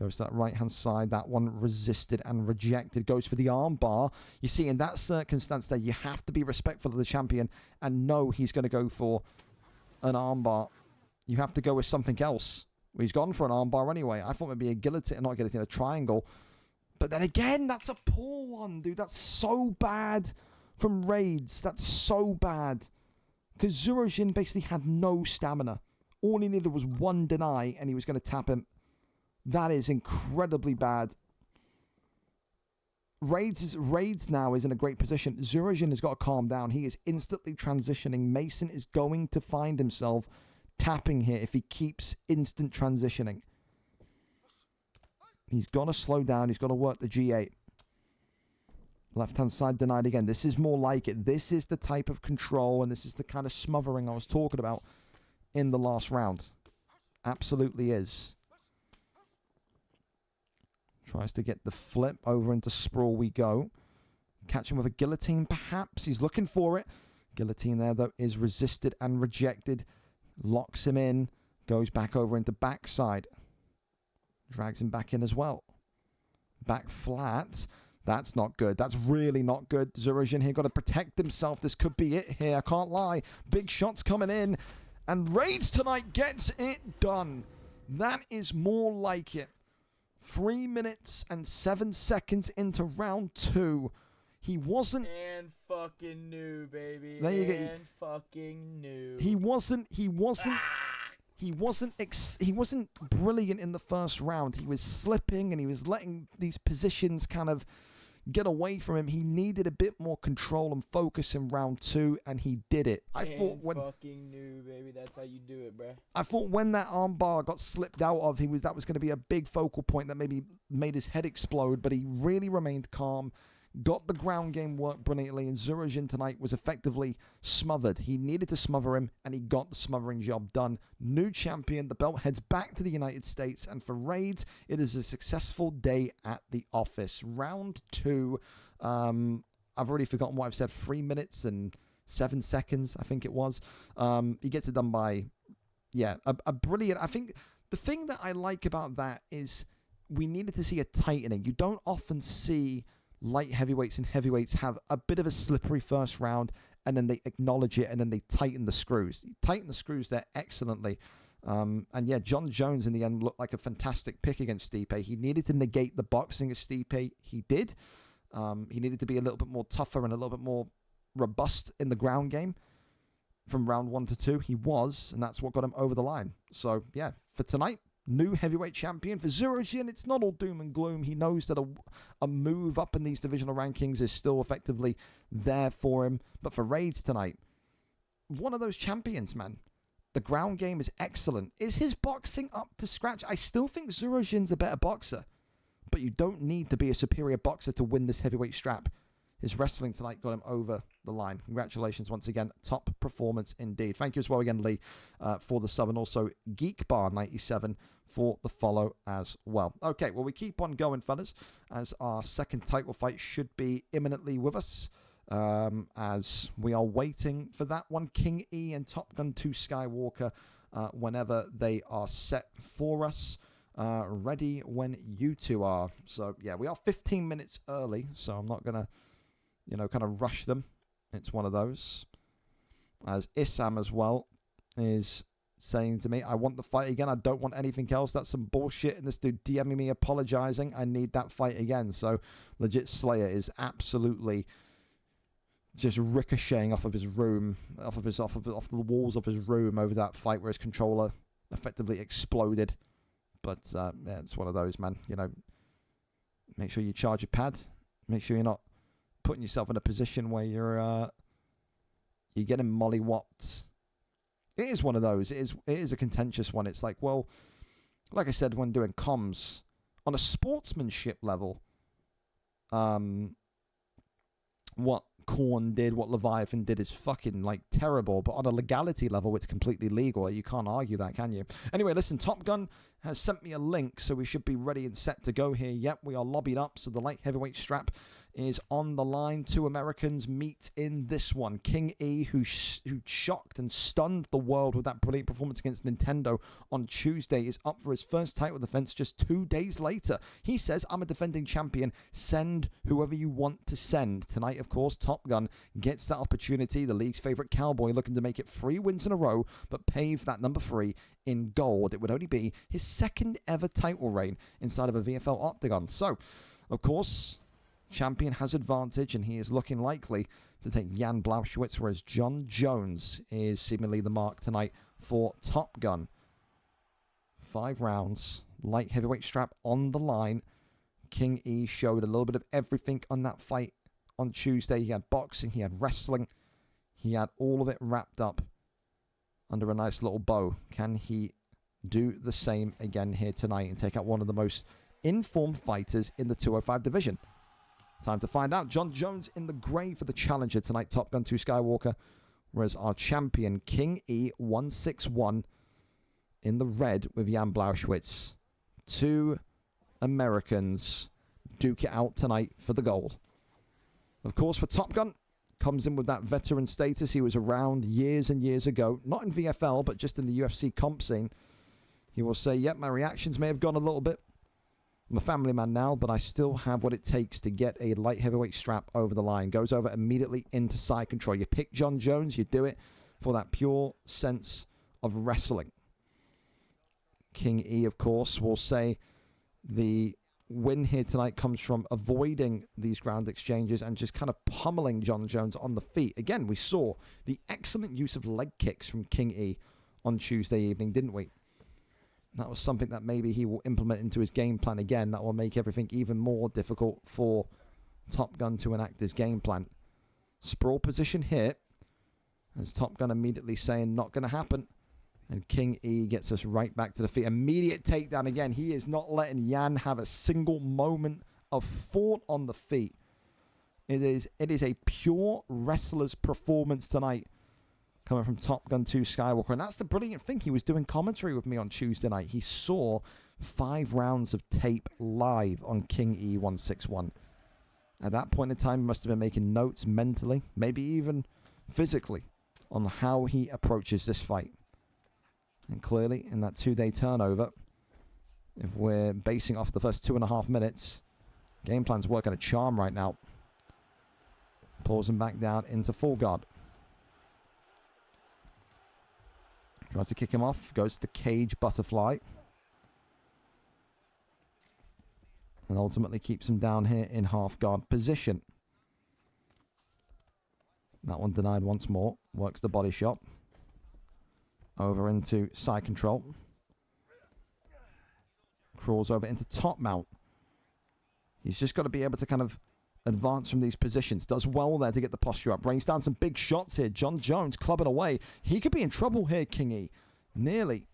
Goes to that right-hand side. That one resisted and rejected. Goes for the armbar. You see, in that circumstance there, you have to be respectful of the champion and know he's going to go for an armbar. You have to go with something else. Well, he's gone for an armbar anyway. I thought it'd be a guillotine, not a guillotine, a triangle. But then again, that's a poor one, dude. That's so bad from Raids. That's so bad. Because Zurojin basically had no stamina. All he needed was one deny, and he was going to tap him. That is incredibly bad. Raids now is in a great position. Zurojin has got to calm down. He is instantly transitioning. Mason is going to find himself tapping here if he keeps instant transitioning. He's got to slow down. He's got to work the G8. Left-hand side denied again. This is more like it. This is the type of control, and this is the kind of smothering I was talking about in the last round. Absolutely is. Tries to get the flip over into sprawl we go. Catch him with a guillotine, perhaps. He's looking for it. Guillotine there, though, is resisted and rejected. Locks him in. Goes back over into backside. Drags him back in as well. Back flat. That's not good. That's really not good. Zurojin here got to protect himself. This could be it here. I can't lie. Big shots coming in. And Raids tonight gets it done. That is more like it. 3 minutes and 7 seconds into round 2. He wasn't... And fucking new, baby. There you go. And fucking new. He wasn't brilliant in the first round. He was slipping and he was letting these positions kind of get away from him. He needed a bit more control and focus in round 2, and he did it. Fucking new, baby. That's how you do it, bruh. I thought when that armbar got slipped out of, that was going to be a big focal point that maybe made his head explode, but he really remained calm. Got the ground game work brilliantly, and Zurojin tonight was effectively smothered. He needed to smother him, and he got the smothering job done. New champion, the belt heads back to the United States, and for Raids, it is a successful day at the office. Round 2, I've already forgotten what I've said, 3 minutes and 7 seconds, I think it was. He gets it done by, a brilliant... I think the thing that I like about that is we needed to see a tightening. You don't often see... light heavyweights and heavyweights have a bit of a slippery first round, and then they acknowledge it, and then they tighten the screws. He tightened the screws there excellently. And yeah, John Jones in the end looked like a fantastic pick against Stipe. He needed to negate the boxing of Stipe. He did. He needed to be a little bit more tougher and a little bit more robust in the ground game. From round 1 to 2, he was, and that's what got him over the line. So yeah, for tonight, new heavyweight champion. For Zurojin, it's not all doom and gloom. He knows that a move up in these divisional rankings is still effectively there for him. But for Raids tonight, one of those champions, man. The ground game is excellent. Is his boxing up to scratch? I still think Zurojin's a better boxer. But you don't need to be a superior boxer to win this heavyweight strap. His wrestling tonight got him over the line. Congratulations once again. Top performance indeed. Thank you as well again, Lee, for the sub, and also GeekBar97 for the follow as well. Okay, well, we keep on going, fellas, as our second title fight should be imminently with us, as we are waiting for that one. King E and Top Gun 2 Skywalker, whenever they are set for us. Ready when you two are. So, yeah, we are 15 minutes early, so I'm not going to, kind of rush them. It's one of those. As Issam as well is saying to me, I want the fight again. I don't want anything else. That's some bullshit. And this dude DMing me apologizing. I need that fight again. So, legit Slayer is absolutely just ricocheting off of his room, off the walls of his room over that fight where his controller effectively exploded. But, yeah, it's one of those, man. Make sure you charge your pad. Make sure you're not putting yourself in a position where you're getting mollywopped. It is one of those. It is a contentious one. It's like, well, like I said when doing comms, on a sportsmanship level, what Korn did, what Leviathan did is fucking, terrible. But on a legality level, it's completely legal. You can't argue that, can you? Anyway, listen, Top Gun has sent me a link, so we should be ready and set to go here. Yep, we are lobbied up, so the light heavyweight strap is on the line. Two Americans meet in this one. King E, who shocked and stunned the world with that brilliant performance against Nintendo on Tuesday, is up for his first title defense just 2 days later. He says, I'm a defending champion. Send whoever you want to send. Tonight, of course, Top Gun gets that opportunity. The league's favorite cowboy looking to make it 3 wins in a row, but pave that number 3 in gold. It would only be his second ever title reign inside of a VFL octagon. So, of course, champion has advantage, and he is looking likely to take Jan Blauschwitz, whereas John Jones is seemingly the mark tonight for Top Gun. 5 rounds, light heavyweight strap on the line. King E showed a little bit of everything on that fight on Tuesday. He had boxing, he had wrestling, he had all of it wrapped up under a nice little bow. Can he do the same again here tonight and take out one of the most informed fighters in the 205 division? Time to find out. John Jones in the grey for the challenger tonight, Top Gun 2 Skywalker, whereas our champion, King E 161, in the red with Jan Blauschwitz. 2 Americans duke it out tonight for the gold. Of course, for Top Gun, comes in with that veteran status. He was around years and years ago, not in VFL, but just in the UFC comp scene. He will say, yep, my reactions may have gone a little bit. I'm a family man now, but I still have what it takes to get a light heavyweight strap over the line. Goes over immediately into side control. You pick John Jones, you do it for that pure sense of wrestling. King E, of course, will say the win here tonight comes from avoiding these ground exchanges and just kind of pummeling John Jones on the feet. Again, we saw the excellent use of leg kicks from King E on Tuesday evening, didn't we? That was something that maybe he will implement into his game plan again. That will make everything even more difficult for Top Gun to enact his game plan. Sprawl position here, as Top Gun immediately saying not going to happen. And King E gets us right back to the feet. Immediate takedown again. He is not letting Jan have a single moment of thought on the feet. It is a pure wrestler's performance tonight coming from Top Gun 2 Skywalker. And that's the brilliant thing. He was doing commentary with me on Tuesday night. He saw 5 rounds of tape live on King E 161. At that point in time, he must have been making notes mentally, maybe even physically, on how he approaches this fight. And clearly, in that 2-day turnover, if we're basing off the first 2.5 minutes, game plan's working a charm right now. Pulls him back down into full guard. Tries to kick him off, goes to cage butterfly. And ultimately keeps him down here in half guard position. That one denied once more. Works the body shot. Over into side control. Crawls over into top mount. He's just got to be able to kind of advance from these positions. Does well there to get the posture up. Rains down some big shots here. John Jones clubbing away. He could be in trouble here, King E. Nearly.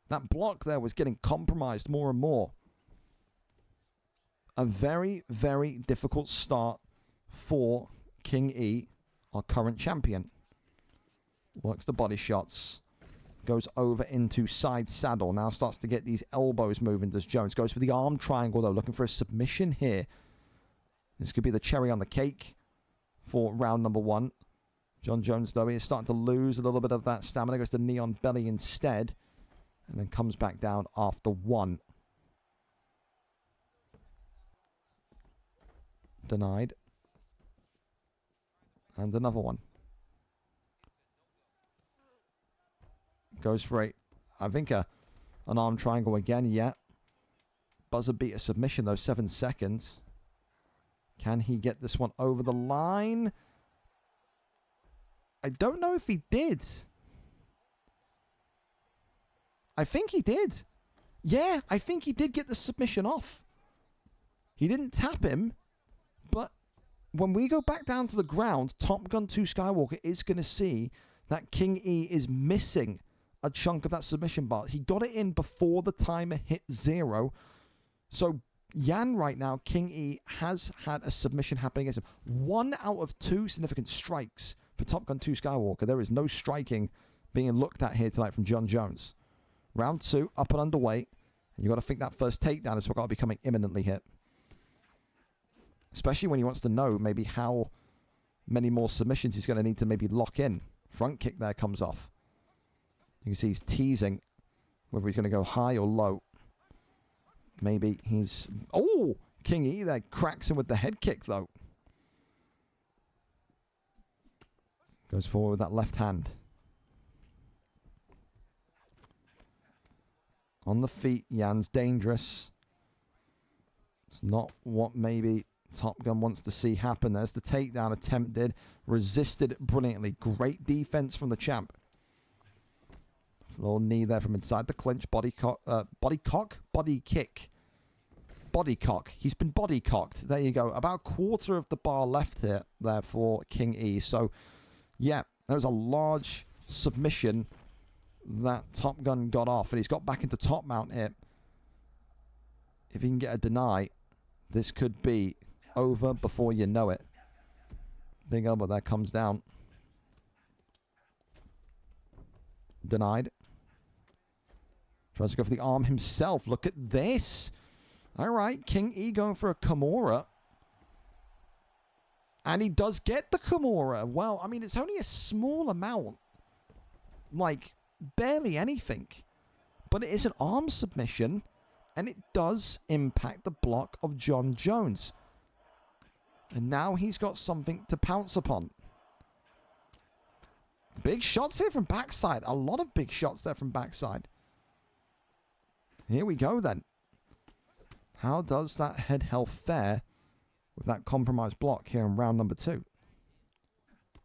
That block there was getting compromised more and more. A very, very difficult start for King E, our current champion. Works the body shots. Goes over into side saddle. Now starts to get these elbows moving, does Jones. Goes for the arm triangle, though. Looking for a submission here. This could be the cherry on the cake for round number 1. John Jones, though, he is starting to lose a little bit of that stamina. Goes to knee on belly instead. And then comes back down after 1. Denied. And another one. Goes for I think an arm triangle again, yeah. Buzzer beater submission, though, 7 seconds. Can he get this one over the line? I don't know if he did. I think he did. Yeah, I think he did get the submission off. He didn't tap him, but when we go back down to the ground, Top Gun 2 Skywalker is going to see that King E is missing a chunk of that submission bar. He got it in before the timer hit 0. So Jan right now, King E, has had a submission happening against him. 1 out of 2 significant strikes for Top Gun 2 Skywalker. There is no striking being looked at here tonight from John Jones. Round 2, up and underway. And you've got to think that first takedown is got to be coming imminently hit. Especially when he wants to know maybe how many more submissions he's going to need to maybe lock in. Front kick there comes off. You can see he's teasing whether he's going to go high or low. Maybe he's... Oh! King E there cracks him with the head kick, though. Goes forward with that left hand. On the feet, Yann's dangerous. It's not what maybe Top Gun wants to see happen. There's the takedown attempted. Resisted brilliantly. Great defense from the champ. Little knee there from inside the clinch. Body kick. Body cock. He's been body cocked. There you go. About a quarter of the bar left here there for King E. So, yeah, there was a large submission that Top Gun got off. And he's got back into top mount here. If he can get a deny, this could be over before you know it. Big elbow there comes down. Denied. Tries to go for the arm himself. Look at this. All right, King E going for a Kimura. And he does get the Kimura. Well, I mean, it's only a small amount. Like, barely anything. But it is an arm submission. And it does impact the block of John Jones. And now he's got something to pounce upon. Big shots here from backside. A lot of big shots there from backside. Here we go then. How does that head health fare with that compromised block here in round number 2?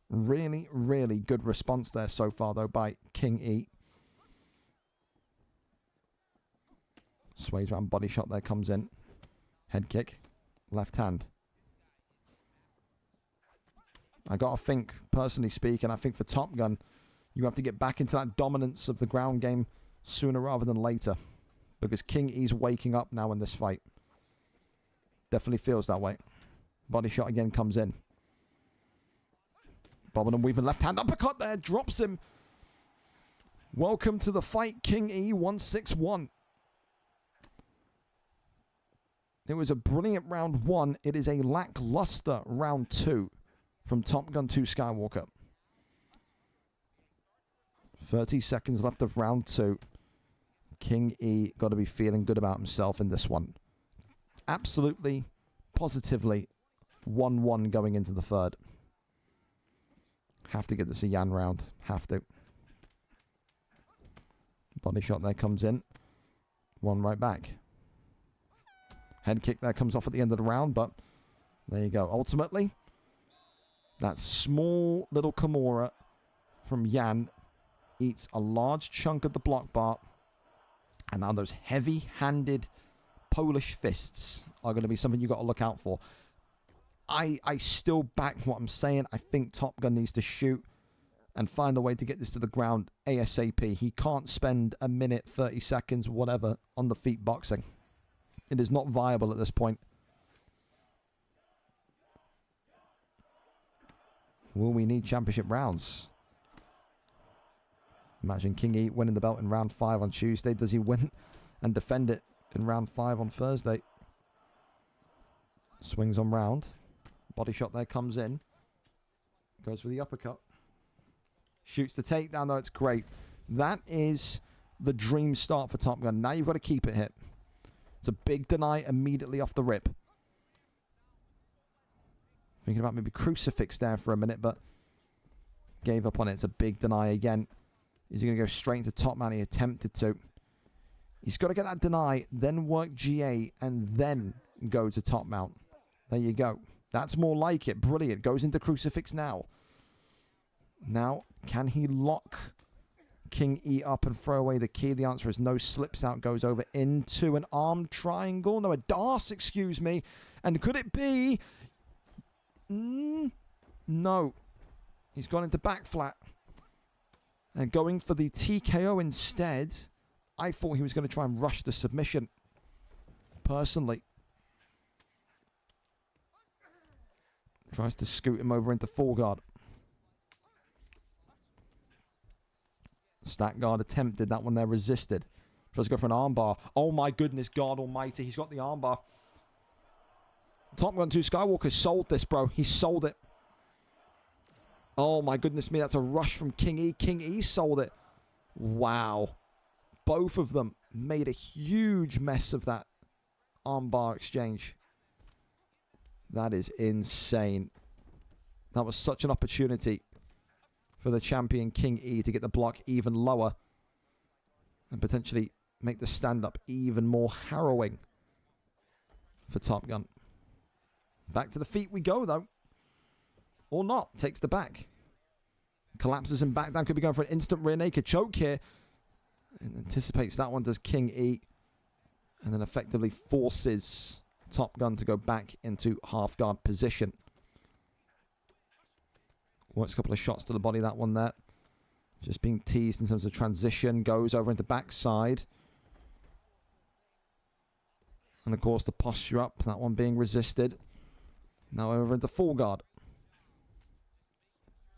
Really, really good response there so far, though, by King E. Sways around, body shot there comes in. Head kick. Left hand. I got to think, personally speaking, I think for Top Gun, you have to get back into that dominance of the ground game sooner rather than later. Because King E's waking up now in this fight. Definitely feels that way. Body shot again comes in. Bobbing and weaving left hand uppercut there. Drops him. Welcome to the fight, King E 161. It was a brilliant round 1. It is a lackluster round 2 from Top Gun 2 Skywalker. 30 seconds left of round 2. King E got to be feeling good about himself in this one. Absolutely, positively 1-1 going into the third. Have to give this a Yann round. Have to. Body shot there comes in. One right back. Head kick there comes off at the end of the round, but there you go. Ultimately, that small little Kimura from Yann eats a large chunk of the block bar. And now those heavy-handed Polish fists are going to be something you've got to look out for. I still back what I'm saying. I think Top Gun needs to shoot and find a way to get this to the ground ASAP. He can't spend a minute, 30 seconds, whatever, on the feet boxing. It is not viable at this point. Will we need championship rounds? Imagine King E winning the belt in round 5 on Tuesday. Does he win and defend it in round 5 on Thursday? Swings on round. Body shot there comes in. Goes for the uppercut. Shoots the takedown, though. It's great. That is the dream start for Top Gun. Now you've got to keep it hit. It's a big deny immediately off the rip. Thinking about maybe crucifix there for a minute, but gave up on it. It's a big deny again. Is he going to go straight into top mount? He attempted to. He's got to get that deny, then work GA, and then go to top mount. There you go. That's more like it. Brilliant. Goes into crucifix now. Now, can he lock King E up and throw away the key? The answer is no. Slips out, goes over into an arm triangle. No, a darce, excuse me. And could it be? No. He's gone into back flat. And going for the TKO instead. I thought he was going to try and rush the submission. Personally. Tries to scoot him over into full guard. Stack guard attempted. That one there resisted. Tries to go for an armbar. Oh my goodness, God almighty. He's got the armbar. Top Gun 2 Skywalker sold this, bro. He sold it. Oh, my goodness me. That's a rush from King E. King E sold it. Wow. Both of them made a huge mess of that armbar exchange. That is insane. That was such an opportunity for the champion King E to get the block even lower and potentially make the stand-up even more harrowing for Top Gun. Back to the feet we go, though. Or not. Takes the back. Collapses him back down. Could be going for an instant rear naked choke here. And anticipates that one, does King E. And then effectively forces Top Gun to go back into half guard position. Works a couple of shots to the body, that one there. Just being teased in terms of transition. Goes over into backside. And of course the posture up. That one being resisted. Now over into full guard.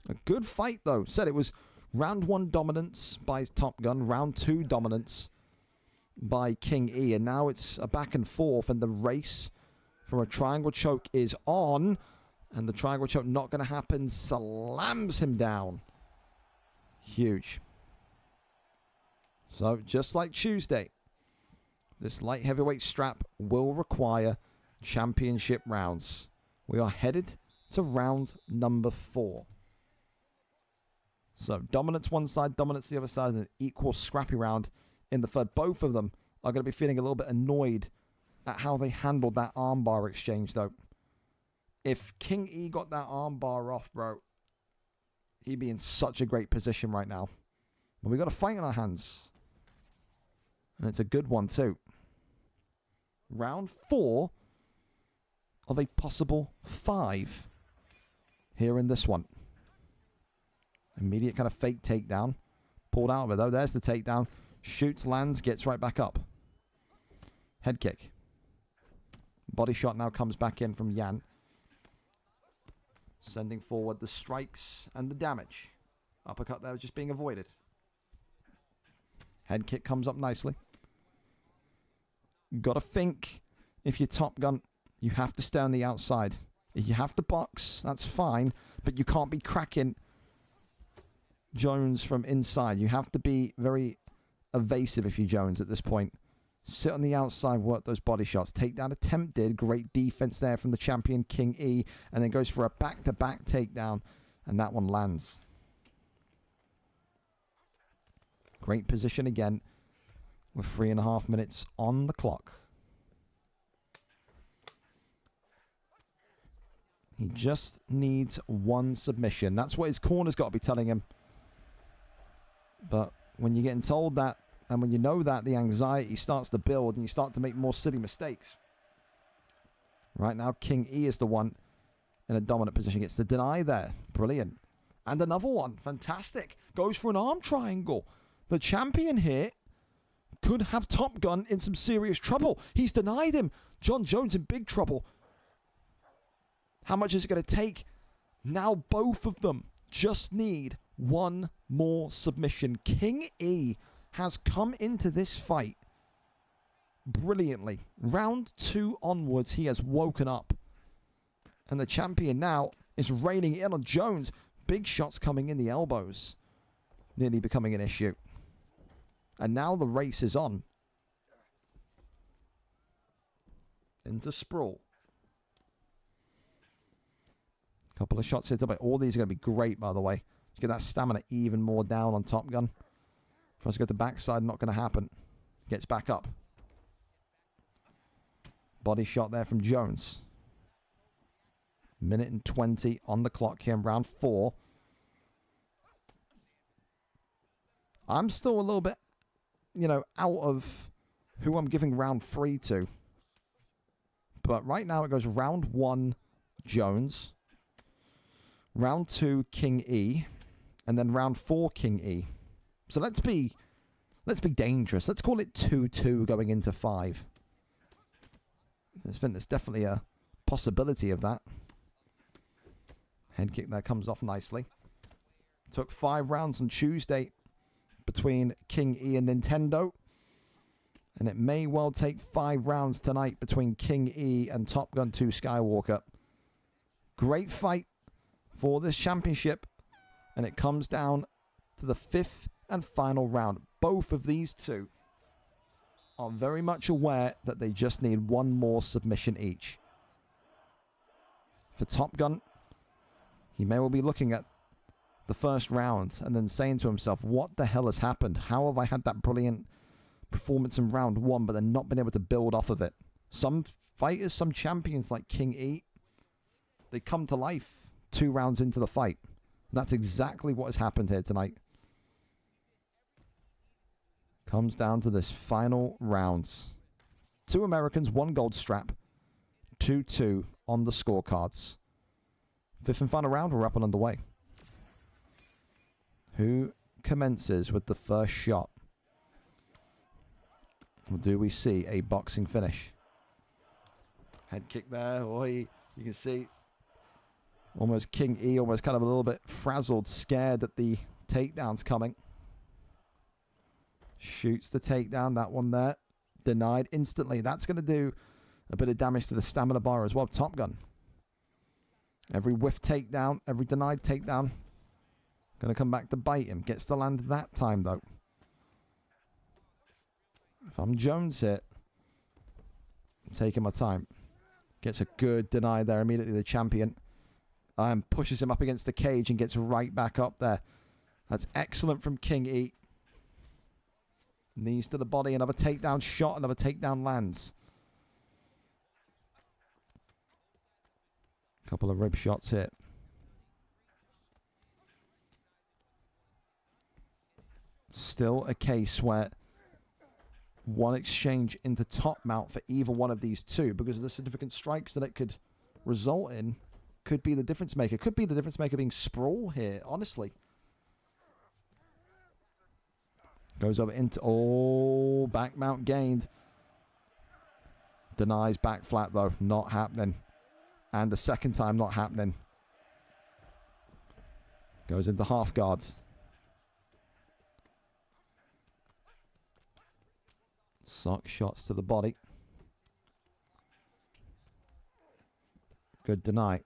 A good fight though. Said it was round 1 dominance by Top Gun. Round 2 dominance by King E. And now it's a back and forth. And the race for a triangle choke is on. And the triangle choke not going to happen. Slams him down. Huge. So just like Tuesday, this light heavyweight strap will require championship rounds. We are headed to round number 4. So dominance one side, dominance the other side, and an equal scrappy round in the third. Both of them are going to be feeling a little bit annoyed at how they handled that armbar exchange, though. If King E got that armbar off, bro, he'd be in such a great position right now. But we got a fight in our hands. And it's a good one, too. Round 4 of a possible 5 here in this one. Immediate kind of fake takedown. Pulled out of it, though. There's the takedown. Shoots, lands, gets right back up. Head kick. Body shot now comes back in from Yann. Sending forward the strikes and the damage. Uppercut there was just being avoided. Head kick comes up nicely. Gotta think, if you're Top Gun, you have to stay on the outside. If you have to box, that's fine, but you can't be cracking Jones from inside. You have to be very evasive if you're Jones at this point. Sit on the outside, work those body shots. Takedown attempted. Great defense there from the champion King E. And then goes for a back-to-back takedown. And that one lands. Great position again. With 3.5 minutes on the clock. He just needs one submission. That's what his corner's got to be telling him. But when you're getting told that, and when you know that, the anxiety starts to build and you start to make more silly mistakes. Right now, King E is the one in a dominant position. Gets the deny there. Brilliant. And another one. Fantastic. Goes for an arm triangle. The champion here could have Top Gun in some serious trouble. He's denied him. John Jones in big trouble. How much is it going to take? Now both of them just need one more submission. King E has come into this fight brilliantly. Round 2 onwards, he has woken up. And the champion now is raining in on Jones. Big shots coming in the elbows. Nearly becoming an issue. And now the race is on. Into sprawl. Couple of shots here. All these are going to be great, by the way. To get that stamina even more down on Top Gun. Tries to go to the backside, not going to happen. Gets back up. Body shot there from Jones. 1:20 on the clock here in round 4. I'm still a little bit, out of who I'm giving round 3 to. But right now it goes round 1, Jones. Round 2, King E. And then round 4, King E. So let's be dangerous. Let's call it 2-2 going into 5. There's definitely a possibility of that. Head kick there comes off nicely. Took 5 rounds on Tuesday between King E and Nintendo. And it may well take 5 rounds tonight between King E and Top Gun 2 Skywalker. Great fight for this championship. And it comes down to the 5th and final round. Both of these two are very much aware that they just need one more submission each. For Top Gun, he may well be looking at the first round and then saying to himself, what the hell has happened? How have I had that brilliant performance in round 1 but then not been able to build off of it? Some fighters, some champions like King E, they come to life 2 rounds into the fight. That's exactly what has happened here tonight. Comes down to this final rounds. 2 Americans, 1 gold strap. 2-2 on the scorecards. 5th and final round, we're up and underway. Who commences with the first shot? Or do we see a boxing finish? Head kick there. Oi, you can see almost King E, almost kind of a little bit frazzled, scared that the takedown's coming. Shoots the takedown, that one there. Denied instantly. That's going to do a bit of damage to the stamina bar as well. Top Gun. Every whiff takedown, every denied takedown. Going to come back to bite him. Gets to land that time, though. If I'm Jones here, I'm taking my time. Gets a good deny there immediately, the champion. Pushes him up against the cage and gets right back up there. That's excellent from King E. Knees to the body, another takedown shot, another takedown lands. Couple of rib shots here. Still a case where one exchange into top mount for either one of these two, because of the significant strikes that it could result in, could be the difference maker. Could be the difference maker being sprawl here, honestly. Goes over into... Oh, back mount gained. Denies back flat, though. Not happening. And the second time, not happening. Goes into half guards. Sock shots to the body. Good deny.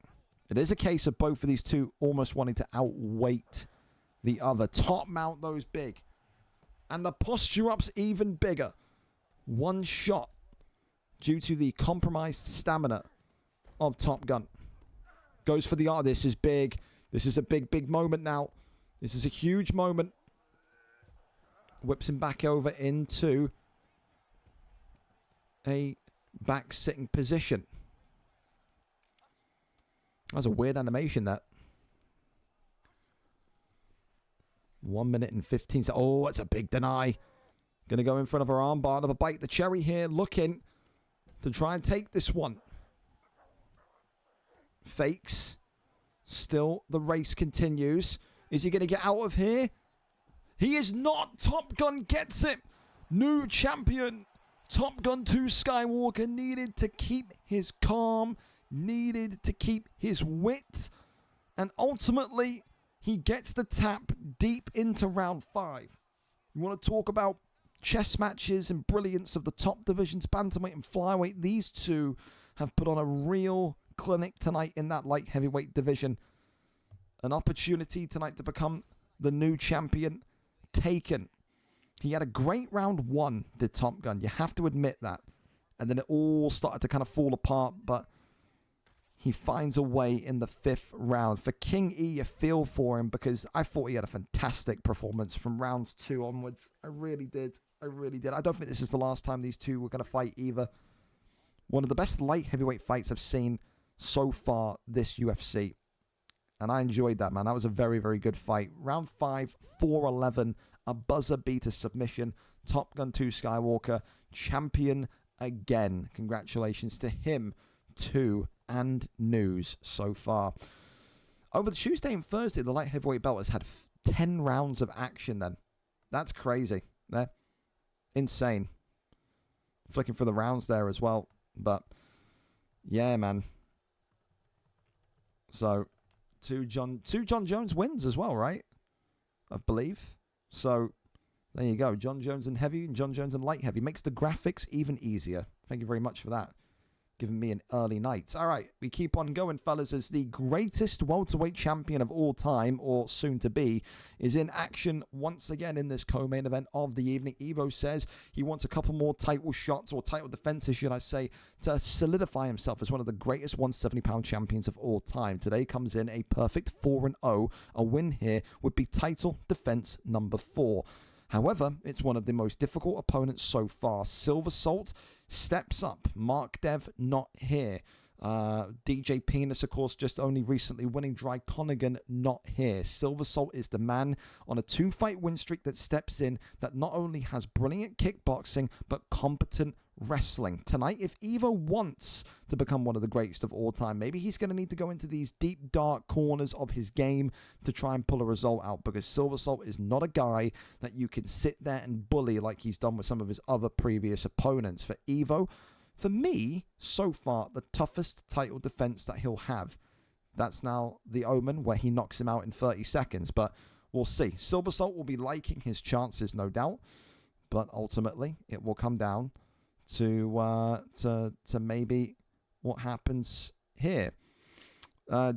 It is a case of both of these two almost wanting to outweight the other. Top mount those big. And the posture up's even bigger. One shot due to the compromised stamina of Top Gun. Goes for the art. This is big. This is a big, big moment now. This is a huge moment. Whips him back over into a back sitting position. That was a weird animation, that. 1 minute and 15 seconds. Oh, that's a big deny. Going to go in front of her armbar. Another bite the cherry here. Looking to try and take this one. Fakes. Still, the race continues. Is he going to get out of here? He is not. Top Gun gets it. New champion. Top Gun 2 Skywalker needed to keep his calm, needed to keep his wit, and ultimately, he gets the tap deep into round 5. You want to talk about chess matches and brilliance of the top divisions, bantamweight and flyweight. These two have put on a real clinic tonight in that light heavyweight division. An opportunity tonight to become the new champion taken. He had a great round 1, did Top Gun. You have to admit that. And then it all started to kind of fall apart, but he finds a way in the 5th round. For King E, I feel for him because I thought he had a fantastic performance from rounds 2 onwards. I really did. I don't think this is the last time these two were going to fight either. One of the best light heavyweight fights I've seen so far this UFC. And I enjoyed that, man. That was a very, very good fight. Round 5, 4-11. A buzzer beater submission. Top Gun 2 Skywalker, champion again. Congratulations to him, too, and news so far. Over the Tuesday and Thursday, the light heavyweight belt has had 10 rounds of action then. That's crazy. There. Insane. Flicking for the rounds there as well. But, yeah, man. So, two John Jones wins as well, right? I believe. So, There you go. John Jones in heavy and John Jones in light heavy. Makes the graphics even easier. Thank you very much for that. Giving me an early night. All right, we keep on going, fellas, as the greatest welterweight champion of all time, or soon to be, is in action once again in this co-main event of the evening. Evo says he wants a couple more title shots, or title defenses, should I say, to solidify himself as one of the greatest 170-pound champions of all time. Today comes in a perfect 4-0. A win here would be title defense number 4. However, it's one of the most difficult opponents so far. Silver Salt steps up. Mark Dev not here. DJ Penis, of course, just only recently winning. Dry Connigan not here. Silver Salt is the man on a 2-fight win streak that steps in, that not only has brilliant kickboxing but competent wrestling. Tonight, if Evo wants to become one of the greatest of all time, maybe he's going to need to go into these deep, dark corners of his game to try and pull a result out, because Silver Salt is not a guy that you can sit there and bully like he's done with some of his other previous opponents. For Evo, for me, so far, the toughest title defense that he'll have. That's now the Omen, where he knocks him out in 30 seconds, but we'll see. Silver Salt will be liking his chances, no doubt, but ultimately, it will come down to maybe what happens here.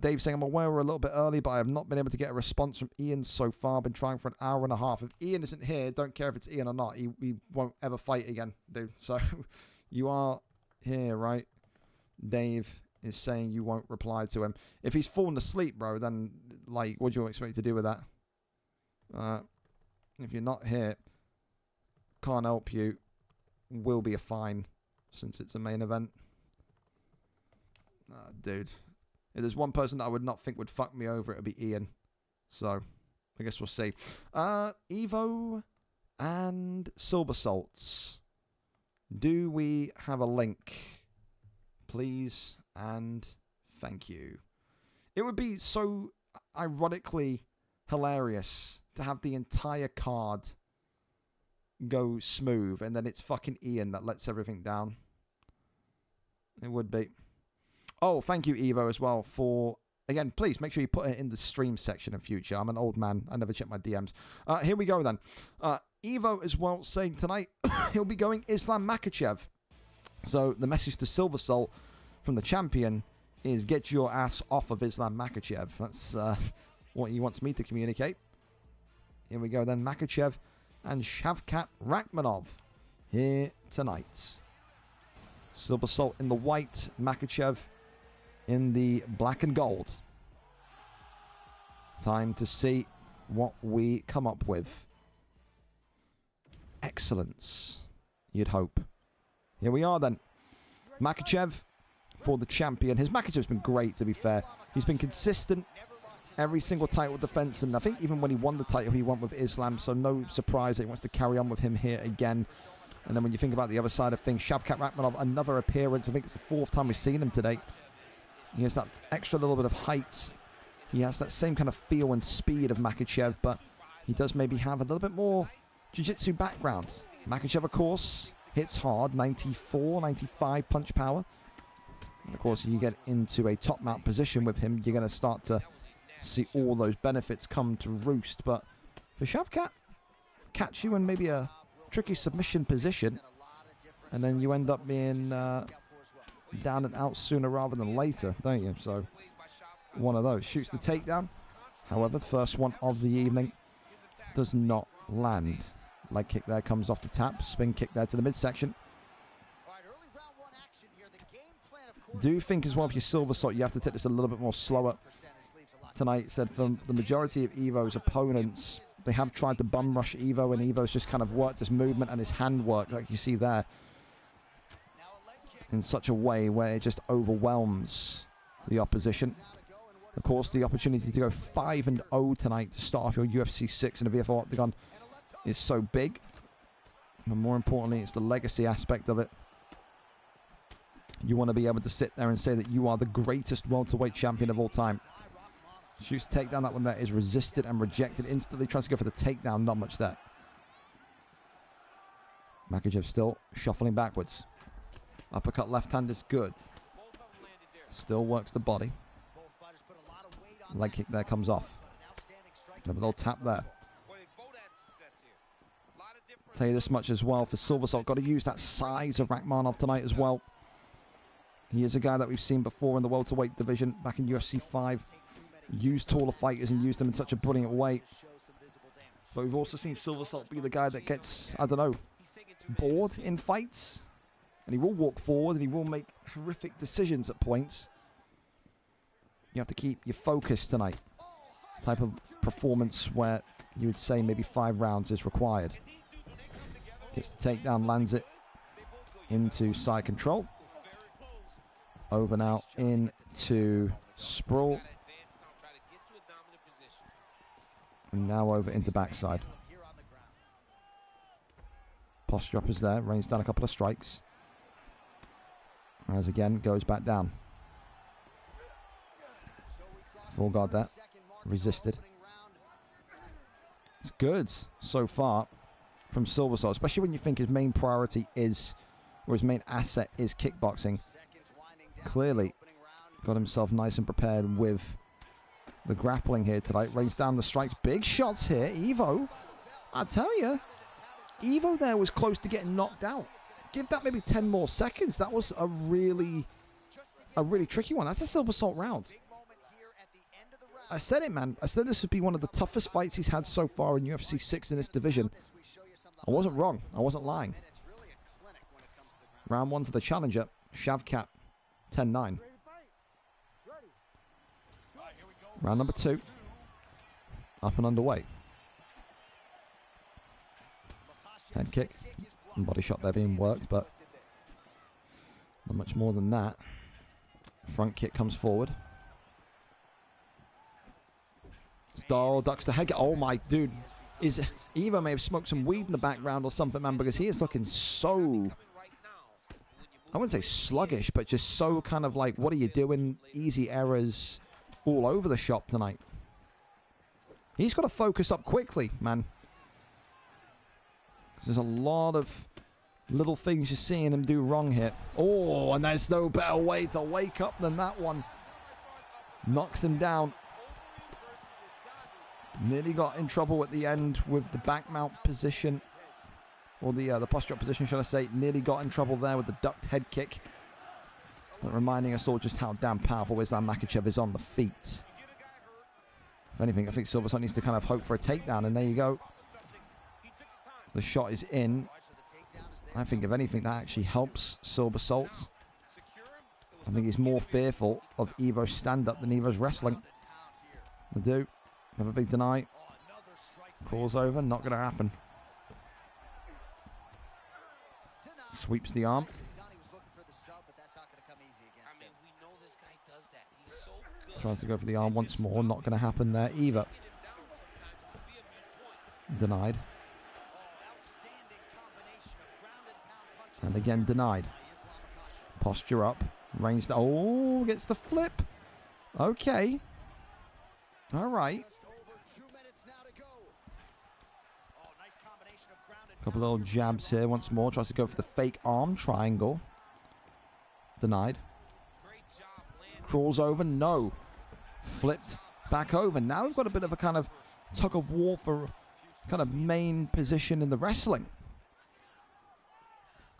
Dave saying, I'm aware we're a little bit early, but I have not been able to get a response from Ian so far. I've been trying for an hour and a half. If Ian isn't here, don't care if it's Ian or not. He won't ever fight again, dude. So you are here, right? Dave is saying you won't reply to him. If he's fallen asleep, bro, then, like, what do you expect to do with that? If you're not here, can't help you. Will be a fine, since it's a main event. Dude. If there's one person that I would not think would fuck me over, it would be Ian. So, I guess we'll see. Evo and Silver Salts. Do we have a link? Please and thank you. It would be so ironically hilarious to have the entire card go smooth, and then it's fucking Ian that lets everything down. It would be. Oh, thank you, Evo, as well, for... Again, please, make sure you put it in the stream section in future. I'm an old man. I never check my DMs. Here we go, then. Evo, as well, saying tonight he'll be going Islam Makhachev. So, the message to Silver Salt from the champion is get your ass off of Islam Makhachev. That's what he wants me to communicate. Here we go, then. Makhachev and Shavkat Rakhmonov here tonight. Silver Salt in the white, Makhachev in the black and gold. Time to see what we come up with. Excellence, you'd hope. Here we are then. Makhachev for the champion. His Makhachev's been great, to be fair. He's been consistent every single title defense, and I think even when he won the title, he went with Islam, so no surprise that he wants to carry on with him here again. And then when you think about the other side of things, Shavkat Rakhmonov, another appearance. I think it's the 4th time we've seen him today. He has that extra little bit of height. He has that same kind of feel and speed of Makhachev, but he does maybe have a little bit more jiu-jitsu background. Makhachev, of course, hits hard, 94, 95 punch power. And of course, you get into a top mount position with him, you're going to start to see all those benefits come to roost. But for Shavkat, catch you in maybe a tricky submission position, and then you end up being down and out sooner rather than later, don't you? So one of those. Shoots the takedown. However, the first one of the evening does not land. Leg kick there comes off the tap. Spin kick there to the midsection. Do think as well, if you're Silver Salt, you have to take this a little bit more slower. Tonight, said for the majority of Evo's opponents, they have tried to bum rush Evo, and Evo's just kind of worked his movement and his handwork, like you see there, in such a way where it just overwhelms the opposition. Of course, the opportunity to go 5-0 tonight to start off your UFC 6 in the VFL Octagon is so big. But more importantly, it's the legacy aspect of it. You want to be able to sit there and say that you are the greatest welterweight champion of all time. Shoots the takedown. That one there is resisted and rejected instantly. Tries to go for the takedown. Not much there. Makhachev still shuffling backwards. Uppercut left hand is good. Still works the body. Leg kick there comes off. A little tap there. Tell you this much as well, for Silversolt, got to use that size of Rachmanov tonight as well. He is a guy that we've seen before in the welterweight division back in UFC 5. Used taller fighters and used them in such a brilliant way. But we've also seen Silversolt be the guy that gets, I don't know, bored in fights. And he will walk forward and he will make horrific decisions at points. You have to keep your focus tonight. Type of performance where you would say maybe 5 rounds is required. Gets the takedown, lands it into side control. Over now into sprawl. And now over into backside. Posture up is there, rains down a couple of strikes. As again, goes back down. Full guard there. Resisted. It's good so far from Silversolt, especially when you think his main priority is, or his main asset is kickboxing. Clearly got himself nice and prepared with the grappling here tonight. Rains down the strikes. Big shots here. Evo, I tell you, Evo there was close to getting knocked out. Give that maybe 10 more seconds. That was a really tricky one. That's a Silversolt round. I said it, man. I said this would be one of the toughest fights he's had so far in UFC 6 in this division. I wasn't wrong. I wasn't lying. Round 1 to the challenger, Shavkat, 10-9. Round number 2, up and underway. Head kick and body shot there being worked, but not much more than that. Front kick comes forward. Starl ducks the head kick. Oh my dude. Evo may have smoked some weed in the background or something, man, because he is looking so, I wouldn't say sluggish, but just so kind of like, what are you doing? Easy errors all over the shop tonight. He's got to focus up quickly, man. There's a lot of little things you're seeing him do wrong here. Oh, and there's no better way to wake up than that one. Knocks him down. Nearly got in trouble at the end with the back mount position. Or the posture up position, shall I say. Nearly got in trouble there with the ducked head kick. But reminding us all just how damn powerful Islam Makhachev is on the feet. If anything, I think Silversolt needs to kind of hope for a takedown. And there you go. The shot is in. I think, if anything, that actually helps Silversolt. I think he's more fearful of Evo's stand-up than Evo's wrestling. I do. Have a big deny. Crawls over. Not going to happen. Sweeps the arm. Tries to go for the arm once more. Not going to happen there either. Denied. And again denied. Posture up. Range. Oh, gets the flip. Okay. All right. Couple little jabs here once more. Tries to go for the fake arm triangle. Denied. Crawls over. No. Flipped back over. Now we've got a bit of a kind of tug of war for kind of main position in the wrestling.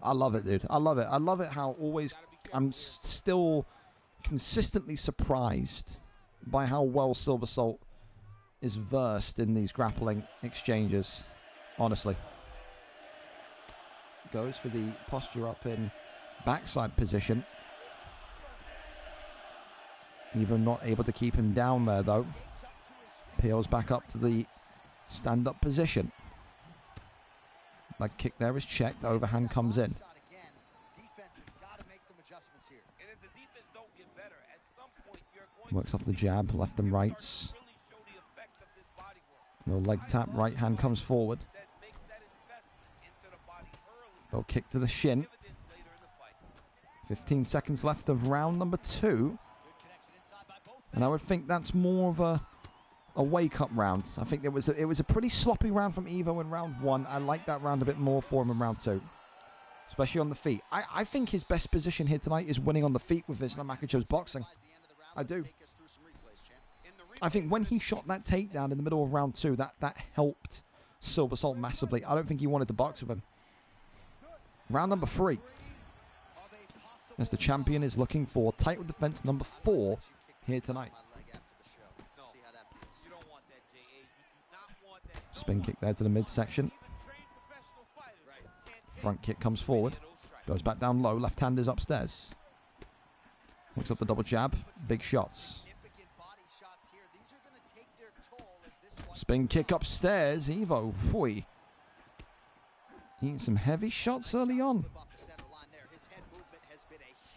I love it, dude. I love it. I love it how always I'm still consistently surprised by how well Silversolt is versed in these grappling exchanges. Honestly. Goes for the posture up in backside position. Even not able to keep him down there, though. Peels back up to the stand-up position. Leg kick there is checked. Overhand comes in. Works off the jab, left and rights. No leg tap, right hand comes forward. Little kick to the shin. 15 seconds left of round number 2. And I would think that's more of a wake-up round. I think it was a pretty sloppy round from Evo in round 1. I like that round a bit more for him in round 2. Especially on the feet. I think his best position here tonight is winning on the feet with Islam Makhachev's boxing. I do. I think when he shot that takedown in the middle of round 2, that helped Silversolt massively. I don't think he wanted to box with him. Round number 3. As the champion is looking for title defense number 4 here tonight. Spin kick there to the midsection. Front kick comes forward. Goes back down low. Left hand is upstairs. Looks up the double jab. Big shots. Spin kick upstairs. Evo. Whoi. Eating some heavy shots early on.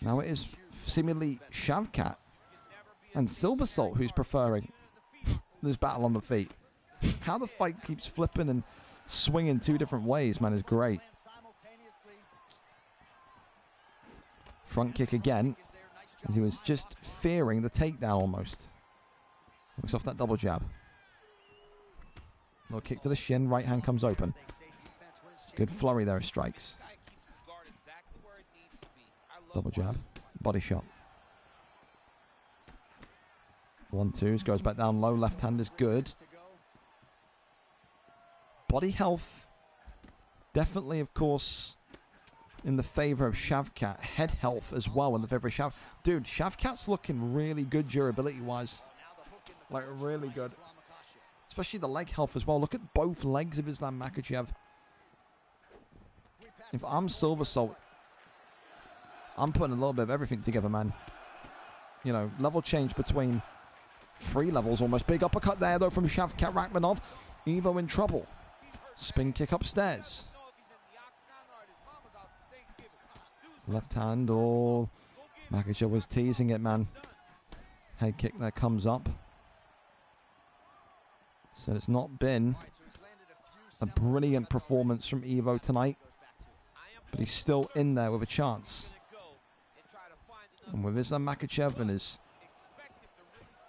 Now it is seemingly Shavkat and Silversolt who's preferring this battle on the feet. How the fight keeps flipping and swinging 2 different ways, man, is great. Front kick again, as he was just fearing the takedown almost. Looks off that double jab. Little kick to the shin, right hand comes open. Good flurry there of strikes. Double jab, body shot. 1-2s, goes back down low, left hand is good. Body health, definitely, of course, in the favor of Shavkat. Head health as well in the favor of Shavkat. Dude, Shavkat's looking really good durability-wise. Like, really good. Especially the leg health as well. Look at both legs of Islam Makhachev. If I'm Silversolt, I'm putting a little bit of everything together, man. You know, level change between 3 levels almost. Big uppercut there, though, from Shavkat Rakhmonov. Evo in trouble. Spin kick upstairs. Left hand, oh. Makhachev was teasing it, man. Head kick there comes up. So it's not been a brilliant performance from Evo tonight. But he's still in there with a chance. And with Islam Makhachev and his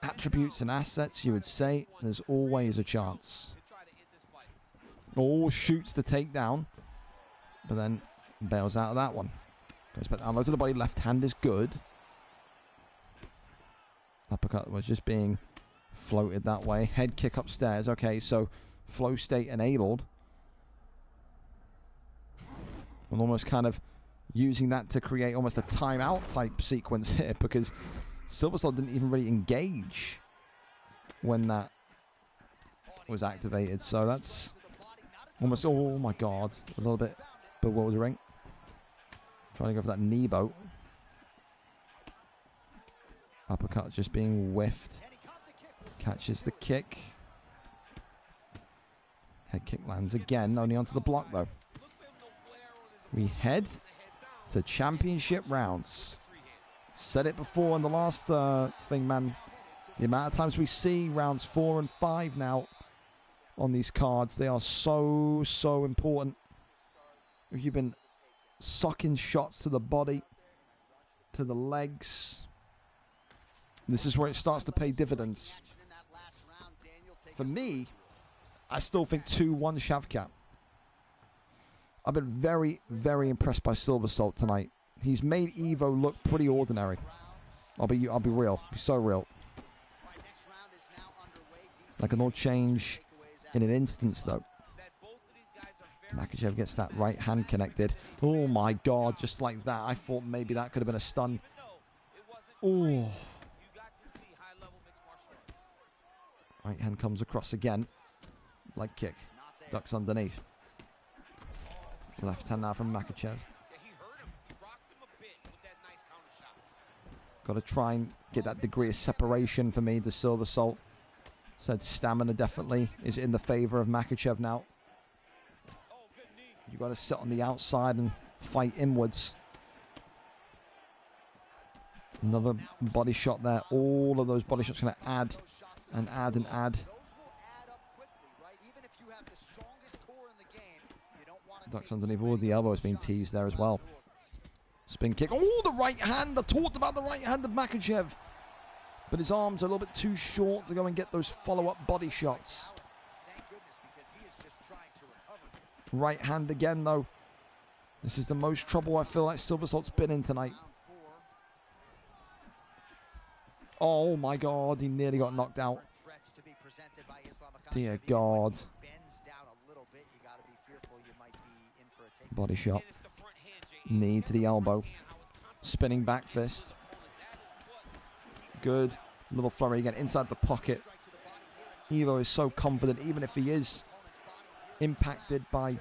attributes and assets, you would say there's always a chance. Oh, shoots the takedown, but then bails out of that one. Goes back down low to the body. Left hand is good. Uppercut was just being floated that way. Head kick upstairs. Okay, so flow state enabled. And almost kind of using that to create almost a timeout type sequence here, because Silversolt didn't even really engage when that was activated. So that's almost, oh my god, a little bit bewildering. Trying to go for that knee boat. Uppercut just being whiffed. Catches the kick. Head kick lands again, only onto the block though. We head to championship rounds. Said it before in the last thing, man. The amount of times we see rounds 4 and 5 now on these cards, they are so important. If you've been socking shots to the body, to the legs, this is where it starts to pay dividends. For me, I still think 2-1 Shavkat. I've been very, very impressed by Silversolt tonight. He's made Evo look pretty ordinary. I'll be real. Be so real. That can all change in an instance, though. Makhachev gets that right hand connected. Oh my god, just like that. I thought maybe that could have been a stun. Oh. Right hand comes across again. Leg kick. Ducks underneath. Left hand now from Makhachev. Got to try and get that degree of separation for me. The Silversolt said stamina definitely is in the favor of Makhachev now. You got to sit on the outside and fight inwards. Another body shot there. All of those body shots going to add and add and add. Ducks underneath. All the elbows being teased there as well. Spin kick. Oh, the right hand. I talked about the right hand of Makhachev. But his arms are a little bit too short to go and get those follow-up body shots. Right hand again, though. This is the most trouble I feel like Silversalt's been in tonight. Oh, my God. He nearly got knocked out. Dear God. Body shot. Knee to the elbow. Spinning back fist. Good. Little flurry again inside the pocket. Evo is so confident, even if he is impacted by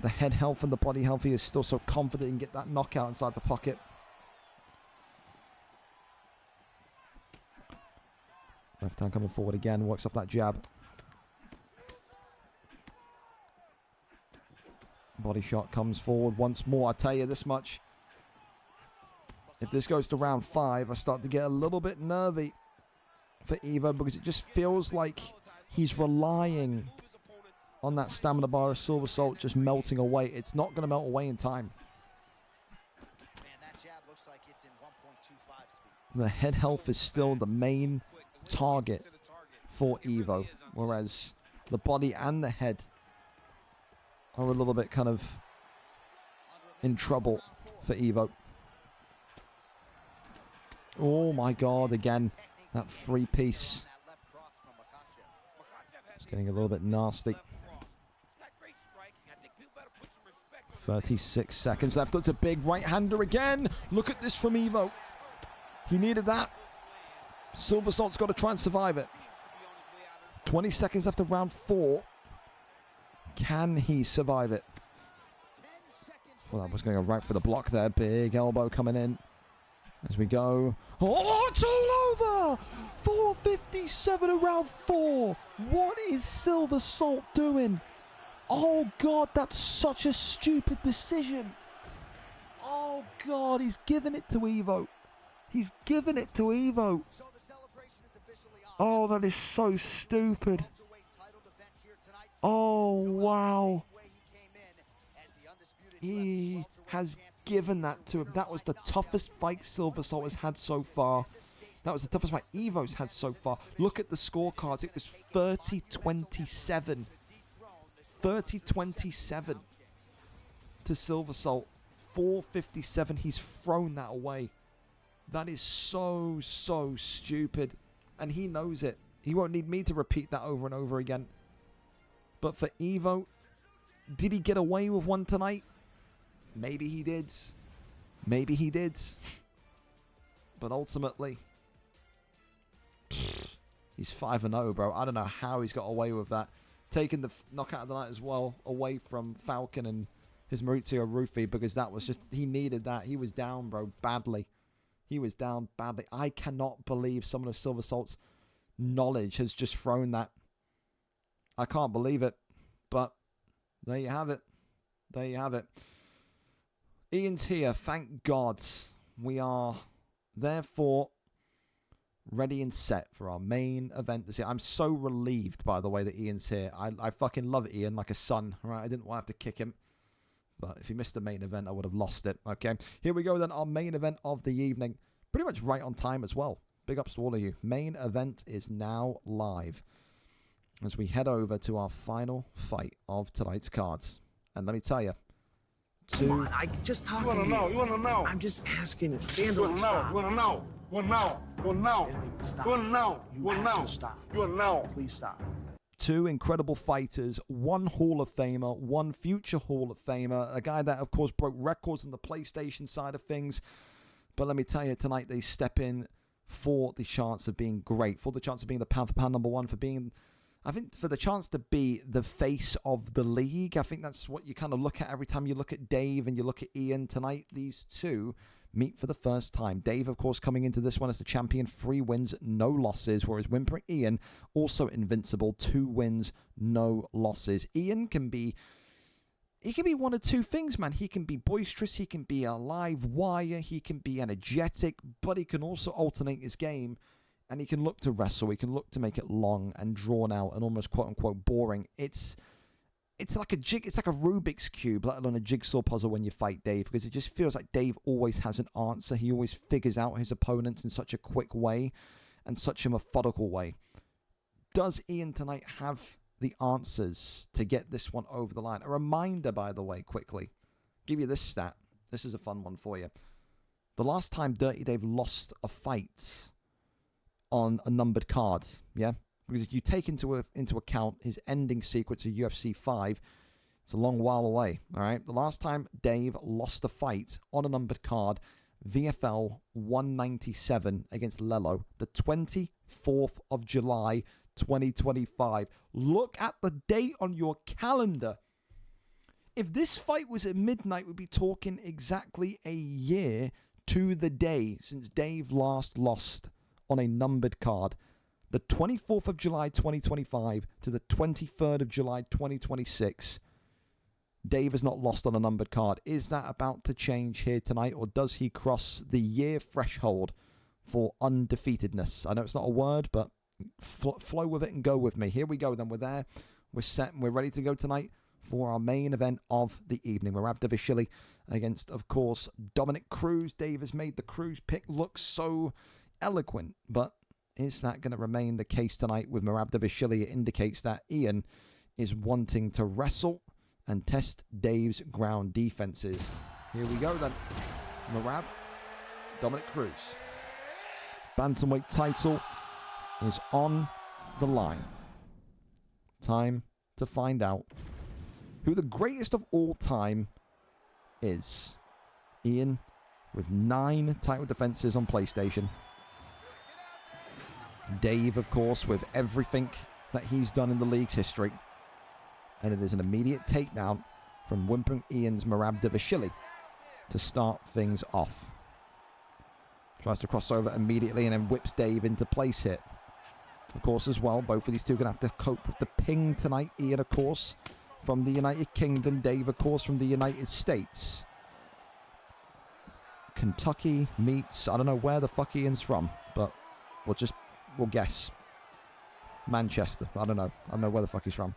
the head health and the body health, he is still so confident he can get that knockout inside the pocket. Left hand coming forward again, works off that jab. Body shot comes forward once more. I tell you this much. If this goes to round 5, I start to get a little bit nervy for Evo because it just feels like he's relying on that stamina bar of Silver Salt just melting away. It's not going to melt away in time. The head health is still the main target for Evo, whereas the body and the head are a little bit kind of in trouble for Evo. Oh my god, again, that 3-piece. It's getting a little bit nasty. 36 seconds left. It's a big right-hander again. Look at this from Evo. He needed that. Silver Salt's got to try and survive it. 20 seconds after round 4. Can he survive it? Well, that was going to go right for the block there. Big elbow coming in as we go. Oh, it's all over! 4:57 of round 4. What is Silver Salt doing? Oh, God, that's such a stupid decision. Oh, God, he's giving it to Evo. He's giving it to Evo. Oh, that is so stupid. Oh, wow. He has given that to him. That was the toughest fight Silver Salt has had so far. That was the toughest fight Evo's had so far. Look at the scorecards. It was 30-27. 30-27 to Silver Salt. 4:57. He's thrown that away. That is so, so stupid. And he knows it. He won't need me to repeat that over and over again. But for Evo, did he get away with one tonight? Maybe he did. Maybe he did. But ultimately, he's 5-0, bro. I don't know how he's got away with that. Taking the knockout of the night as well away from Falcon and his Maurizio Ruffi, because that was just, he needed that. He was down, bro, badly. He was down badly. I cannot believe someone of Silver Salt's knowledge has just thrown that. I can't believe it. But there you have it. There you have it. Ian's here, thank God. We are therefore ready and set for our main event this year. I'm so relieved, by the way, that Ian's here. I fucking love Ian like a son. Right? I didn't want to have to kick him. But if he missed the main event, I would have lost it. Okay, here we go then. Our main event of the evening. Pretty much right on time as well. Big ups to all of you. Main event is now live as we head over to our final fight of tonight's cards. And let me tell you, Come on, I just talk. You wanna know? You wanna know? I'm just asking. You wanna know? You wanna know? You wanna know? You wanna know? Stop. You wanna know? You wanna know? Stop. You wanna know? Please stop. 2 incredible fighters, 1 Hall of Famer, 1 future Hall of Famer, a guy that, of course, broke records on the PlayStation side of things. But let me tell you, tonight they step in for the chance of being great, for the chance of being the pound-for-pound #1, for being, I think, for the chance to be the face of the league. I think that's what you kind of look at every time you look at Dave and you look at Ian. Tonight, these 2 meet for the first time. Dave, of course, coming into this one as the champion, 3 wins, no losses, whereas Whimpering Ian, also invincible, 2 wins, no losses. Ian can be, he can be one of 2 things, man. He can be boisterous, he can be a live wire, he can be energetic, but he can also alternate his game, and he can look to wrestle, he can look to make it long and drawn out and almost quote-unquote boring. It's like a Rubik's Cube, let alone a jigsaw puzzle when you fight Dave, because it just feels like Dave always has an answer. He always figures out his opponents in such a quick way and such a methodical way. Does Ian tonight have the answers to get this one over the line? A reminder, by the way, quickly, give you this stat. This is a fun one for you. The last time Dirty Dave lost a fight on a numbered card, yeah? Because if you take into account his ending sequence of UFC 5, it's a long while away, all right? The last time Dave lost a fight on a numbered card, VFL 197 against Lello, the 24th of July, 2025. Look at the date on your calendar. If this fight was at midnight, we'd be talking exactly a year to the day since Dave last lost on a numbered card. The 24th of July 2025 to the 23rd of July 2026, Dave has not lost on a numbered card. Is that about to change here tonight, or does he cross the year threshold for undefeatedness? I know it's not a word, but flow with it and go with me. Here we go then. We're there. We're set and we're ready to go tonight for our main event of the evening. Merab against, of course, Dominic Cruz. Dave has made the Cruz pick look so eloquent, but is that going to remain the case tonight with Merab? It indicates that Ian is wanting to wrestle and test Dave's ground defenses. Here we go then. Merab, Dominic Cruz. Bantamweight title is on the line. Time to find out who the greatest of all time is. Ian with 9 title defenses on PlayStation. Dave, of course, with everything that he's done in the league's history. And it is an immediate takedown from WhimperingIann's Merab to start things off. Tries to cross over immediately and then whips Dave into place here. Of course, as well, both of these two are going to have to cope with the ping tonight. Ian, of course, from the United Kingdom. Dave, of course, from the United States. Kentucky meets, I don't know where the fuck Ian's from, but we'll guess. Manchester. I don't know where the fuck he's from.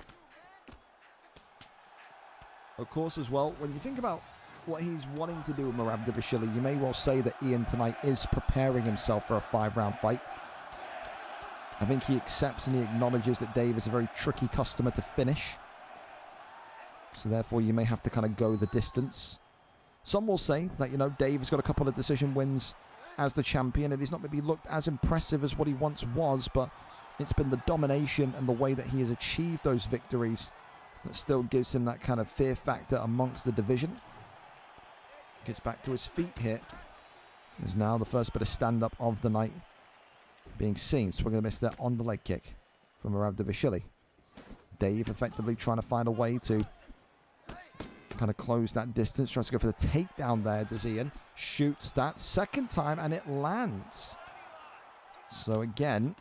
Of course, as well, when you think about what he's wanting to do with Merab, you may well say that Ian tonight is preparing himself for a 5-round fight. I think he accepts and he acknowledges that Dave is a very tricky customer to finish. So therefore, you may have to kind of go the distance. Some will say that, Dave has got a couple of decision wins as the champion, and he's not maybe looked as impressive as what he once was, but it's been the domination and the way that he has achieved those victories that still gives him that kind of fear factor amongst the division. Gets back to his feet here. There's now the first bit of stand-up of the night being seen. So we're going to miss that on the leg kick from Merab. Dave effectively trying to find a way to kind of close that distance. Tries to go for the takedown there, does Ian. Shoots that second time and it lands. So again,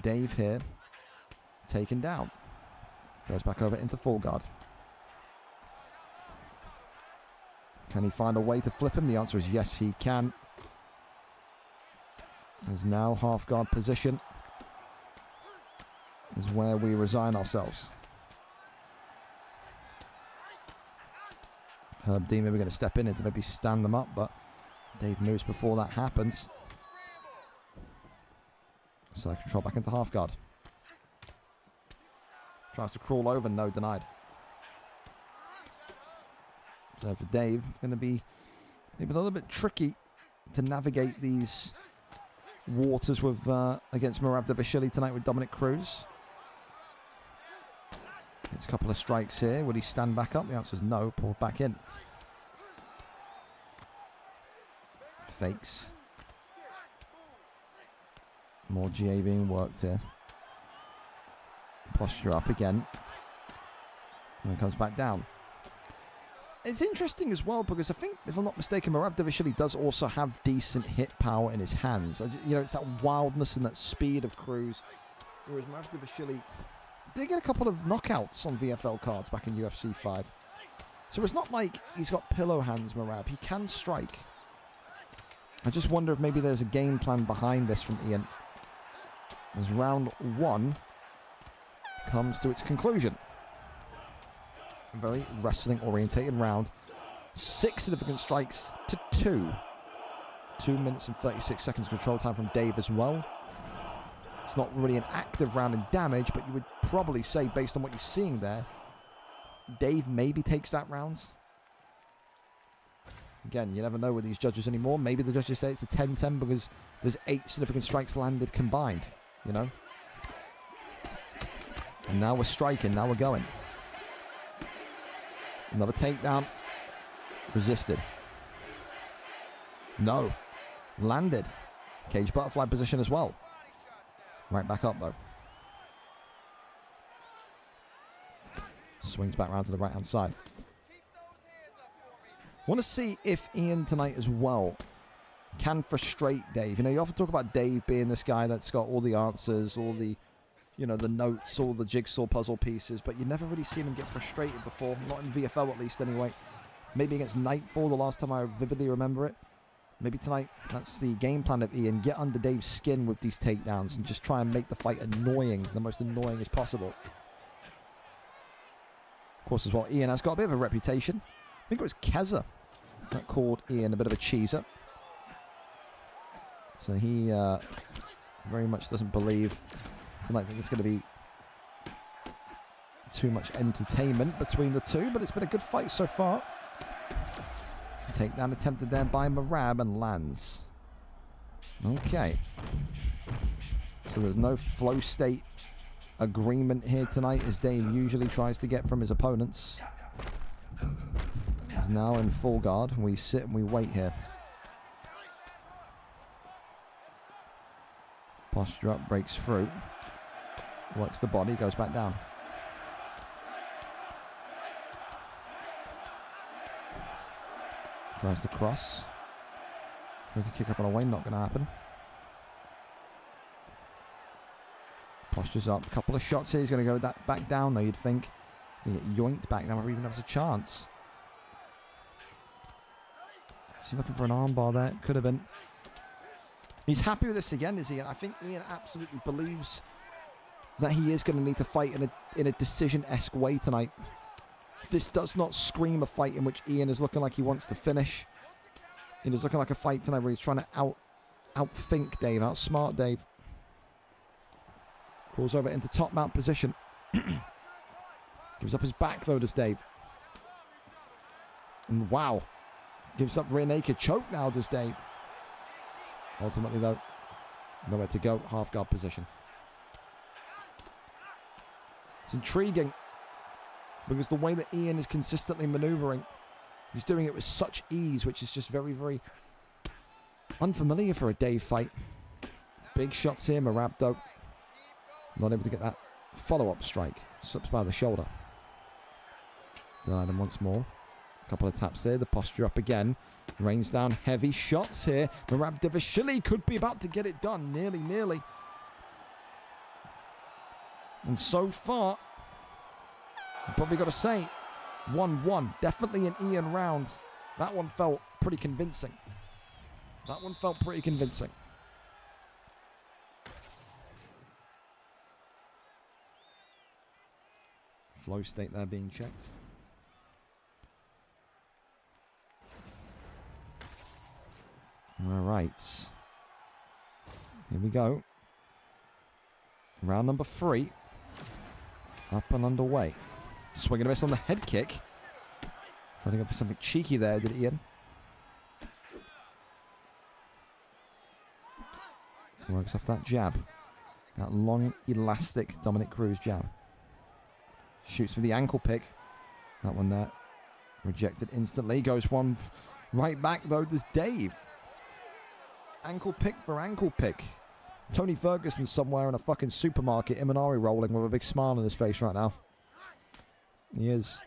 Dave here taken down. Goes back over into full guard. Can he find a way to flip him? The answer is yes, he can. There's now half guard position. Is where we resign ourselves. Herb Dean maybe going to step in to maybe stand them up, but Dave moves before that happens. So control back into half guard. Tries to crawl over, no, denied. So for Dave, going to be maybe a little bit tricky to navigate these waters with against Merab tonight with Dominic Cruz. It's a couple of strikes here. Would he stand back up? The answer is no. Pull back in. Fakes. More GA being worked here. Posture up again. And then comes back down. It's interesting as well because I think, if I'm not mistaken, Merab does also have decent hit power in his hands. It's that wildness and that speed of Cruz. Whereas Merab did get a couple of knockouts on VFL cards back in UFC 5. So it's not like he's got pillow hands, Merab. He can strike. I just wonder if maybe there's a game plan behind this from Ian. As round 1 comes to its conclusion. A very wrestling-orientated round. 6 significant strikes to 2. 2 minutes and 36 seconds control time from Dave as well. It's not really an active round in damage, but you would probably say, based on what you're seeing there, Dave maybe takes that round. Again, you never know with these judges anymore. Maybe the judges say it's a 10-10 because there's 8 significant strikes landed combined, And now we're striking. Now we're going. Another takedown. Resisted. No. Landed. Cage butterfly position as well. Right back up though. Swings back round to the right hand side. Want to see if Ian tonight as well can frustrate Dave. You know, you often talk about Dave being this guy that's got all the answers, all the, you know, the notes, all the jigsaw puzzle pieces, but you never really seen him get frustrated before. Not in VFL at least anyway. Maybe against Nightfall, the last time I vividly remember it. Maybe tonight, that's the game plan of Ian. Get under Dave's skin with these takedowns and just try and make the fight annoying, the most annoying as possible. Of course, as well, Ian has got a bit of a reputation. I think it was Keza that called Ian a bit of a cheeser. So he very much doesn't believe tonight that there's going to be too much entertainment between the two, but it's been a good fight so far. Takedown attempted there by Marab and lands. Okay. So there's no flow state agreement here tonight, as Dave usually tries to get from his opponents. He's now in full guard. We sit and we wait here. Posture up, breaks through. Works the body, goes back down. Tries to cross. Tries to kick up on a way, not going to happen. Postures up, a couple of shots here. He's going to go back down though, you'd think. He'll get yoinked back now, or even has a chance. Is he looking for an armbar there? Could have been. He's happy with this again, is he? I think Ian absolutely believes that he is going to need to fight in a decision-esque way tonight. This does not scream a fight in which Ian is looking like he wants to finish. It is looking like a fight tonight where he's trying to outthink Dave, outsmart Dave. Crawls over into top mount position. Gives up his back though, does Dave. And wow. Gives up rear naked choke now, does Dave. Ultimately though, nowhere to go. Half guard position. It's intriguing, because the way that Ian is consistently maneuvering, he's doing it with such ease, which is just very, very unfamiliar for a Dave fight. Big shots here, Marab though. Not able to get that follow-up strike. Slips by the shoulder. Denied him once more. A couple of taps there. The posture up again. Rains down heavy shots here. Marab Divashili could be about to get it done. Nearly, nearly. And so far, I've probably got to say, 1-1. Definitely an Ian round. That one felt pretty convincing. That one felt pretty convincing. Flow state there being checked. All right. Here we go. Round number 3. Up and underway. Swing and a miss on the head kick. Trying to go for something cheeky there, did Ian. Works off that jab. That long, elastic Dominic Cruz jab. Shoots for the ankle pick. That one there. Rejected instantly. Goes one right back though, does Dave. Ankle pick for ankle pick. Tony Ferguson somewhere in a fucking supermarket. Imanari rolling with a big smile on his face right now. He is.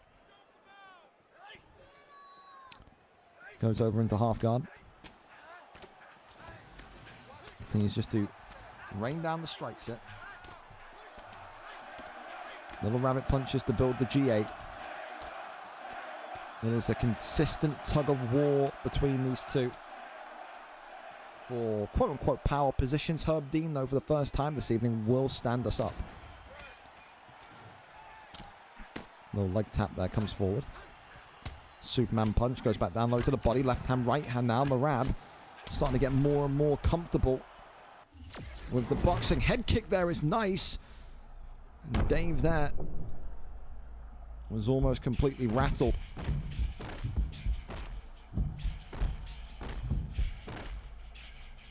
Goes over into half guard. Continues just to rain down the strikes here. Little rabbit punches to build the G8. It is a consistent tug of war between these two for quote-unquote power positions. Herb Dean, though, for the first time this evening, will stand us up. Little leg tap there, comes forward. Superman punch, goes back down low to the body. Left hand, right hand now. Marab starting to get more and more comfortable with the boxing. Head kick there is nice. And Dave there was almost completely rattled.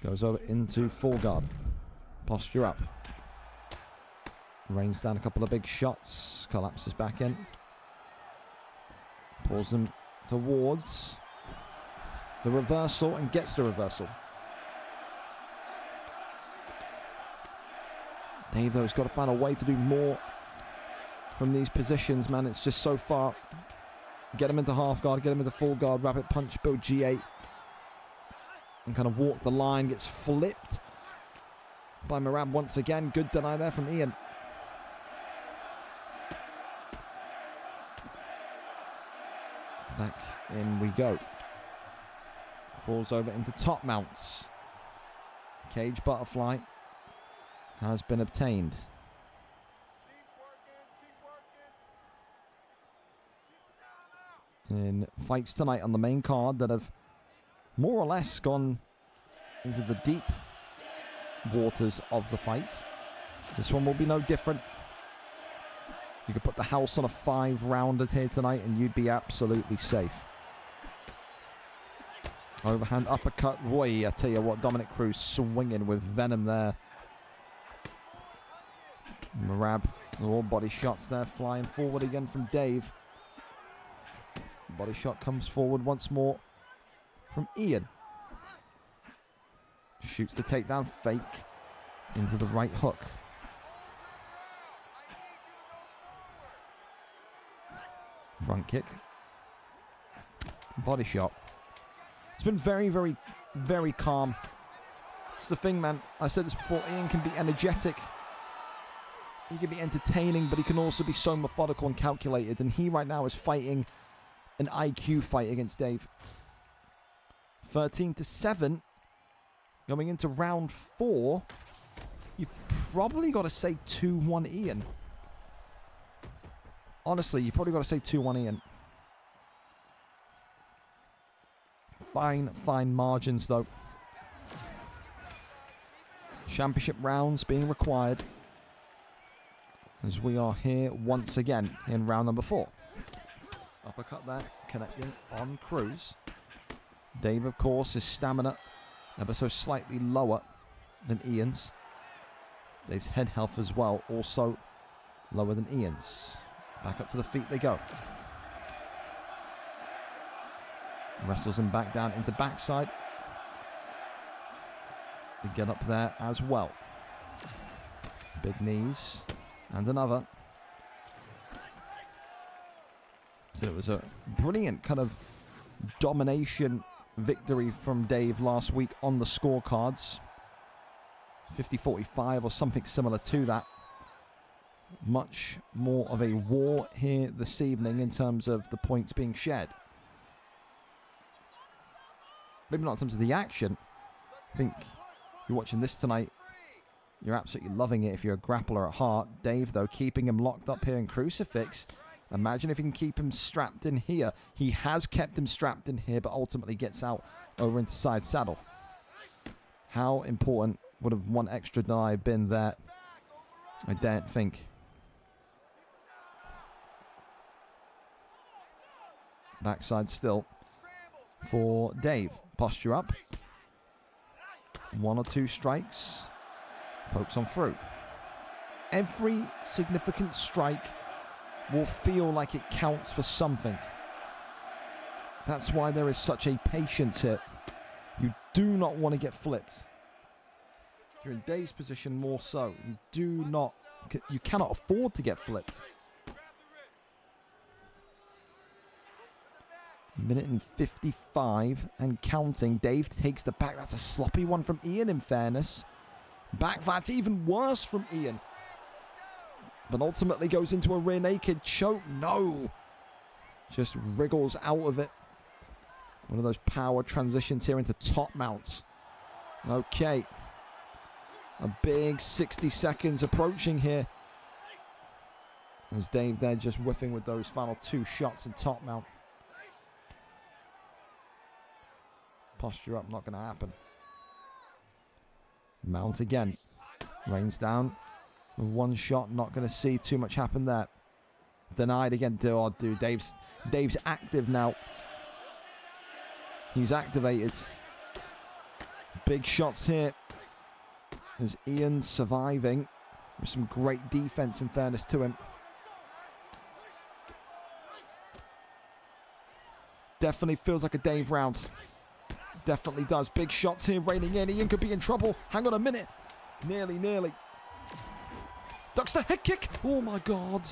Goes over into full guard. Posture up. Rains down a couple of big shots. Collapses back in. Pulls them towards the reversal and gets the reversal. Dave, though, has got to find a way to do more from these positions, man. It's just so far. Get him into half guard, get him into full guard, rapid punch, build G8. And kind of walk the line, gets flipped by Merab once again. Good deny there from Ian. Back in we go. Crawls over into top mounts. Cage butterfly has been obtained. In fights tonight on the main card that have more or less gone into the deep waters of the fight. This one will be no different. You could put the house on a 5-rounder here tonight and you'd be absolutely safe. Overhand uppercut. Boy, I tell you what, Dominic Cruz swinging with venom there. Merab, all body shots there, flying forward again from Dave. Body shot comes forward once more from Ian. Shoots the takedown, fake into the right hook. Front kick. Body shot. It's been very, very, very calm. It's the thing, man. I said this before. Ian can be energetic. He can be entertaining, but he can also be so methodical and calculated. And he right now is fighting an IQ fight against Dave. 13-7. Going into round 4. You've probably got to say 2-1 Ian. Honestly, you probably got to say 2-1 Ian. Fine, fine margins though. Championship rounds being required. As we are here once again in round number 4. Uppercut there, connecting on Cruz. Dave, of course, his stamina ever so slightly lower than Ian's. Dave's head health as well, also lower than Ian's. Back up to the feet they go. Wrestles him back down into backside. To get up there as well. Big knees. And another. So it was a brilliant kind of domination victory from Dave last week on the scorecards. 50-45 or something similar to that. Much more of a war here this evening in terms of the points being shared. Maybe not in terms of the action. I think you're watching this tonight. You're absolutely loving it if you're a grappler at heart. Dave, though, keeping him locked up here in Crucifix. Imagine if he can keep him strapped in here. He has kept him strapped in here, but ultimately gets out over into side saddle. How important would have one extra deny been there? I don't think. Backside still for Dave. Posture up. 1 or 2 strikes. Pokes on through. Every significant strike will feel like it counts for something. That's why there is such a patience here. You do not want to get flipped. If you're in Dave's position more so. You cannot afford to get flipped. Minute and 55 and counting. Dave takes the back. That's a sloppy one from Ian, in fairness. Back that's even worse from Ian. But ultimately goes into a rear naked choke. No. Just wriggles out of it. One of those power transitions here into top mounts. Okay. A big 60 seconds approaching here. As Dave there just whiffing with those final 2 shots in top mount. Posture up, not going to happen. Mount again. Rains down. With 1 shot, not going to see too much happen there. Denied again. Oh, dude, Dave's active now. He's activated. Big shots here. As Ian surviving. With some great defense, in fairness to him. Definitely feels like a Dave round. Definitely does. Big shots here raining in. Ian could be in trouble. Hang on a minute. Nearly. Ducks the head kick. Oh my God.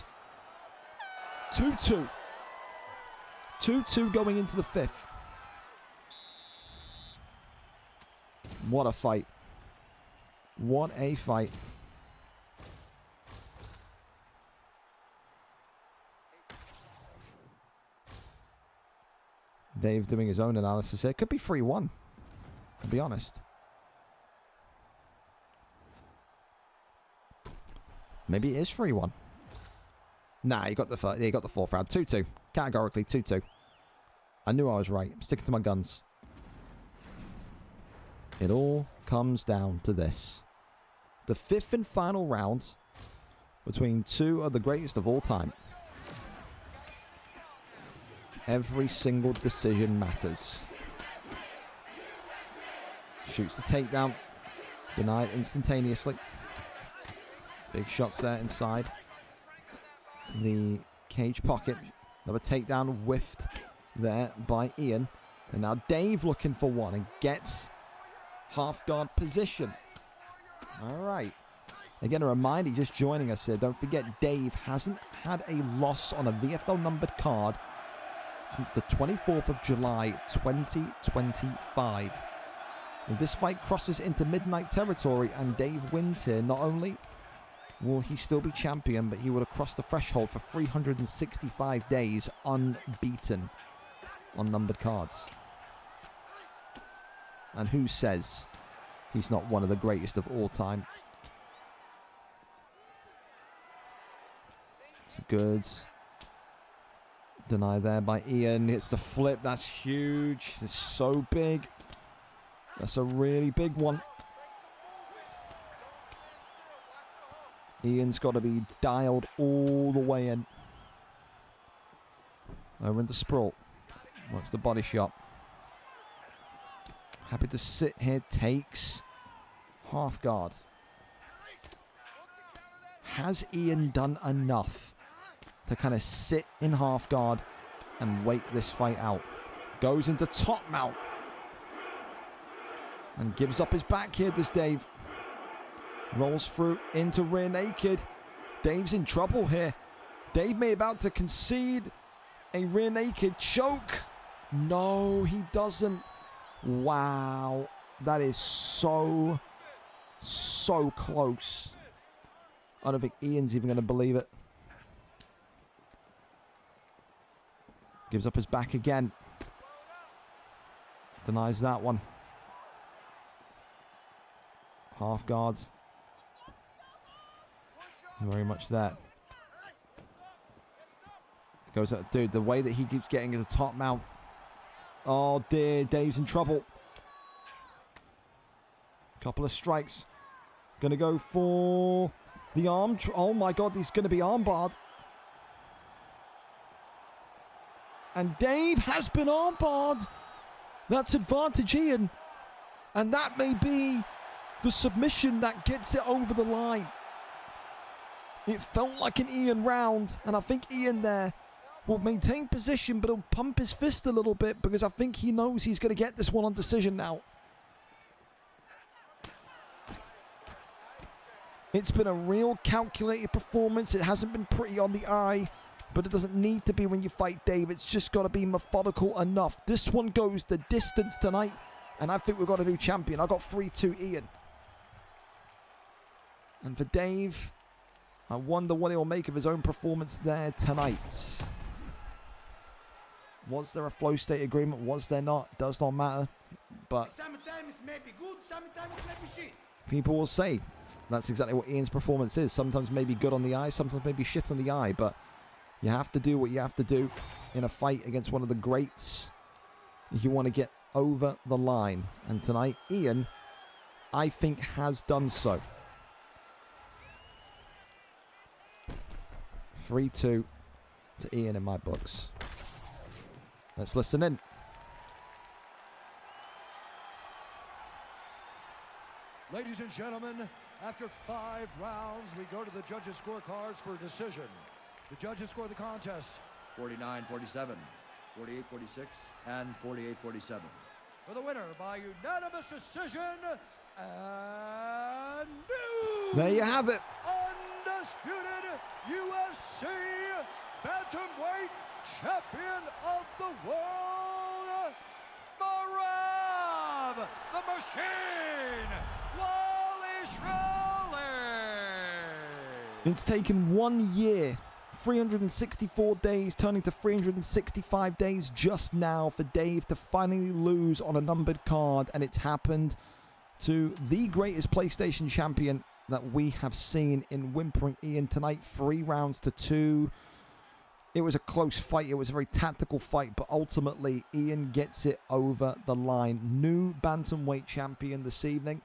2-2. 2-2 going into the 5th. What a fight. What a fight. Dave doing his own analysis here. Could be 3-1, to be honest. Maybe it is 3-1. Nah, he got the 4th round. 2-2. Categorically 2-2. I knew I was right. I'm sticking to my guns. It all comes down to this. The 5th and final round between two of the greatest of all time. Every single decision matters. Shoots the takedown. Denied instantaneously. Big shots there inside the cage pocket. Another takedown whiffed there by Ian. And now Dave looking for one and gets half guard position. All right. Again, a reminder, just joining us here. Don't forget, Dave hasn't had a loss on a VFL numbered card since the 24th of July, 2025. If this fight crosses into midnight territory and Dave wins here, not only will he still be champion, but he would have crossed the threshold for 365 days unbeaten on numbered cards. And who says he's not one of the greatest of all time? So goods. Denied there by Ian. Hits the flip. That's huge. It's so big. That's a really big one. Ian's got to be dialed all the way in. Over into sprawl. What's the body shot? Happy to sit here. Takes half guard. Has Ian done enough to kind of sit in half guard and wait this fight out? Goes into top mount. And gives up his back here, this Dave. Rolls through into rear naked. Dave's in trouble here. Dave may about to concede a rear naked choke. No, he doesn't. Wow. That is so close. I don't think Ian's even going to believe it. Gives up his back again. Denies that one. Half guards. Very much that. Goes up, dude, the way that he keeps getting to the top mount. Oh dear, Dave's in trouble. Couple of strikes. Gonna go for the arm. Oh my God, he's gonna be armbarred. And Dave has been armbarred. That's advantage Ian. And that may be the submission that gets it over the line. It felt like an Ian round, and I think Ian there will maintain position, but he'll pump his fist a little bit because I think he knows he's going to get this one on decision now. It's been a real calculated performance. It hasn't been pretty on the eye, but it doesn't need to be when you fight Dave. It's just got to be methodical enough. This one goes the distance tonight, and I think we've got a new champion. I got 3-2 Ian. And for Dave, I wonder what he'll make of his own performance there tonight. Was there a flow state agreement? Was there not? Does not matter. But sometimes it may be good, sometimes it may be shit. People will say that's exactly what Ian's performance is. Sometimes maybe good on the eye, sometimes maybe shit on the eye. But you have to do what you have to do in a fight against one of the greats if you want to get over the line. And tonight, Ian, I think, has done so. 3-2 to Ian in my books. Let's listen in. Ladies and gentlemen, after 5 rounds, we go to the judges' scorecards for a decision. The judges score the contest 49-47, 48-46, and 48-47. For the winner by unanimous decision, and new There you have it. undisputed UFC bantamweight champion of the world, Marab the Machine Wally Shirley. It's taken 1 year, 364 days, turning to 365 days just now for Dave to finally lose on a numbered card, and it's happened to the greatest PlayStation champion that we have seen in WhimperingIann tonight. 3 rounds to 2. It was a close fight. It was a very tactical fight, but ultimately Ian gets it over the line. New bantamweight champion this evening.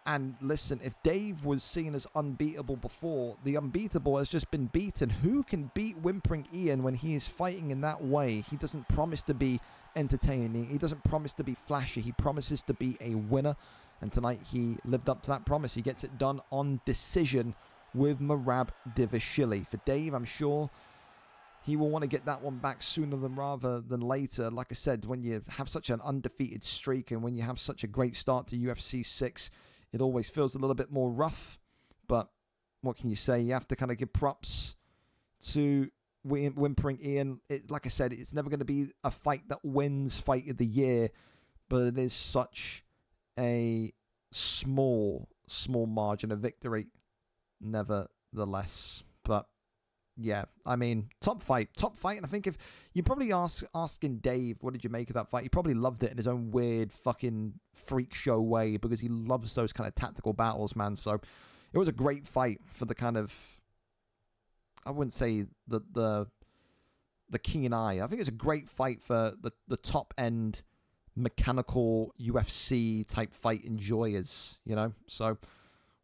And listen, if Dave was seen as unbeatable before, the unbeatable has just been beaten. Who can beat WhimperingIann when he is fighting in that way? He doesn't promise to be entertaining. He doesn't promise to be flashy. He promises to be a winner. And tonight he lived up to that promise. He gets it done on decision with Merab Dvalishvili. For Dave, I'm sure he will want to get that one back sooner rather than later. Like I said, when you have such an undefeated streak and when you have such a great start to UFC 6, it always feels a little bit more rough. But what can you say? You have to kind of give props to WhimperingIann. Like I said, it's never going to be a fight that wins fight of the year, but it is such a small margin of victory nevertheless. But yeah, I mean, top fight. And I think if you probably asking Dave, what did you make of that fight? He probably loved it in his own weird fucking freak show way because he loves those kind of tactical battles, man. So it was a great fight for the kind of, I wouldn't say the keen eye. I think it's a great fight for the top end mechanical UFC type fight enjoyers, you know? So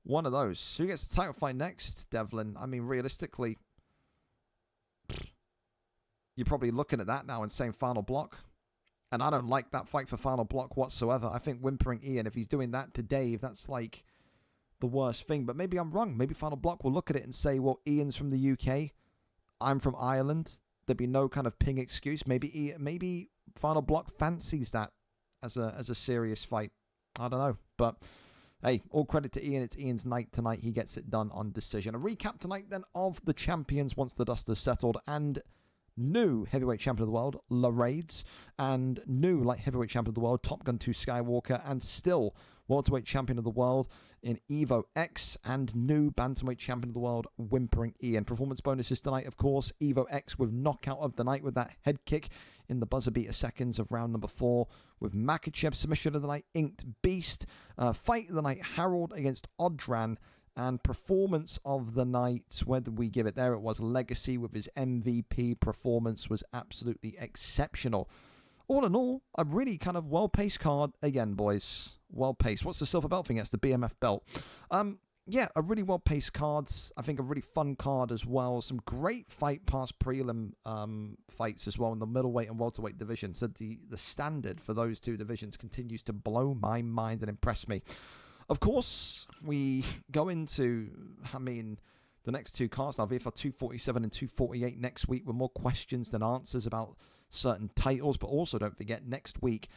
one of those. Who gets the title fight next, Devlin? I mean, realistically, you're probably looking at that now and saying Final Block. And I don't like that fight for Final Block whatsoever. I think WhimperingIann, if he's doing that to Dave, that's like the worst thing. But maybe I'm wrong. Maybe Final Block will look at it and say, well, Ian's from the UK. I'm from Ireland. There'd be no kind of ping excuse. Maybe Final Block fancies that as a serious fight. I don't know. But hey, all credit to Ian. It's Ian's night tonight. He gets it done on decision. A recap tonight then of the champions once the dust has settled. And new heavyweight champion of the world, Larades, and new light heavyweight champion of the world, Top Gun 2 Skywalker, and still welterweight champion of the world in Evo X, and new bantamweight champion of the world, WhimperingIann. Performance bonuses tonight, of course, Evo X with knockout of the night with that head kick in the buzzer beater seconds of round number 4, with Makachev submission of the night, Inked Beast, fight of the night, Harold against Odran, and performance of the night, where did we give it? There it was, Legacy with his MVP performance was absolutely exceptional. All in all, a really kind of well-paced card again, boys. Well-paced. What's the silver belt thing? That's the BMF belt. Yeah, a really well-paced card. I think a really fun card as well. Some great fight past prelim fights as well in the middleweight and welterweight division. So the standard for those two divisions continues to blow my mind and impress me. Of course, we go into, the next two cards now, VFL 247 and 248 next week with more questions than answers about certain titles. But also, don't forget, next week,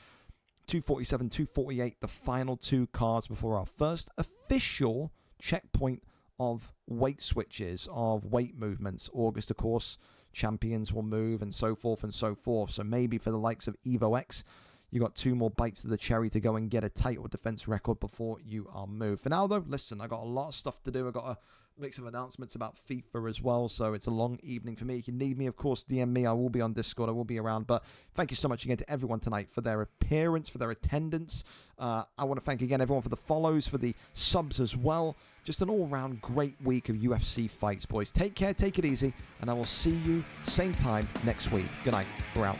247, 248, the final two cards before our first official checkpoint of weight switches, of weight movements. August, of course, champions will move and so forth and so forth. So maybe for the likes of Evo X, you got 2 more bites of the cherry to go and get a title defense record before you are moved. For now, though, listen, I got a lot of stuff to do. I got to make some announcements about FIFA as well, so it's a long evening for me. If you need me, of course, DM me. I will be on Discord. I will be around. But thank you so much again to everyone tonight for their appearance, for their attendance. I want to thank again everyone for the follows, for the subs as well. Just an all-round great week of UFC fights, boys. Take care, take it easy, and I will see you same time next week. Good night. We're out.